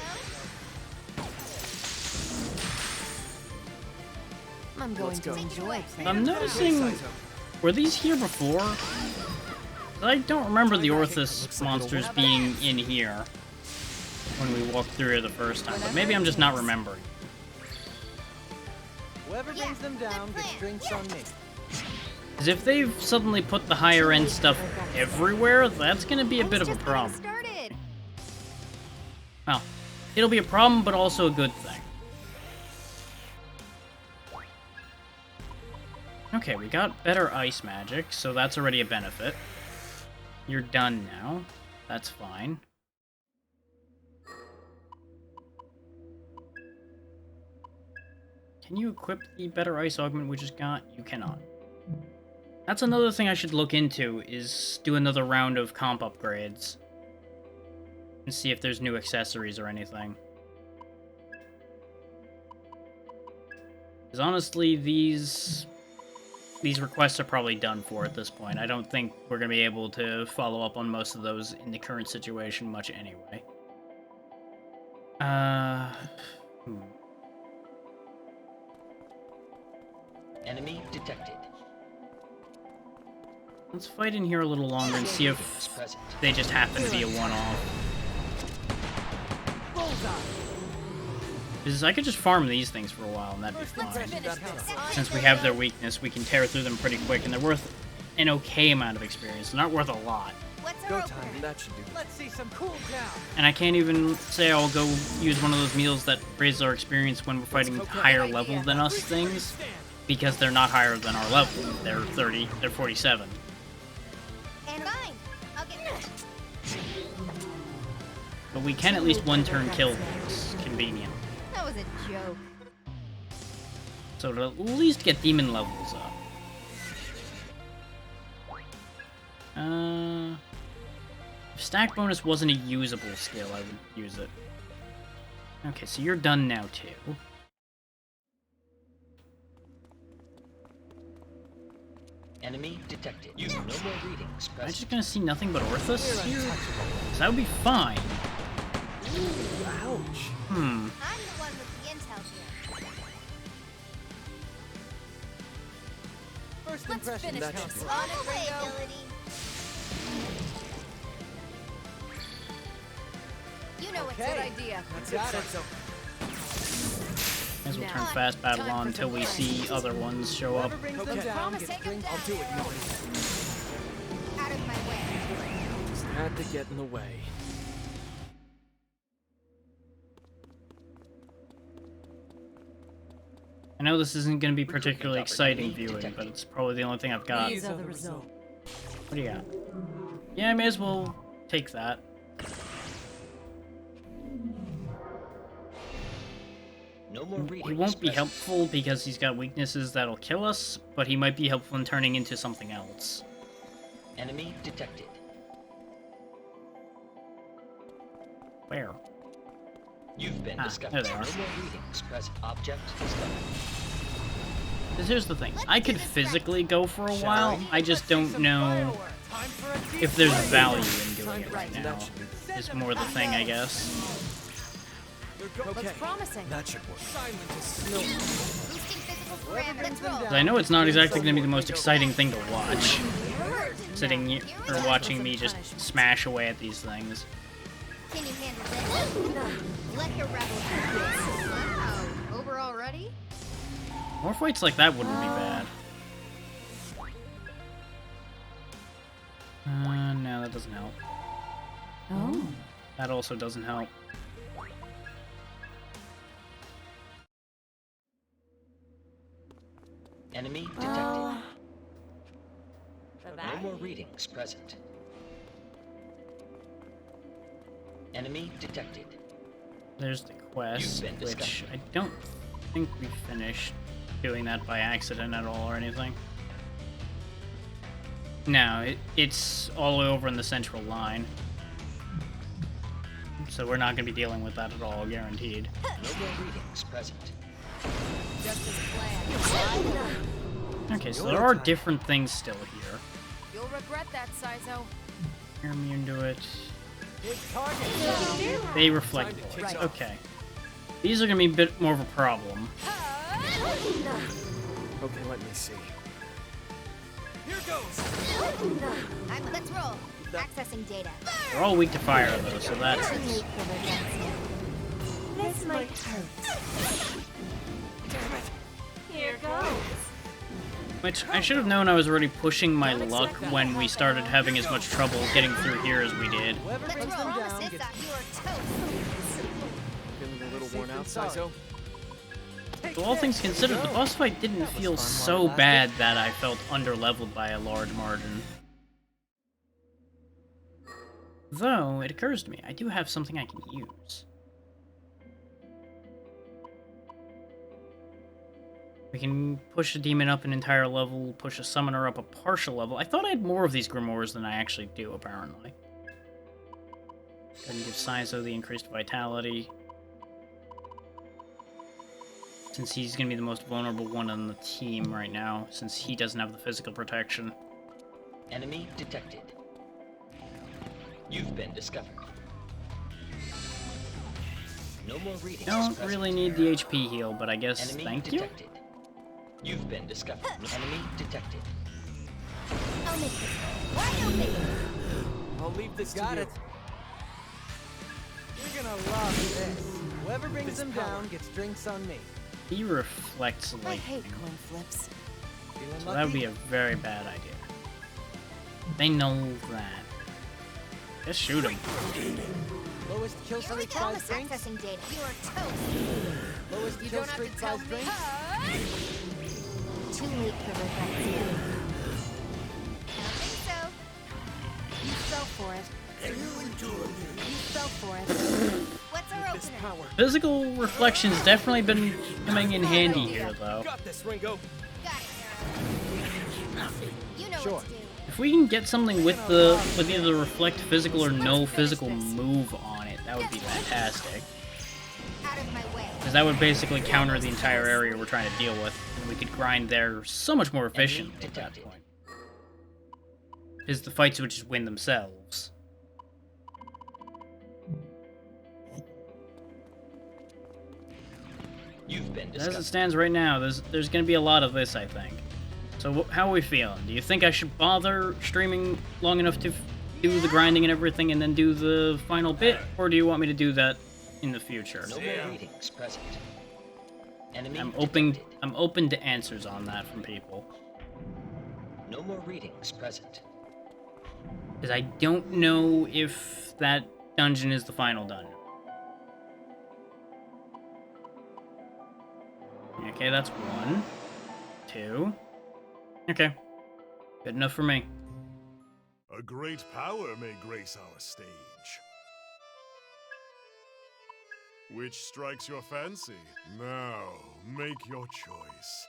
I'm going to enjoy playing. I'm noticing... Were these here before? I don't remember the Orthus monsters being in here when we walked through here the first time, but maybe I'm just not remembering. Whoever brings them down gets drinks on me. Because if they've suddenly put the higher end stuff everywhere, that's going to be a bit of a problem. Well, it'll be a problem, but also a good thing. Okay, we got better ice magic, so that's already a benefit. You're done now. That's fine. Can you equip the better ice augment we just got? You cannot. That's another thing I should look into, is do another round of comp upgrades. And see if there's new accessories or anything. Because honestly, these requests are probably done for at this point. I don't think we're going to be able to follow up on most of those in the current situation much anyway. Enemy detected. Let's fight in here a little longer and see if they just happen to be a one-off. Because I could just farm these things for a while and that'd be fine. Since we have their weakness, we can tear through them pretty quick, and they're worth an okay amount of experience. They're not worth a lot. Go time. That should do. Let's see some cool down. And I can't even say I'll go use one of those meals that raises our experience when we're fighting higher level than us things, because they're not higher than our level. They're 30, they're 47. And fine. I'll get But we can at least one-turn kill things. Convenient. That was a joke. So to at least get demon levels up. If stack bonus wasn't a usable skill, I would use it. Okay, so you're done now too. Enemy detected. Use no more readings. Am I just gonna see nothing but Orthus here? 'Cause that would be fine. Ooh, ouch. I'm the one with the intel here. First Let's impression finish counts. this. On the way, ability. You know Okay. it's a good idea. That's got it. As we'll turn fast battle on until we see other ones show up. Whoever brings them down gets drinks. I'll do it, Norty. Out of my way. Just had to get in the way. I know this isn't going to be particularly exciting viewing, but it's probably the only thing I've got. These are the results. What do you got? Yeah, I may as well take that. No more readings. He won't be present. helpful because he's got weaknesses that'll kill us, but he might be helpful in turning into something else. Enemy detected. Where? You've been There discovered. they No are. more readings. Present. Object discovered. Because here's the thing, I could physically go for a while, I just don't know if there's value in doing it right now. Is more the thing, I guess. Okay, promising. that should work. Boosting physical parameters. Let's roll. 'Cause I know it's not exactly going to be the most exciting thing to watch. Sitting here, or watching me just smash away at these things. Can you handle this? Let your rebels do this. Wow. Over already? More fights like that wouldn't be bad. No, that doesn't help. Oh. That also doesn't help. Enemy detected. No more readings present. Enemy detected. There's the quest, You've been which discovered. I don't think we finished doing that by accident at all or anything. No, it's all the way over in the central line. So we're not going to be dealing with that at all, guaranteed. No more readings present. Just as planned. Okay, so there are different things still here. You'll regret that, Saizo. You're immune to it. Big target. They reflect voids. Okay. These are going to be a bit more of a problem. Okay, let me see. Here goes. Let's roll. Accessing data. They're all weak to fire, though, so that's... This might hurt. Damn it. Here goes. Which, I should have known I was already pushing my luck when we started having as much trouble getting through here as we did. Whoever Let's brings roll. them down Promises gets that you are toast. Feeling a little Safe worn and out, sorry. Saizo? So all things considered, the boss fight didn't feel so bad that I felt underleveled by a large margin. Though, it occurs to me, I do have something I can use. We can push a demon up an entire level, push a summoner up a partial level. I thought I had more of these grimoires than I actually do, apparently. Go ahead and give Saizo the increased vitality. Since he's going to be the most vulnerable one on the team right now, since he doesn't have the physical protection. Enemy detected. You've been discovered. No more readings Don't present. really need the HP heal, but I guess Enemy thank you? detected. You've been discovered. Enemy detected. I'll make this. Wide open. I'll leave this Got to it. You're gonna love this. Whoever brings This them power. down gets drinks on me. He reflects I like, hate coin flips. Feeling so lucky? that would be a very bad idea. They know that. Just shoot him. Lowest kill You streak promise buys drinks. accessing data. You are toast. Lowest You kill don't have streak to tell buys me. drinks. Too late for regrets. Don't think so. You fell for it. Go for it. What's our opener? Physical reflection's definitely been coming in handy here, though. Got this, Ringo. You know Sure. what to do. If we can get something with either reflect physical or no physical move on it, that would be fantastic. Out of my way. Because that would basically counter the entire area we're trying to deal with, and we could grind there so much more efficiently at that point. Because the fights would just win themselves. You've been As discovered. it stands right now, there's going to be a lot of this, I think. So how are we feeling? Do you think I should bother streaming long enough to do the grinding and everything and then do the final bit? Or do you want me to do that in the future? No more readings present. Enemy I'm detected. open to answers on that from people. No more readings present. Because I don't know if that dungeon is the final dungeon. Okay, that's 1. 2. Okay. Good enough for me. A great power may grace our stage. Which strikes your fancy? Now, make your choice.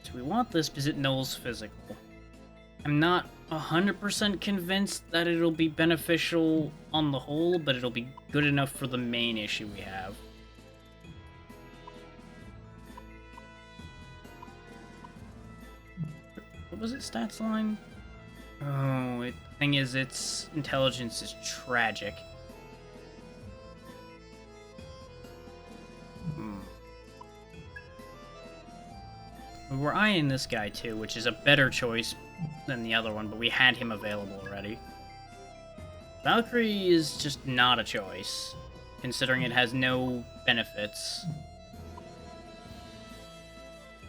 So we want this because it nulls physical. I'm not 100% convinced that it'll be beneficial on the whole, but it'll be good enough for the main issue we have. What was it, stats line? Oh, thing is, its intelligence is tragic. We were eyeing this guy too, which is a better choice than the other one, but we had him available already. Valkyrie is just not a choice, considering it has no benefits.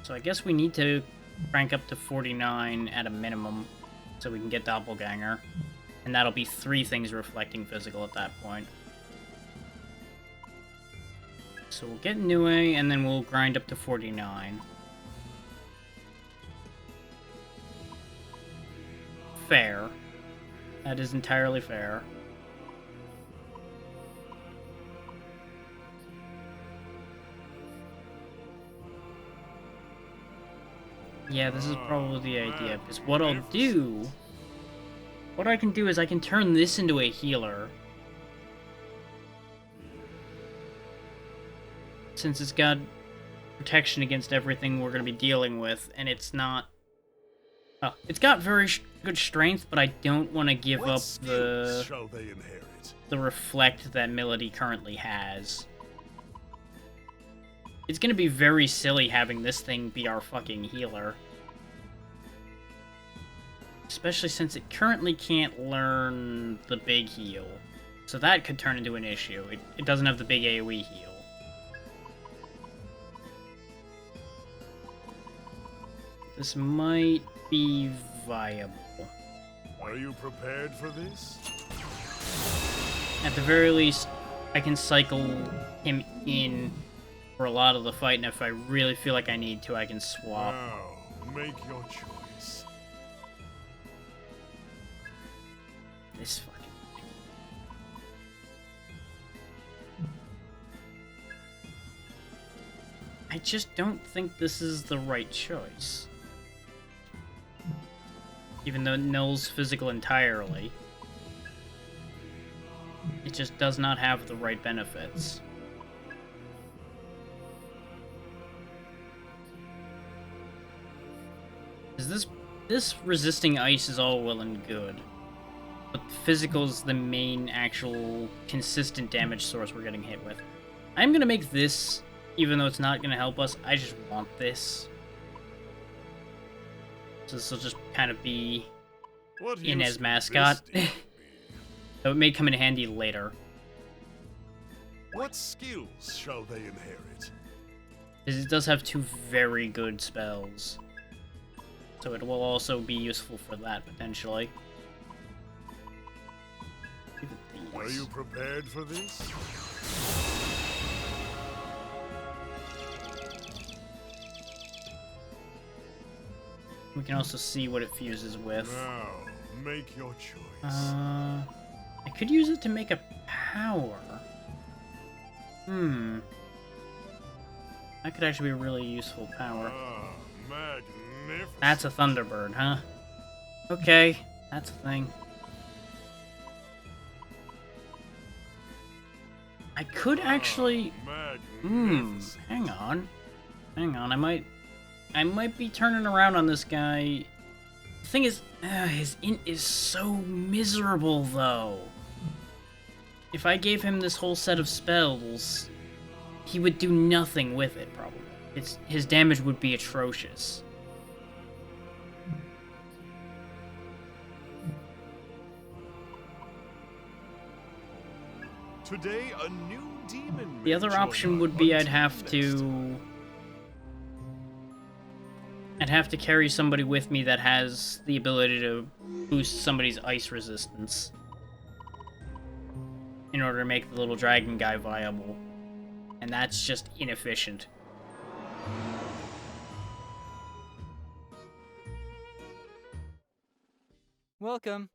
So I guess we need to crank up to 49 at a minimum, so we can get Doppelganger. And that'll be 3 things reflecting physical at that point. So we'll get Nue, and then we'll grind up to 49. Fair. That is entirely fair. Yeah, this is probably the idea, because what I'll do... What I can do is I can turn this into a healer. Since it's got protection against everything we're going to be dealing with, and it's not... Oh, it's got very good strength, but I don't want to give up the... Shall they inherit? The reflect that Melody currently has. It's gonna be very silly having this thing be our fucking healer. Especially since it currently can't learn the big heal. So that could turn into an issue. It doesn't have the big AoE heal. This might be viable. Are you prepared for this? At the very least, I can cycle him in for a lot of the fight, and if I really feel like I need to, I can swap. Now, make your choice. This fucking thing. I just don't think this is the right choice. Even though it nulls physical entirely, it just does not have the right benefits. Is this resisting ice is all well and good, but physical's the main actual consistent damage source we're getting hit with. I'm gonna make this, even though it's not gonna help us, I just want this. So this will just kind of be in as mascot. So it may come in handy later. What skills shall they inherit? It does have 2 very good spells. So it will also be useful for that, potentially. Are you prepared for this? We can also see what it fuses with. Now, Make your choice. I could use it to make a power. That could actually be a really useful power. Magnificent. That's a Thunderbird, huh? Okay, that's a thing. I could actually... hang on. Hang on, I might be turning around on this guy. The thing is, his int is so miserable, though. If I gave him this whole set of spells, he would do nothing with it, probably. His damage would be atrocious. Today, a new demon. The other option would be I'd have to carry somebody with me that has the ability to boost somebody's ice resistance in order to make the little dragon guy viable. And that's just inefficient. Welcome.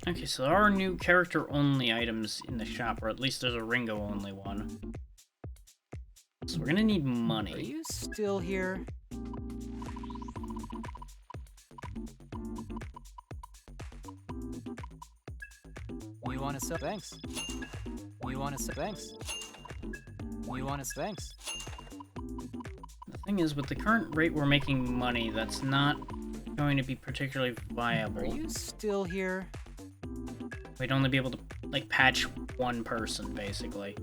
Okay, so there are new character-only items in the shop, or at least there's a Ringo-only one. So we're gonna need money. Are you still here? You want to sell? Thanks. You want to sell? Thanks. You want to? Thanks. The thing is, with the current rate we're making money, that's not going to be particularly viable. Are you still here? We'd only be able to, like, patch one person, basically.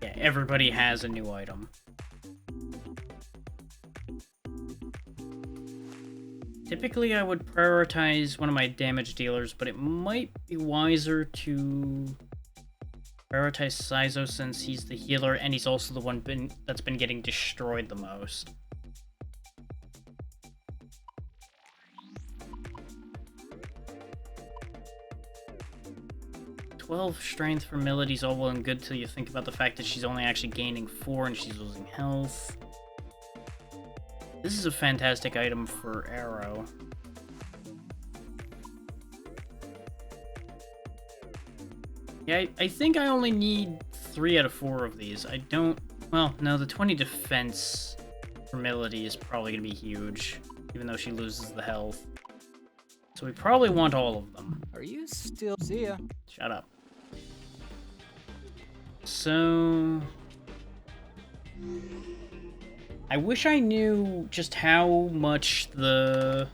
Yeah, everybody has a new item. Typically, I would prioritize one of my damage dealers, but it might be wiser to prioritize Saizo since he's the healer, and he's also the one that's been getting destroyed the most. 12 strength for Melody's all well and good till you think about the fact that she's only actually gaining 4 and she's losing health. This is a fantastic item for Arrow. Yeah, I think I only need 3 out of 4 of these. I don't... Well, no, the 20 defense for Melody is probably going to be huge, even though she loses the health. So we probably want all of them. Are you still... See ya. Shut up. So... I wish I knew just how much the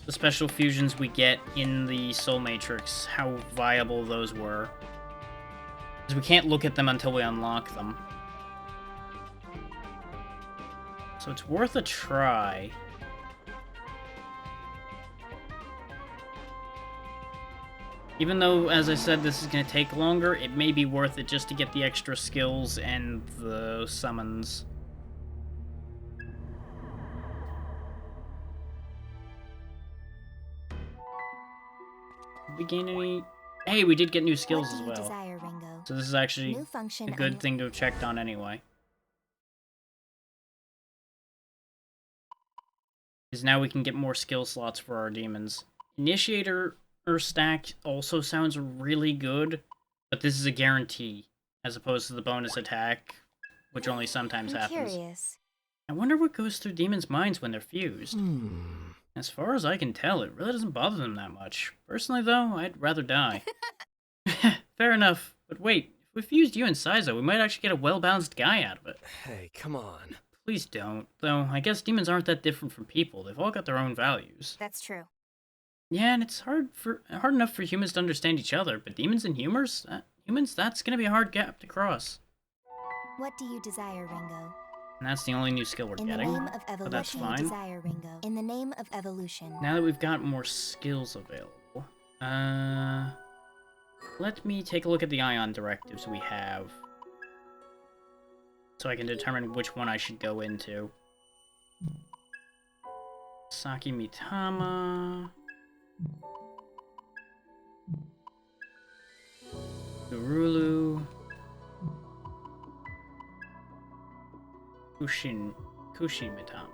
special fusions we get in the Soul Matrix, how viable those were. Because we can't look at them until we unlock them. So it's worth a try. Even though, as I said, this is going to take longer, it may be worth it just to get the extra skills and the summons. Did we gain any... Hey, we did get new skills as well. Desire, Ringo? So this is actually a good thing to have checked on anyway. Because now we can get more skill slots for our demons. Initiator stack also sounds really good, but this is a guarantee, as opposed to the bonus attack, which only sometimes happens. Curious. I wonder what goes through demons' minds when they're fused. As far as I can tell, it really doesn't bother them that much. Personally, though, I'd rather die. Fair enough, but wait, if we fused you and Saizo, we might actually get a well-balanced guy out of it. Hey, come on. Please don't, though I guess demons aren't that different from people. They've all got their own values. That's true. Yeah, and it's hard enough for humans to understand each other, but demons and humans, that's gonna be a hard gap to cross. What do you desire, Ringo? And that's the only new skill we're getting. In the name of evolution, but that's fine. Desire, Ringo. In the name of evolution. Now that we've got more skills available, let me take a look at the Ion directives we have, so I can determine which one I should go into. Saki Mitama. Gurulu. Kushimitama.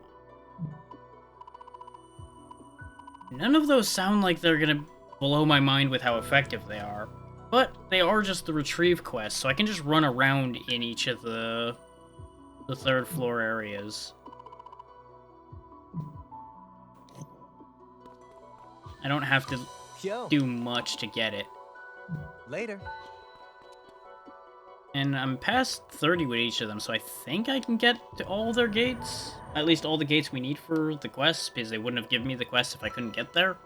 None of those sound like they're gonna blow my mind with how effective they are. But they are just the retrieve quests, so I can just run around in each of the third floor areas. I don't have to do much to get it. Later. And I'm past 30 with each of them, so I think I can get to all their gates. At least all the gates we need for the quests, because they wouldn't have given me the quests if I couldn't get there.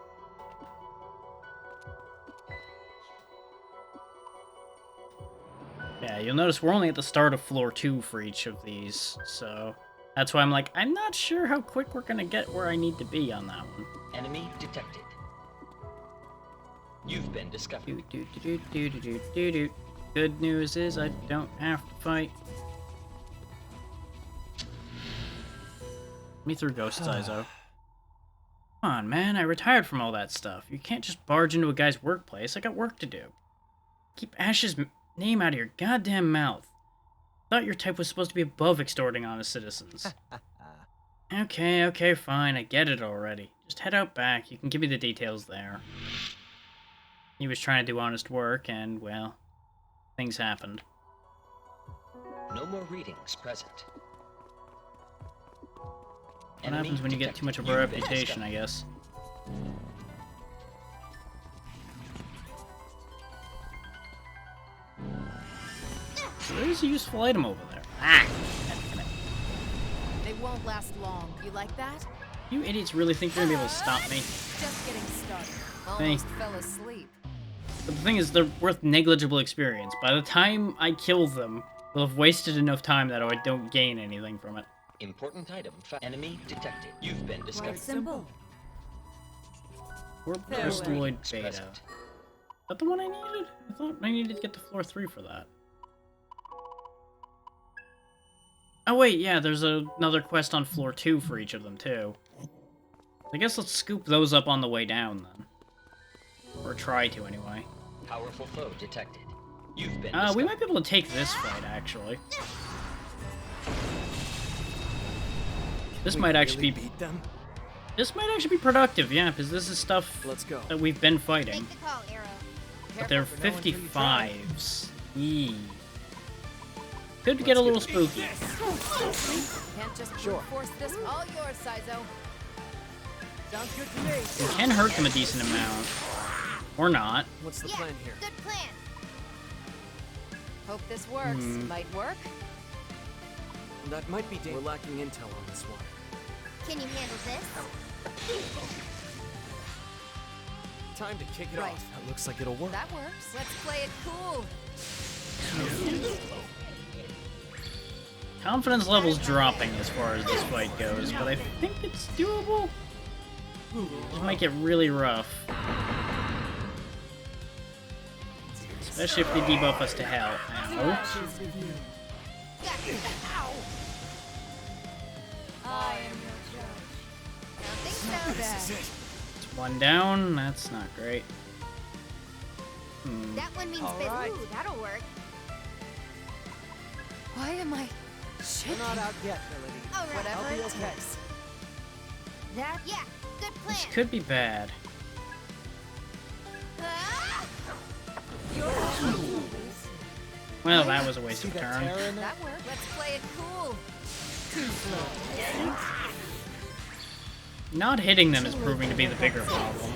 Yeah, you'll notice we're only at the start of floor 2 for each of these, so that's why I'm like, I'm not sure how quick we're gonna get where I need to be on that one. Enemy detected. You've been discovered. Good news is I don't have to fight. Me through Ghost's Eyes, though. Come on, man, I retired from all that stuff. You can't just barge into a guy's workplace. I got work to do. Keep Ash's name out of your goddamn mouth. Thought your type was supposed to be above extorting honest citizens. Okay, fine, I get it already. Just head out back, you can give me the details there. He was trying to do honest work, and, well, things happened. No more readings present. What happens when you get too much of a reputation, I guess? So there's a useful item over there. Ah! They won't last long. You like that? You idiots really think you're gonna be able to stop me? Just getting started. Hey. Almost fell asleep. But the thing is, they're worth negligible experience. By the time I kill them, they'll have wasted enough time that I don't gain anything from it. Important item. Enemy detected. You've been discovered. Simple. Or Crystalloid Beta. Is that the one I needed? I thought I needed to get to floor 3 for that. Oh wait, yeah, there's another quest on floor 2 for each of them, too. I guess let's scoop those up on the way down, then. Or try to, anyway. Powerful foe detected. You've been we might be able to take this fight, actually. This might actually be... This might actually be productive, yeah, because this is stuff that we've been fighting. But they're 55s. Eee. Could get a little spooky. Can't just force this all yours, Saizo. Sounds good to me. We can hurt them a decent amount. Or not. What's the plan here? Good plan. Hope this works. Might work. That might be dangerous. We're lacking intel on this one. Can you handle this? Time to kick it off. That looks like it'll work. That works. Let's play it cool. Confidence level's dropping as far as this fight goes, but I think it's doable. It might get really rough. Especially if they debuff us to hell. Ow. I am your judge. Nothing so bad. It's one down. That's not great. That one means right. Ooh, that'll work. Why am I shaking? We're not out yet, Melody. All right. Whatever I'll be it okay. takes. That, yeah, good plan. This could be bad. Ah! Well, that was a waste of a turn. That worked. Let's play it cool. Not hitting them is proving to be the bigger problem.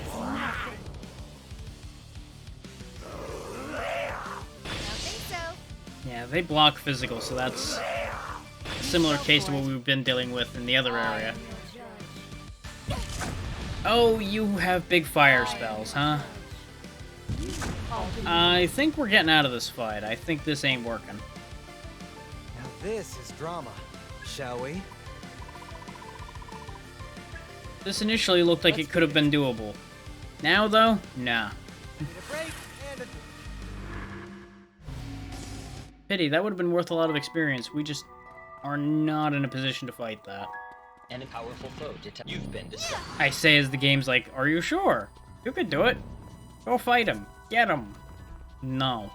Yeah, they block physical, so that's a similar case to what we've been dealing with in the other area. Oh, you have big fire spells, huh? I think we're getting out of this fight. I think this ain't working. Now this is drama, shall we? This initially looked like it could have been doable. Now, though, nah. Pity, that would have been worth a lot of experience. We just are not in a position to fight that. And a powerful foe detected. You've been discovered. I say as the game's like, are you sure? You could do it. Go fight him. Get him. No.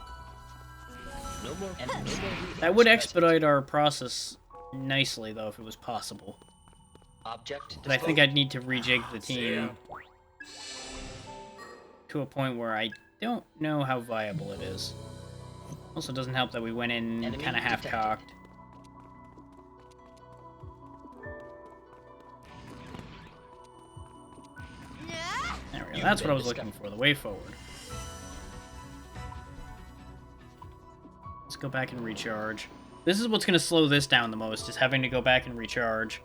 No more. And no more That would expedite our process nicely, though, if it was possible. Object But I think I'd need to rejig the team to a point where I don't know how viable it is. Also, doesn't help that we went in kind of half-cocked. There we go. That's what I was looking for, the way forward. Let's go back and recharge. This is what's going to slow this down the most, is having to go back and recharge.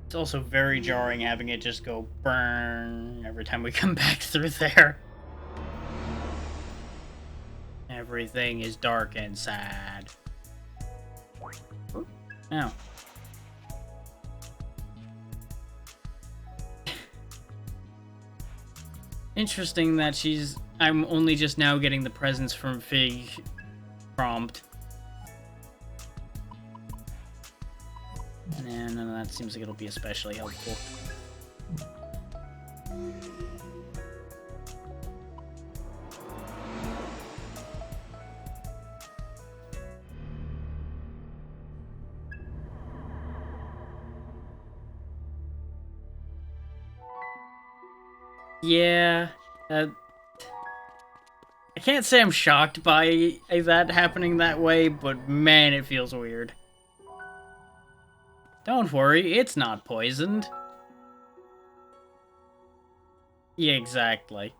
It's also very jarring having it just go burn every time we come back through there. Everything is dark and sad. Now. Interesting that I'm only just now getting the presents from Fig prompt. Nah, none of that seems like it'll be especially helpful. Yeah, I can't say I'm shocked by that happening that way, but man, it feels weird. Don't worry, it's not poisoned. Yeah, exactly.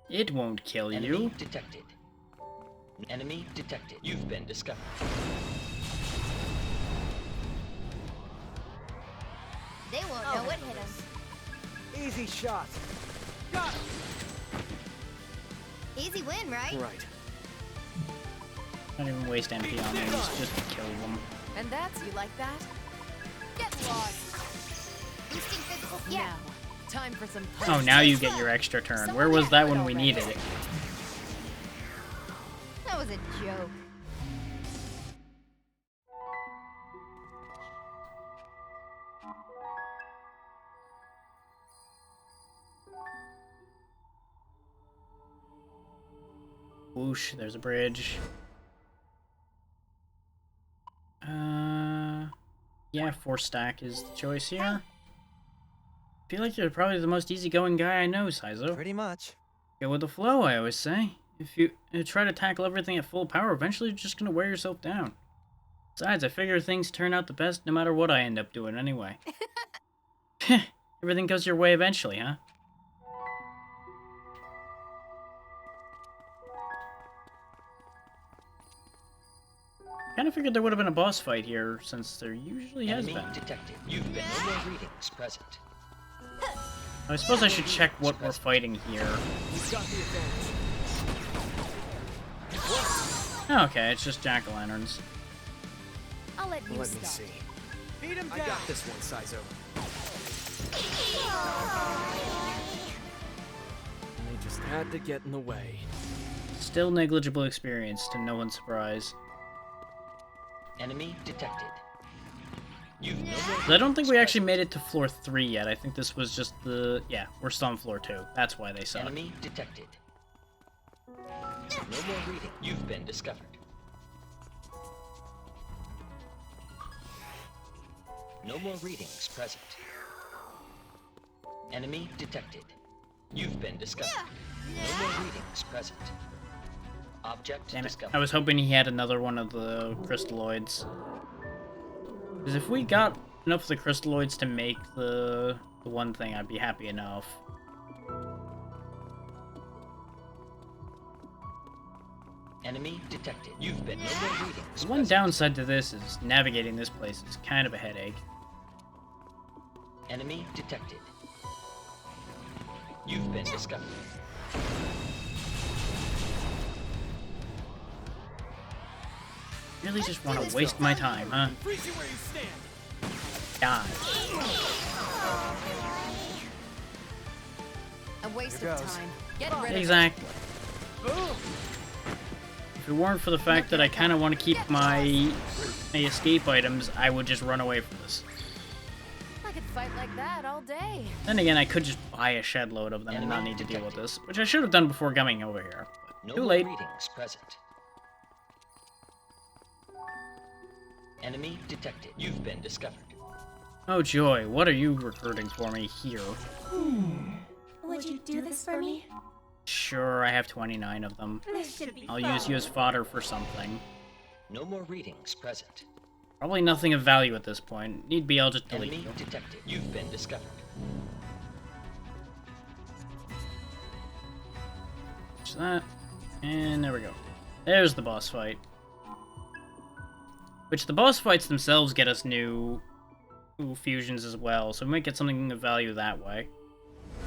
It won't kill you. Enemy detected. Enemy detected. You've been discovered. They won't know what hit us. Easy shot. Got it. Easy win, right? Right. Don't even waste MP on these, just to kill them. And that's you like that? Get lost. Boosting physical. Yeah. Now, time for some. Oh, now you get your extra turn. Where was that when we needed it? That was a joke. Whoosh, there's a bridge. Yeah, 4-stack is the choice here. I feel like you're probably the most easygoing guy I know, Saizo. Pretty much. Go with the flow, I always say. If you try to tackle everything at full power, eventually you're just gonna wear yourself down. Besides, I figure things turn out the best no matter what I end up doing anyway. Everything goes your way eventually, huh? Kind of figured there would have been a boss fight here, since there usually has been. Detected. You've been no more readings present. I suppose I should check what we're fighting here. Okay, it's just jack-o'-lanterns. I'll let you Let me see. Beat him down. I got this one, Saizo. They just had to get in the way. Still negligible experience, to no one's surprise. Enemy detected. You've no more. I don't think we actually made it to floor 3 yet. I think this was just the... Yeah, we're still on floor 2. That's why they suck. Enemy detected. No more reading. You've been discovered. No more readings present. Enemy detected. You've been discovered. No more readings present. Object Damn it. discovered. I was hoping he had another one of the crystalloids. Because if we got enough of the crystalloids to make the one thing, I'd be happy enough. Enemy detected. You've been no more readings. The one downside to this is navigating this place is kind of a headache. Enemy detected. You've been discovered. Really just want to waste my time, huh? Freeze you where you stand. Die. A waste Here of goes. time. Get rid of Exactly. If it weren't for the fact that I kind of want to keep my escape items, I would just run away from this. it. I could fight like that all day. Then again, I could just buy a shed load of them and not need to deal with this, which I should have done before coming over here. But No too more late. readings present. Enemy detected. You've been discovered. Oh joy, what are you recruiting for me here? Would you do this for me? Sure, I have 29 of them. This should be I'll fun. use you as fodder for something. No more readings present. Probably nothing of value at this point. Need be, I'll just delete Enemy you. detected. You've been discovered. Just that. And there we go. There's the boss fight. Which the boss fights themselves get us new fusions as well, so we might get something of value that way.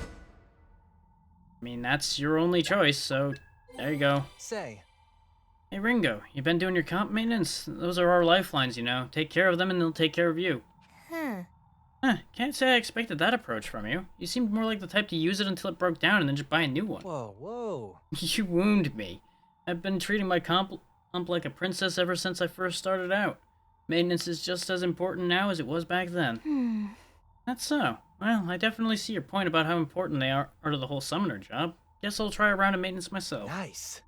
I mean, that's your only choice, so there you go. Say, Hey Ringo, you been doing your comp maintenance? Those are our lifelines, you know. Take care of them and they'll take care of you. Huh, can't say I expected that approach from you. You seemed more like the type to use it until it broke down and then just buy a new one. whoa, whoa. You wound me. I've been treating my comp like a princess ever since I first started out. Maintenance is just as important now as it was back then. That's so. Well, I definitely see your point about how important they are to the whole summoner job. Guess I'll try a round of maintenance myself. Nice.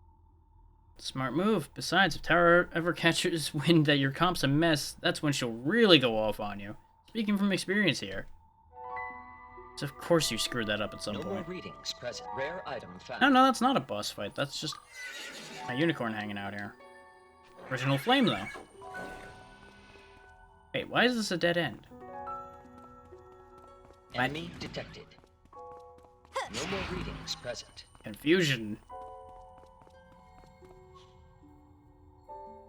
Smart move. Besides, if Tara ever catches wind that your comp's a mess, that's when she'll really go off on you. Speaking from experience here. So of course you screwed that up at some No more point. readings present. Rare item found. No, that's not a boss fight. That's just my unicorn hanging out here. Original flame, though. Wait, why is this a dead end? Enemy detected. No more readings present. Confusion.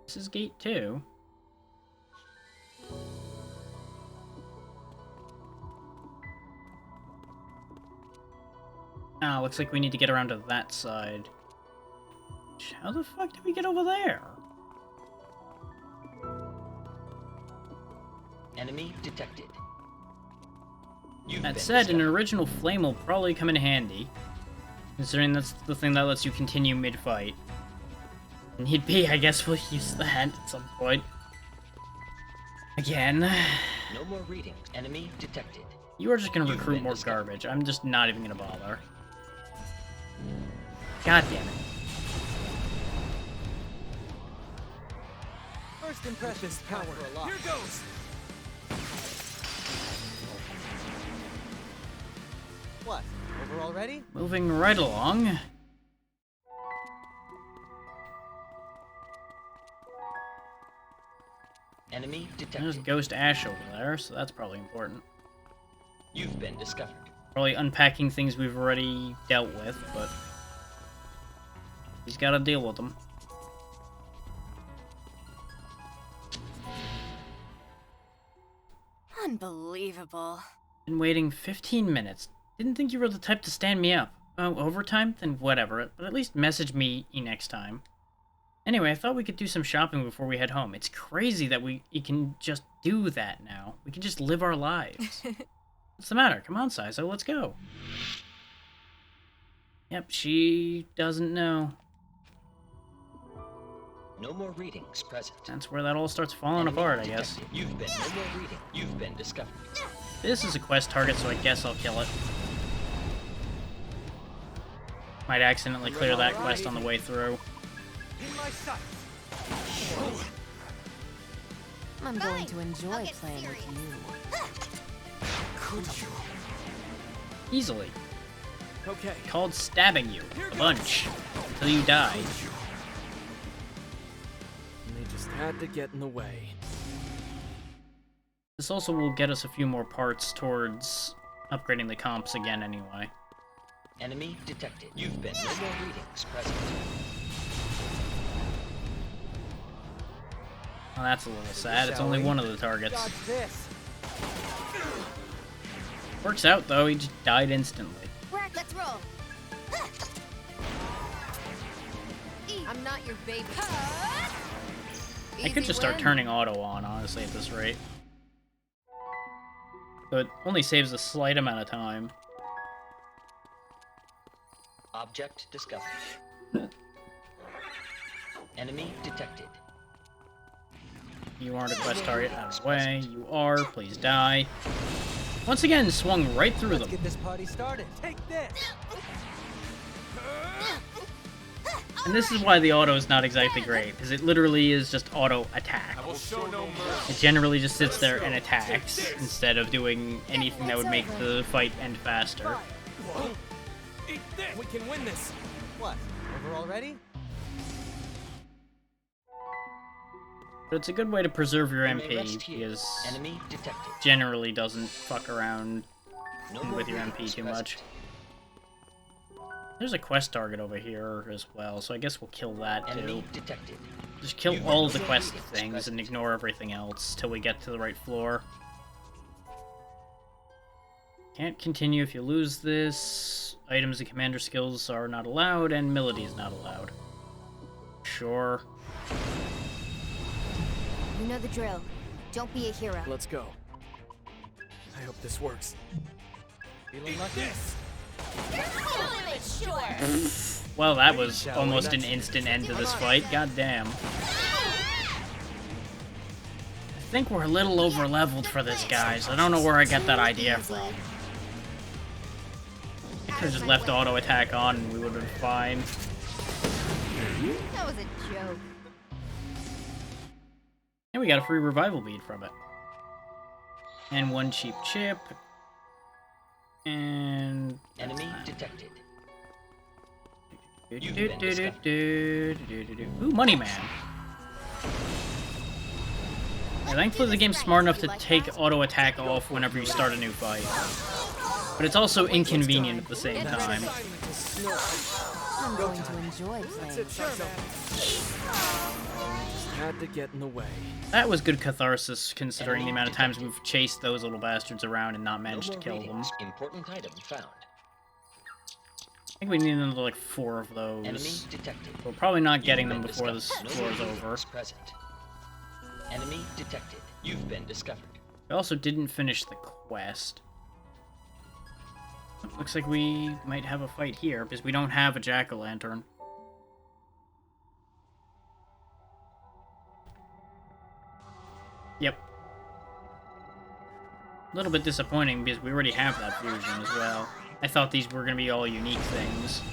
This is gate 2. Ah, looks like we need to get around to that side. How the fuck did we get over there? Enemy detected. That said, an original flame will probably come in handy, considering that's the thing that lets you continue mid-fight. Need be, I guess we'll use that at some point. Again. No more readings. Enemy detected. You are just gonna recruit more garbage. I'm just not even gonna bother. God damn it. First impressions power. Here goes! What? Over already? Moving right along. Enemy detected. There's Ghost Ash over there, so that's probably important. You've been discovered. Probably unpacking things we've already dealt with, but he's gotta deal with them. Unbelievable. Been waiting 15 minutes. Didn't think you were the type to stand me up. Oh, overtime? Then whatever, but at least message me next time. Anyway, I thought we could do some shopping before we head home. It's crazy that we can just do that now. We can just live our lives. What's the matter? Come on, Saizo, let's go. Yep, she doesn't know. No more readings present. That's where that all starts falling apart, I guess. You've been no more reading. You've been discovered. This is a quest target, so I guess I'll kill it. Might accidentally clear that quest on the way through. In my sight. I'm going to enjoy playing with you. Could you? Easily. Okay. Called stabbing you. A bunch. Till you die. And they just had to get in the way. This also will get us a few more parts towards upgrading the comps again anyway. Enemy detected. You've been no more readings present. Well, that's a little sad. It's only one of the targets. Dodge this. Works out though, he just died instantly. Let's roll. I'm not your baby. I could just start turning auto on, honestly, at this rate. So it only saves a slight amount of time. Object discovered. Enemy detected. You aren't a quest target. Out of the way. You are. Please die. Once again, swung right through them. Let's get this party started. Take this! And this is why the auto is not exactly great, because it literally is just auto attack. It generally just sits there and attacks, instead of doing anything that would make the fight end faster. We can win this. What? Over already? But it's a good way to preserve your You may MP, rest here. because Enemy detected. generally doesn't fuck around No more with your readings MP too present. much. There's a quest target over here as well, so I guess we'll kill that too. Enemy detected. Just kill You all have the no quest readings things present. and ignore everything else till we get to the right floor. Can't continue if you lose this. Items and commander skills are not allowed, and Melody is not allowed. Sure. You know the drill. Don't be a hero. Let's go. I hope this works. Feeling like this? Well, that was almost an instant end to this fight. God damn. I think we're a little over-leveled for this, guys. I don't know where I got that idea from. I could've just left auto attack on and we would've been fine. That was a joke. And we got a free revival bead from it. And one cheap chip. And... Enemy detected. Ooh, Money Man. Yeah, thankfully the game's smart enough to take auto attack off whenever you start a new fight. But it's also inconvenient at the same time. I'm going to enjoy playing. Had to get in the way. That was good catharsis, considering the amount of times we've chased those little bastards around and not managed to kill them. Important item found. I think we need another, like, 4 of those. Enemy detected. We're probably not getting them You've been before this discovered. floor is No over. readings present. Enemy detected. You've been discovered. We also didn't finish the quest. Looks like we might have a fight here, because we don't have a jack-o'-lantern. Yep. A little bit disappointing, because we already have that fusion as well. I thought these were going to be all unique things.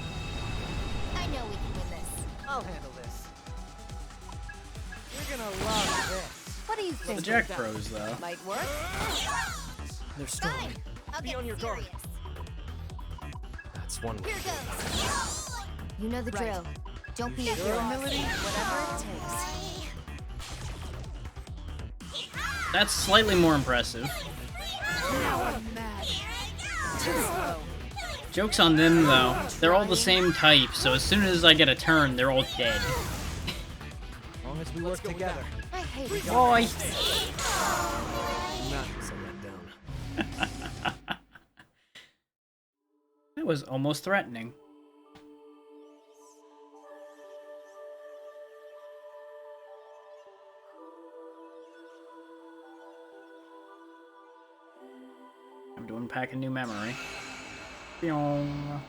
I know we can win this. I'll handle this. You're gonna love this. What do you The think? Jack Pros, though. Might work. They're strong. Fine. I'll Be get on your guard. serious. That's one way. Here goes. You know the drill. Don't be a Sure, hero. Melody? Whatever it takes. That's slightly more impressive. Joke's on them, though. They're all the same type, so as soon as I get a turn, they're all dead. As long as we work together. I hate it. Boy! That was a letdown. That was almost threatening. I'm to unpack a new memory. Pyong.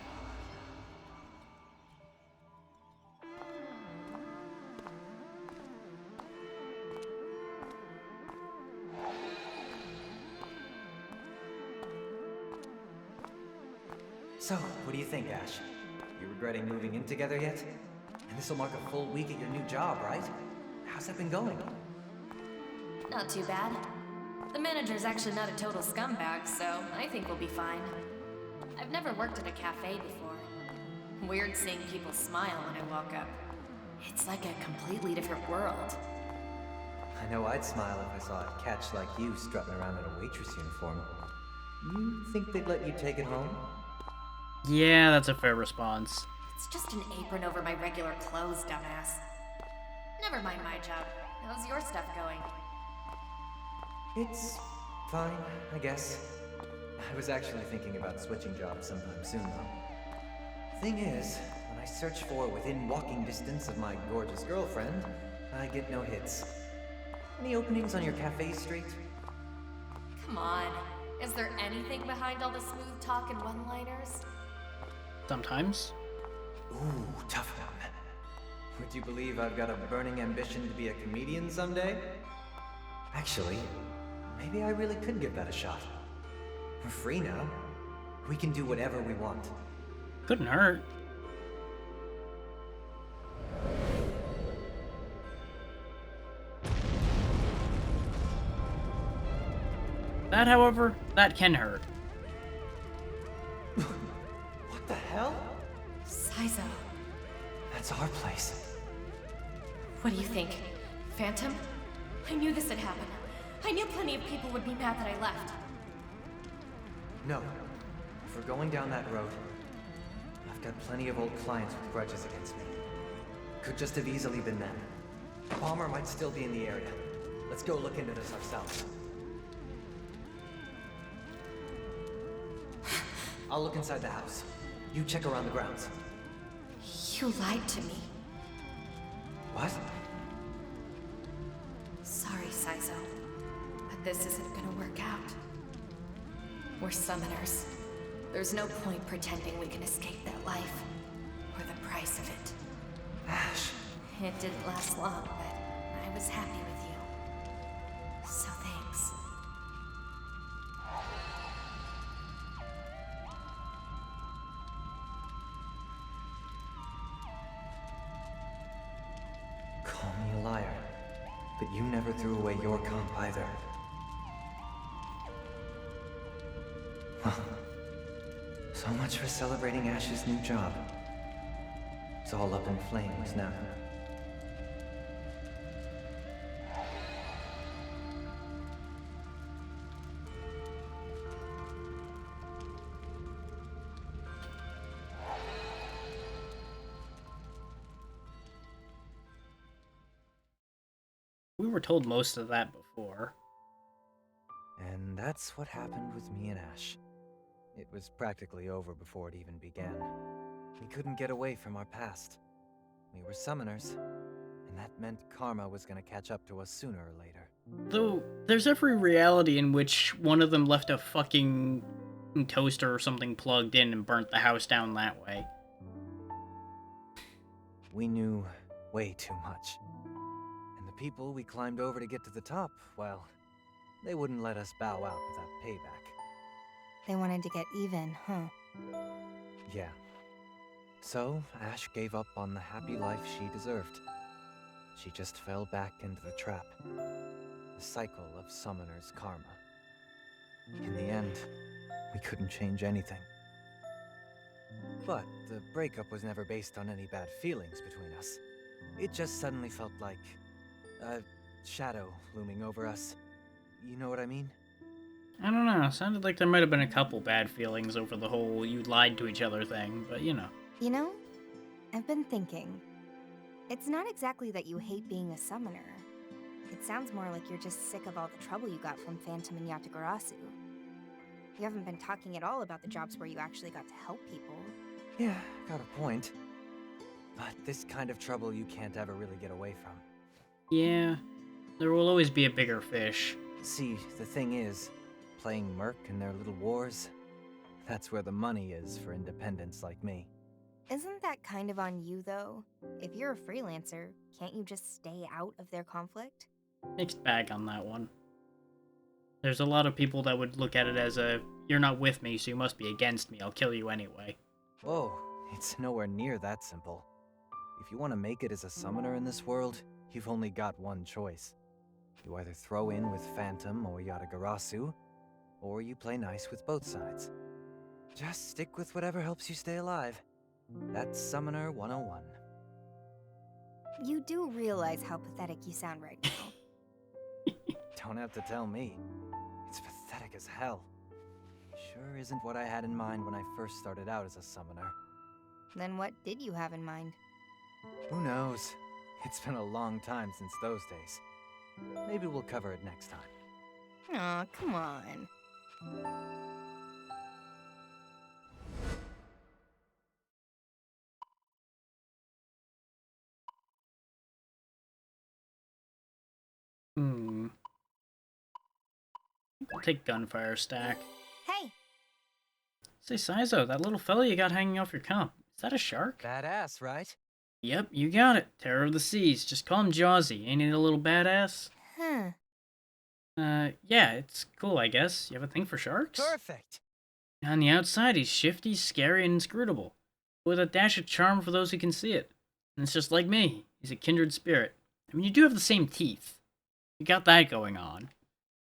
So, what do you think, Ash? You regretting moving in together yet? And this'll mark a full week at your new job, right? How's that been going? Not too bad. The manager's actually not a total scumbag, so I think we'll be fine. I've never worked at a cafe before. Weird seeing people smile when I walk up. It's like a completely different world. I know I'd smile if I saw a catch like you strutting around in a waitress uniform. You think they'd let you take it home? Yeah, that's a fair response. It's just an apron over my regular clothes, dumbass. Never mind my job. How's your stuff going? It's fine, I guess. I was actually thinking about switching jobs sometime soon, though. Thing is, when I search for within walking distance of my gorgeous girlfriend, I get no hits. Any openings on your cafe street? Come on. Is there anything behind all the smooth talk and one-liners? Sometimes. Ooh, tough one. Would you believe I've got a burning ambition to be a comedian someday? Actually, maybe I really could give that a shot. We're free now. We can do whatever we want. Couldn't hurt. That, however, that can hurt. What the hell? Saizo. That's our place. What do you think? Phantom? I knew this had happened. I knew plenty of people would be mad that I left. No. If we're going down that road, I've got plenty of old clients with grudges against me. Could just have easily been them. Palmer might still be in the area. Let's go look into this ourselves. I'll look inside the house. You check around the grounds. You lied to me. What? Sorry, Saizo. But this isn't gonna work out. We're summoners. There's no point pretending we can escape that life. Or the price of it. Ash. It didn't last long, but I was happy with you. So thanks. Call me a liar, but you never threw away your comp either. Well, so much for celebrating Ash's new job. It's all up in flames now. We were told most of that before. And that's what happened with me and Ash. It was practically over before it even began. We couldn't get away from our past. We were summoners, and that meant karma was gonna catch up to us sooner or later. Though, there's every reality in which one of them left a fucking toaster or something plugged in and burnt the house down that way. We knew way too much. And the people we climbed over to get to the top, well, they wouldn't let us bow out without payback. They wanted to get even, huh? Yeah. So, Ash gave up on the happy life she deserved. She just fell back into the trap. The cycle of summoner's karma. In the end, we couldn't change anything. But the breakup was never based on any bad feelings between us. It just suddenly felt like a shadow looming over us. You know what I mean? I don't know, sounded like there might have been a couple bad feelings over the whole you lied to each other thing, but you know. You know, I've been thinking. It's not exactly that you hate being a summoner. It sounds more like you're just sick of all the trouble you got from Phantom and Yatagarasu. You haven't been talking at all about the jobs where you actually got to help people. Yeah, got a point. But this kind of trouble you can't ever really get away from. Yeah, there will always be a bigger fish. See, the thing is, playing Merc in their little wars, that's where the money is for independents like me. Isn't that kind of on you, though? If you're a freelancer, can't you just stay out of their conflict? Mixed bag on that one. There's a lot of people that would look at it as a, you're not with me, so you must be against me, I'll kill you anyway. Whoa, it's nowhere near that simple. If you want to make it as a summoner in this world, you've only got one choice. You either throw in with Phantom or Yatagarasu, or you play nice with both sides. Just stick with whatever helps you stay alive. That's Summoner 101. You do realize how pathetic you sound right now. Don't have to tell me. It's pathetic as hell. Sure isn't what I had in mind when I first started out as a summoner. Then what did you have in mind? Who knows? It's been a long time since those days. Maybe we'll cover it next time. Aw, come on. I'll take gunfire stack. Hey! Say, Saizo, that little fella you got hanging off your comp, is that a shark? Badass, right? Yep, you got it. Terror of the seas. Just call him Jawsy. Ain't he a little badass? Huh. Yeah, it's cool, I guess. You have a thing for sharks? Perfect. On the outside, he's shifty, scary, and inscrutable, with a dash of charm for those who can see it. And it's just like me. He's a kindred spirit. I mean, you do have the same teeth. You got that going on.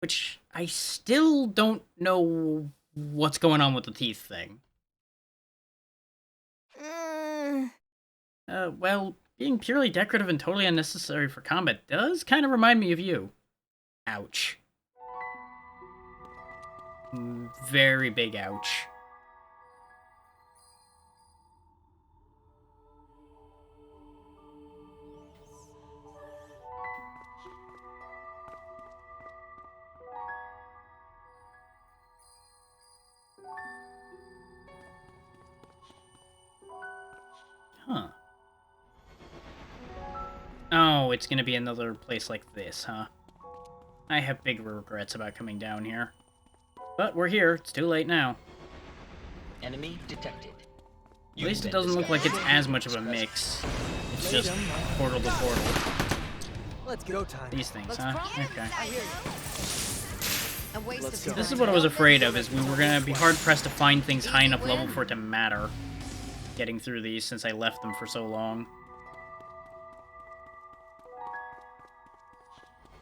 Which, I still don't know what's going on with the teeth thing. Well, being purely decorative and totally unnecessary for combat does kind of remind me of you. Ouch. Very big ouch. Huh. Oh, it's gonna be another place like this, huh? I have big regrets about coming down here. But we're here. It's too late now. Enemy detected. At least it doesn't look like it's as much of a mix. It's just portal to portal. Let's go time. These things, huh? Okay. A waste of This is what I was afraid of, is we were gonna be hard-pressed to find things high enough level for it to matter. Getting through these since I left them for so long.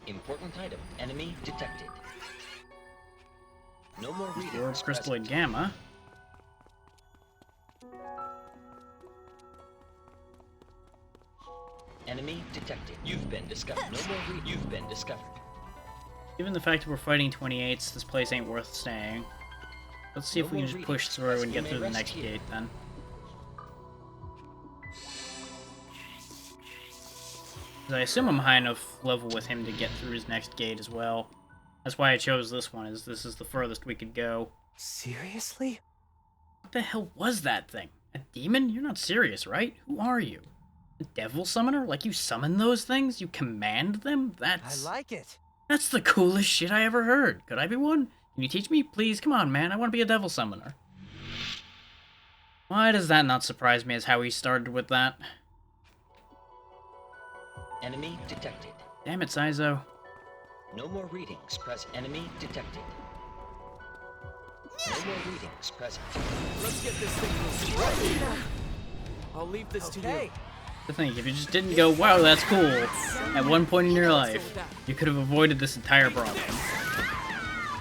Important item. Enemy detected. No more Or readings. crystalloid gamma. Enemy detected. You've been discovered. No more readings. You've been discovered. Given the fact that we're fighting 28s, this place ain't worth staying. Let's see if we can just push through and get through the next gate then. 'Cause I assume I'm high enough level with him to get through his next gate as well. That's why I chose this one, is this is the furthest we could go. Seriously? What the hell was that thing? A demon? You're not serious, right? Who are you? A devil summoner? Like you summon those things? You command them? I like it. That's the coolest shit I ever heard. Could I be one? Can you teach me? Please, come on, man. I want to be a devil summoner. Why does that not surprise me as how he started with that? Enemy detected. Damn it, Saizo. No more readings. Press enemy detected. No more readings present. Let's get this thing moving. I'll leave this to you. To think, if you just didn't go, wow, that's cool, at one point in your life, you could have avoided this entire problem.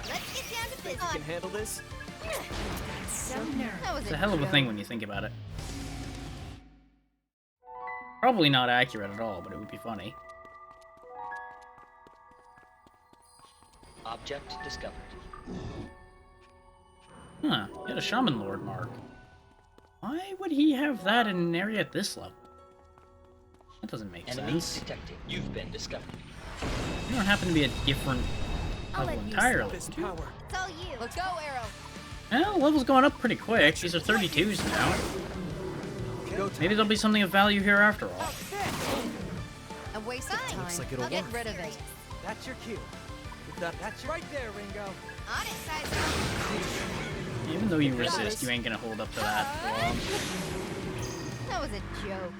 Think you can handle this? It's a hell of a thing when you think about it. Probably not accurate at all, but it would be funny. Object discovered. Huh, he had a Shaman Lord mark. Why would he have that in an area at this level? That doesn't make Enemy sense. detected. You've been discovered. You don't happen to be a different level entirely. This power. It's all you. Let's go, Arrow. Well, level's going up pretty quick. These are 32s now. Maybe there'll be something of value here after all. A waste of time. Looks like it'll Get work. rid of it. That's your cue. That's right there, Ringo. On it, Saizo. Even though you resist, you ain't gonna hold up to that for long. That was a joke.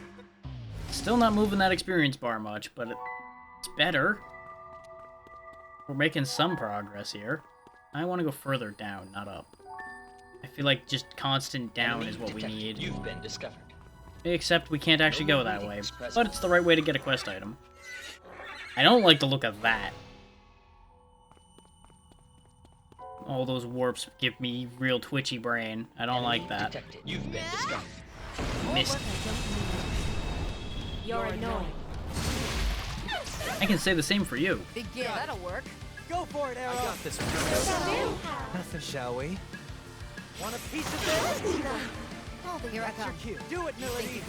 Still not moving that experience bar much, but it's better. We're making some progress here. I want to go further down, not up. I feel like just constant down Enemy is what we detected. need. You've been discovered. Except we can't actually go that way, but it's the right way to get a quest item. I don't like the look of that. All those warps give me real twitchy brain. I don't like that. Detected. You've been discovered. Missed. You're annoying. I can say the same for you. Begin. That'll work. Go for it, Arrow. I got this one. Nothing, shall we? Want a piece of this? Oh, here I That's your come. cue. Do it, Milady.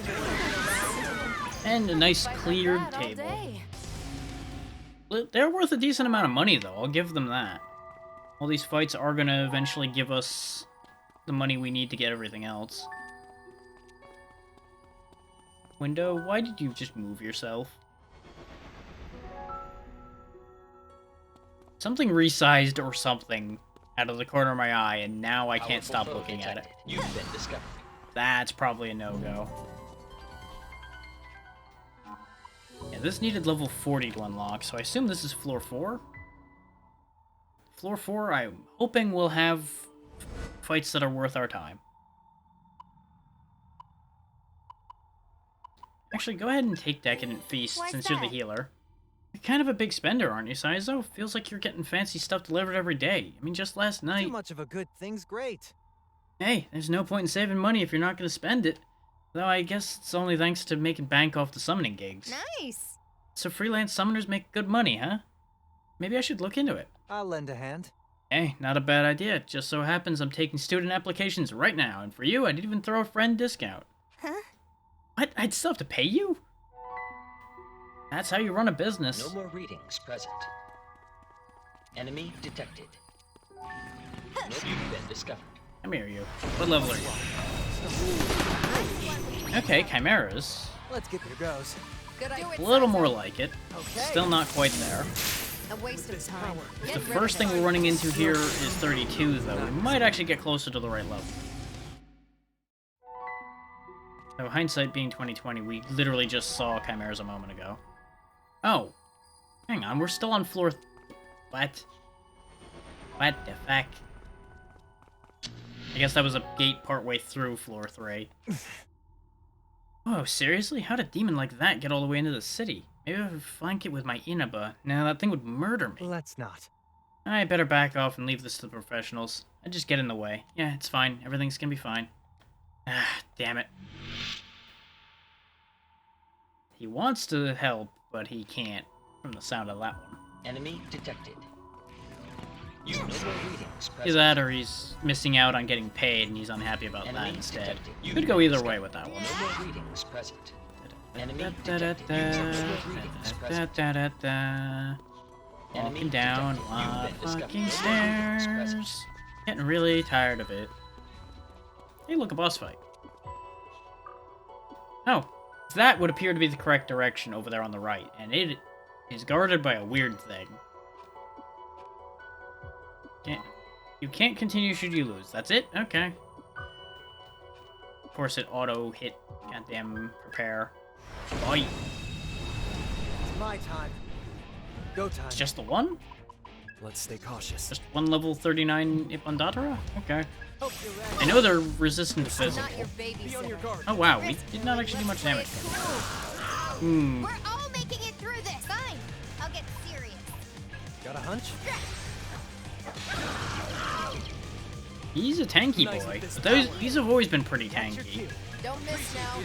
And a nice cleared Rad all table. day. They're worth a decent amount of money, though. I'll give them that. All these fights are gonna eventually give us the money we need to get everything else. Window, why did you just move yourself? Something resized or something out of the corner of my eye, and now I can't stop Powerful looking foe at it. detected. You've been discovered. That's probably a no-go. Yeah, this needed level 40 to unlock, so I assume this is floor 4? Floor 4, I'm hoping we'll have fights that are worth our time. Actually, go ahead and take Decadent Feast, Why's since you're the that? healer. You're kind of a big spender, aren't you, Saizo? Feels like you're getting fancy stuff delivered every day. I mean, just last night... Too much of a good thing's great. Hey, there's no point in saving money if you're not going to spend it. Though I guess it's only thanks to making bank off the summoning gigs. Nice. So freelance summoners make good money, huh? Maybe I should look into it. I'll lend a hand. Hey, not a bad idea. Just so happens I'm taking student applications right now, and for you, I'd even throw a friend discount. Huh? What? I'd still have to pay you? That's how you run a business. No more readings present. Enemy detected. No, you've been discovered. Come here, you. What level are you? Okay, chimeras. Let's get there goes. Good idea. A little more like it. Still not quite there. A waste of time. If the first thing we're running into here is 32, though, we might actually get closer to the right level. So, hindsight being 2020, we literally just saw chimeras a moment ago. Oh. Hang on, we're still on floor... What? What the fuck? I guess that was a gate partway through floor 3. Whoa, seriously? How'd a demon like that get all the way into the city? Maybe I would flank it with my Inaba. Now that thing would murder me. Let's not. I better back off and leave this to the professionals. I just get in the way. Yeah, it's fine. Everything's gonna be fine. Ah, damn it. He wants to help, but he can't, from the sound of that one. Enemy detected. You no more readings present. Either that or he's missing out on getting paid and he's unhappy about that Enemy instead. detected. You've Could been go either discovered. way with that one. No more readings present. Enemy detected. You no more readings present. Walking Enemy down detected. a lot You've of been fucking discovered. No more readings present. stairs. Getting really tired of it. Hey, look, a boss fight. Oh, that would appear to be the correct direction over there on the right, and it is guarded by a weird thing. You can't continue should you lose. That's it? Okay. Of course, it auto-hit. Goddamn, prepare. Fight. It's my time. Go time. It's just the one? Let's stay cautious. Just one level 39 Ipandatara? Okay. Hope you're ready. I know they're resistant to physical. Not your babysitter. Oh wow, we did not actually do much damage. Hmm. We're all making it through this. Fine. I'll get serious. Got a hunch? He's a tanky boy. But these have always been pretty tanky. Don't miss now.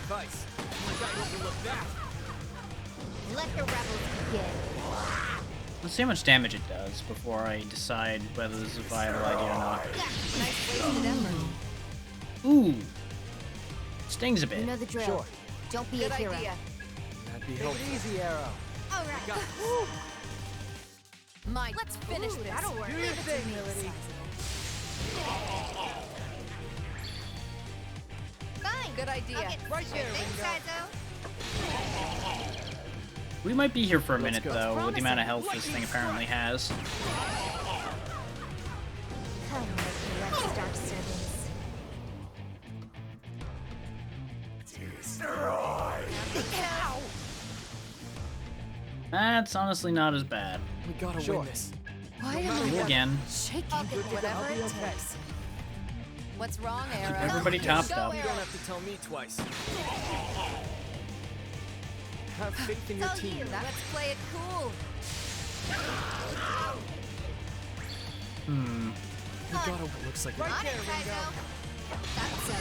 Let the rebels begin. Let's see how much damage it does before I decide whether this is a viable idea or not. Nice wasted effort. Ooh. Stings a bit. You know the drill. Sure. Don't be Good a hero. idea. That'd be Take it helpful. easy, Arrow. All right. Mike, let's finish this. That'll work. Do your thing, Lily. Fine. Good idea. I'll get Right there, Thanks, Ringo. Saizo. We might be here for a Let's minute go. though, with the amount of health this thing apparently has. Come with me, let's start servants. That's honestly not as bad. We gotta Sure. win this. Why am Roll I again. shaking? I'll get Whatever I'll be it okay. takes. What's wrong, Arrow? Everybody topped Go, up. You Arrow. don't have to tell me twice. Have faith in your Tell team. you. Let's play it cool. Hmm. We gotta. Looks like On it, Saizo. That's so.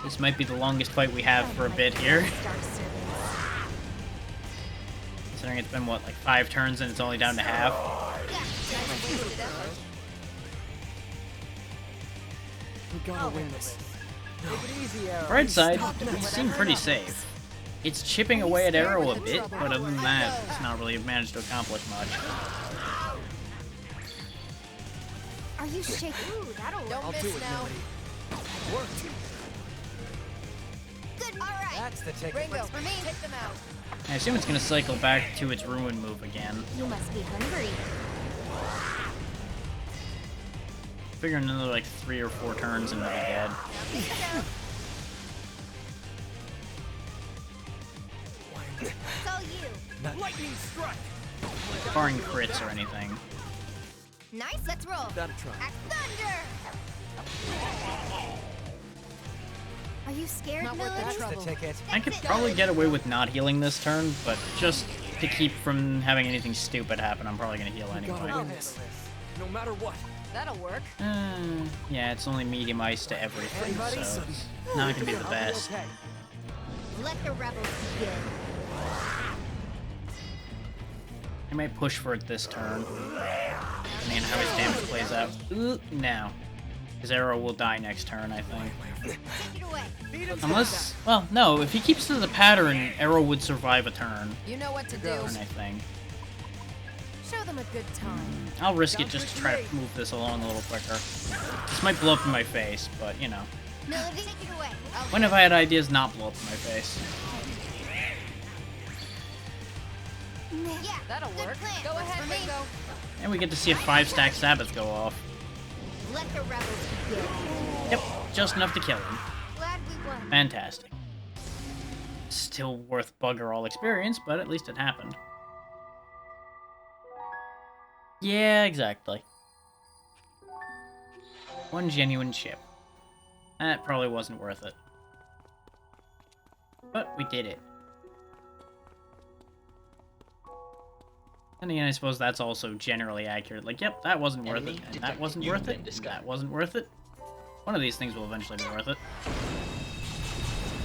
This might be the longest fight we have for a bit here. Start servants. Considering it's been, what, like 5 turns and it's only down to half? Nice wasted effort. we gotta win this. Take it easy, Arrow. Bright side, we seem pretty safe. It's chipping away at Arrow a bit, but other than that, it's not really managed to accomplish much. Are you shaking? Ooh, that'll work. Don't I'll do miss it, now. Melody. Worked. Good. All right. That's the ticket. Ringo, for me, take them out. I assume it's gonna cycle back to its ruin move again. You must be hungry. figuring another like 3 or 4 turns and we'll be dead. It's all you. Lightning strike! Barring crits or anything. Nice, let's roll. Gotta try. Act thunder! Are you scared, Not worth the Melody? trouble. Ticket. I could probably get away with not healing this turn, but just to keep from having anything stupid happen, I'm probably gonna heal We gotta anyway. win this. No matter what. That'll work. Yeah, it's only medium ice to everything, so it's not gonna be the best. Let the rebels begin. I might push for it this turn, depending on how his damage plays out. Ooh, now. His arrow will die next turn, I think. Take it away. Unless, well, no, if he keeps to the pattern, arrow would survive a turn. You know what to do. I think. Show them a good time. I'll risk it just to try to move this along a little quicker. This might blow up in my face, but, you know. Melody, take it away. When have I had ideas not blow up in my face? Yeah, that'll good work. plan. Go Works ahead, for me. Ringo. And we get to see a 5-stack Sabbath go off. Let the rebels begin. Yep, just enough to kill him. Glad we won. Fantastic. Still worth bugger all experience, but at least it happened. Yeah, exactly. One genuine chip. That probably wasn't worth it. But we did it. And again, I suppose that's also generally accurate. Like, yep, that wasn't worth it, and that wasn't worth it, and that wasn't worth it. One of these things will eventually be worth it.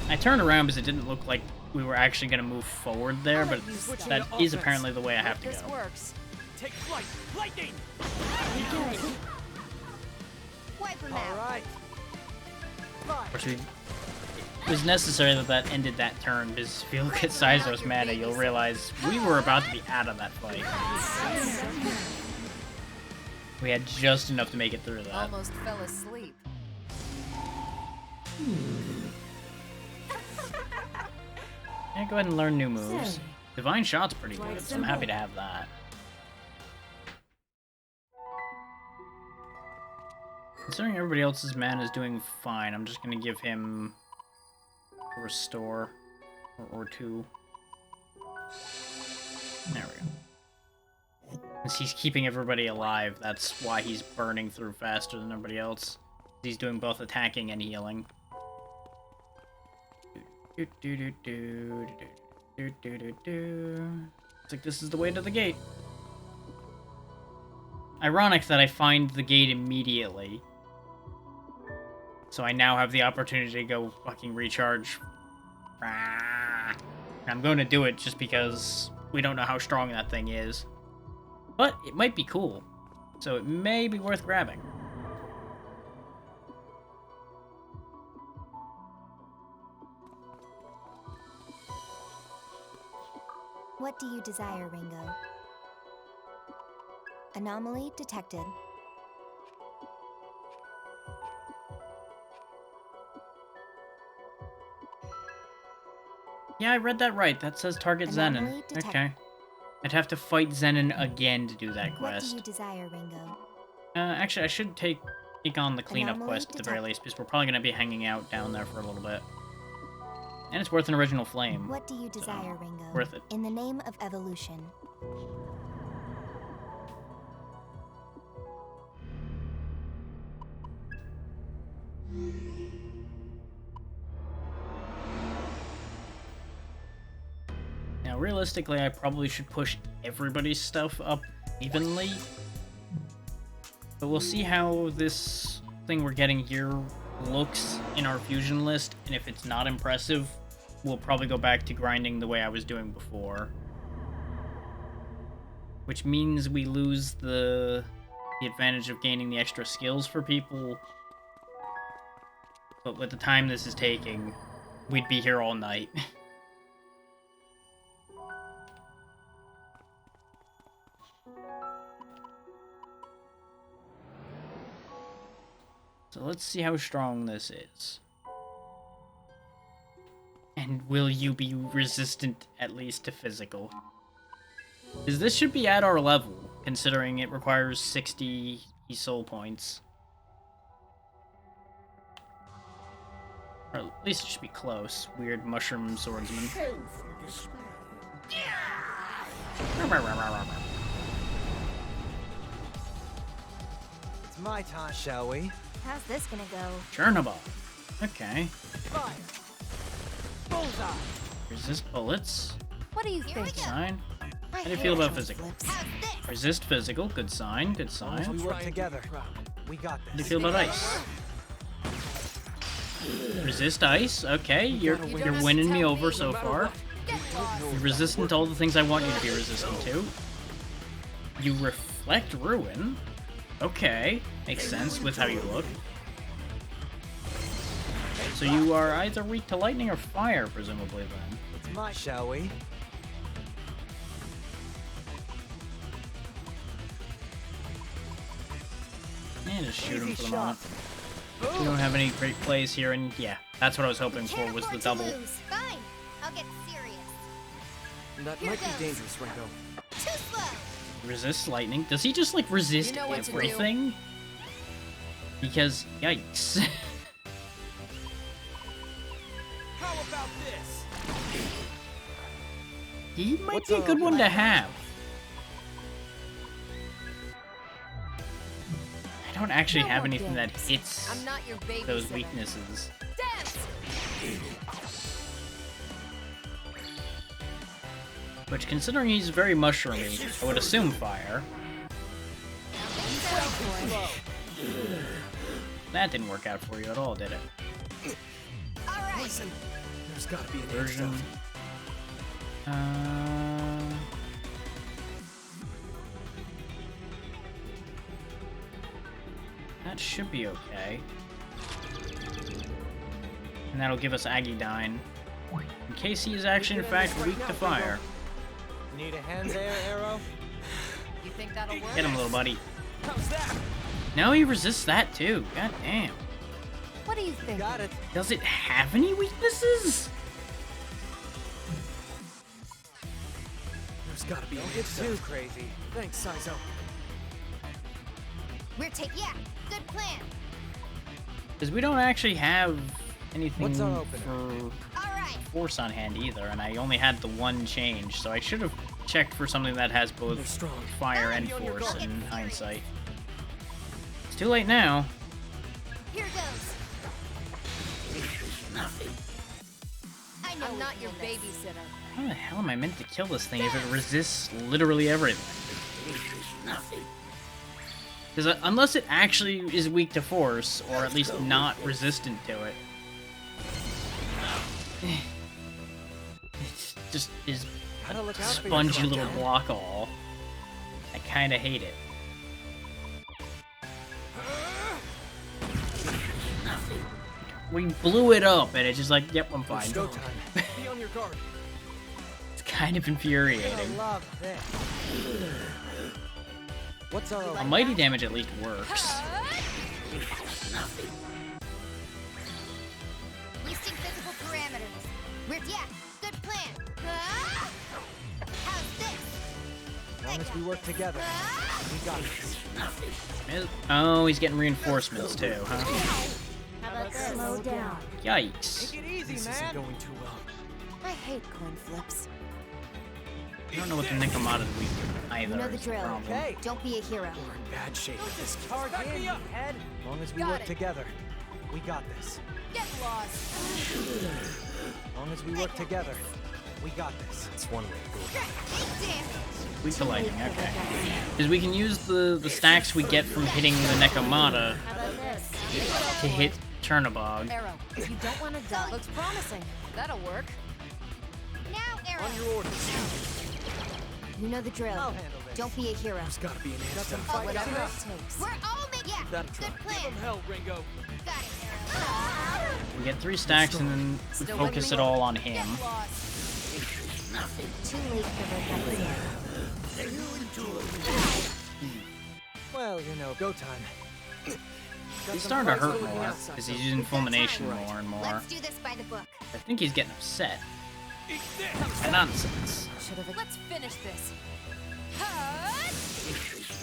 I turned around because it didn't look like we were actually going to move forward there, but that is apparently the way I have to This go. works. Take flight! Lightning! Wipe them out. Alright. Of course, it was necessary that that ended that turn, because if you look at Syzo's mana, you'll realize we were about to be out of that fight. We had just enough to make it through that. Almost fell asleep. Yeah, go ahead and learn new moves. Divine Shot's pretty good, so I'm happy to have that. Considering everybody else's mana is doing fine, I'm just gonna give him a restore or 2. There we go. Since he's keeping everybody alive, that's why he's burning through faster than everybody else. He's doing both attacking and healing. It's like this is the way to the gate. Ironic that I find the gate immediately. So I now have the opportunity to go fucking recharge. I'm going to do it just because we don't know how strong that thing is. But it might be cool. So it may be worth grabbing. What do you desire, Ringo? Anomaly detected. Yeah, I read that right. That says target Zenon. Anomaly detect- Okay. I'd have to fight Zenon again to do that What do quest. you desire, Ringo? Actually, I should take on the cleanup Anomaly quest at the very detect- least, because we're probably going to be hanging out down there for a little bit. And it's worth an original flame. What do you desire, Ringo? worth it. In the name of evolution. Now, realistically, I probably should push everybody's stuff up evenly. But we'll see how this thing we're getting here looks in our fusion list, and if it's not impressive, we'll probably go back to grinding the way I was doing before. Which means we lose the advantage of gaining the extra skills for people. But with the time this is taking, we'd be here all night. So let's see how strong this is. And will you be resistant at least to physical? Because this should be at our level, considering it requires 60 soul points. Or at least it should be close. Weird mushroom swordsman. It's my time, shall we? How's this gonna go? Chernobog. Okay. Fire! Bullseye! Resist bullets. What do you think? Good sign. How do you feel about physical? Resist physical. Good sign. Good sign. We work together. We got this. How do you feel about ice? Resist ice. Okay, you're winning me over so far. You're resistant to all the things I want you to be resistant to. You reflect ruin. Okay, makes sense with how you look. So you are either weak to lightning or fire, presumably then. It's my, shall we? And just shoot him for the moment. We don't have any great plays here, and yeah, that's what I was hoping for, was the double. Fine, I'll get serious. That might be dangerous, Ringo. Too slow. Resist lightning? Does he just, like, resist everything? Because, yikes. How about this? He might be a good one to have. I don't actually have anything that hits those weaknesses. Which, considering he's very mushroomy, I would assume fire. That didn't work out for you at all, did it? Listen, there's gotta be an Version. That should be okay. And that'll give us Agidyne. In case he is actually, in fact, weak to fire. Need a hand there, Arrow? You think that'll work? Get him, little buddy. How's that? Now he resists that too. God damn. What do you think? Got it. Does it have any weaknesses? There's gotta be Don't get too crazy. Thanks, Saizo. We're yeah, good plan. Because we don't actually have anything What's our opener? for All right. force on hand either, and I only had the one change, so I should have checked for something that has both fire and force in hindsight. It's too late now. Here goes. Nothing. I know I'm not your babysitter. How the hell am I meant to kill this thing if it resists literally everything? Nothing. Because unless it actually is weak to force, or at least not resistant to it, it just is a spongy little block all. I kind of hate it. We blew it up, and it's just like, yep, I'm fine. Go time. Be on your guard. It's kind of infuriating. I love this. What's our A mighty damage at least works. Nothing. Boosting physical parameters. Good plan. How's this? As long as we work together, we got this. Oh, he's getting reinforcements too, huh? How about this? Slow down. Yikes. Take it easy, This man. isn't going too well. I hate coin flips. I don't know what the Nikomata is weak to either. You know the is the drill. problem. Okay. Don't be a hero. We're in bad shape with this. Hard in, you head. As long as we work together, we got this. Get lost. As long as we work together, we got this. That's one way to go. Weak to lightning, okay. Because we can use the stacks we get from hitting the Nekomata How about this? to hit Chernobog. Arrow, if you don't want to die, looks promising. That'll work. Now, Arrow. On your orders. You know the drill. I'll handle this. Don't be a hero. There's gotta be an answer. Whatever it takes. We're all making That'll try. good plan. Hell, Ringo. Got it, Arrow. We get 3 stacks and then we focus it all on him. Get lost. Too late for recovery. Well, you know, go time. He's starting to hurt more because he's using fulmination more and more. Let's do this by the book. I think he's getting upset. Nonsense. Let's finish this.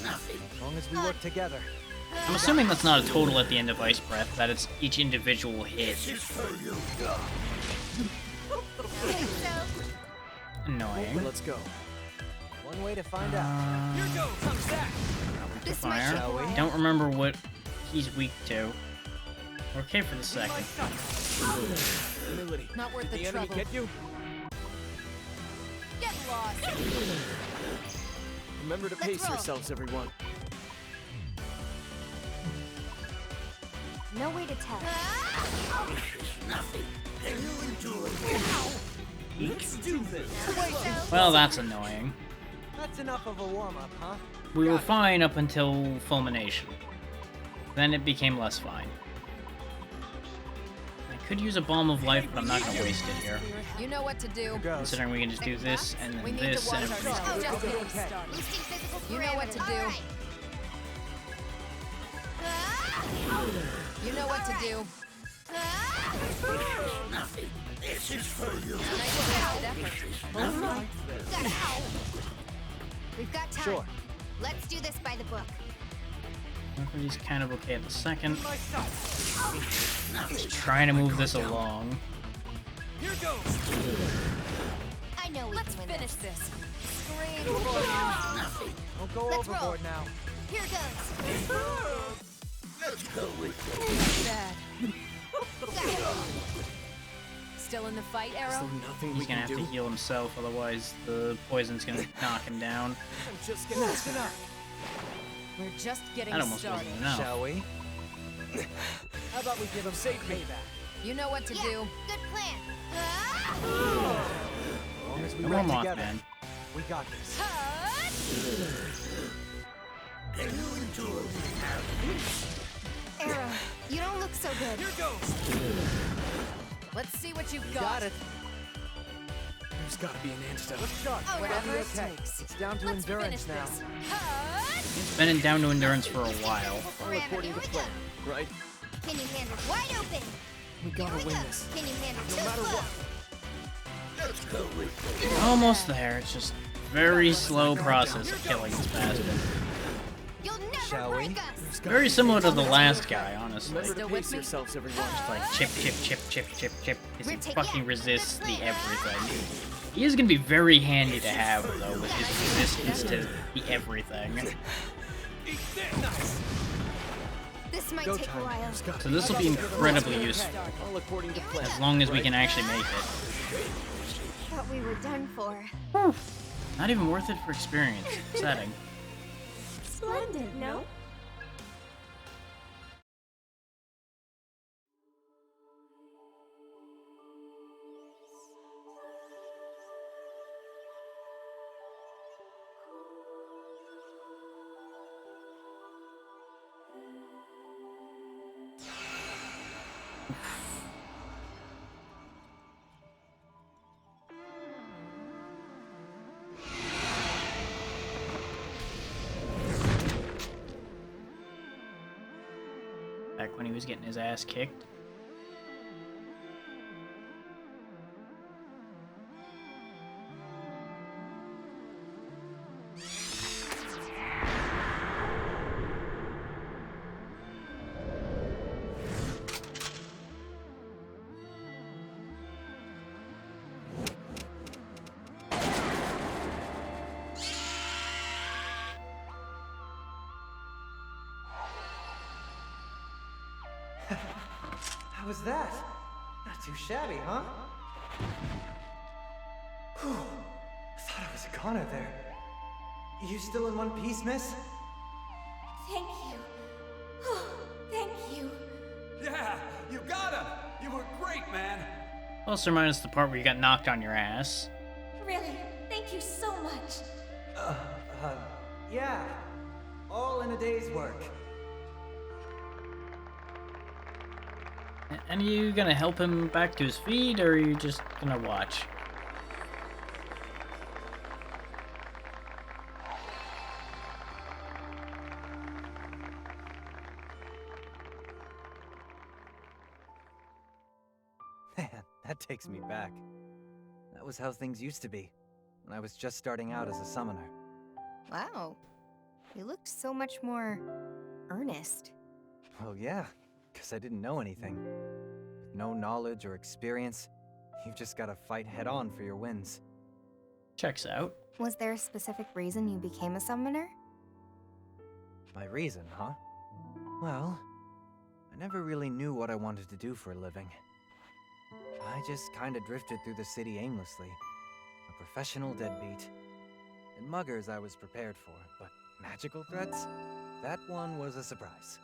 As long as we work together, I'm assuming that's not a total at the end of Ice Breath, that it's each individual hit. Annoying. Let's go. One way to find out. Here goes. Come back. Fire. Don't remember what he's weak to. We're okay for the second. Humility. Not worth Did the the enemy trouble. get you? Get lost. Remember to Let's pace roll. yourselves, everyone. No way to tell. Let's do this. Well, that's annoying. That's enough of a warm-up, huh? We were fine up until Fulmination. Then it became less fine. I could use a Balm of Life, but I'm not gonna waste it here. You know what to do. Considering we can just do this, and We then need this, to and watch everybody's ourselves. good. Just getting started. You know what to do. You know what to do. Nothing. This is for you. We've got time. Sure. Let's do this by the book. Everybody's kind of okay at the second. Just trying to move this along. Here goes. I know we Let's can win finish this. this. Scream. Nothing. Don't go Let's roll. overboard now. Here goes. Let's go with Bad. Still in the fight, Is Arrow? there nothing He's we gonna can have do? to heal himself, otherwise the poison's gonna knock him down. I'm just getting started. We're just getting That almost started. wasn't enough. Shall we? How about we give him safe payback? You know what to Yeah, do. good plan. As long as we Come work on, together, Mothman. we got this. Can you endure Arrow, you don't look so good. Here goes. Let's see what you've You got. got it. There's gotta be an antidote. Let's start. Oh, Whatever whatever it it takes. takes. It's down to Let's endurance finish now. this. It's been in down to endurance for a while. All according to plan, right? Can you handle wide open? We gotta win this. Can you handle No too matter slow? what. Let's go with it. Almost there. It's just very slow process of killing this bastard. You'll never Shall we? break us. There's gotta Very be similar to the an last guy, honestly. Remember to Still pace with me? yourselves, everyone. Just like chip, chip, chip, chip, chip, chip. Because he Rotate, fucking yeah. resists Good the plan. everything. He is gonna be very handy to have, though, with his resistance to the everything. Eat this. Nice. This might Go take a time. while. There's gotta So this will be incredibly useful, All according to plan. as long as we can actually make it. Thought we were done for. Not even worth it for experience. Setting. Splendid, no? Back when he was getting his ass kicked. How was that? Not too shabby, huh? Whew. I thought I was a goner there. You still in one piece, miss? Thank you. Thank you. Yeah, you got him. You were great, man. Plus or minus the part where you got knocked on your ass. Really, thank you so much. Yeah. All in a day's work. And are you gonna help him back to his feet, or are you just gonna watch? Man, that takes me back. That was how things used to be, when I was just starting out as a summoner. Wow. You looked so much more earnest. Well, yeah, because I didn't know anything. With no knowledge or experience, you've just gotta fight head on for your wins. Checks out. Was there a specific reason you became a summoner? My reason, huh? Well, I never really knew what I wanted to do for a living. I just kinda drifted through the city aimlessly. A professional deadbeat. And muggers I was prepared for, but magical threats? That one was a surprise.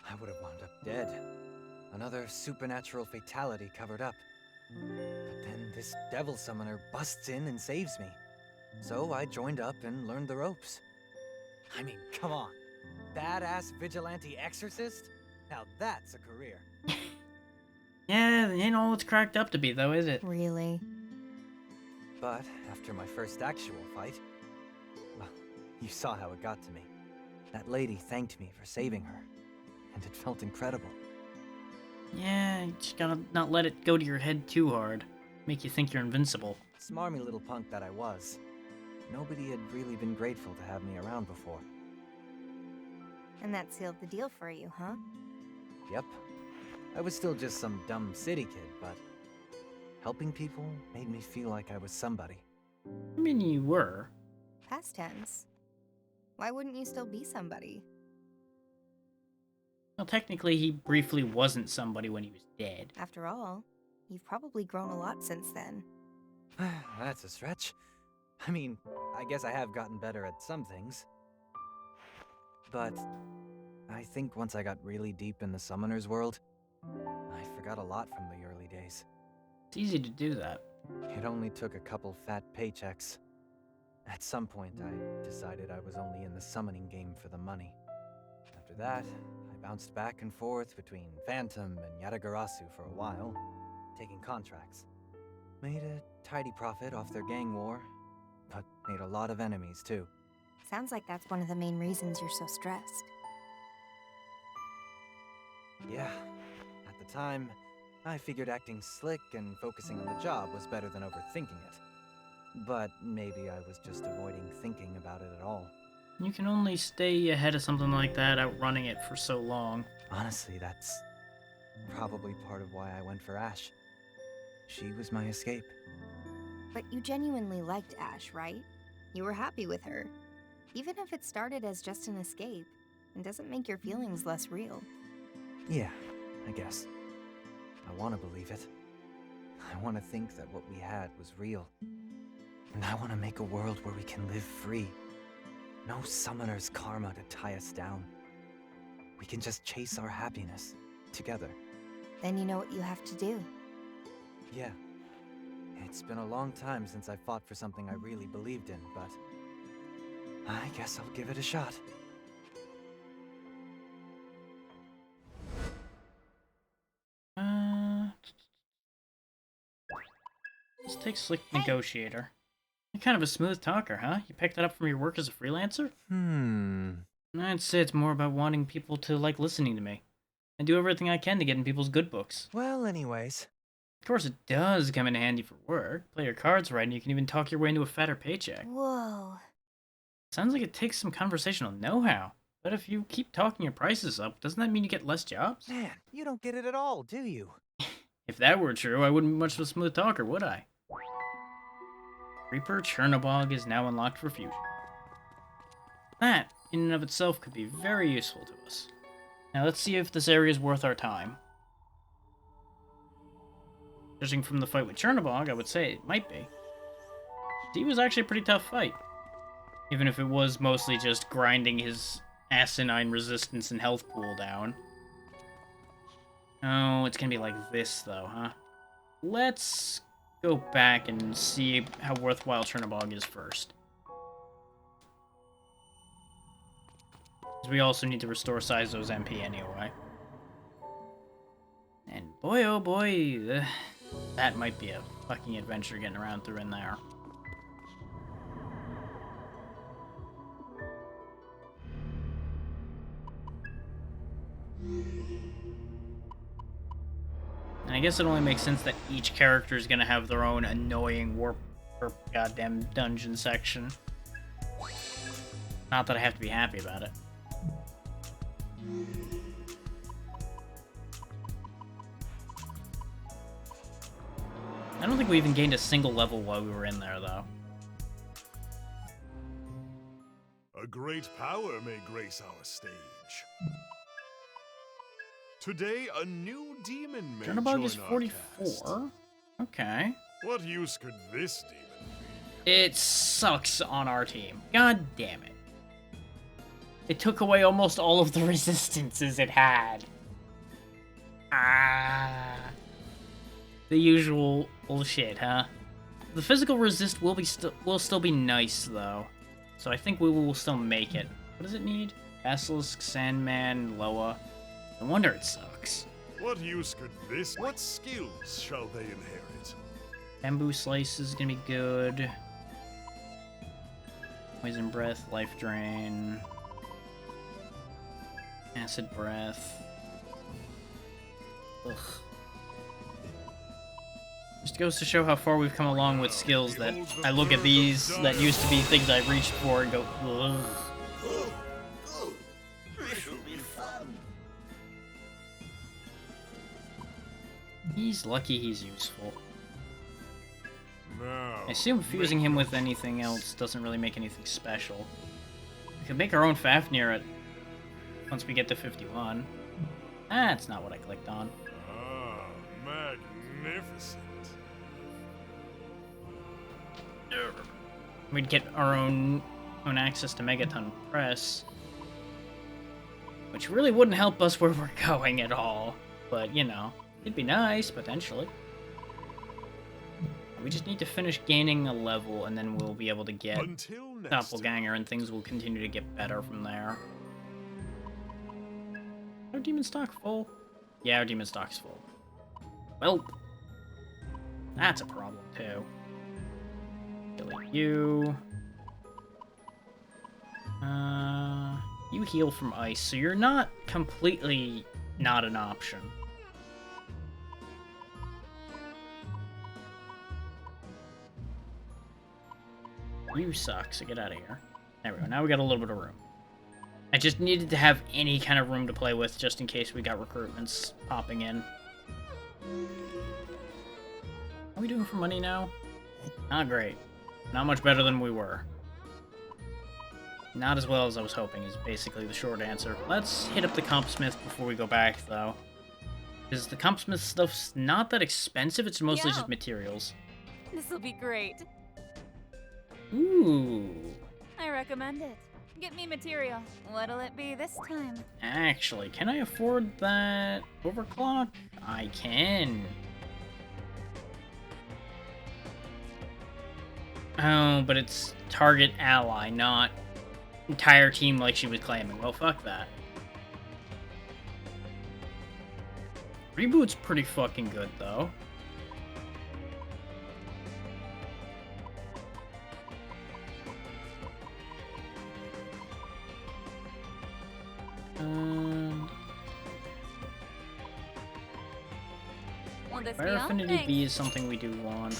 I would have wound up dead. Another supernatural fatality covered up. But then this devil summoner busts in and saves me. So I joined up and learned the ropes. I mean, come on. Badass vigilante exorcist? Now that's a career. Yeah, it ain't all it's cracked up to be, though, is it? Really? But after my first actual fight, well, you saw how it got to me. That lady thanked me for saving her, and it felt incredible. Yeah, you just gotta not let it go to your head too hard. Make you think you're invincible. Smarmy little punk that I was. Nobody had really been grateful to have me around before. And that sealed the deal for you, huh? Yep. I was still just some dumb city kid, but helping people made me feel like I was somebody. I mean, you were. Past tense. Why wouldn't you still be somebody? Well, technically, he briefly wasn't somebody when he was dead. After all, you've probably grown a lot since then. That's a stretch. I mean, I guess I have gotten better at some things. But I think once I got really deep in the summoner's world, I forgot a lot from the early days. It's easy to do that. It only took a couple fat paychecks. At some point, I decided I was only in the summoning game for the money. After that, I bounced back and forth between Phantom and Yatagarasu for a while, taking contracts. Made a tidy profit off their gang war, but made a lot of enemies too. Sounds like that's one of the main reasons you're so stressed. Yeah, at the time, I figured acting slick and focusing on the job was better than overthinking it. But maybe I was just avoiding thinking about it at all. You can only stay ahead of something like that outrunning it for so long. Honestly, that's probably part of why I went for Ash. She was my escape. But you genuinely liked Ash, right? You were happy with her. Even if it started as just an escape, it doesn't make your feelings less real. Yeah, I guess. I want to believe it. I want to think that what we had was real. And I want to make a world where we can live free. No summoner's karma to tie us down. We can just chase our happiness, together. Then you know what you have to do. Yeah. It's been a long time since I fought for something I really believed in, but I guess I'll give it a shot. Let's take Slick Negotiator. You're kind of a smooth talker, huh? You picked that up from your work as a freelancer? I'd say it's more about wanting people to like listening to me. I do everything I can to get in people's good books. Well, anyways. Of course it does come in handy for work. Play your cards right and you can even talk your way into a fatter paycheck. Whoa. Sounds like it takes some conversational know-how. But if you keep talking your prices up, doesn't that mean you get less jobs? Man, you don't get it at all, do you? If that were true, I wouldn't be much of a smooth talker, would I? Reaper Chernobog is now unlocked for fusion. That, in and of itself, could be very useful to us. Now let's see if this area is worth our time. Judging from the fight with Chernobog, I would say it might be. He was actually a pretty tough fight. Even if it was mostly just grinding his asinine resistance and health pool down. Oh, it's gonna be like this, though, huh? Let's go back and see how worthwhile Chernobog is first. Because we also need to restore Saizo's MP anyway. And boy, oh boy, that might be a fucking adventure getting around through in there. And I guess it only makes sense that each character is going to have their own annoying warp or goddamn dungeon section. Not that I have to be happy about it. I don't think we even gained a single level while we were in there, though. A great power may grace our stage. Today, a new demon may Chernobog is join our 44. Okay. What use could this demon be? It sucks on our team. God damn it. It took away almost all of the resistances it had. Ah. The usual bullshit, huh? The physical resist will still be nice, though. So I think we will still make it. What does it need? Basilisk, Sandman, Loa. No wonder it sucks. What use could this? What skills shall they inherit? Bamboo Slice is gonna be good. Poison Breath, Life Drain. Acid Breath. Ugh. Just goes to show how far we've come along with skills that I look at these that used to be things I reached for and go, ugh. He's lucky he's useful. I assume fusing him with anything else doesn't really make anything special. We could make our own Fafnir at once we get to 51. That's not what I clicked on. Ah, magnificent. We'd get our own access to Megaton Press, which really wouldn't help us where we're going at all. But, you know, it'd be nice, potentially. We just need to finish gaining a level, and then we'll be able to get Doppelganger, and things will continue to get better from there. Our demon stock full? Yeah, our demon stock's full. Well, that's a problem, too. Delete you. You heal from ice, so you're not completely not an option. You suck, so get out of here. There we go, now we got a little bit of room. I just needed to have any kind of room to play with, just in case we got recruitments popping in. How are we doing for money now? Not great. Not much better than we were. Not as well as I was hoping, is basically the short answer. Let's hit up the Compsmith before we go back, though. Because the Compsmith stuff's not that expensive, it's mostly just materials. This'll be great. Ooh. I recommend it. Get me material. What'll it be this time? Actually, can I afford that overclock? I can. Oh, but it's target ally, not entire team like she was claiming. Well, fuck that. Reboot's pretty fucking good, though. Fire Affinity B is something we do want.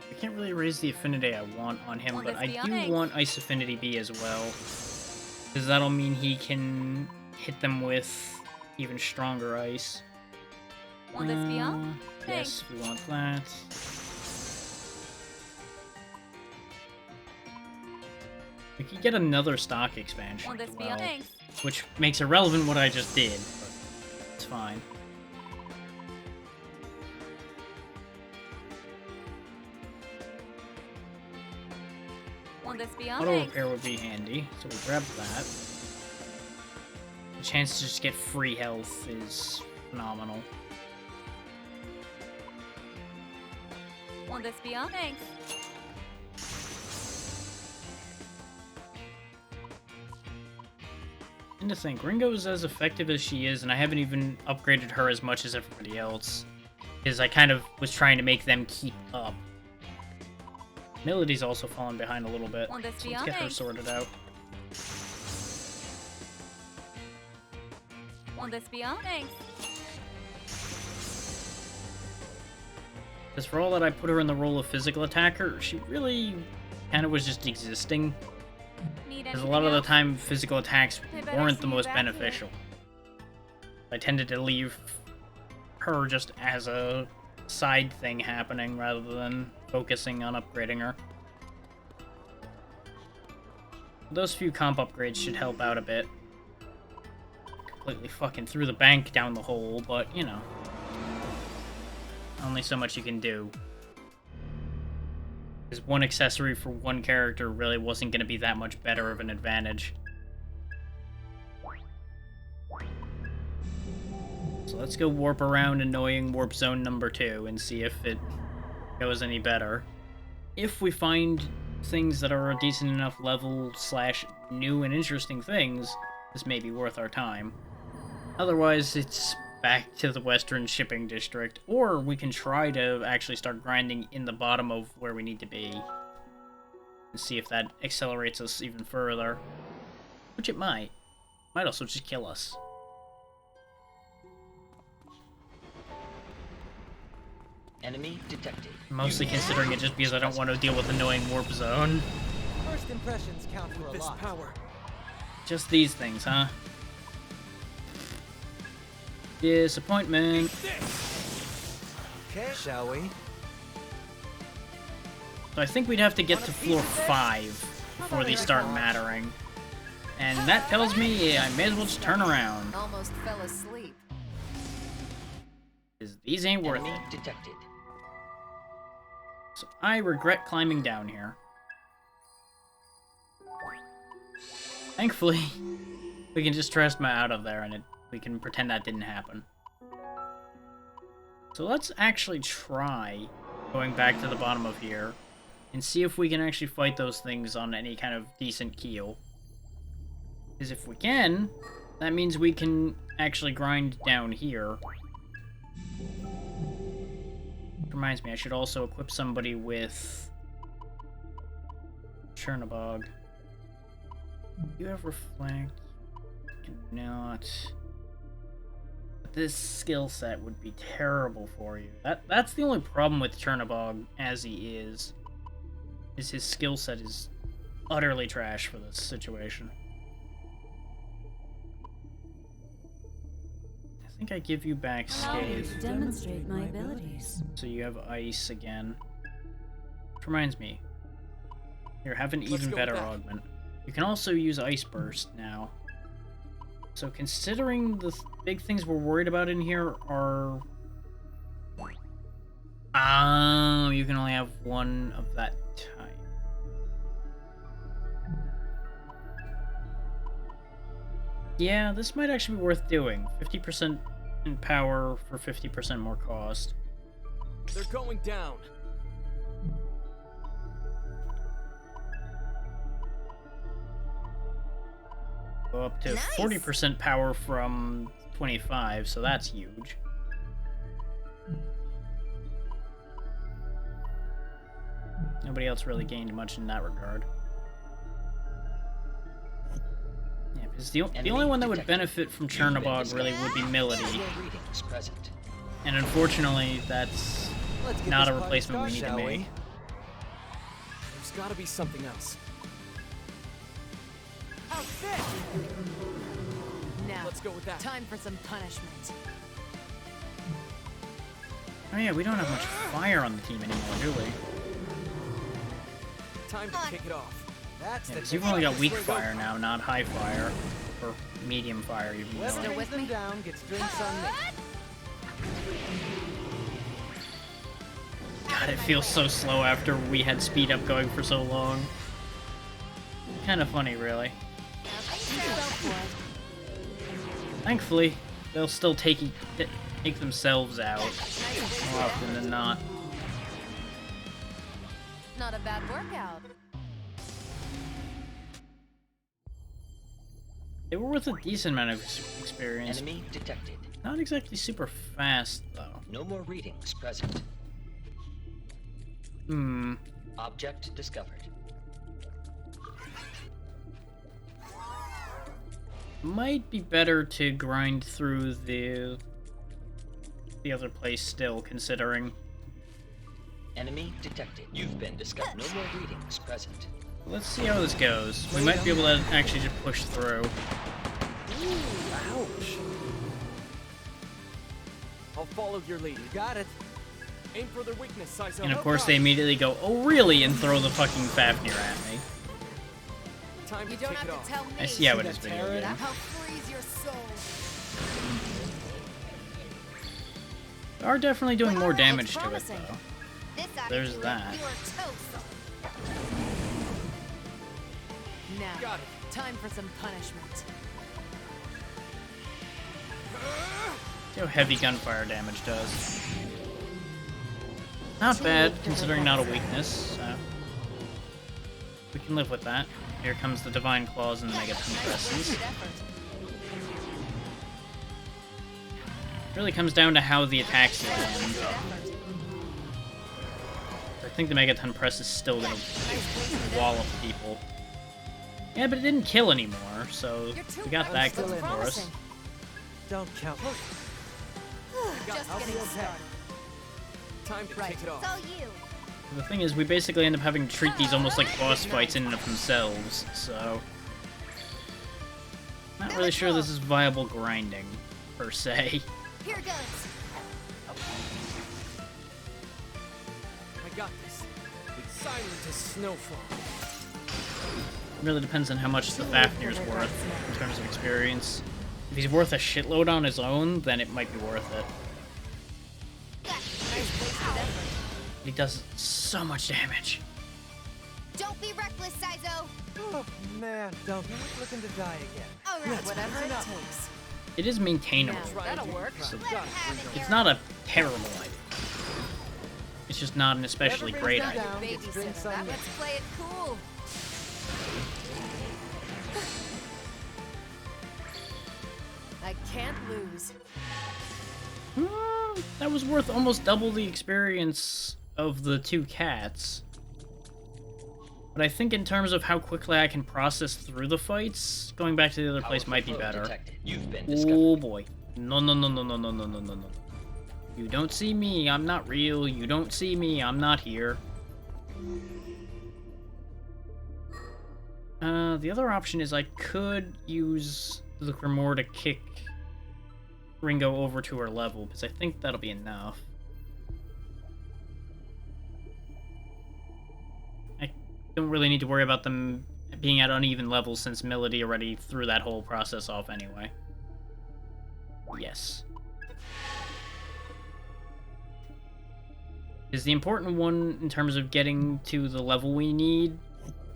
I can't really raise the affinity I want on him, but I do want Ice Affinity B as well. Because that'll mean he can hit them with even stronger ice. Will this be all? Yes, we want that. We could get another stock expansion as well, which makes irrelevant what I just did, but it's fine. Will this be all? Auto repair would be handy, so we grab that. The chance to just get free health is phenomenal. Will this be all? Thanks. And to think, Ringo's as effective as she is, and I haven't even upgraded her as much as everybody else. Because I kind of was trying to make them keep up. Melody's also fallen behind a little bit, so let's get her sorted out. this be all? Thanks. Because for all that I put her in the role of physical attacker, she really kind of was just existing. Because a lot of the time, physical attacks weren't the most beneficial. I tended to leave her just as a side thing happening rather than focusing on upgrading her. Those few comp upgrades should help out a bit. Completely fucking threw the bank down the hole, but, you know. Only so much you can do. Because one accessory for one character really wasn't going to be that much better of an advantage. So let's go warp around annoying warp zone number 2 and see if it goes any better. If we find things that are a decent enough level / new and interesting things, this may be worth our time. Otherwise, it's back to the Western Shipping District, or we can try to actually start grinding in the bottom of where we need to be and see if that accelerates us even further. Which it might. Might also just kill us. Enemy detected. Mostly considering it just because I don't want to deal with annoying warp zone. First impressions count for a lot. Power. Just these things, huh? Disappointment. Okay, shall we? So I think we'd have to get to floor 5 before they start mattering. And that tells me I may as well just turn around. Almost fell asleep. 'Cause these ain't worth Enemy it. detected. So I regret climbing down here. Thankfully, we can just trust my out of there and we can pretend that didn't happen. So let's actually try going back to the bottom of here and see if we can actually fight those things on any kind of decent keel. Because if we can, that means we can actually grind down here. Reminds me, I should also equip somebody with Chernobog. You have Reflect? Cannot. This skill set would be terrible for you. That's the only problem with Chernobog as he is his skill set is utterly trash for this situation. I think I give you back Scathe. Demonstrate my abilities. So you have Ice again. Which reminds me. Here, have an even better augment. You can also use Ice Burst now. So considering the big things we're worried about in here are... you can only have one of that type. Yeah, this might actually be worth doing. 50% in power for 50% more cost. They're going down. Go up to 40% power from 25, so that's huge. Nobody else really gained much in that regard. Yeah, because the only one that would benefit from Chernobog really would be Melody. And unfortunately, that's not a replacement we need to make. There's gotta be something else. Now, let's go with that. Time for some punishment. Oh yeah, we don't have much fire on the team anymore, do we? Time to kick it off. That's because you've only got weak fire now, not high fire. Or medium fire, even. Whoever brings them down gets drinks on me. God, it feels so slow after we had speed up going for so long. Kind of funny, really. Thankfully, they'll still take themselves out more often than not. Not a bad workout. They were worth a decent amount of experience. Enemy detected. Not exactly super fast, though. No more readings present. Object discovered. Might be better to grind through the other place still, considering. Enemy detected. You've been discovered. No more readings present. Let's see how this goes. We might be able to actually just push through. Ooh, ouch. I'll follow your lead. Got it. Aim for their weakness, Saizo. And of course they immediately go, oh really, and throw the fucking Fafnir at me. Time to You don't take have it to off. tell me. I see how it is video game. That'll freeze your soul. They are definitely doing more damage to it promising. though. This ought to There's do it. that. You are toast. Now, Got it. time for some punishment. See how heavy gunfire damage does. Not bad, considering not a weakness, so we can live with that. Here comes the Divine Claws and the Mega Compresses. Really comes down to how the attacks land. I think the Megaton Press is still gonna wallop people. Yeah, but it didn't kill anymore, so we got that going for us. Don't count. Just I'll be getting okay. started. Time to take it It's off. all you. The thing is, we basically end up having to treat these almost like boss fights in and of themselves, so... Not really sure this is viable grinding, per se. Here goes. I got this. It's silent as snowfall. Really depends on how much the Fafnir's worth, in terms of experience. If he's worth a shitload on his own, then it might be worth it. He does so much damage. Don't be reckless, Saizo. Oh man, don't looking to die again. All right. Whatever it takes. It is maintainable. That'll work. So Let him have an it's not a terrible item. It's just not an especially great item. Babysitter. Let's play it cool. I can't lose. That was worth almost double the experience of the two cats. But I think in terms of how quickly I can process through the fights, going back to the other place might be better. Oh boy. No, no, no, no, no, no, no, no, no, no. You don't see me, I'm not real. You don't see me, I'm not here. The other option is I could use the Grimoire to kick Ringo over to her level, because I think that'll be enough. I don't really need to worry about them being at uneven levels since Melody already threw that whole process off anyway. Yes. Because the important one in terms of getting to the level we need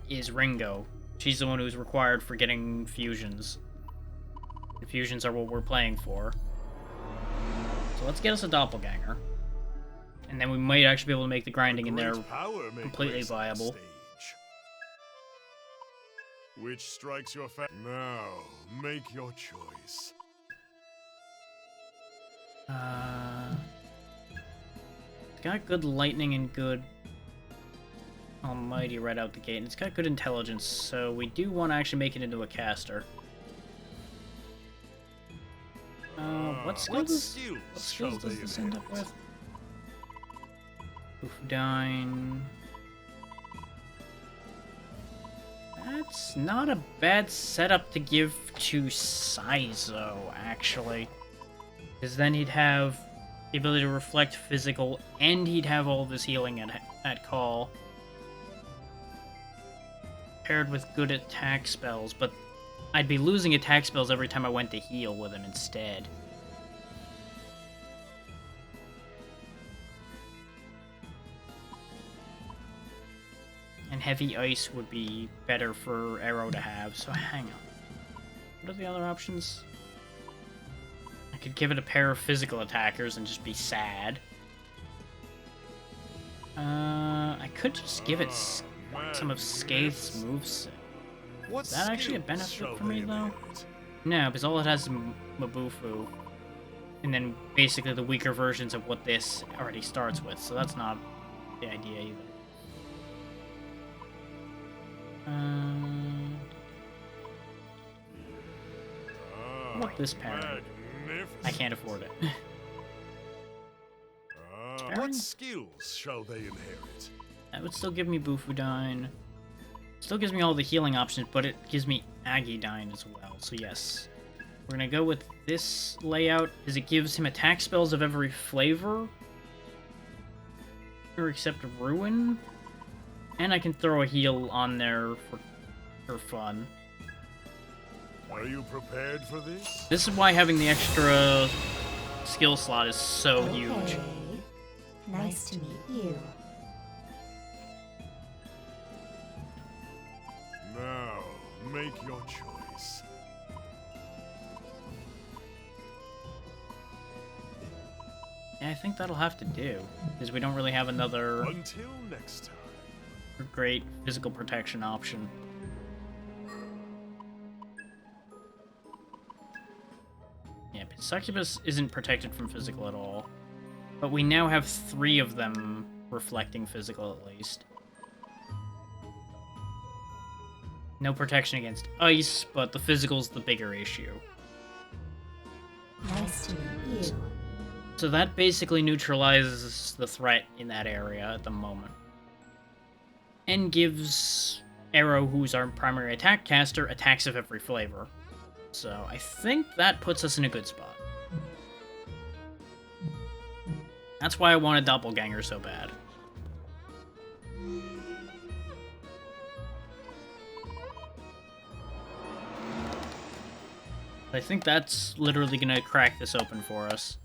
is Ringo. She's the one who's required for getting fusions. The fusions are what we're playing for. So let's get us a doppelganger. And then we might actually be able to make the grinding in there completely viable. Which strikes your Now, make your choice. It's got good lightning and good almighty right out the gate. And it's got good intelligence, so we do want to actually make it into a caster. What skills does this end up with? Hoofdine. That's not a bad setup to give to Saizo, actually. Because then he'd have the ability to reflect physical, and he'd have all of his healing at call. Paired with good attack spells, but I'd be losing attack spells every time I went to heal with him instead. And Heavy Ice would be better for Arrow to have, so hang on. What are the other options? I could give it a pair of physical attackers and just be sad. I could just give it some of Scaith's moves. Is that actually a benefit for me, though? No, because all it has is Mabufu. And then basically the weaker versions of what this already starts with, so that's not the idea either. about this parry? I can't afford it. What skills shall they inherit? That would still give me Bufudyne. Still gives me all the healing options, but it gives me Agidyne as well. So yes, we're gonna go with this layout, as it gives him attack spells of every flavor, or except Ruin, and I can throw a heal on there for fun. Are you prepared for this? This is why having the extra skill slot is so huge. Nice to meet you. Now, make your choice. Yeah, I think that'll have to do, because we don't really have another Until next time. great physical protection option. Yeah, but Succubus isn't protected from physical at all. But we now have 3 of them reflecting physical at least. No protection against ice, but the physical's the bigger issue. Nice to meet you. So that basically neutralizes the threat in that area at the moment. And gives Arrow, who's our primary attack caster, attacks of every flavor. So I think that puts us in a good spot. That's why I want a doppelganger so bad. I think that's literally gonna crack this open for us.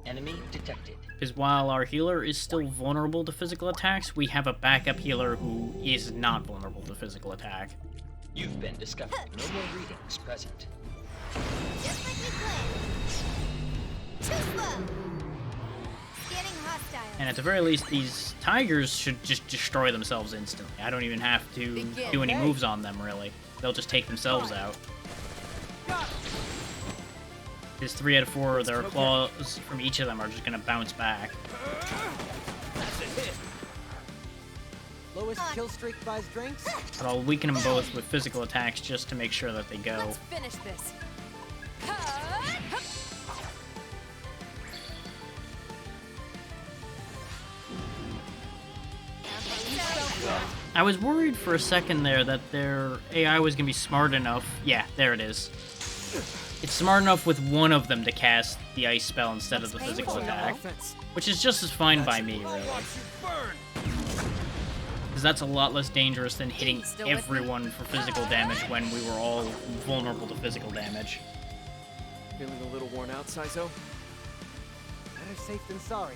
Enemy detected. Because while our healer is still vulnerable to physical attacks, we have a backup healer who is not vulnerable to physical attack. You've been discovered. No more readings present. Just like we planned. Too slow. Scanning hostile. And at the very least, these tigers should just destroy themselves instantly. I don't even have to do any moves on them, really. They'll just take themselves out. Because 3 out of 4 of their claws from each of them are just gonna bounce back. That's a hit. Lowest kill streak buys drinks. But I'll weaken them both with physical attacks just to make sure that they go. Let's finish this. I was worried for a second there that their AI was gonna be smart enough. Yeah, there it is. It's smart enough with one of them to cast the ice spell instead of the physical attack, which is just as fine by me, really. Because that's a lot less dangerous than hitting everyone for physical damage when we were all vulnerable to physical damage. Feeling a little worn out, Saizo? Better safe than sorry.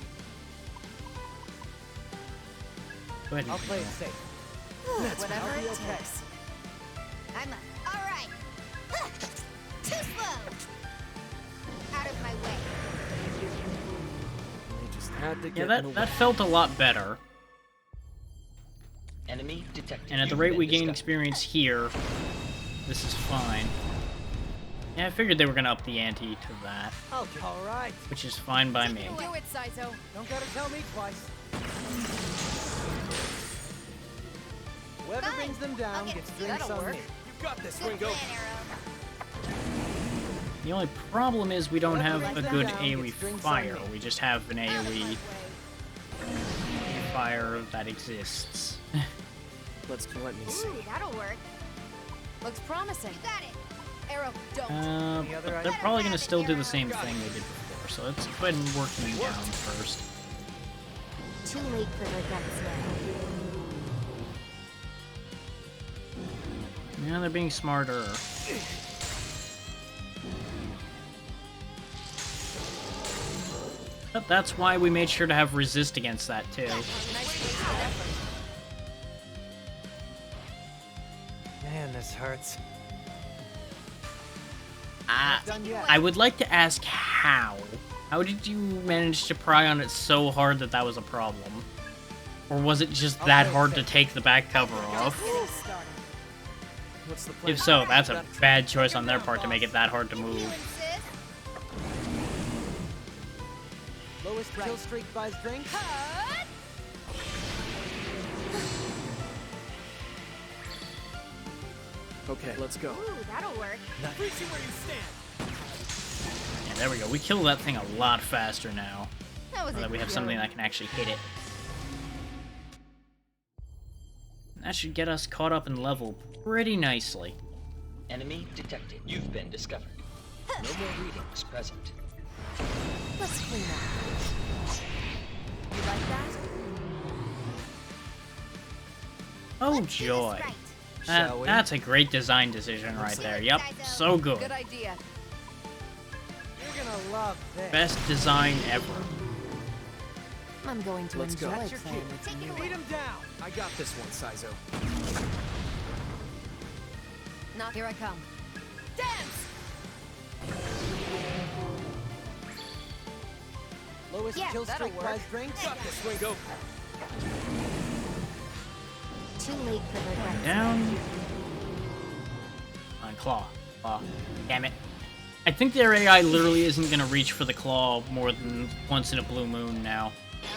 Go ahead. I'll play it safe. Whatever it takes. I'm up. All right. Too slow. Out of my way. They just had to Yeah, get that felt a lot better. Enemy detected. And at the rate we gain experience here, this is fine. Yeah, I figured they were gonna up the ante to that. Okay. All right. Which is fine by me. Do it, Saizo. Don't gotta tell me twice. Whoever brings them down gets drinks on me. You got this, Ringo. The only problem is we don't have a good AoE fire. We just have an AoE fire that exists. Let me see. Ooh, that'll work. Looks promising. You got it. Arrow, don't. But they're probably gonna still do the same thing they did before, so let's go ahead and work them down first. Too late for their guts now. Yeah, they're being smarter. But that's why we made sure to have resist against that, too. Man, this hurts. I would like to ask how. How did you manage to pry on it so hard that that was a problem? Or was it just that hard to take the back cover off? If so, that's a bad choice on their part to make it that hard to move. Lowest kill streak buys drinks. Okay, let's go. Ooh, that'll work. Freeze you where you stand. Yeah, there we go. We kill that thing a lot faster now. That was Now that we have something that can actually hit it. That should get us caught up in level pretty nicely. Enemy detected. You've been discovered. No more readings present. Let's clean up. You like that? Oh joy. Shall we? That's a great design decision right there. Yep, so good. Good idea. You're gonna love this. Best design ever. I'm going to Let's go. enjoy That's your playing cue. with Take you. it away. Beat him down. I got this one, Saizo. Now here I come. Dance! Lowest Yeah, kill that'll streak work. prize drinks. Got this, Wingo. Too late for the Down. On claw. Claw. Damn it. I think their AI literally isn't gonna reach for the claw more than once in a blue moon now.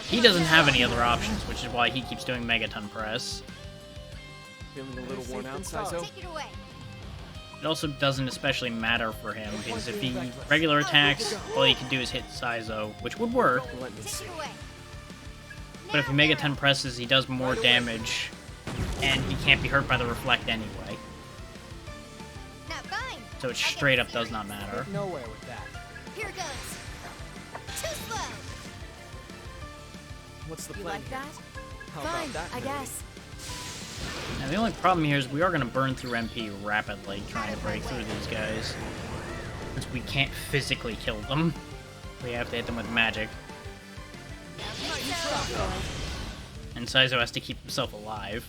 He doesn't have any other options, which is why he keeps doing Megaton Press. Feeling a little worn out, Saizo? Take it away. It also doesn't especially matter for him, because if he regular attacks, all he can do is hit Saizo, which would work. Let me see. Take it away. But if he Megaton Presses, he does more damage, and he can't be hurt by the Reflect anyway. Now fine. So it straight up does not matter. Nowhere with that. Here goes. Too slow. What's the You plan like here? that? How Fine, about that? I Billy? guess. Now the only problem here is we are going to burn through MP rapidly trying to break through these guys. Since we can't physically kill them. We have to hit them with magic. And Saizo has to keep himself alive.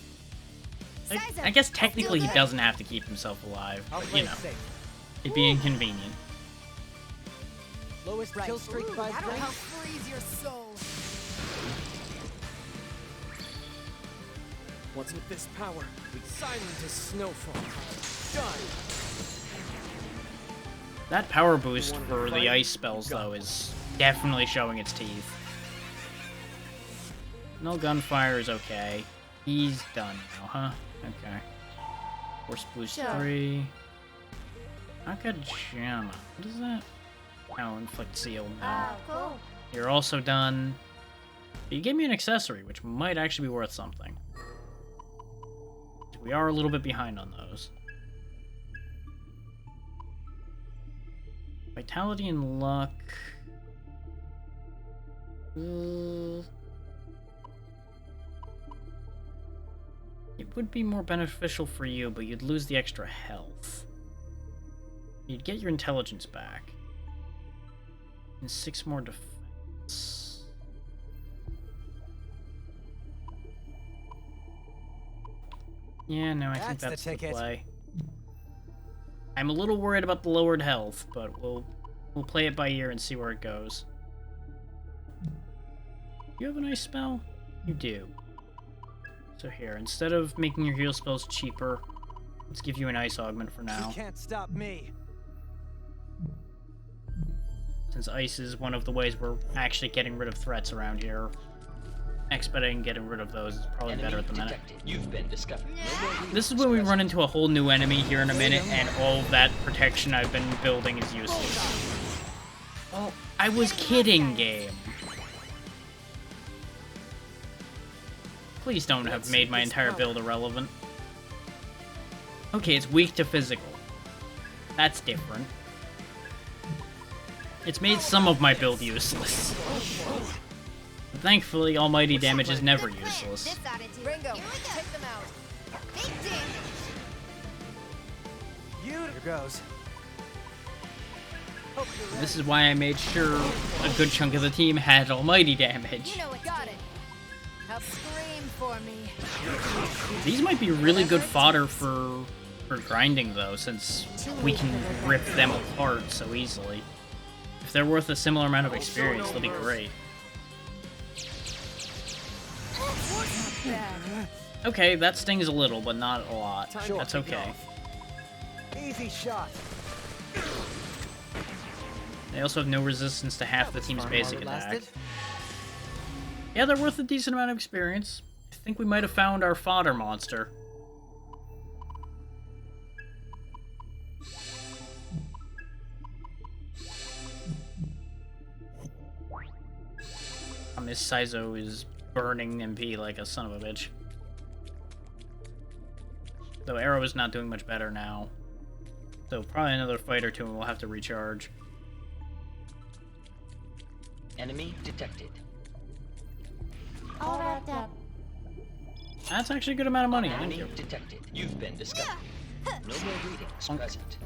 I guess technically he doesn't have to keep himself alive, but you know, it'd be inconvenient. Lowest kill streak prize That'll drinks. help freeze your soul. What's with this power? Silent as snowfall. Done. That power boost for the ice spells, though, is definitely showing its teeth. No gunfire is okay. He's done now, huh? Okay. Force boost 3. Akajama. What is that? Oh, inflict seal. No. Cool. You're also done. You gave me an accessory, which might actually be worth something. We are a little bit behind on those. Vitality and luck. It would be more beneficial for you, but you'd lose the extra health. You'd get your intelligence back. And 6 more defense. Yeah, no, I think that's the play. I'm a little worried about the lowered health, but we'll play it by ear and see where it goes. You have a nice spell? You do. So here, instead of making your heal spells cheaper, let's give you an ice augment for now. You can't stop me. Since ice is one of the ways we're actually getting rid of threats around here, expediting getting rid of those is probably better at the minute. You've been discovered. This is when we run into a whole new enemy here in a minute, and all of that protection I've been building is useless. Oh, I was kidding, game. Please don't have made my entire build irrelevant. Okay, it's weak to physical. That's different. It's made some of my build useless. But thankfully, almighty damage is never useless. Ringo, take them out. Big damage. Here goes. This is why I made sure a good chunk of the team had almighty damage. You know it. Got it. Now scream for me. These might be really good fodder for grinding, though, since we can rip them apart so easily. If they're worth a similar amount of experience, they'll be great. Okay, that stings a little, but not a lot. That's okay. Easy shot. They also have no resistance to half the team's basic attack. Yeah, they're worth a decent amount of experience. I think we might have found our fodder monster. Miss Saizo is burning MP like a son of a bitch. Though Arrow is not doing much better now. So probably another fight or two and we'll have to recharge. Enemy detected. All wrapped up. That's actually a good amount of money, thank Enemy you. detected. You've been discovered. No more readings present.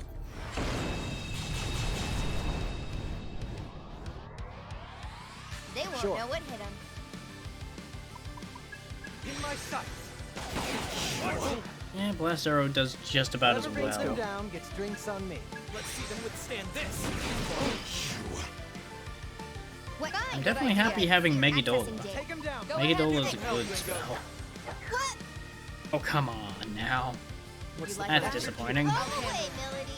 They won't Sure. know what hit them. In my sights. Yeah, Blast Arrow does just about as Whoever brings them well. down gets drinks on me. Let's see them withstand this. What? I'm definitely happy having Megadola. Take him down. Megadola is a good spell. What? Oh, come on now. You like That's that? disappointing. Go away, Melody.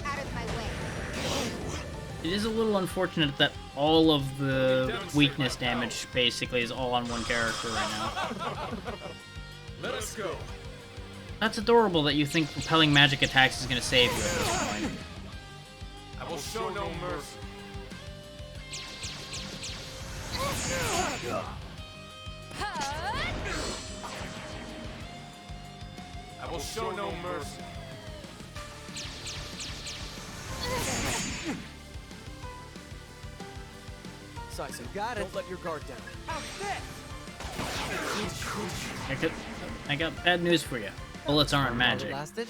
Out of my way. It is a little unfortunate that all of the weakness damage basically is all on one character right now. Let us go. That's adorable that you think repelling magic attacks is going to save you at this point. I will show no mercy. I will show no mercy. Saizo, got it. Don't let your guard down. I got bad news for you. Bullets aren't magic. Lasted?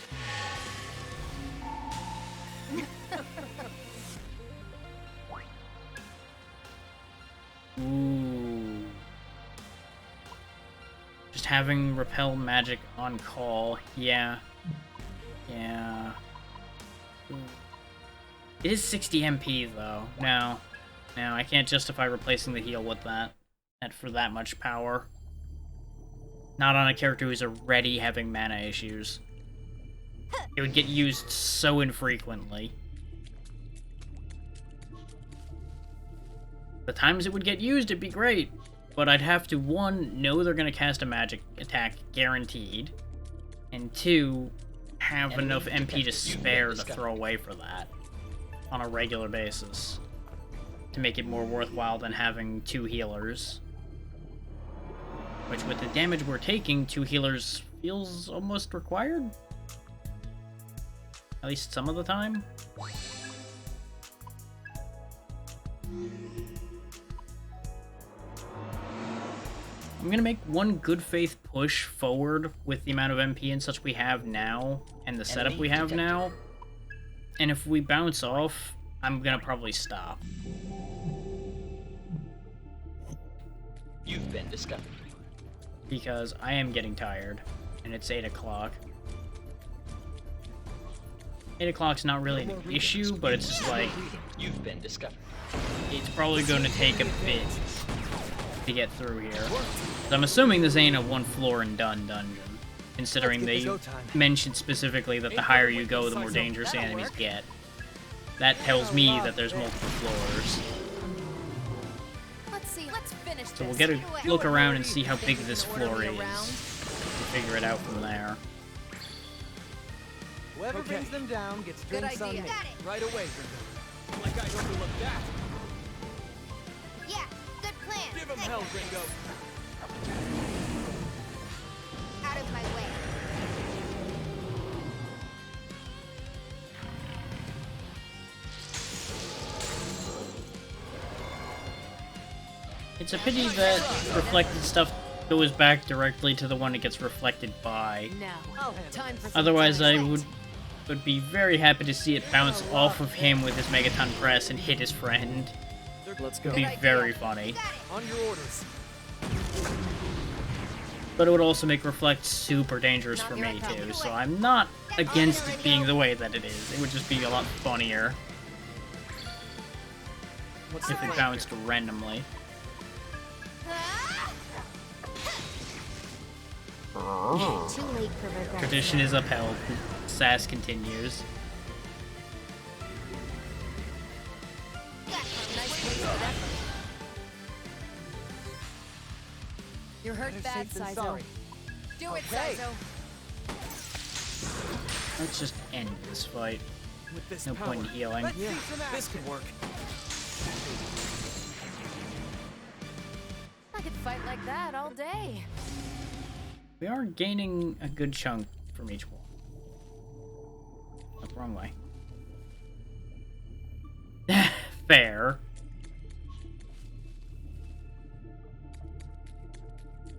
Ooh. Just having repel magic on call. Yeah. Yeah. Ooh. It is 60 MP though. No. No, I can't justify replacing the heal with that. And for that much power. Not on a character who's already having mana issues. It would get used so infrequently. The times it would get used, it'd be great. But I'd have to, one, know they're going to cast a magic attack guaranteed. And two, have enough MP to spare to throw away for that. On a regular basis. To make it more worthwhile than having 2 healers. Which, with the damage we're taking, 2 healers feels almost required. At least some of the time. I'm gonna make one good faith push forward with the amount of MP and such we have now, and the setup we have now. And if we bounce off, I'm gonna probably stop. You've been discovered. Because I am getting tired, and it's 8 o'clock. 8 o'clock's not really an issue, but it's just like... You've been discovered. It's probably going to take a bit to get through here. So I'm assuming this ain't a one floor and done dungeon, considering they mentioned specifically that the higher you go, the more dangerous the enemies get. That tells me that there's multiple floors. Let's finish this. So we'll get a look around and see how big this floor is. We'll figure it out from there. Whoever brings them down gets drinks on me. Right away, Ringo. Like I overlooked that. Yeah, good plan. Give him hell, Ringo. Out of my way. It's a pity that reflected stuff goes back directly to the one it gets reflected by. Otherwise, I would be very happy to see it bounce off of him with his Megaton Press and hit his friend. Let's go. It'd be very funny. On your orders. But it would also make Reflect super dangerous for me too, so I'm not against it being the way that it is. It would just be a lot funnier if it bounced randomly. Too late for regret. Tradition is upheld. Sass continues. You're hurt bad, Saizo. Do it, Saizo. Let's just end this fight. With this No point in healing. Yeah, this could work. fight like that all day. We are gaining a good chunk from each wall. Oh, wrong way. Fair.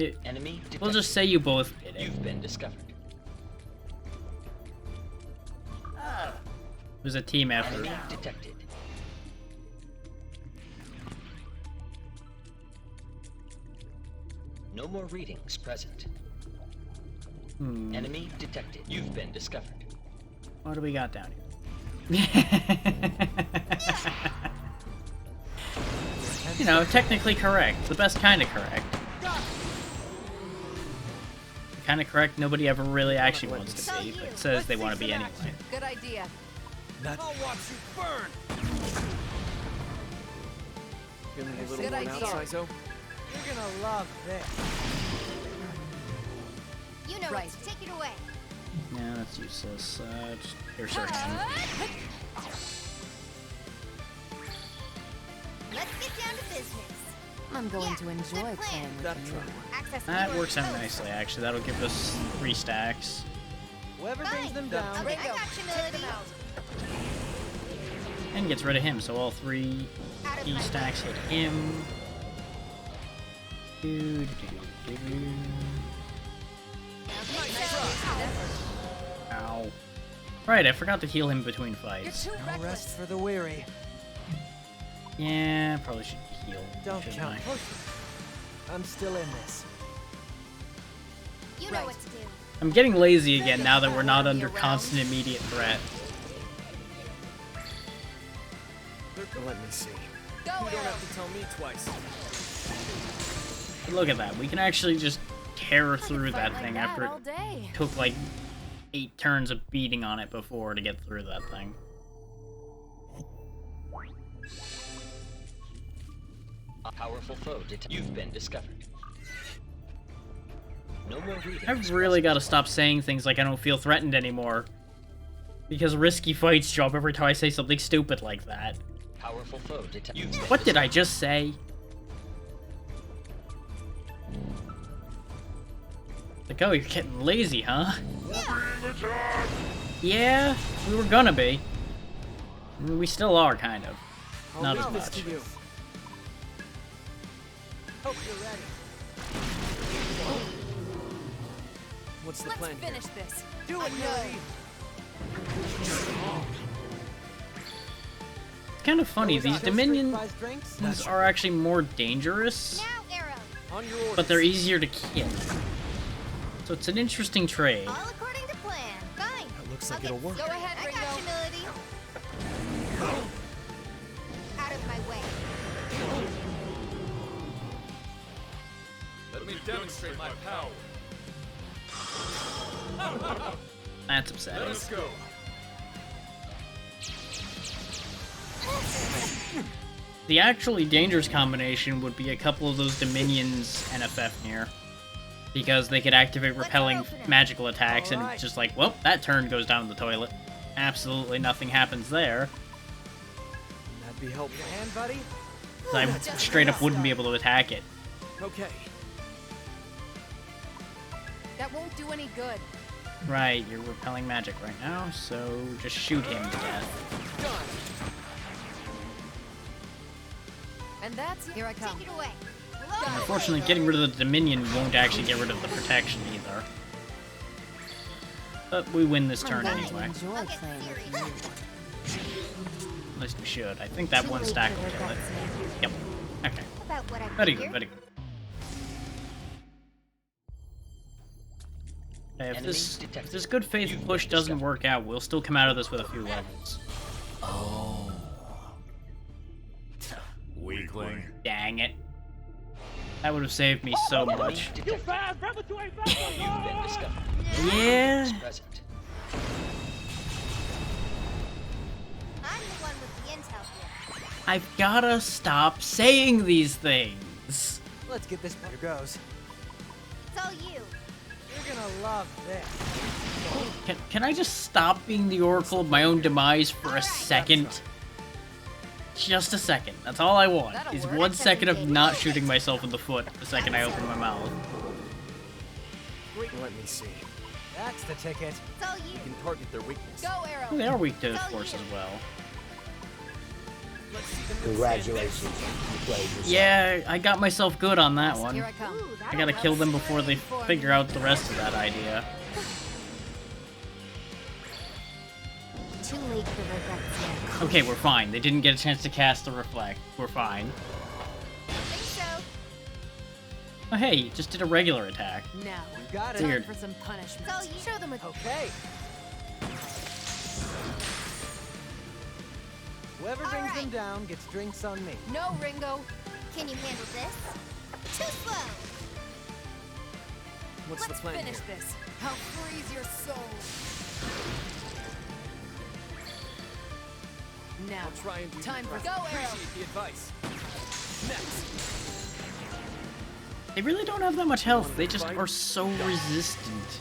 Enemy detected. We'll just say you both did it. You've been discovered. It was a team effort. Enemy detected. No more readings present. Enemy detected. You've been discovered. What do we got down here? You know, technically correct. The best kind of correct. The kind of correct nobody ever really actually wants to be, but says they want to be anyway. Good idea. I'll watch you burn! Feeling a little Good worn out, idea. Saizo? You're gonna love this. You know Right. it. Take it away. Yeah, that's useless. Just here's searching. Let's get down to business. I'm going to enjoy playing with you. Access That your works out post. nicely, actually. That'll give us 3 stacks. Whoever brings them Okay, down. I got you, Melody. And gets rid of him, so all 3 key stacks hit him. Ow. Right, I forgot to heal him between fights. No rest for the weary. Yeah, probably should heal. Don't shouldn't count. I? I'm still in this. You know what to do. I'm getting lazy again now that we're not under constant immediate threat. Let me see. Go, You don't have to tell me twice. But look at that. We can actually just tear through that like thing that after all it day. took like 8 turns of beating on it before to get through that thing. A powerful foe detected. You've been discovered. No more readings. I've really got to stop saying things like I don't feel threatened anymore. Because risky fights show up every time I say something stupid like that. Powerful foe detected. What did I just say? Like, oh, you're getting lazy, huh? Yeah, we were gonna be. I mean, we still are, kind of. Not as much. Hope you're ready. What's the Let's plan finish this. Do it, Melody. It's kind of funny, these Dominions drinks? are actually more dangerous, Now, Arrow. On your orders. but they're easier to kill. So it's an interesting trade. All according to plan. Fine. That looks like it'll work. Go ahead, Ringo. I got you, Melody. Out of my way. Let me demonstrate my power. That's upsetting. Let us go. The actually dangerous combination would be a couple of those Dominions and a Fafnir. Because they could activate repelling magical attacks and it's just like, well, that turn goes down the toilet. Absolutely nothing happens there. That'd be helpful. Hand, buddy? So I straight up wouldn't be able to attack it. Okay. That won't do any good. Right, you're repelling magic right now, so just shoot him to death. Done. And that's here I come. Take it away. Unfortunately, getting rid of the Dominion won't actually get rid of the protection either. But we win this turn anyway. Enjoy playing with you. At least we should. I think that one stack will kill it. Yep. Okay. About what I Very good, figured. very good. Okay, if this good faith push doesn't work out, we'll still come out of this with a few levels. Oh. Weakling. Dang it. That would have saved me so much. You bad, You've been discovered. Yeah. Present. I'm the one with the intel here. I've gotta stop saying these things. Let's get this better goes. It's all you. You're gonna love this. Can I just stop being the Oracle of my own demise for a second? Just a second. That's all I want. That'll Is work. 1 second of not shooting myself in the foot the second I open my mouth. Let me see. That's the ticket. It's all you. You can target their weakness. Go, Arrow. They are weak to force as well. Congratulations, you played yourself. Yeah, I got myself good on that one. Here I come. I gotta kill them before they figure out the rest of that idea. Too late for regrets now. Okay, we're fine. They didn't get a chance to cast the reflect. We're fine. Think so. Oh, hey, you just did a regular attack. Now, Got it. Weird. for some punishment. It's all you. Show them a Okay. Whoever All brings them right. down gets drinks on me. No, Ringo. Can you handle this? Too slow. What's Let's the plan finish here? this. I'll freeze your soul. Now, I'll try and do time your for best. go, Arrow. Appreciate the advice. Next. They really don't have that much health. They just are so resistant.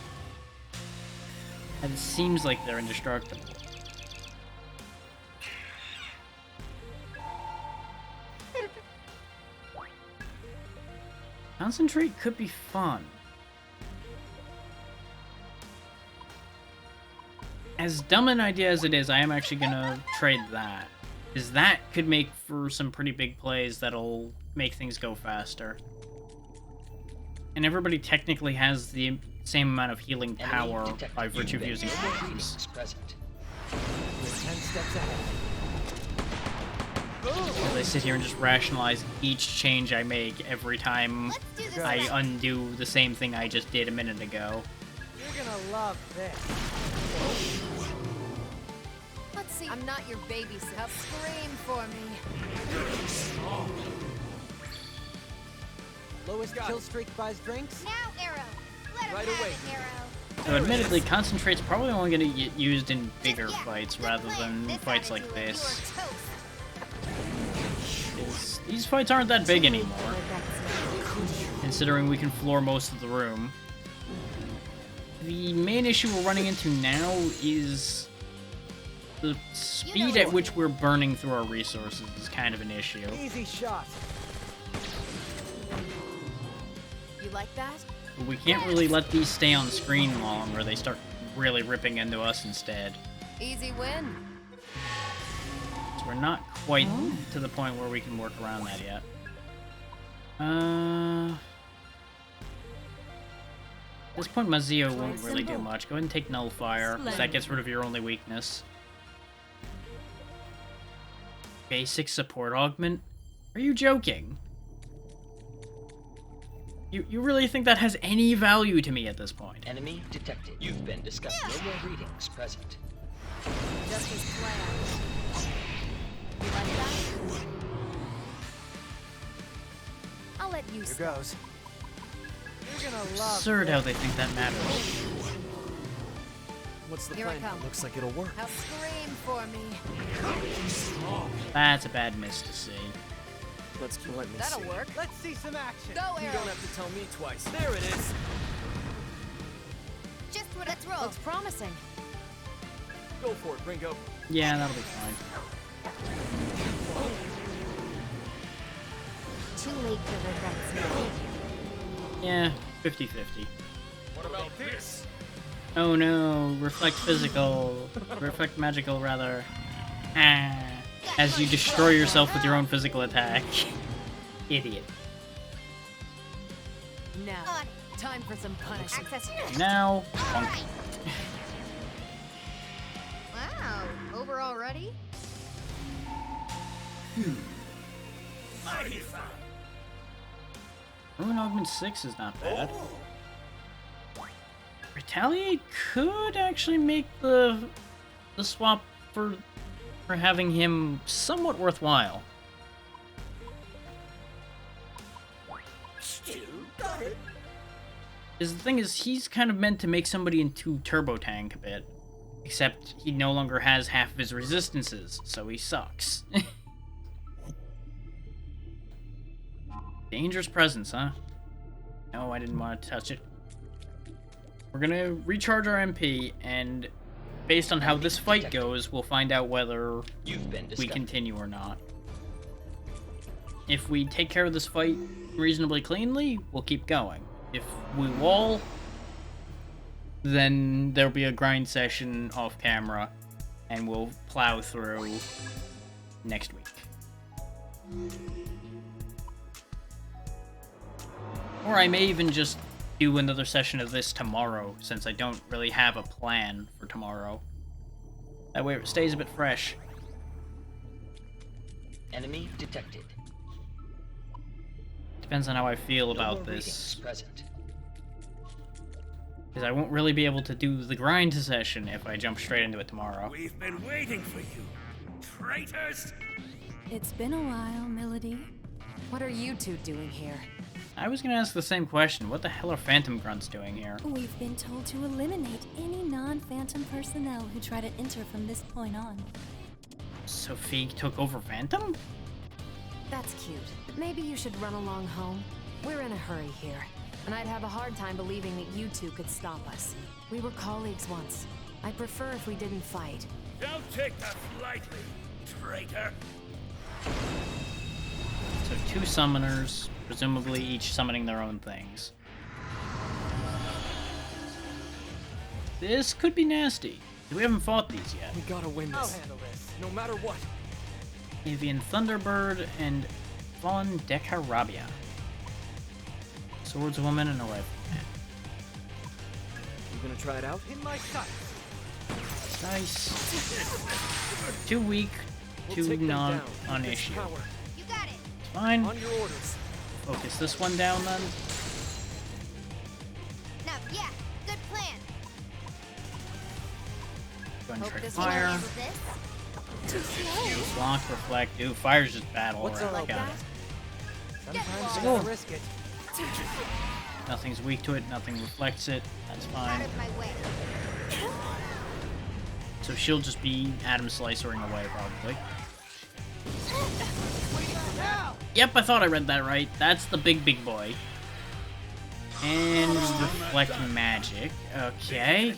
And it seems like they're indestructible. Concentrate could be fun. As dumb an idea as it is, I am actually gonna trade that. Because that could make for some pretty big plays that'll make things go faster. And everybody technically has the same amount of healing power by virtue of using items. Present. We're 10 steps ahead. As I sit here and just rationalize each change I make every time I undo the same thing I just did a minute ago. You're gonna love this. Let's see. I'm not your babysitter. Scream for me. Lowest kill streak buys drinks. Now, Arrow. Let him Right have away. it, Arrow. So admittedly, Concentrate's probably only going to get used in bigger fights rather than This fights like attitude, this. you are toast. 'Cause these fights aren't that big anymore, considering we can floor most of the room. The main issue we're running into now is the speed at which we're burning through our resources is kind of an issue. Easy shot. You like that? But we can't really let these stay on screen long or they start really ripping into us instead. Easy win. So we're not quite to the point where we can work around that yet. At this point, Mazio won't really do much. Go ahead and take Nullifier, because that gets rid of your only weakness. Basic support augment? Are you joking? You really think that has any value to me at this point? Enemy detected. You've been discussed. No more readings present. Just as planned. You like that? I'll let you Here goes. You're gonna love Absurd how they think that matters. What's the Here I plan? come. Looks like it'll work. Now scream for me. That's a bad miss to see. Let me That'll see. work. Let's see some action. Go, You Arrow. don't have to tell me twice. There it is. Just what it's rolled. Looks promising. Go for it, Ringo. Yeah, that'll be fine. Too late for regrets now. Yeah, 50-50. What about this? Oh no, reflect physical. Reflect magical, rather. Ah. As you destroy yourself with your own physical attack. Idiot. Now, time for some punishment. Access. Now, All bonk. right. Wow. Over already? Ruin Augment 6 is not bad. Retaliate could actually make the swap for having him somewhat worthwhile. Still got it. Because the thing is, he's kind of meant to make somebody into Turbo Tank a bit. Except he no longer has half of his resistances, so he sucks. Dangerous presence, huh? No, I didn't want to touch it. We're gonna recharge our MP, and based on how this fight goes, we'll find out whether we continue or not. if we take care of this fight reasonably cleanly, we'll keep going. If we wall, then there'll be a grind session off camera, and we'll plow through next week. Or I may even just do another session of this tomorrow, since I don't really have a plan for tomorrow. That way it stays a bit fresh. Enemy detected. Depends on how I feel about this. Because I won't really be able to do the grind session if I jump straight into it tomorrow. We've been waiting for you, traitors! It's been a while, Melody. What are you two doing here? I was gonna ask the same question. What the hell are Phantom Grunts doing here? We've been told to eliminate any non-Phantom personnel who try to enter from this point on. Sophie took over Phantom? That's cute. Maybe you should run along home. We're in a hurry here, and I'd have a hard time believing that you two could stop us. We were colleagues once. I'd prefer if we didn't fight. Don't take that lightly, traitor! So 2 summoners, presumably each summoning their own things. This could be nasty. We haven't fought these yet. We gotta win this. I'll handle this, no matter what. Avian Thunderbird and Von Decarabia. Swordswoman and a rifleman. You gonna try it out? In my sight. Nice. 2 weak, 2 non-issue. You got it. Fine. On your orders. Focus this one down then. Now, yeah, good plan. Go and try Hope this fire. handles this. Too slow. Block, reflect. Ooh, fire's just battle. What's right? like Got that? it. Sometimes you Cool. gotta risk it. Nothing's weak to it, nothing reflects it. That's fine. Out of my way. So she'll just be Atom Slicering away, probably. Yep, I thought I read that right. That's the big boy. And reflect magic. Okay.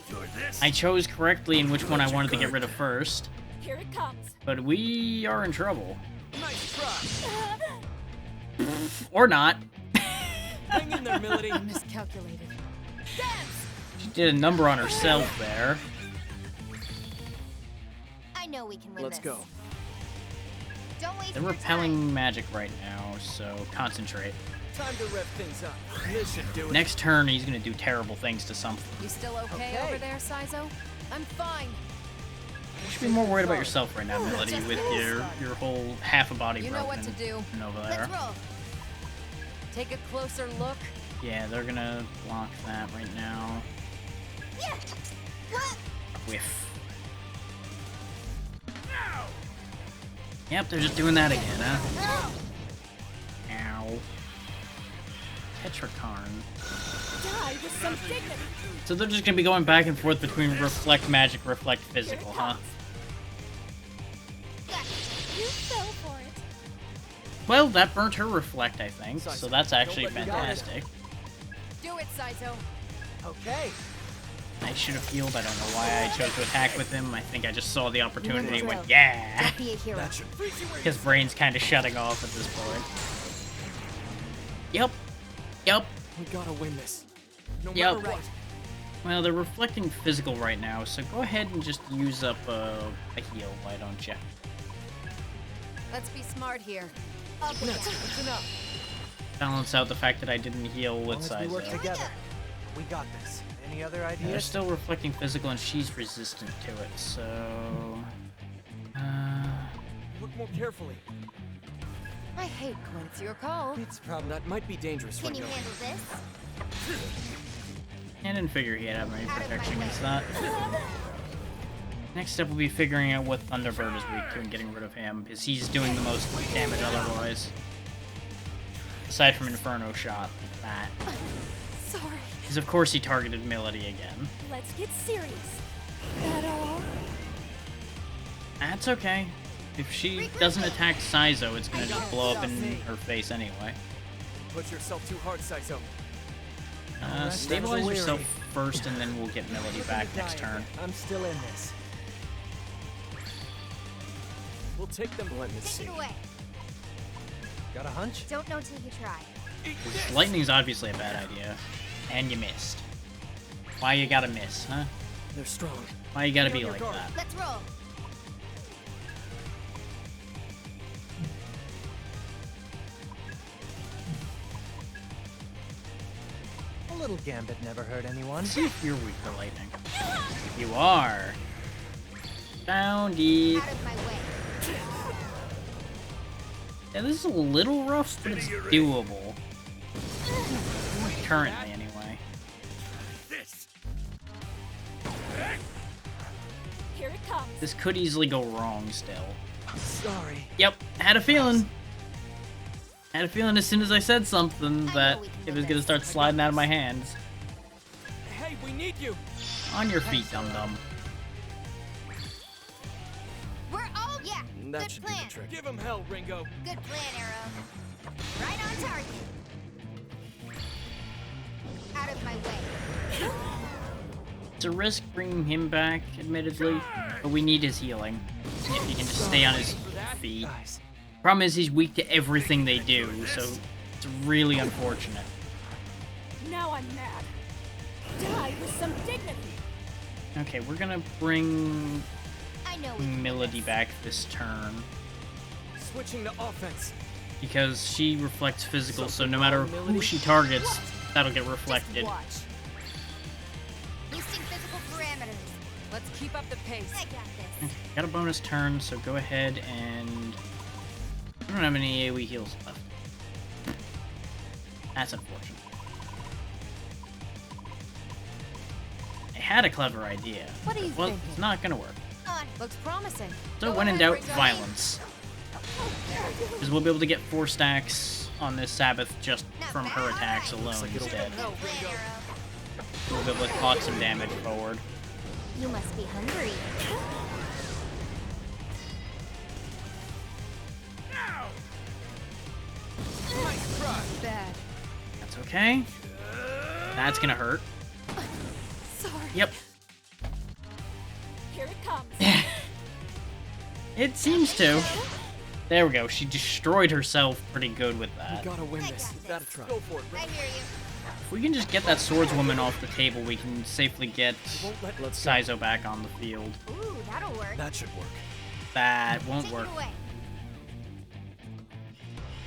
I chose correctly in which one I wanted to get rid of first. Here it comes. But we are in trouble. Nice try. Or not. Hang in there, Melody. Miscalculated. She did a number on herself there. I know we can win Let's this. go. Don't waste They're your repelling magic right now, so concentrate. Time to rev things up. This should do it. Next turn, he's gonna do terrible things to something. You still okay over there, Saizo? I'm fine. You should be more worried about yourself right now, Melody, with your whole half a body You broken. know what to do. And over there. Let's roll. Take a closer look. Yeah, they're gonna block that right now. Yeah. What? Whiff. Yep, they're just doing that again, huh? Ow. Tetrakarn. Die with some dignity. So they're just gonna be going back and forth between reflect magic, reflect physical, huh? You fell for it. Well, that burnt her reflect, I think, so that's actually Don't let me fantastic. Do it, Saizo. Okay. I should have healed, I don't know why I chose to attack with him. I think I just saw the opportunity and went, yeah! Don't be a hero. His brain's kind of shutting off at this point. Yep. Yep. We gotta win this. No Yep. matter what. Well, they're reflecting physical right now, so go ahead and just use up a heal, why don't you? Let's be smart here. That's enough. Balance out the fact that I didn't heal with As long as we work Saizo. together, we got this. Any other They're ideas? still reflecting physical and she's resistant to it, so... Look more carefully. I hate when it's your call. It's probably that might be dangerous Can right you now. handle this? I didn't figure he'd have any protection against that. Next step will be figuring out what Thunderbird is weak to and getting rid of him, because he's doing the most damage otherwise. Aside from Inferno Shot, like that. Sorry. Because of course he targeted Melody again. Let's get serious. At all? That's okay. If she doesn't attack Saizo, it's gonna just blow up in her face anyway. Push yourself too hard, Saizo. Stabilize yourself first, and then we'll get Melody back next turn. I'm still in this. We'll take them. Let me Take see. it away. Got a hunch? Don't know till you try. Lightning's obviously a bad idea. And you missed. Why you gotta miss, huh? They're strong. Why you gotta be like that? Let's roll. A little gambit never hurt anyone. See if you're weak to lightning. You are. Found it. Out of my way. Yeah, this is a little rough, but it's doable. Currently, anyway. Here it comes. This could easily go wrong still. Sorry. Yep, had a feeling. Had a feeling as soon as I said something that it was gonna start sliding out of my hands. Hey, we need you. On your feet, dum-dum. We're all yeah. That Good should plan. be the trick. Give him hell, Ringo. Good plan, Arrow. Right on target. Out of my way. It's a risk bringing him back, admittedly, but we need his healing. If he can just stay on his feet. Problem is, he's weak to everything they do, so it's really unfortunate. Now I'm mad. Die with some dignity. Okay, we're gonna bring I know Milady back this turn. Switching to offense. Because she reflects physical, so no matter who she targets, that'll get reflected. Boosting physical parameters. Let's keep up the pace. I got this. Okay, got a bonus turn, so go ahead and... I don't have any AoE heals left. That's unfortunate. I had a clever idea. What are you Well, thinking? it's not gonna work. Looks promising. So when in doubt, violence. Because we'll be able to get 4 stacks on this Sabbath just from her attacks alone instead. We'll be able to clock some damage forward. You must be hungry. Bad. That's okay. That's gonna hurt. Sorry. Yep. Here it comes. It seems to. There we go. She destroyed herself pretty good with that. We gotta win this. You gotta try. Go for it. I hear you. If we can just get that swordswoman off the table, we can safely get Saizo back on the field. Ooh, that'll work. That should work. That won't Take work. it away.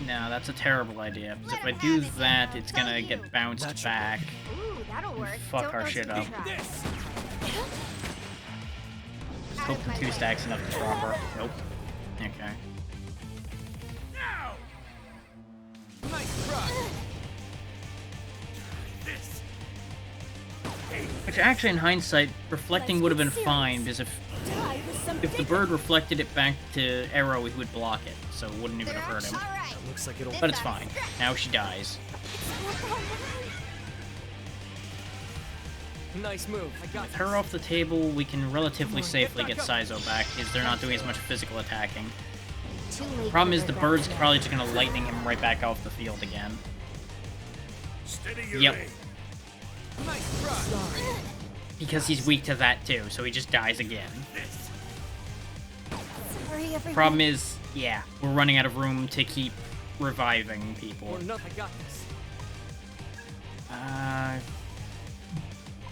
No, that's a terrible idea. Because if I do that, it's gonna get bounced back. Ooh, that'll work. Fuck Don't our know shit till you up. try. Hope the 2 stacks enough to drop her. Nope. Okay. Nice try. Which actually, in hindsight, reflecting would have been fine, because Die with some if the bird reflected it back to Arrow, he would block it, so it wouldn't even have hurt him. That looks like it'll. But it's fine. Now she dies. Nice move. I got With her off the table, we can relatively safely get Saizo back, because they're not doing as much physical attacking. Too late Problem for is, the regret bird's now. probably just gonna lightning him right back off the field again. Steady your Yep. aim. Nice try. Because he's weak to that too, so he just dies again. Sorry, everyone. Problem is, yeah, we're running out of room to keep reviving people. Or nothing. I got this.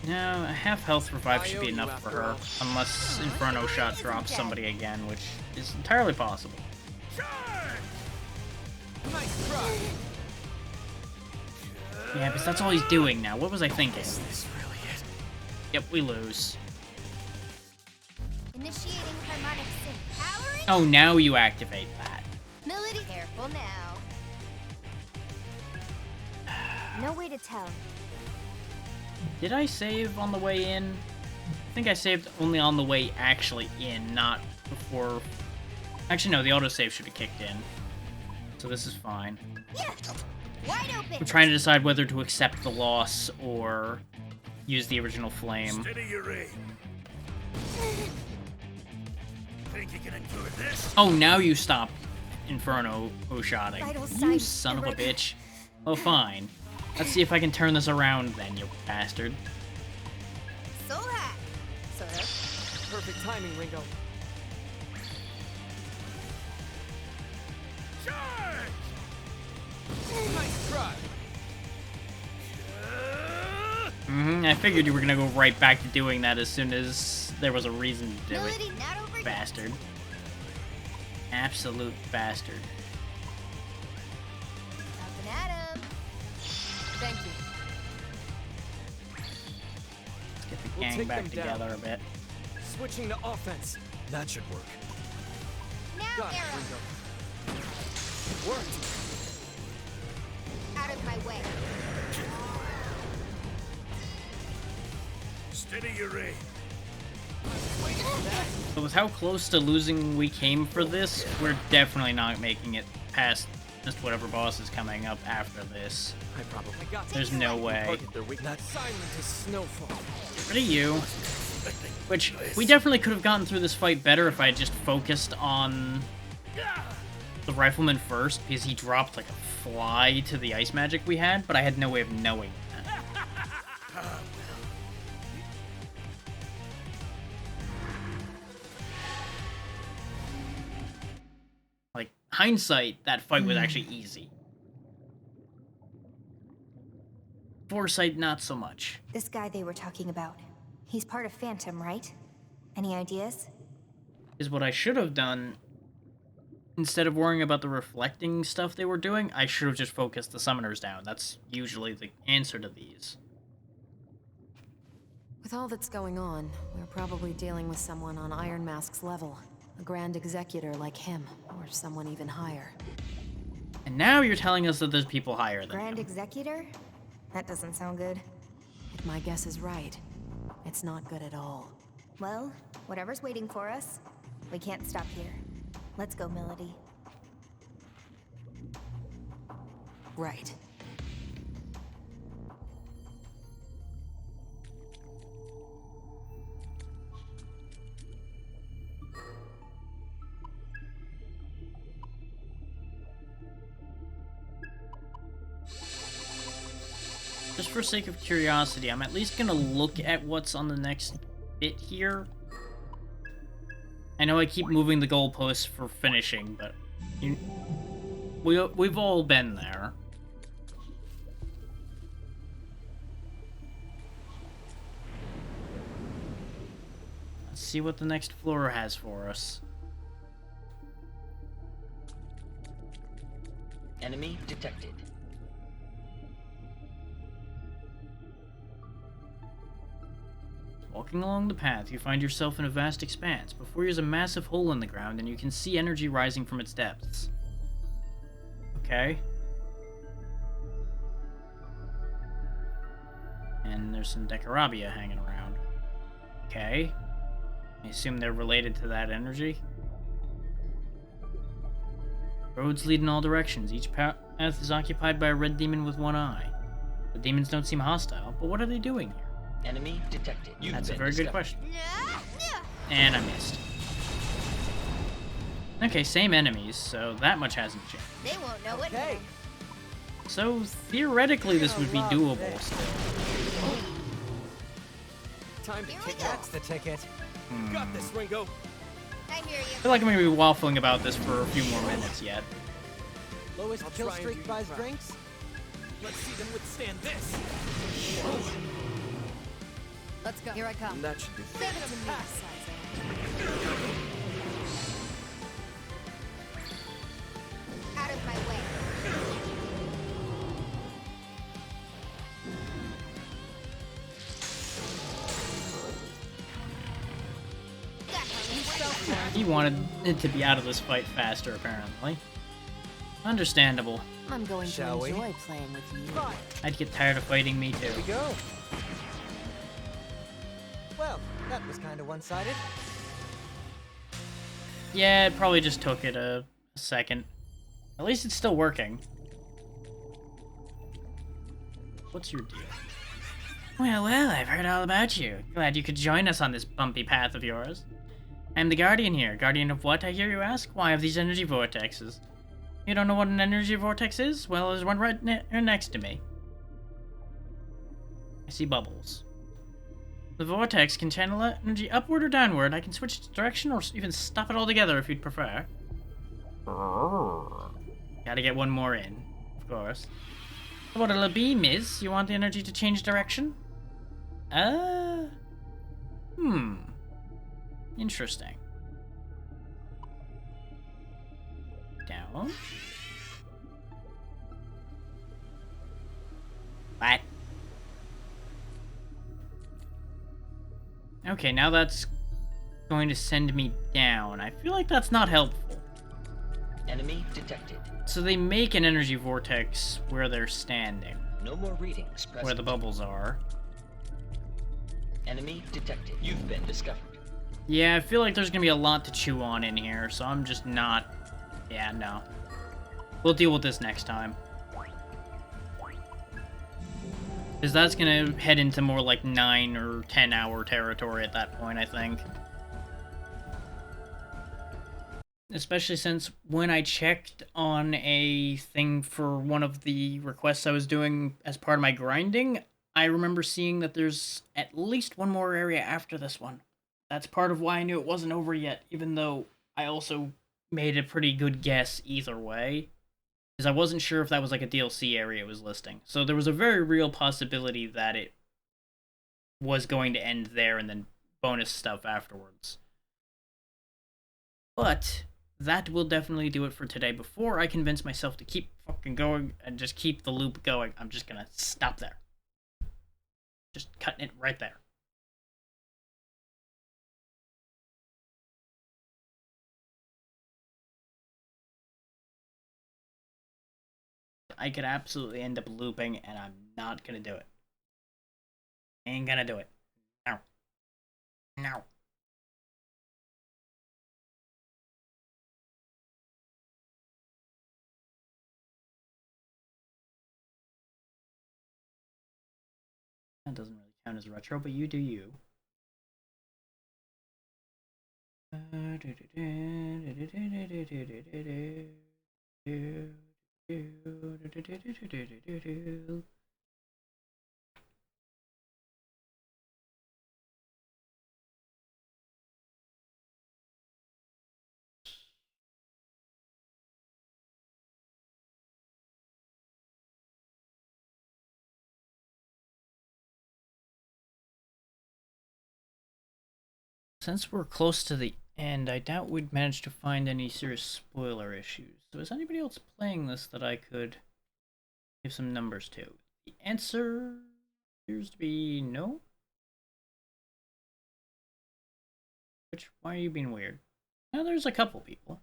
No, a half health revive should be enough for her, unless Inferno Shot drops somebody again, which is entirely possible. Nice try. Yeah, because that's all he's doing now. What was I thinking? Is this really it? Yep, we lose. Initiating harmonic sync. Powering. Oh, now you activate that. Melody. Careful now. No way to tell. Did I save on the way in? I think I saved only on the way actually in, not before... Actually, no, the autosave should have kicked in. So this is fine. Yeah. Wide open. I'm trying to decide whether to accept the loss or use the original flame. Steady your aim. Think you can endure this? Oh, now you stop Inferno shotting. Vital You signs son of a erect. bitch. Oh, fine. Let's see if I can turn this around then, you bastard. Soul hat. Sort of. Perfect timing, Ringo. Nice try. I figured you were gonna go right back to doing that as soon as there was a reason to do it. Bastard. Absolute bastard. Thank you. Let's get the We'll gang take back them down. together a bit. Switching to offense. That should work. Got it, Ringo. It worked. Out of my way. Steady your aim. So with how close to losing we came for this, we're definitely not making it past just whatever boss is coming up after this. I probably got There's no way. That silent is snowfall. What are you? Which, we definitely could have gotten through this fight better if I had just focused on the rifleman first, because he dropped like a fly to the ice magic we had, but I had no way of knowing that. Like, hindsight, that fight was actually easy. Foresight, not so much. This guy they were talking about. He's part of Phantom, right? Any ideas? Is what I should have done. Instead of worrying about the reflecting stuff they were doing, I should have just focused the summoners down. That's usually the answer to these. With all that's going on, we're probably dealing with someone on Iron Mask's level. A Grand Executor like him, or someone even higher. And now you're telling us that there's people higher than Grand him. Executor? That doesn't sound good. If my guess is right, it's not good at all. Well, whatever's waiting for us, we can't stop here. Let's go, Melody. Right. Just for sake of curiosity, I'm at least gonna look at what's on the next bit here. I know I keep moving the goalposts for finishing, but we've all been there. Let's see what the next floor has for us. Enemy detected. Walking along the path, you find yourself in a vast expanse. Before you is a massive hole in the ground, and you can see energy rising from its depths. Okay. And there's some Decorabia hanging around. Okay. I assume they're related to that energy. Roads lead in all directions. Each path is occupied by a red demon with one eye. The demons don't seem hostile, but what are they doing here? Enemy detected. That's a very good question. And I missed. Okay, same enemies, so that much hasn't changed. They won't know what hit 'em. So theoretically this would be doable still. Time to kick That's the ticket. Got this, Ringo. I hear I you. feel like I'm gonna be waffling about this for a few more minutes yet. Lowest I'll kill try and streak do buys that. drinks? Let's see them withstand this. Let's go. Here I come. And that should do. Send it to me, Out of my way. He wanted it to be out of this fight faster, apparently. Understandable. I'm going Shall to we? enjoy playing with you. I'd get tired of fighting me too. Here we go. Well, that was kind of one-sided. Yeah, it probably just took it a second. At least it's still working. What's your deal? Well, I've heard all about you. Glad you could join us on this bumpy path of yours. I'm the Guardian here. Guardian of what, I hear you ask? Why, of these energy vortexes. You don't know what an energy vortex is? Well, there's one right next to me. I see bubbles. The vortex can channel energy upward or downward. I can switch direction or even stop it altogether if you'd prefer. Gotta get one more in. Of course. What'll it be, Miss? You want the energy to change direction? Interesting. Down. What? Okay, now that's going to send me down. I feel like that's not helpful. Enemy detected. So they make an energy vortex where they're standing. No more readings present. Where the bubbles are. Enemy detected. You've been discovered. Yeah, I feel like there's gonna be a lot to chew on in here, so I'm just not... Yeah, no. We'll deal with this next time. Because that's gonna head into more like 9 or 10 hour territory at that point, I think. Especially since when I checked on a thing for one of the requests I was doing as part of my grinding, I remember seeing that there's at least one more area after this one. That's part of why I knew it wasn't over yet, even though I also made a pretty good guess either way. Because I wasn't sure if that was like a DLC area it was listing. So there was a very real possibility that it was going to end there and then bonus stuff afterwards. But that will definitely do it for today. Before I convince myself to keep fucking going and just keep the loop going, I'm just gonna stop there. Just cutting it right there. I could absolutely end up looping, and I'm not gonna do it. Ain't gonna do it. No. No. That doesn't really count as retro, but you do you. Since we're close to the end, I doubt we'd manage to find any serious spoiler issues. So is anybody else playing this that I could give some numbers to? The answer appears to be no. Why are you being weird? Now there's a couple people.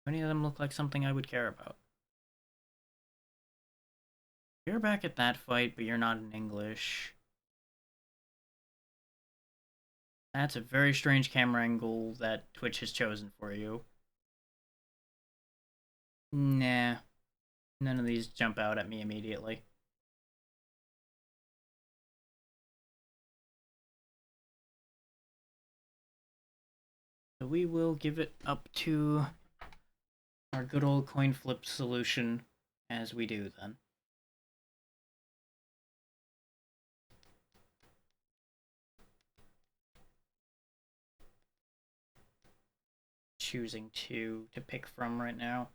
Many of them look like something I would care about. You're back at that fight, but you're not in English. That's a very strange camera angle that Twitch has chosen for you. Nah. None of these jump out at me immediately. So we will give it up to our good old coin flip solution as we do then. Choosing two to pick from right now.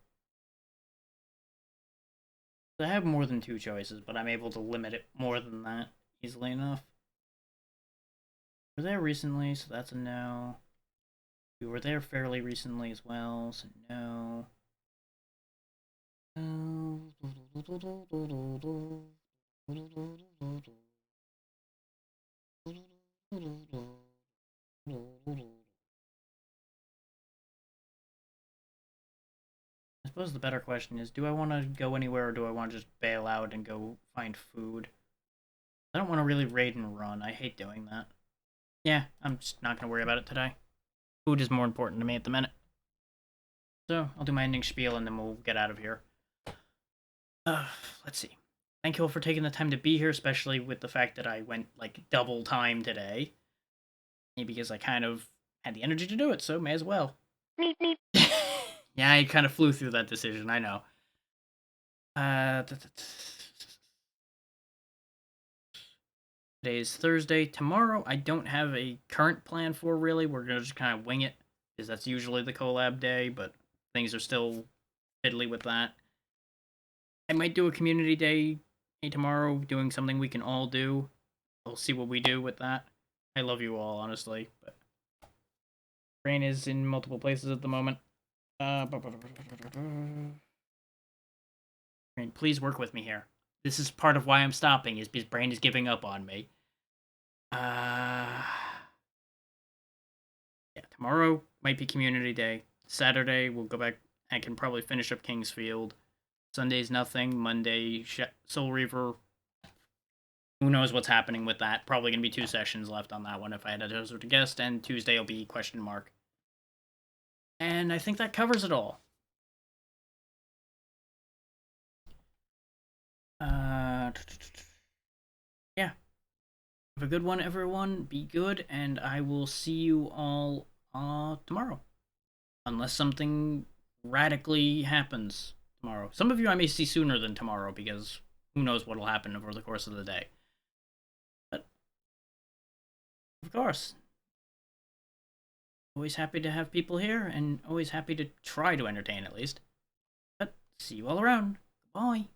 I have more than two choices, but I'm able to limit it more than that easily enough. We were there recently, so that's a no. We were there fairly recently as well, so no. I suppose the better question is, do I want to go anywhere or do I want to just bail out and go find food? I don't want to really raid and run. I hate doing that. Yeah, I'm just not going to worry about it today. Food is more important to me at the minute. So, I'll do my ending spiel and then we'll get out of here. Let's see. Thank you all for taking the time to be here, especially with the fact that I went, like, double time today. Maybe because I kind of had the energy to do it, so may as well. Yeah, I kind of flew through that decision, I know. Today is Thursday. Tomorrow, I don't have a current plan for, really. We're going to just kind of wing it, because that's usually the collab day, but things are still fiddly with that. I might do a community day tomorrow, doing something we can all do. We'll see what we do with that. I love you all, honestly, but brain is in multiple places at the moment. Brain, please work with me here. This is part of why I'm stopping, is because brain is giving up on me. Yeah, tomorrow might be community day. Saturday, we'll go back. I can probably finish up Kingsfield. Sunday's nothing. Monday, Soul Reaver. Who knows what's happening with that? Probably going to be 2 sessions left on that one if I had to guess, and Tuesday will be question mark. And I think that covers it all. Yeah. Have a good one, everyone. Be good, and I will see you all tomorrow. Unless something radically happens tomorrow. Some of you I may see sooner than tomorrow, because who knows what will happen over the course of the day. But, of course, always happy to have people here, and always happy to try to entertain at least. But, see you all around. Bye.